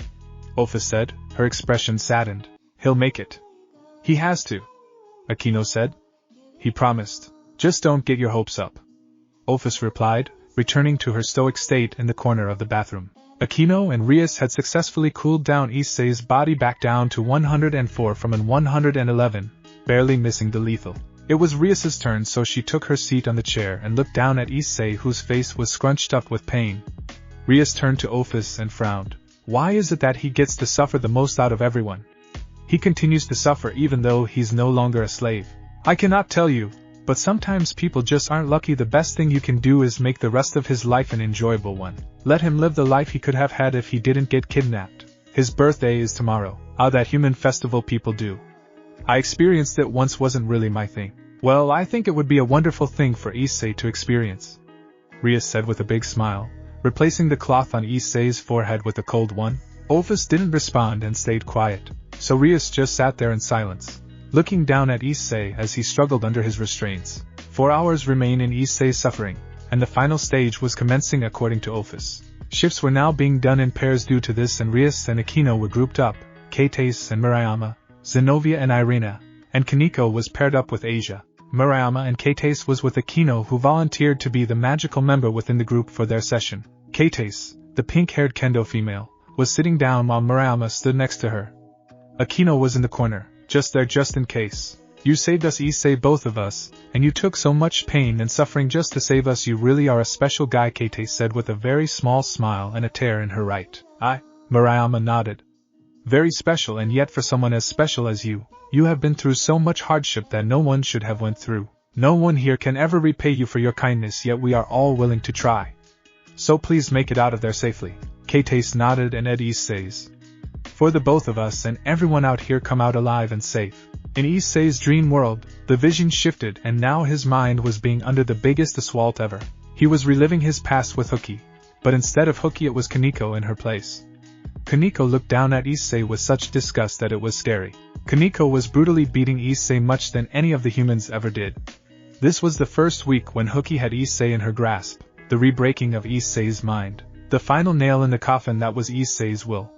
Ophis said, her expression saddened. He'll make it. He has to, Akino said. He promised. Just don't get your hopes up, Ophis replied, returning to her stoic state in the corner of the bathroom. Akino and Rias had successfully cooled down Iseei's body back down to 104 from an 111, barely missing the lethal. It was Rias's turn, so she took her seat on the chair and looked down at Iseei, whose face was scrunched up with pain. Rias turned to Ophis and frowned. Why is it that he gets to suffer the most out of everyone? He continues to suffer even though he's no longer a slave. I cannot tell you, but sometimes people just aren't lucky. The best thing you can do is make the rest of his life an enjoyable one. Let him live the life he could have had if he didn't get kidnapped. His birthday is tomorrow. Ah, that human festival people do. I experienced it once, wasn't really my thing. Well, I think it would be a wonderful thing for Iseei to experience, Rias said with a big smile, replacing the cloth on Iseei's forehead with a cold one. Ophis didn't respond and stayed quiet, so Rias just sat there in silence, looking down at Iseei as he struggled under his restraints. 4 hours remain in Iseei's suffering, and the final stage was commencing according to Ophis. Shifts were now being done in pairs due to this, and Rias and Akino were grouped up, Kates and Murayama, Zenobia and Irina, and Kaneko was paired up with Asia. Murayama and Kates was with Akino, who volunteered to be the magical member within the group for their session. Kates, the pink-haired kendo female, was sitting down while Murayama stood next to her. Akino was in the corner, just there just in case. You saved us, Iseei, both of us, and you took so much pain and suffering just to save us. You really are a special guy, Kates said with a very small smile and a tear in her right eye. Murayama nodded. Very special, and yet for someone as special as you, you have been through so much hardship that no one should have went through. No one here can ever repay you for your kindness, yet we are all willing to try. So please make it out of there safely. Kates nodded and Iseei's. For the both of us and everyone out here, come out alive and safe. In Iseei's dream world, the vision shifted and now his mind was being under the biggest assault ever. He was reliving his past with Hooky, but instead of Hooky it was Kaneko in her place. Kaneko looked down at Iseei with such disgust that it was scary. Kaneko was brutally beating Iseei much than any of the humans ever did. This was the first week when Hooky had Iseei in her grasp, the re-breaking of Iseei's mind, the final nail in the coffin that was Iseei's will.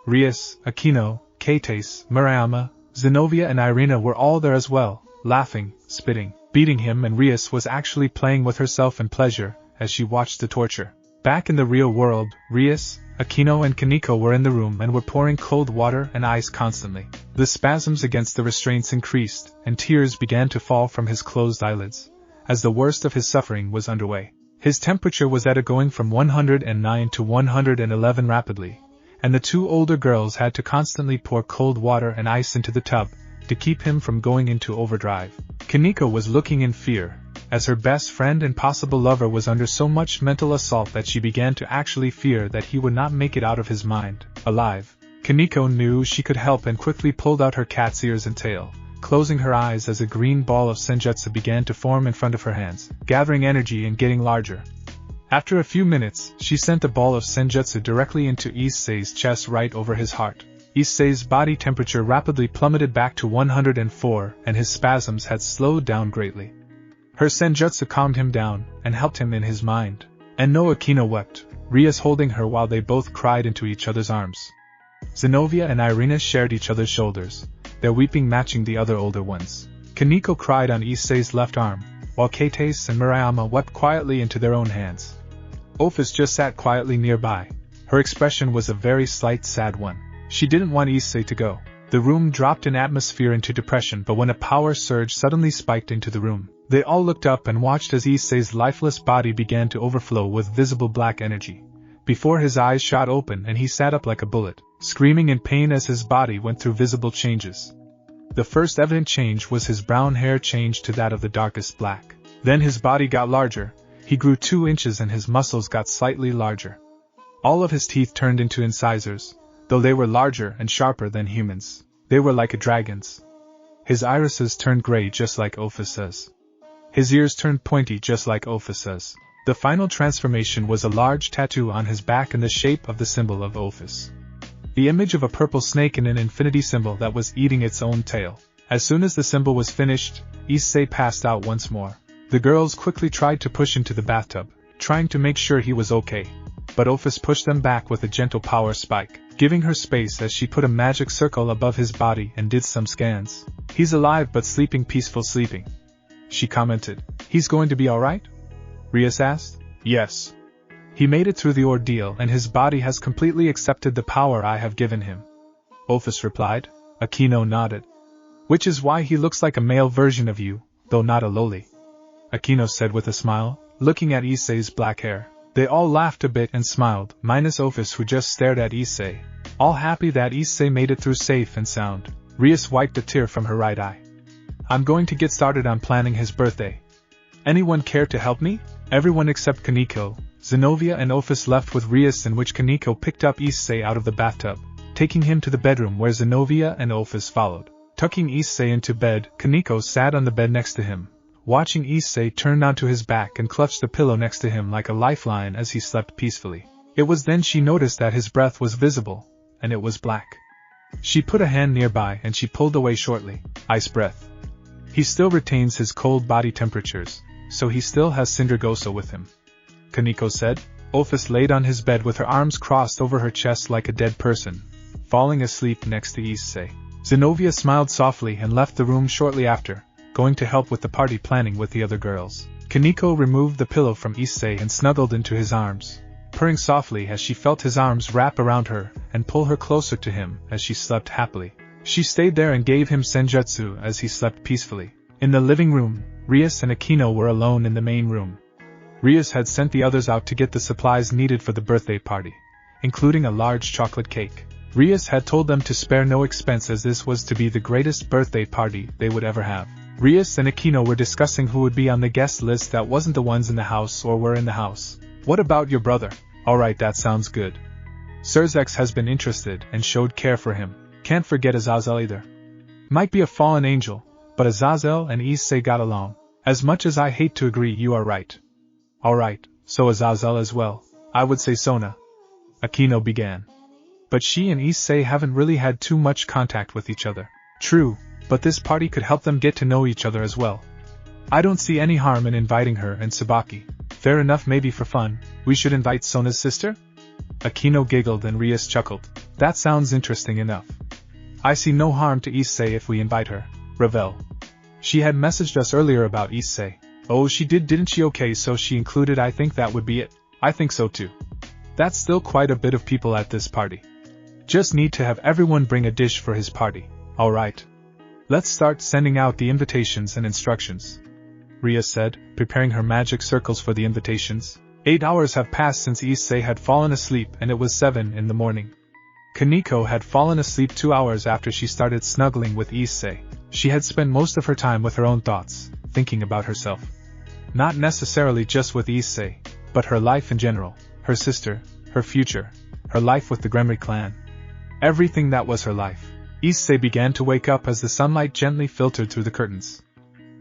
Rias, Akino, Kates, Murayama, Zenobia and Irina were all there as well, laughing, spitting, beating him, and Rias was actually playing with herself in pleasure as she watched the torture. Back in the real world, Rias, Akino and Kaneko were in the room and were pouring cold water and ice constantly. The spasms against the restraints increased, and tears began to fall from his closed eyelids, as the worst of his suffering was underway. His temperature was at a going from 109 to 111 rapidly, and the two older girls had to constantly pour cold water and ice into the tub to keep him from going into overdrive. Kaneko was looking in fear, as her best friend and possible lover was under so much mental assault that she began to actually fear that he would not make it out of his mind, alive. Kaneko knew she could help and quickly pulled out her cat's ears and tail, closing her eyes as a green ball of senjutsu began to form in front of her hands, gathering energy and getting larger. After a few minutes, she sent the ball of senjutsu directly into Iseei's chest right over his heart. Iseei's body temperature rapidly plummeted back to 104 and his spasms had slowed down greatly. Her senjutsu calmed him down and helped him in his mind. And no Akino wept, Rias holding her while they both cried into each other's arms. Zenobia and Irina shared each other's shoulders, their weeping matching the other older ones. Kaneko cried on Iseei's left arm, while Kates and Murayama wept quietly into their own hands. Ophis just sat quietly nearby. Her expression was a very slight sad one. She didn't want Iseei to go. The room dropped in atmosphere into depression, but when a power surge suddenly spiked into the room, they all looked up and watched as Iseei's lifeless body began to overflow with visible black energy. Before his eyes shot open and he sat up like a bullet, screaming in pain as his body went through visible changes. The first evident change was his brown hair changed to that of the darkest black. Then his body got larger. He grew 2 inches and his muscles got slightly larger. All of his teeth turned into incisors, though they were larger and sharper than humans. They were like a dragon's. His irises turned gray just like Ophis's. His ears turned pointy just like Ophis's. The final transformation was a large tattoo on his back in the shape of the symbol of Ophis. The image of a purple snake in an infinity symbol that was eating its own tail. As soon as the symbol was finished, Iseei passed out once more. The girls quickly tried to push into the bathtub, trying to make sure he was okay. But Ophis pushed them back with a gentle power spike, giving her space as she put a magic circle above his body and did some scans. "He's alive but sleeping peaceful sleeping," she commented. "He's going to be alright?" Rias asked. "Yes. He made it through the ordeal and his body has completely accepted the power I have given him," Ophis replied. Akino nodded. "Which is why he looks like a male version of you, though not a loli," Akino said with a smile, looking at Iseei's black hair. They all laughed a bit and smiled, minus Ophis who just stared at Iseei, all happy that Iseei made it through safe and sound. Rias wiped a tear from her right eye. "I'm going to get started on planning his birthday. Anyone care to help me?" Everyone except Kaneko, Zenobia and Ophis left with Rias, in which Kaneko picked up Iseei out of the bathtub, taking him to the bedroom where Zenobia and Ophis followed. Tucking Iseei into bed, Kaneko sat on the bed next to him, watching Iseei turn onto his back and clutch the pillow next to him like a lifeline as he slept peacefully. It was then she noticed that his breath was visible, and it was black. She put a hand nearby and she pulled away shortly. Ice breath. He still retains his cold body temperatures, so he still has Cindergoso with him, Kaneko said. Ophis laid on his bed with her arms crossed over her chest like a dead person, falling asleep next to Iseei. Zenobia smiled softly and left the room shortly after, going to help with the party planning with the other girls. Kaneko removed the pillow from Iseei and snuggled into his arms, purring softly as she felt his arms wrap around her and pull her closer to him as she slept happily. She stayed there and gave him senjutsu as he slept peacefully. In the living room, Rias and Akino were alone in the main room. Rias had sent the others out to get the supplies needed for the birthday party, including a large chocolate cake. Rias had told them to spare no expense as this was to be the greatest birthday party they would ever have. Rias and Akino were discussing who would be on the guest list that wasn't the ones in the house or were in the house. "What about your brother?" "Alright, that sounds good. Sirzex has been interested and showed care for him. Can't forget Azazel either," Might be a fallen angel, but Azazel and Iseei got along. As much as I hate to agree, you are right. Alright, so Azazel as well. I would say Sona. Aquino began. But she and Iseei haven't really had too much contact with each other. True, but this party could help them get to know each other as well. I don't see any harm in inviting her and Tsubaki. Fair enough, maybe for fun. We should invite Sona's sister? Aquino giggled and Rias chuckled. That sounds interesting enough. I see no harm to Iseei if we invite her. Ravel. She had messaged us earlier about Iseei. Oh, she did, didn't she? Okay, so she included. I think that would be it. I think so too. That's still quite a bit of people at this party. Just need to have everyone bring a dish for his party. Alright. Let's start sending out the invitations and instructions. Rias said, preparing her magic circles for the invitations. 8 hours have passed since Iseei had fallen asleep and it was 7 in the morning. Kaneko had fallen asleep 2 hours after she started snuggling with Iseei. She had spent most of her time with her own thoughts, thinking about herself. Not necessarily just with Iseei, but her life in general, her sister, her future, her life with the Gremry clan. Everything that was her life. Iseei began to wake up as the sunlight gently filtered through the curtains.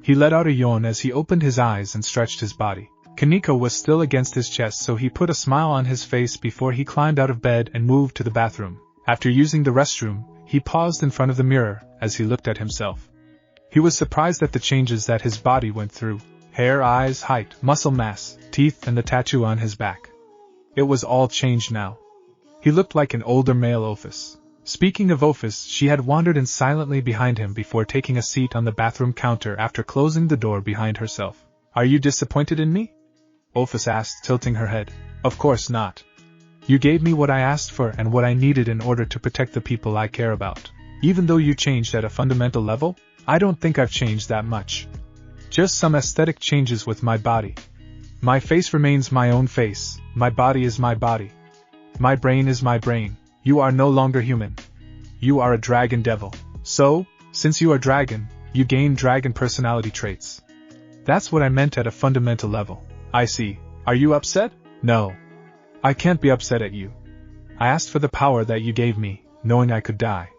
He let out a yawn as he opened his eyes and stretched his body. Kaneko was still against his chest, so he put a smile on his face before he climbed out of bed and moved to the bathroom. After using the restroom, he paused in front of the mirror as he looked at himself. He was surprised at the changes that his body went through. Hair, eyes, height, muscle mass, teeth, and the tattoo on his back. It was all changed now. He looked like an older male Ophis. Speaking of Ophis, she had wandered in silently behind him before taking a seat on the bathroom counter after closing the door behind herself. Are you disappointed in me? Ophis asked, tilting her head. Of course not. You gave me what I asked for and what I needed in order to protect the people I care about. Even though you changed at a fundamental level, I don't think I've changed that much. Just some aesthetic changes with my body. My face remains my own face, my body is my body. My brain is my brain. You are no longer human. You are a dragon devil. So, since you are dragon, you gain dragon personality traits. That's what I meant at a fundamental level. I see. Are you upset? No. I can't be upset at you. I asked for the power that you gave me, knowing I could die.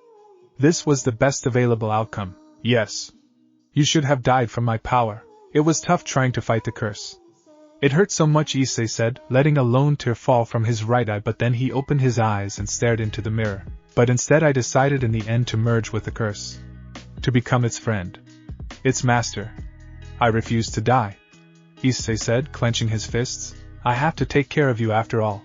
This was the best available outcome. Yes. You should have died from my power. It was tough trying to fight the curse. It hurt so much, Iseei said, letting a lone tear fall from his right eye, but then he opened his eyes and stared into the mirror. But instead I decided in the end to merge with the curse. To become its friend. Its master. I refuse to die. Iseei said, clenching his fists. I have to take care of you after all.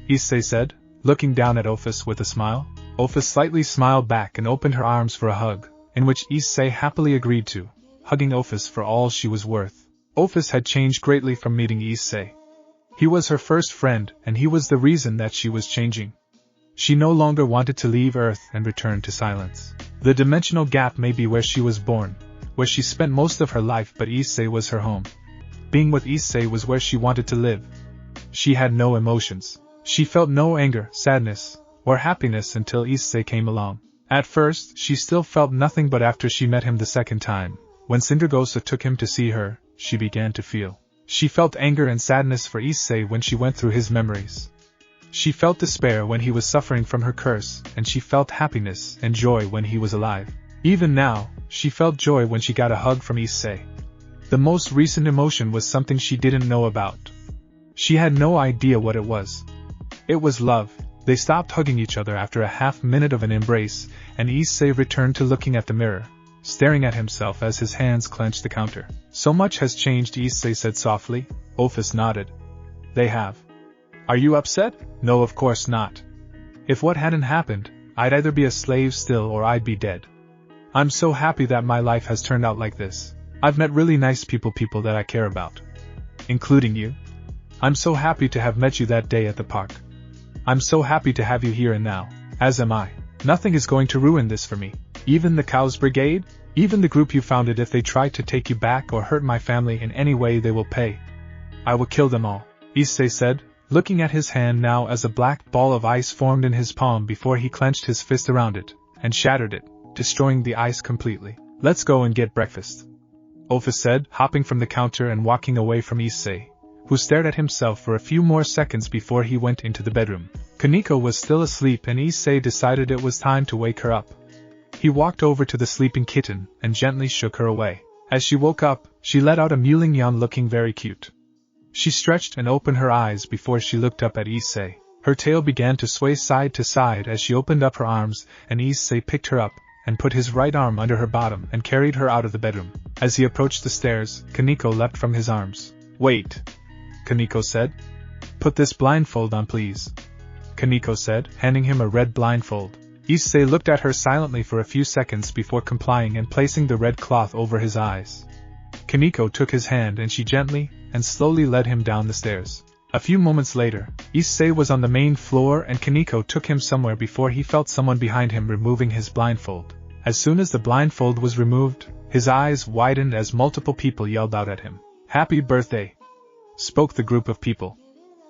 Iseei said, looking down at Ophis with a smile. Ophis slightly smiled back and opened her arms for a hug, in which Iseei happily agreed to, hugging Ophis for all she was worth. Ophis had changed greatly from meeting Iseei. He was her first friend, and he was the reason that she was changing. She no longer wanted to leave Earth and return to silence. The dimensional gap may be where she was born, where she spent most of her life, but Iseei was her home. Being with Iseei was where she wanted to live. She had no emotions. She felt no anger, sadness, or happiness until Iseei came along. At first, she still felt nothing, but after she met him the second time, when Cindergosa took him to see her, she began to feel. She felt anger and sadness for Iseei when she went through his memories. She felt despair when he was suffering from her curse, and she felt happiness and joy when he was alive. Even now, she felt joy when she got a hug from Iseei. The most recent emotion was something she didn't know about. She had no idea what it was. It was love. They stopped hugging each other after a half-minute of an embrace, and Iseei returned to looking at the mirror, staring at himself as his hands clenched the counter. So much has changed, Iseei said softly. Ophis nodded. They have. Are you upset? No, of course not. If what hadn't happened, I'd either be a slave still or I'd be dead. I'm so happy that my life has turned out like this. I've met really nice people that I care about. Including you. I'm so happy to have met you that day at the park. I'm so happy to have you here and now, as am I. Nothing is going to ruin this for me. Even the Cows Brigade? Even the group you founded. If they try to take you back or hurt my family in any way, they will pay. I will kill them all, Iseei said, looking at his hand now as a black ball of ice formed in his palm before he clenched his fist around it, and shattered it, destroying the ice completely. Let's go and get breakfast, Ophis said, hopping from the counter and walking away from Iseei, who stared at himself for a few more seconds before he went into the bedroom. Kaneko was still asleep and Iseei decided it was time to wake her up. He walked over to the sleeping kitten and gently shook her away. As she woke up, she let out a mewling yawn looking very cute. She stretched and opened her eyes before she looked up at Iseei. Her tail began to sway side to side as she opened up her arms, and Iseei picked her up and put his right arm under her bottom and carried her out of the bedroom. As he approached the stairs, Kaneko leapt from his arms. "Wait," Kaneko said. "Put this blindfold on, please," Kaneko said, handing him a red blindfold. Iseei looked at her silently for a few seconds before complying and placing the red cloth over his eyes. Kaneko took his hand and she gently and slowly led him down the stairs. A few moments later, Iseei was on the main floor and Kaneko took him somewhere before he felt someone behind him removing his blindfold. As soon as the blindfold was removed, his eyes widened as multiple people yelled out at him. "Happy birthday!" spoke the group of people.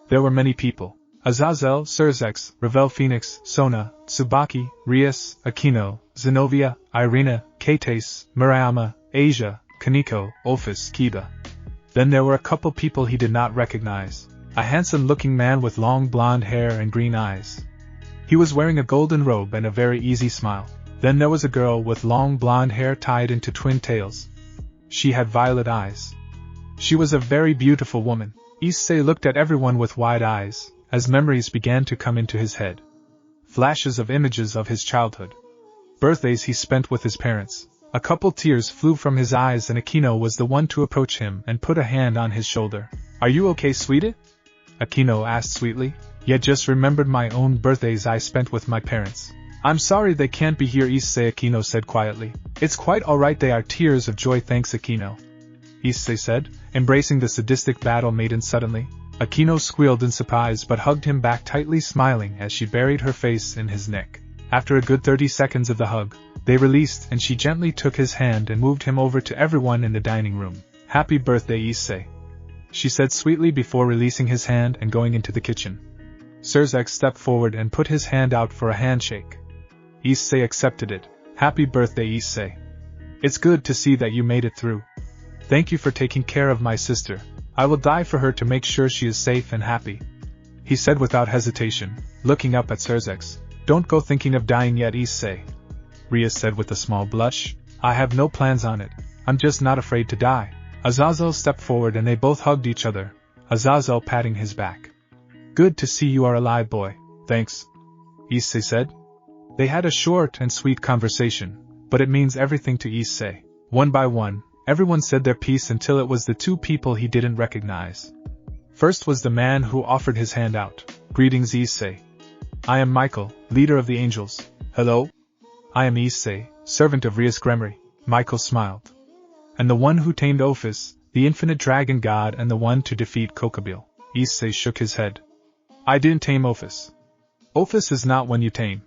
There were many people. Azazel, xDoug, Ravel Phoenix, Sona, Tsubaki, Rias, Akino, Zenobia, Irina, Kates, Murayama, Asia, Kaneko, Ophis, Kiba. Then there were a couple people he did not recognize. A handsome-looking man with long blonde hair and green eyes. He was wearing a golden robe and a very easy smile. Then there was a girl with long blonde hair tied into twin tails. She had violet eyes. She was a very beautiful woman. Iseei looked at everyone with wide eyes, as memories began to come into his head. Flashes of images of his childhood. Birthdays he spent with his parents. A couple tears flew from his eyes and Akino was the one to approach him and put a hand on his shoulder. "Are you okay, sweetie?" Akino asked sweetly. "Yet just remembered my own birthdays I spent with my parents. I'm sorry they can't be here," Iseei, Akino said quietly. "It's quite alright, they are tears of joy, thanks Akino," Iseei said, embracing the sadistic battle maiden suddenly. Akino squealed in surprise but hugged him back tightly, smiling as she buried her face in his neck. After a good 30 seconds of the hug, they released and she gently took his hand and moved him over to everyone in the dining room. "Happy birthday, Iseei," she said sweetly before releasing his hand and going into the kitchen. xDoug stepped forward and put his hand out for a handshake. Iseei accepted it. "Happy birthday, Iseei. It's good to see that you made it through. Thank you for taking care of my sister. I will die for her to make sure she is safe and happy," he said without hesitation, looking up at xDoug. "Don't go thinking of dying yet, Iseei," Rias said with a small blush. "I have no plans on it. I'm just not afraid to die." Azazel stepped forward and they both hugged each other, Azazel patting his back. "Good to see you are alive, boy." "Thanks," Iseei said. They had a short and sweet conversation, but it means everything to Iseei. One by one, everyone said their piece until it was the two people he didn't recognize. First was the man who offered his hand out. "Greetings, Iseei. I am Michael, leader of the angels." "Hello? I am Iseei, servant of Rias Gremory." Michael smiled. "And the one who tamed Ophis, the infinite dragon god, and the one to defeat Kokabeel." Iseei shook his head. "I didn't tame Ophis. Ophis is not one you tame.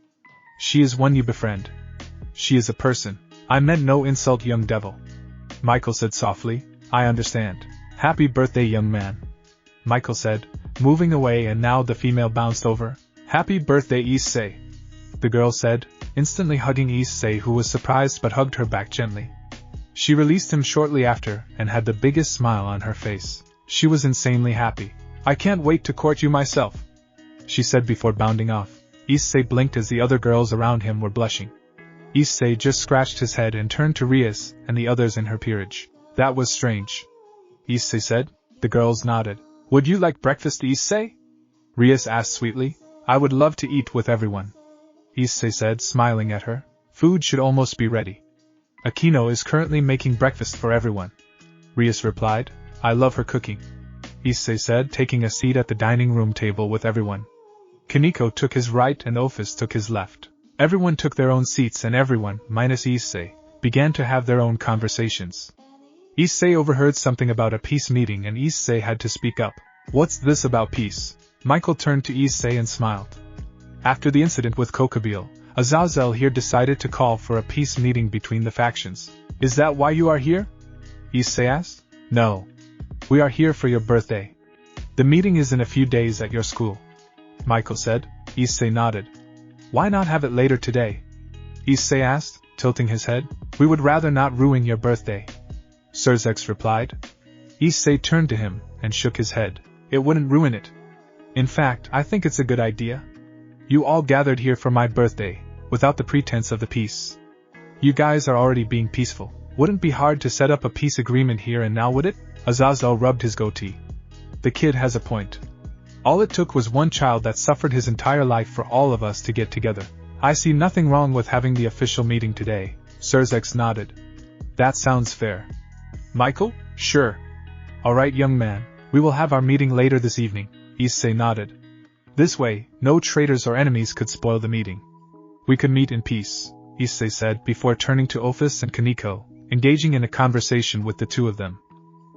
She is one you befriend. She is a person." "I meant no insult, young devil," Michael said softly. "I understand. Happy birthday, young man," Michael said, moving away, and now the female bounced over. "Happy birthday, Iseei," the girl said, instantly hugging Iseei, who was surprised but hugged her back gently. She released him shortly after and had the biggest smile on her face. She was insanely happy. "I can't wait to court you myself," she said before bounding off. Iseei blinked as the other girls around him were blushing. Iseei just scratched his head and turned to Rias and the others in her peerage. "That was strange," Iseei said. The girls nodded. "Would you like breakfast, Iseei?" Rias asked sweetly. "I would love to eat with everyone," Iseei said, smiling at her. "Food should almost be ready. Akino is currently making breakfast for everyone," Rias replied. "I love her cooking," Iseei said, taking a seat at the dining room table with everyone. Kaneko took his right and Ophis took his left. Everyone took their own seats and everyone, minus Iseei, began to have their own conversations. Iseei overheard something about a peace meeting and Iseei had to speak up. "What's this about peace?" Michael turned to Iseei and smiled. "After the incident with Kokabeel, Azazel here decided to call for a peace meeting between the factions." "Is that why you are here?" Iseei asked. "No. We are here for your birthday. The meeting is in a few days at your school," Michael said. Iseei nodded. "Why not have it later today?" Iseei asked, tilting his head. "We would rather not ruin your birthday," xDoug replied. Iseei turned to him and shook his head. "It wouldn't ruin it. In fact, I think it's a good idea. You all gathered here for my birthday, without the pretense of the peace. You guys are already being peaceful. Wouldn't be hard to set up a peace agreement here and now, would it? Azazel rubbed his goatee. The kid has a point. All it took was one child that suffered his entire life for all of us to get together. I see nothing wrong with having the official meeting today. xDoug nodded. That sounds fair. Michael? Sure. Alright, young man, we will have our meeting later this evening. Iseei nodded. This way, no traitors or enemies could spoil the meeting. We could meet in peace, Iseei said before turning to Ophis and Kaneko, engaging in a conversation with the two of them.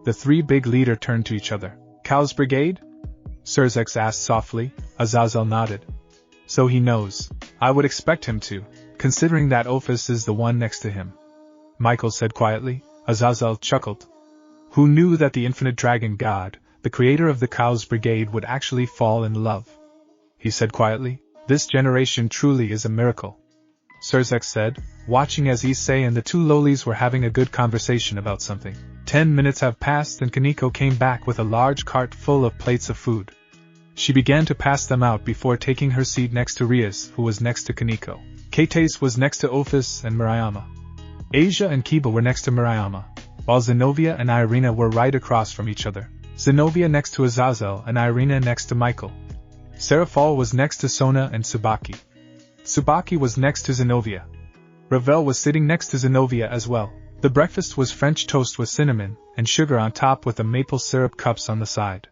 The three big leader turned to each other. Cow's brigade? xDoug asked softly. Azazel nodded. So he knows. I would expect him to, considering that Ophis is the one next to him. Michael said quietly. Azazel chuckled. Who knew that the infinite dragon god, the creator of the Cow's brigade, would actually fall in love? He said quietly. This generation truly is a miracle. xDoug said, watching as Iseei and the two lowlies were having a good conversation about something. 10 minutes have passed and Kaneko came back with a large cart full of plates of food. She began to pass them out before taking her seat next to Rias, who was next to Kaneko. Kates was next to Ophis and Miriama. Asia and Kiba were next to Miriama, while Zenobia and Irina were right across from each other. Zenobia next to Azazel and Irina next to Michael. Serafal was next to Sona and Tsubaki. Tsubaki was next to Zenobia. Ravel was sitting next to Zenobia as well. The breakfast was French toast with cinnamon and sugar on top with the maple syrup cups on the side.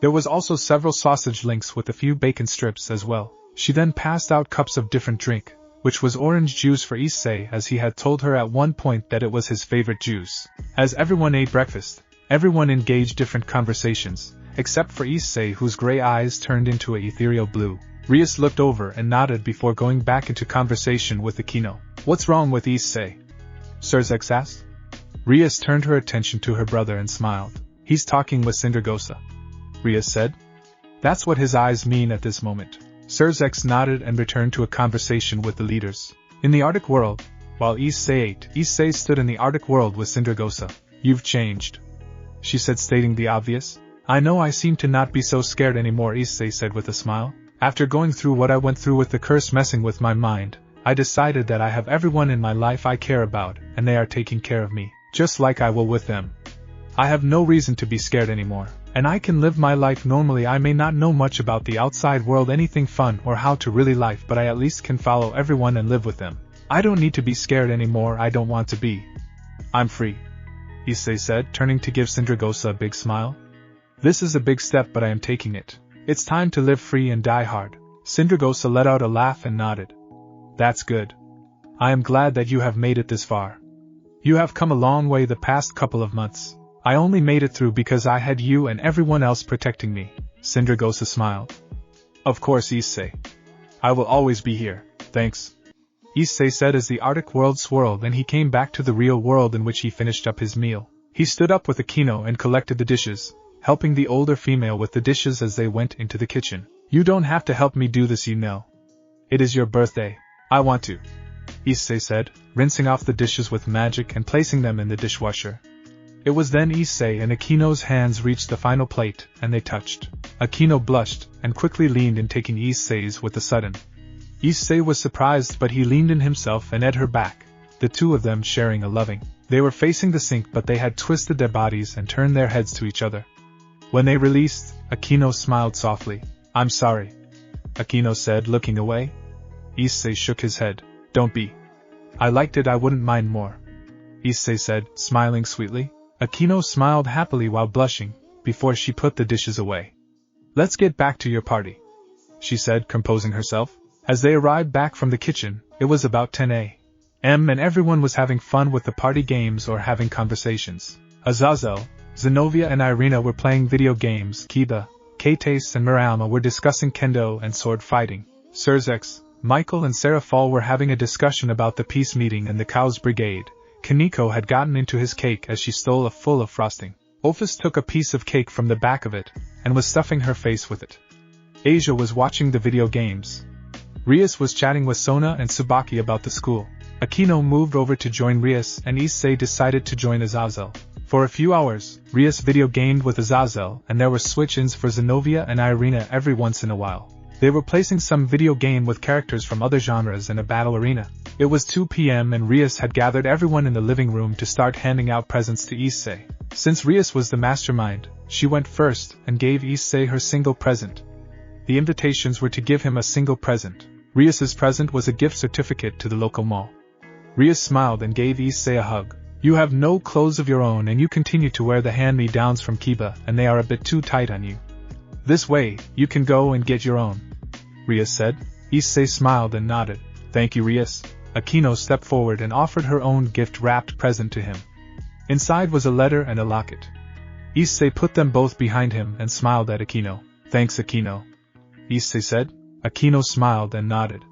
There was also several sausage links with a few bacon strips as well. She then passed out cups of different drink, which was orange juice for Iseei, as he had told her at one point that it was his favorite juice. As everyone ate breakfast, everyone engaged different conversations, except for Iseei, whose gray eyes turned into an ethereal blue. Rias looked over and nodded before going back into conversation with Akino. What's wrong with Iseei? xDoug asked. Rias turned her attention to her brother and smiled. He's talking with Sindragosa, Rias said. That's what his eyes mean at this moment. xDoug nodded and returned to a conversation with the leaders. In the Arctic world, while Iseei ate, Iseei stood in the Arctic world with Sindragosa. You've changed, she said, stating the obvious. I know I seem to not be so scared anymore, Iseei said with a smile. After going through what I went through with the curse messing with my mind, I decided that I have everyone in my life I care about, and they are taking care of me, just like I will with them. I have no reason to be scared anymore, and I can live my life normally. I may not know much about the outside world, anything fun or how to really life, but I at least can follow everyone and live with them. I don't need to be scared anymore. I don't want to be. I'm free, Iseei said, turning to give Sindragosa a big smile. This is a big step, but I am taking it. It's time to live free and die hard. Sindragosa let out a laugh and nodded. That's good. I am glad that you have made it this far. You have come a long way the past couple of months. I only made it through because I had you and everyone else protecting me. Sindragosa smiled. Of course, Iseei. I will always be here. Thanks, Iseei said as the Arctic world swirled and he came back to the real world, in which he finished up his meal. He stood up with Akino and collected the dishes, helping the older female with the dishes as they went into the kitchen. You don't have to help me do this, you know. It is your birthday. I want to, Iseei said, rinsing off the dishes with magic and placing them in the dishwasher. It was then Iseei and Akino's hands reached the final plate, and they touched. Akino blushed, and quickly leaned in, taking Isei's with a sudden. Iseei was surprised, but he leaned in himself and ate her back, the two of them sharing a loving. They were facing the sink, but they had twisted their bodies and turned their heads to each other. When they released, Akino smiled softly. I'm sorry, Akino said, looking away. Iseei shook his head. Don't be. I liked it. I wouldn't mind more, Iseei said, smiling sweetly. Akino smiled happily while blushing, before she put the dishes away. Let's get back to your party, she said, composing herself. As they arrived back from the kitchen, it was about 10 a.m. and everyone was having fun with the party games or having conversations. Azazel, Zenobia and Irina were playing video games. Kiba, Kates and Miriama were discussing kendo and sword fighting. xDoug, Michael and Serafal were having a discussion about the peace meeting and the Cow's brigade. Kaneko had gotten into his cake as she stole a full of frosting. Ophis took a piece of cake from the back of it, and was stuffing her face with it. Asia was watching the video games. Rias was chatting with Sona and Tsubaki about the school. Akino moved over to join Rias, and Iseei decided to join Azazel. For a few hours, Rias video gamed with Azazel, and there were switch-ins for Zenobia and Irina every once in a while. They were placing some video game with characters from other genres in a battle arena. It was 2 p.m. and Rias had gathered everyone in the living room to start handing out presents to Iseei. Since Rias was the mastermind, she went first and gave Iseei her single present. The invitations were to give him a single present. Rias's present was a gift certificate to the local mall. Rias smiled and gave Iseei a hug. You have no clothes of your own and you continue to wear the hand-me-downs from Kiba and they are a bit too tight on you. This way, you can go and get your own, Rias said. Iseei smiled and nodded. Thank you, Rias. Akino stepped forward and offered her own gift-wrapped present to him. Inside was a letter and a locket. Iseei put them both behind him and smiled at Akino. Thanks, Akino, Iseei said. Akino smiled and nodded.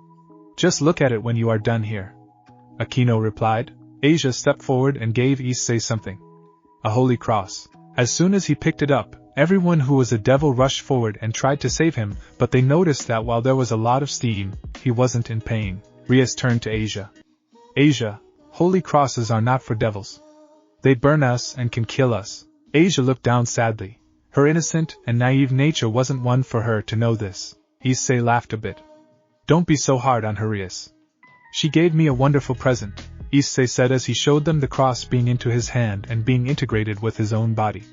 Just look at it when you are done here, Akino replied. Asia stepped forward and gave Iseei something. A holy cross. As soon as he picked it up, everyone who was a devil rushed forward and tried to save him, but they noticed that while there was a lot of steam, he wasn't in pain. Rias turned to Asia. Asia, holy crosses are not for devils. They burn us and can kill us. Asia looked down sadly. Her innocent and naive nature wasn't one for her to know this. Iseei laughed a bit. Don't be so hard on her, Rias. She gave me a wonderful present, Iseei said as he showed them the cross being into his hand and being integrated with his own body.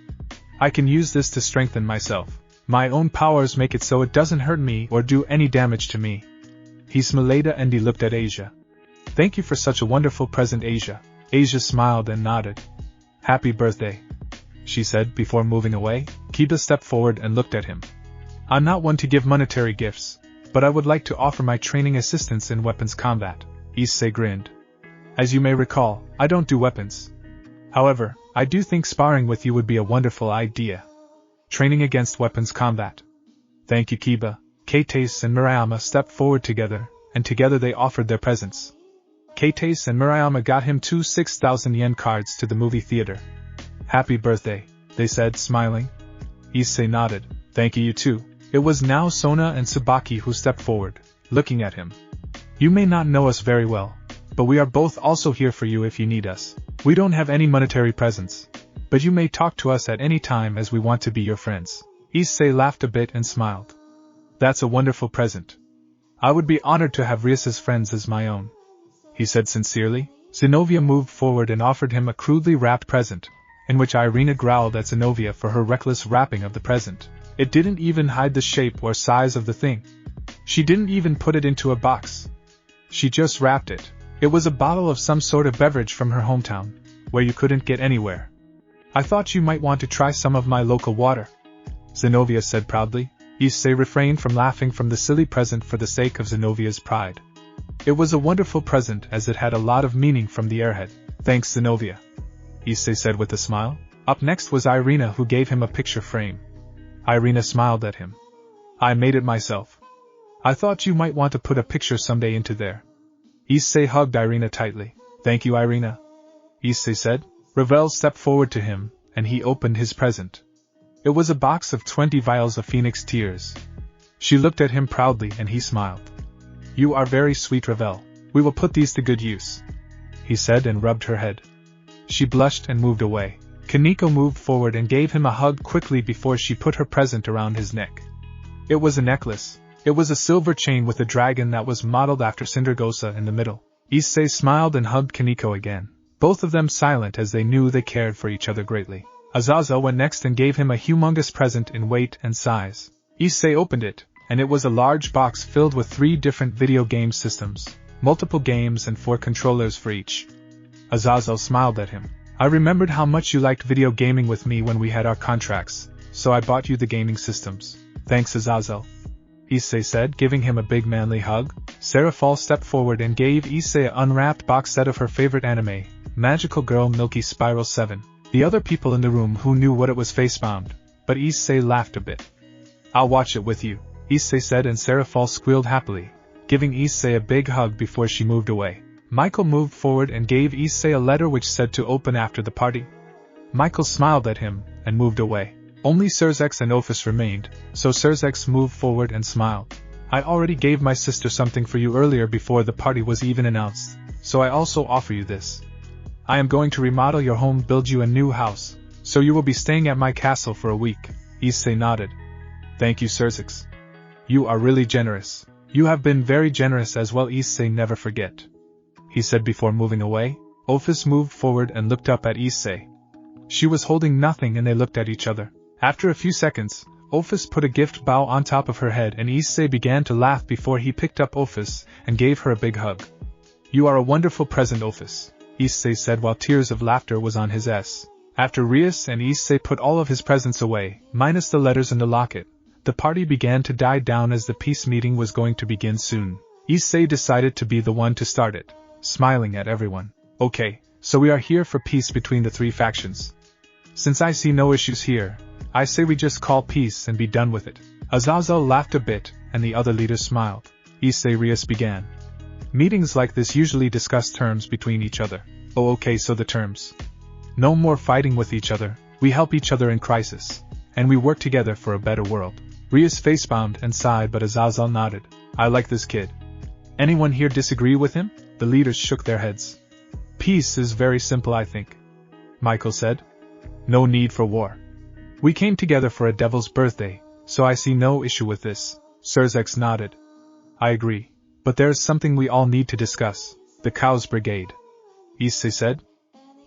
I can use this to strengthen myself. My own powers make it so it doesn't hurt me or do any damage to me. He smiled and he looked at Asia. Thank you for such a wonderful present, Asia. Asia smiled and nodded. Happy birthday, she said before moving away. Kiba stepped forward and looked at him. I'm not one to give monetary gifts, but I would like to offer my training assistance in weapons combat. Iseei grinned. As you may recall, I don't do weapons. However, I do think sparring with you would be a wonderful idea. Training against weapons combat. Thank you, Kiba. Keitase and Murayama stepped forward together, and together they offered their presents. Keitase and Murayama got him 2 6,000 yen cards to the movie theater. Happy birthday, they said, smiling. Iseei nodded. Thank you too. It was now Sona and Tsubaki who stepped forward, looking at him. You may not know us very well, but we are both also here for you if you need us. We don't have any monetary presents, but you may talk to us at any time as we want to be your friends. Iseei laughed a bit and smiled. That's a wonderful present. I would be honored to have Rias's friends as my own, he said sincerely. Zenobia moved forward and offered him a crudely wrapped present, in which Irina growled at Zenobia for her reckless wrapping of the present. It didn't even hide the shape or size of the thing. She didn't even put it into a box. She just wrapped it. It was a bottle of some sort of beverage from her hometown, where you couldn't get anywhere. I thought you might want to try some of my local water, Zenobia said proudly. Iseei refrained from laughing from the silly present for the sake of Zenobia's pride. It was a wonderful present as it had a lot of meaning from the airhead. Thanks, Zenobia, Iseei said with a smile. Up next was Irina, who gave him a picture frame. Irina smiled at him. I made it myself. I thought you might want to put a picture someday into there. Iseei hugged Irina tightly. Thank you, Irina, Iseei said. Ravel stepped forward to him, and he opened his present. It was a box of 20 vials of phoenix tears. She looked at him proudly and he smiled. You are very sweet, Ravel. We will put these to good use, he said and rubbed her head. She blushed and moved away. Kaneko moved forward and gave him a hug quickly before she put her present around his neck. It was a necklace. It was a silver chain with a dragon that was modeled after Cindergosa in the middle. Iseei smiled and hugged Kaneko again, both of them silent as they knew they cared for each other greatly. Azazel went next and gave him a humongous present in weight and size. Iseei opened it, and it was a large box filled with 3 different video game systems, multiple games and 4 controllers for each. Azazel smiled at him. I remembered how much you liked video gaming with me when we had our contracts, so I bought you the gaming systems. Thanks, Azazel, Iseei said, giving him a big manly hug. Seraphal stepped forward and gave Iseei an unwrapped box set of her favorite anime, Magical Girl Milky Spiral 7. The other people in the room who knew what it was face-bound, but Iseei laughed a bit. I'll watch it with you, Iseei said, and Seraphal squealed happily, giving Iseei a big hug before she moved away. Michael moved forward and gave Iseei a letter which said to open after the party. Michael smiled at him and moved away. Only Surzex and Ophis remained, so Surzex moved forward and smiled. I already gave my sister something for you earlier before the party was even announced, so I also offer you this. I am going to remodel your home, build you a new house, so you will be staying at my castle for a week. Iseei nodded. Thank you, Surzex. You are really generous. You have been very generous as well, Iseei, never forget," he said before moving away. Ophis moved forward and looked up at Iseei. She was holding nothing and they looked at each other. After a few seconds, Ophis put a gift bow on top of her head and Iseei began to laugh before he picked up Ophis and gave her a big hug. "You are a wonderful present, Ophis," Iseei said while tears of laughter was on his S. After Rias and Iseei put all of his presents away, minus the letters and the locket, the party began to die down as the peace meeting was going to begin soon. Iseei decided to be the one to start it, smiling at everyone. "Okay, so we are here for peace between the three factions. Since I see no issues here, I say we just call peace and be done with it." Azazel laughed a bit, and the other leaders smiled. Iseei Rias began. "Meetings like this usually discuss terms between each other." "Oh, okay, so the terms. No more fighting with each other, we help each other in crisis, and we work together for a better world." Rias facepalmed and sighed, but Azazel nodded. "I like this kid. Anyone here disagree with him?" The leaders shook their heads. "Peace is very simple, I think," Michael said. "No need for war. We came together for a devil's birthday, so I see no issue with this." xDoug-Dimmadome-x nodded. "I agree, but there is something we all need to discuss. The Cows Brigade," Iseei said.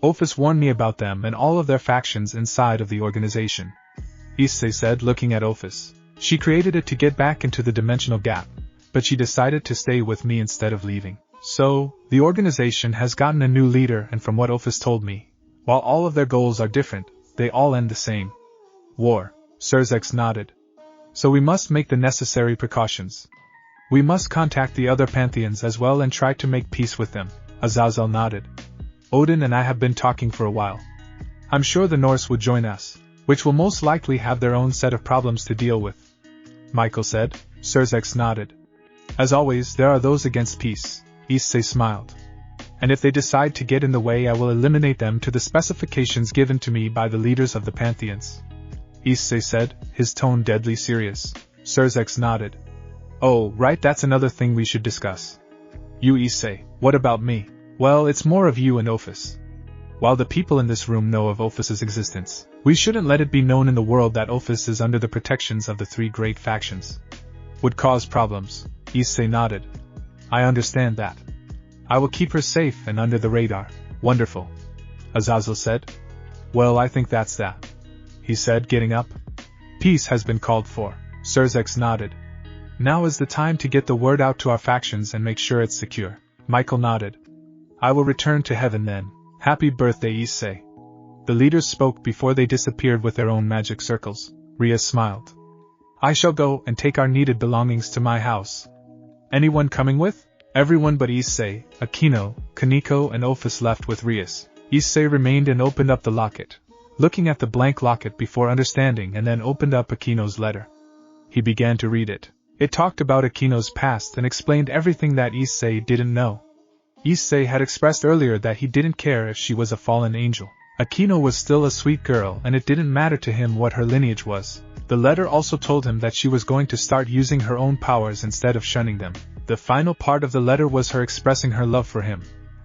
"Ophis warned me about them and all of their factions inside of the organization," Iseei said, looking at Ophis. "She created it to get back into the dimensional gap, but she decided to stay with me instead of leaving. So, the organization has gotten a new leader, and from what Ophis told me, while all of their goals are different, they all end the same. War." xDoug-Dimmadome-x nodded. "So we must make the necessary precautions. We must contact the other pantheons as well and try to make peace with them." Azazel nodded. "Odin and I have been talking for a while. I'm sure the Norse would join us, which will most likely have their own set of problems to deal with," Michael said. xDoug-Dimmadome-x nodded. "As always, there are those against peace," Iseei smiled. "And if they decide to get in the way, I will eliminate them to the specifications given to me by the leaders of the pantheons," Iseei said, his tone deadly serious. xDoug-Dimmadome-x nodded. "Oh, right, that's another thing we should discuss. You, Iseei, what about me?" "Well, it's more of you and Ophis. While the people in this room know of Ophis's existence, we shouldn't let it be known in the world that Ophis is under the protections of the three great factions. Would cause problems," Iseei nodded. "I understand that. I will keep her safe and under the radar." "Wonderful," Azazel said. "Well, I think that's that," he said, getting up. "Peace has been called for." xDoug-Dimmadome-x nodded. "Now is the time to get the word out to our factions and make sure it's secure." Michael nodded. "I will return to heaven then. Happy birthday, Iseei." The leaders spoke before they disappeared with their own magic circles. Rias smiled. "I shall go and take our needed belongings to my house. Anyone coming with?" Everyone but Iseei, Aquino, Kaneko and Ophis left with Rias. Iseei remained and opened up the locket, looking at the blank locket before understanding, and then opened up Aquino's letter. He began to read it. It talked about Aquino's past and explained everything that Iseei didn't know. Iseei had expressed earlier that he didn't care if she was a fallen angel. Aquino was still a sweet girl and it didn't matter to him what her lineage was. The letter also told him that she was going to start using her own powers instead of shunning them. The final part of the letter was her expressing her love for him,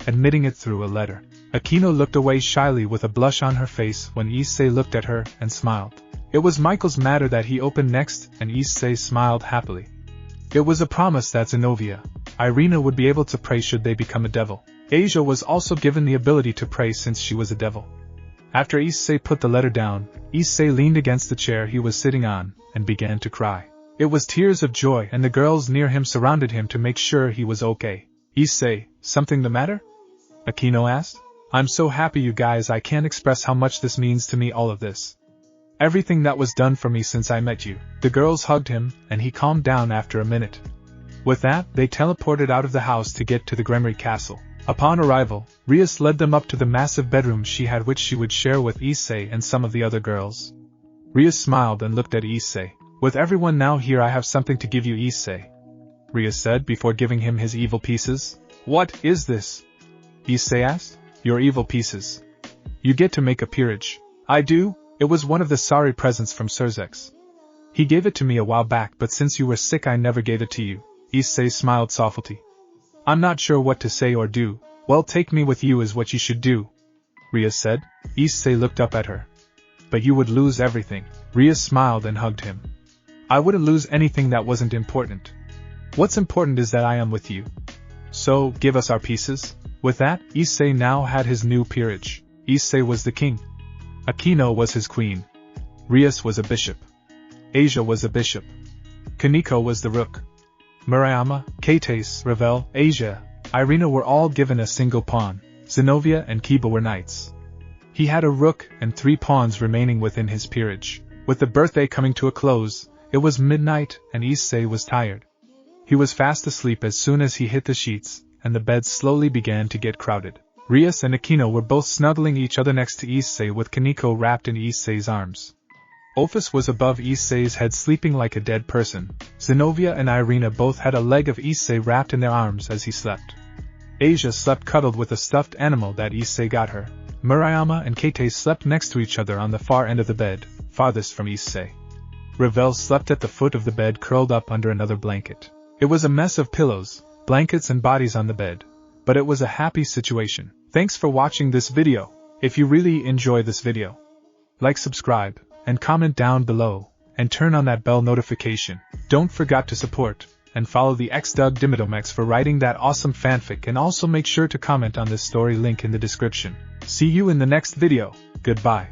admitting it through a letter. Aquino looked away shyly with a blush on her face when Iseei looked at her and smiled. It was Michael's matter that he opened next, and Iseei smiled happily. It was a promise that Zenobia, Irina would be able to pray should they become a devil. Asia was also given the ability to pray since she was a devil. After Iseei put the letter down, Iseei leaned against the chair he was sitting on and began to cry. It was tears of joy, and the girls near him surrounded him to make sure he was okay. "Iseei, something the matter?" Aquino asked. "I'm so happy, you guys, I can't express how much this means to me, all of this. Everything that was done for me since I met you." The girls hugged him, and he calmed down after a minute. With that, they teleported out of the house to get to the Gremory Castle. Upon arrival, Rias led them up to the massive bedroom she had, which she would share with Iseei and some of the other girls. Rias smiled and looked at Iseei. "With everyone now here, I have something to give you, Iseei," Rias said before giving him his evil pieces. "What is this?" Iseei asked. "Your evil pieces. You get to make a peerage." "I do? It was one of the sorry presents from xDoug-Dimmadome-x. He gave it to me a while back, but since you were sick I never gave it to you." Iseei smiled softly. "I'm not sure what to say or do." "Well, take me with you is what you should do," Rias said. Iseei looked up at her. "But you would lose everything." Rias smiled and hugged him. I wouldn't lose anything that wasn't important. What's important is that I am with you. So, give us our pieces. With that, Iseei now had his new peerage. Iseei was the king. Akino was his queen. Rias was a bishop. Asia was a bishop. Kaneko was the rook. Murayama, Kates, Ravel, Asia, Irina were all given a single pawn. Zenobia and Kiba were knights. He had a rook and 3 pawns remaining within his peerage. With the birthday coming to a close, it was midnight and Iseei was tired. He was fast asleep as soon as he hit the sheets, and the bed slowly began to get crowded. Rias and Akino were both snuggling each other next to Iseei with Kaneko wrapped in Isei's arms. Ophis was above Isei's head sleeping like a dead person. Zenobia and Irina both had a leg of Iseei wrapped in their arms as he slept. Asia slept cuddled with a stuffed animal that Iseei got her. Murayama and Kate slept next to each other on the far end of the bed, farthest from Iseei. Ravel slept at the foot of the bed curled up under another blanket. It was a mess of pillows, blankets and bodies on the bed, but it was a happy situation. Thanks for watching this video. If you really enjoy this video, like, subscribe, and comment down below, and turn on that bell notification. Don't forget to support and follow the xDoug-Dimmadome-x for writing that awesome fanfic, and also make sure to comment on this story link in the description. See you in the next video. Goodbye.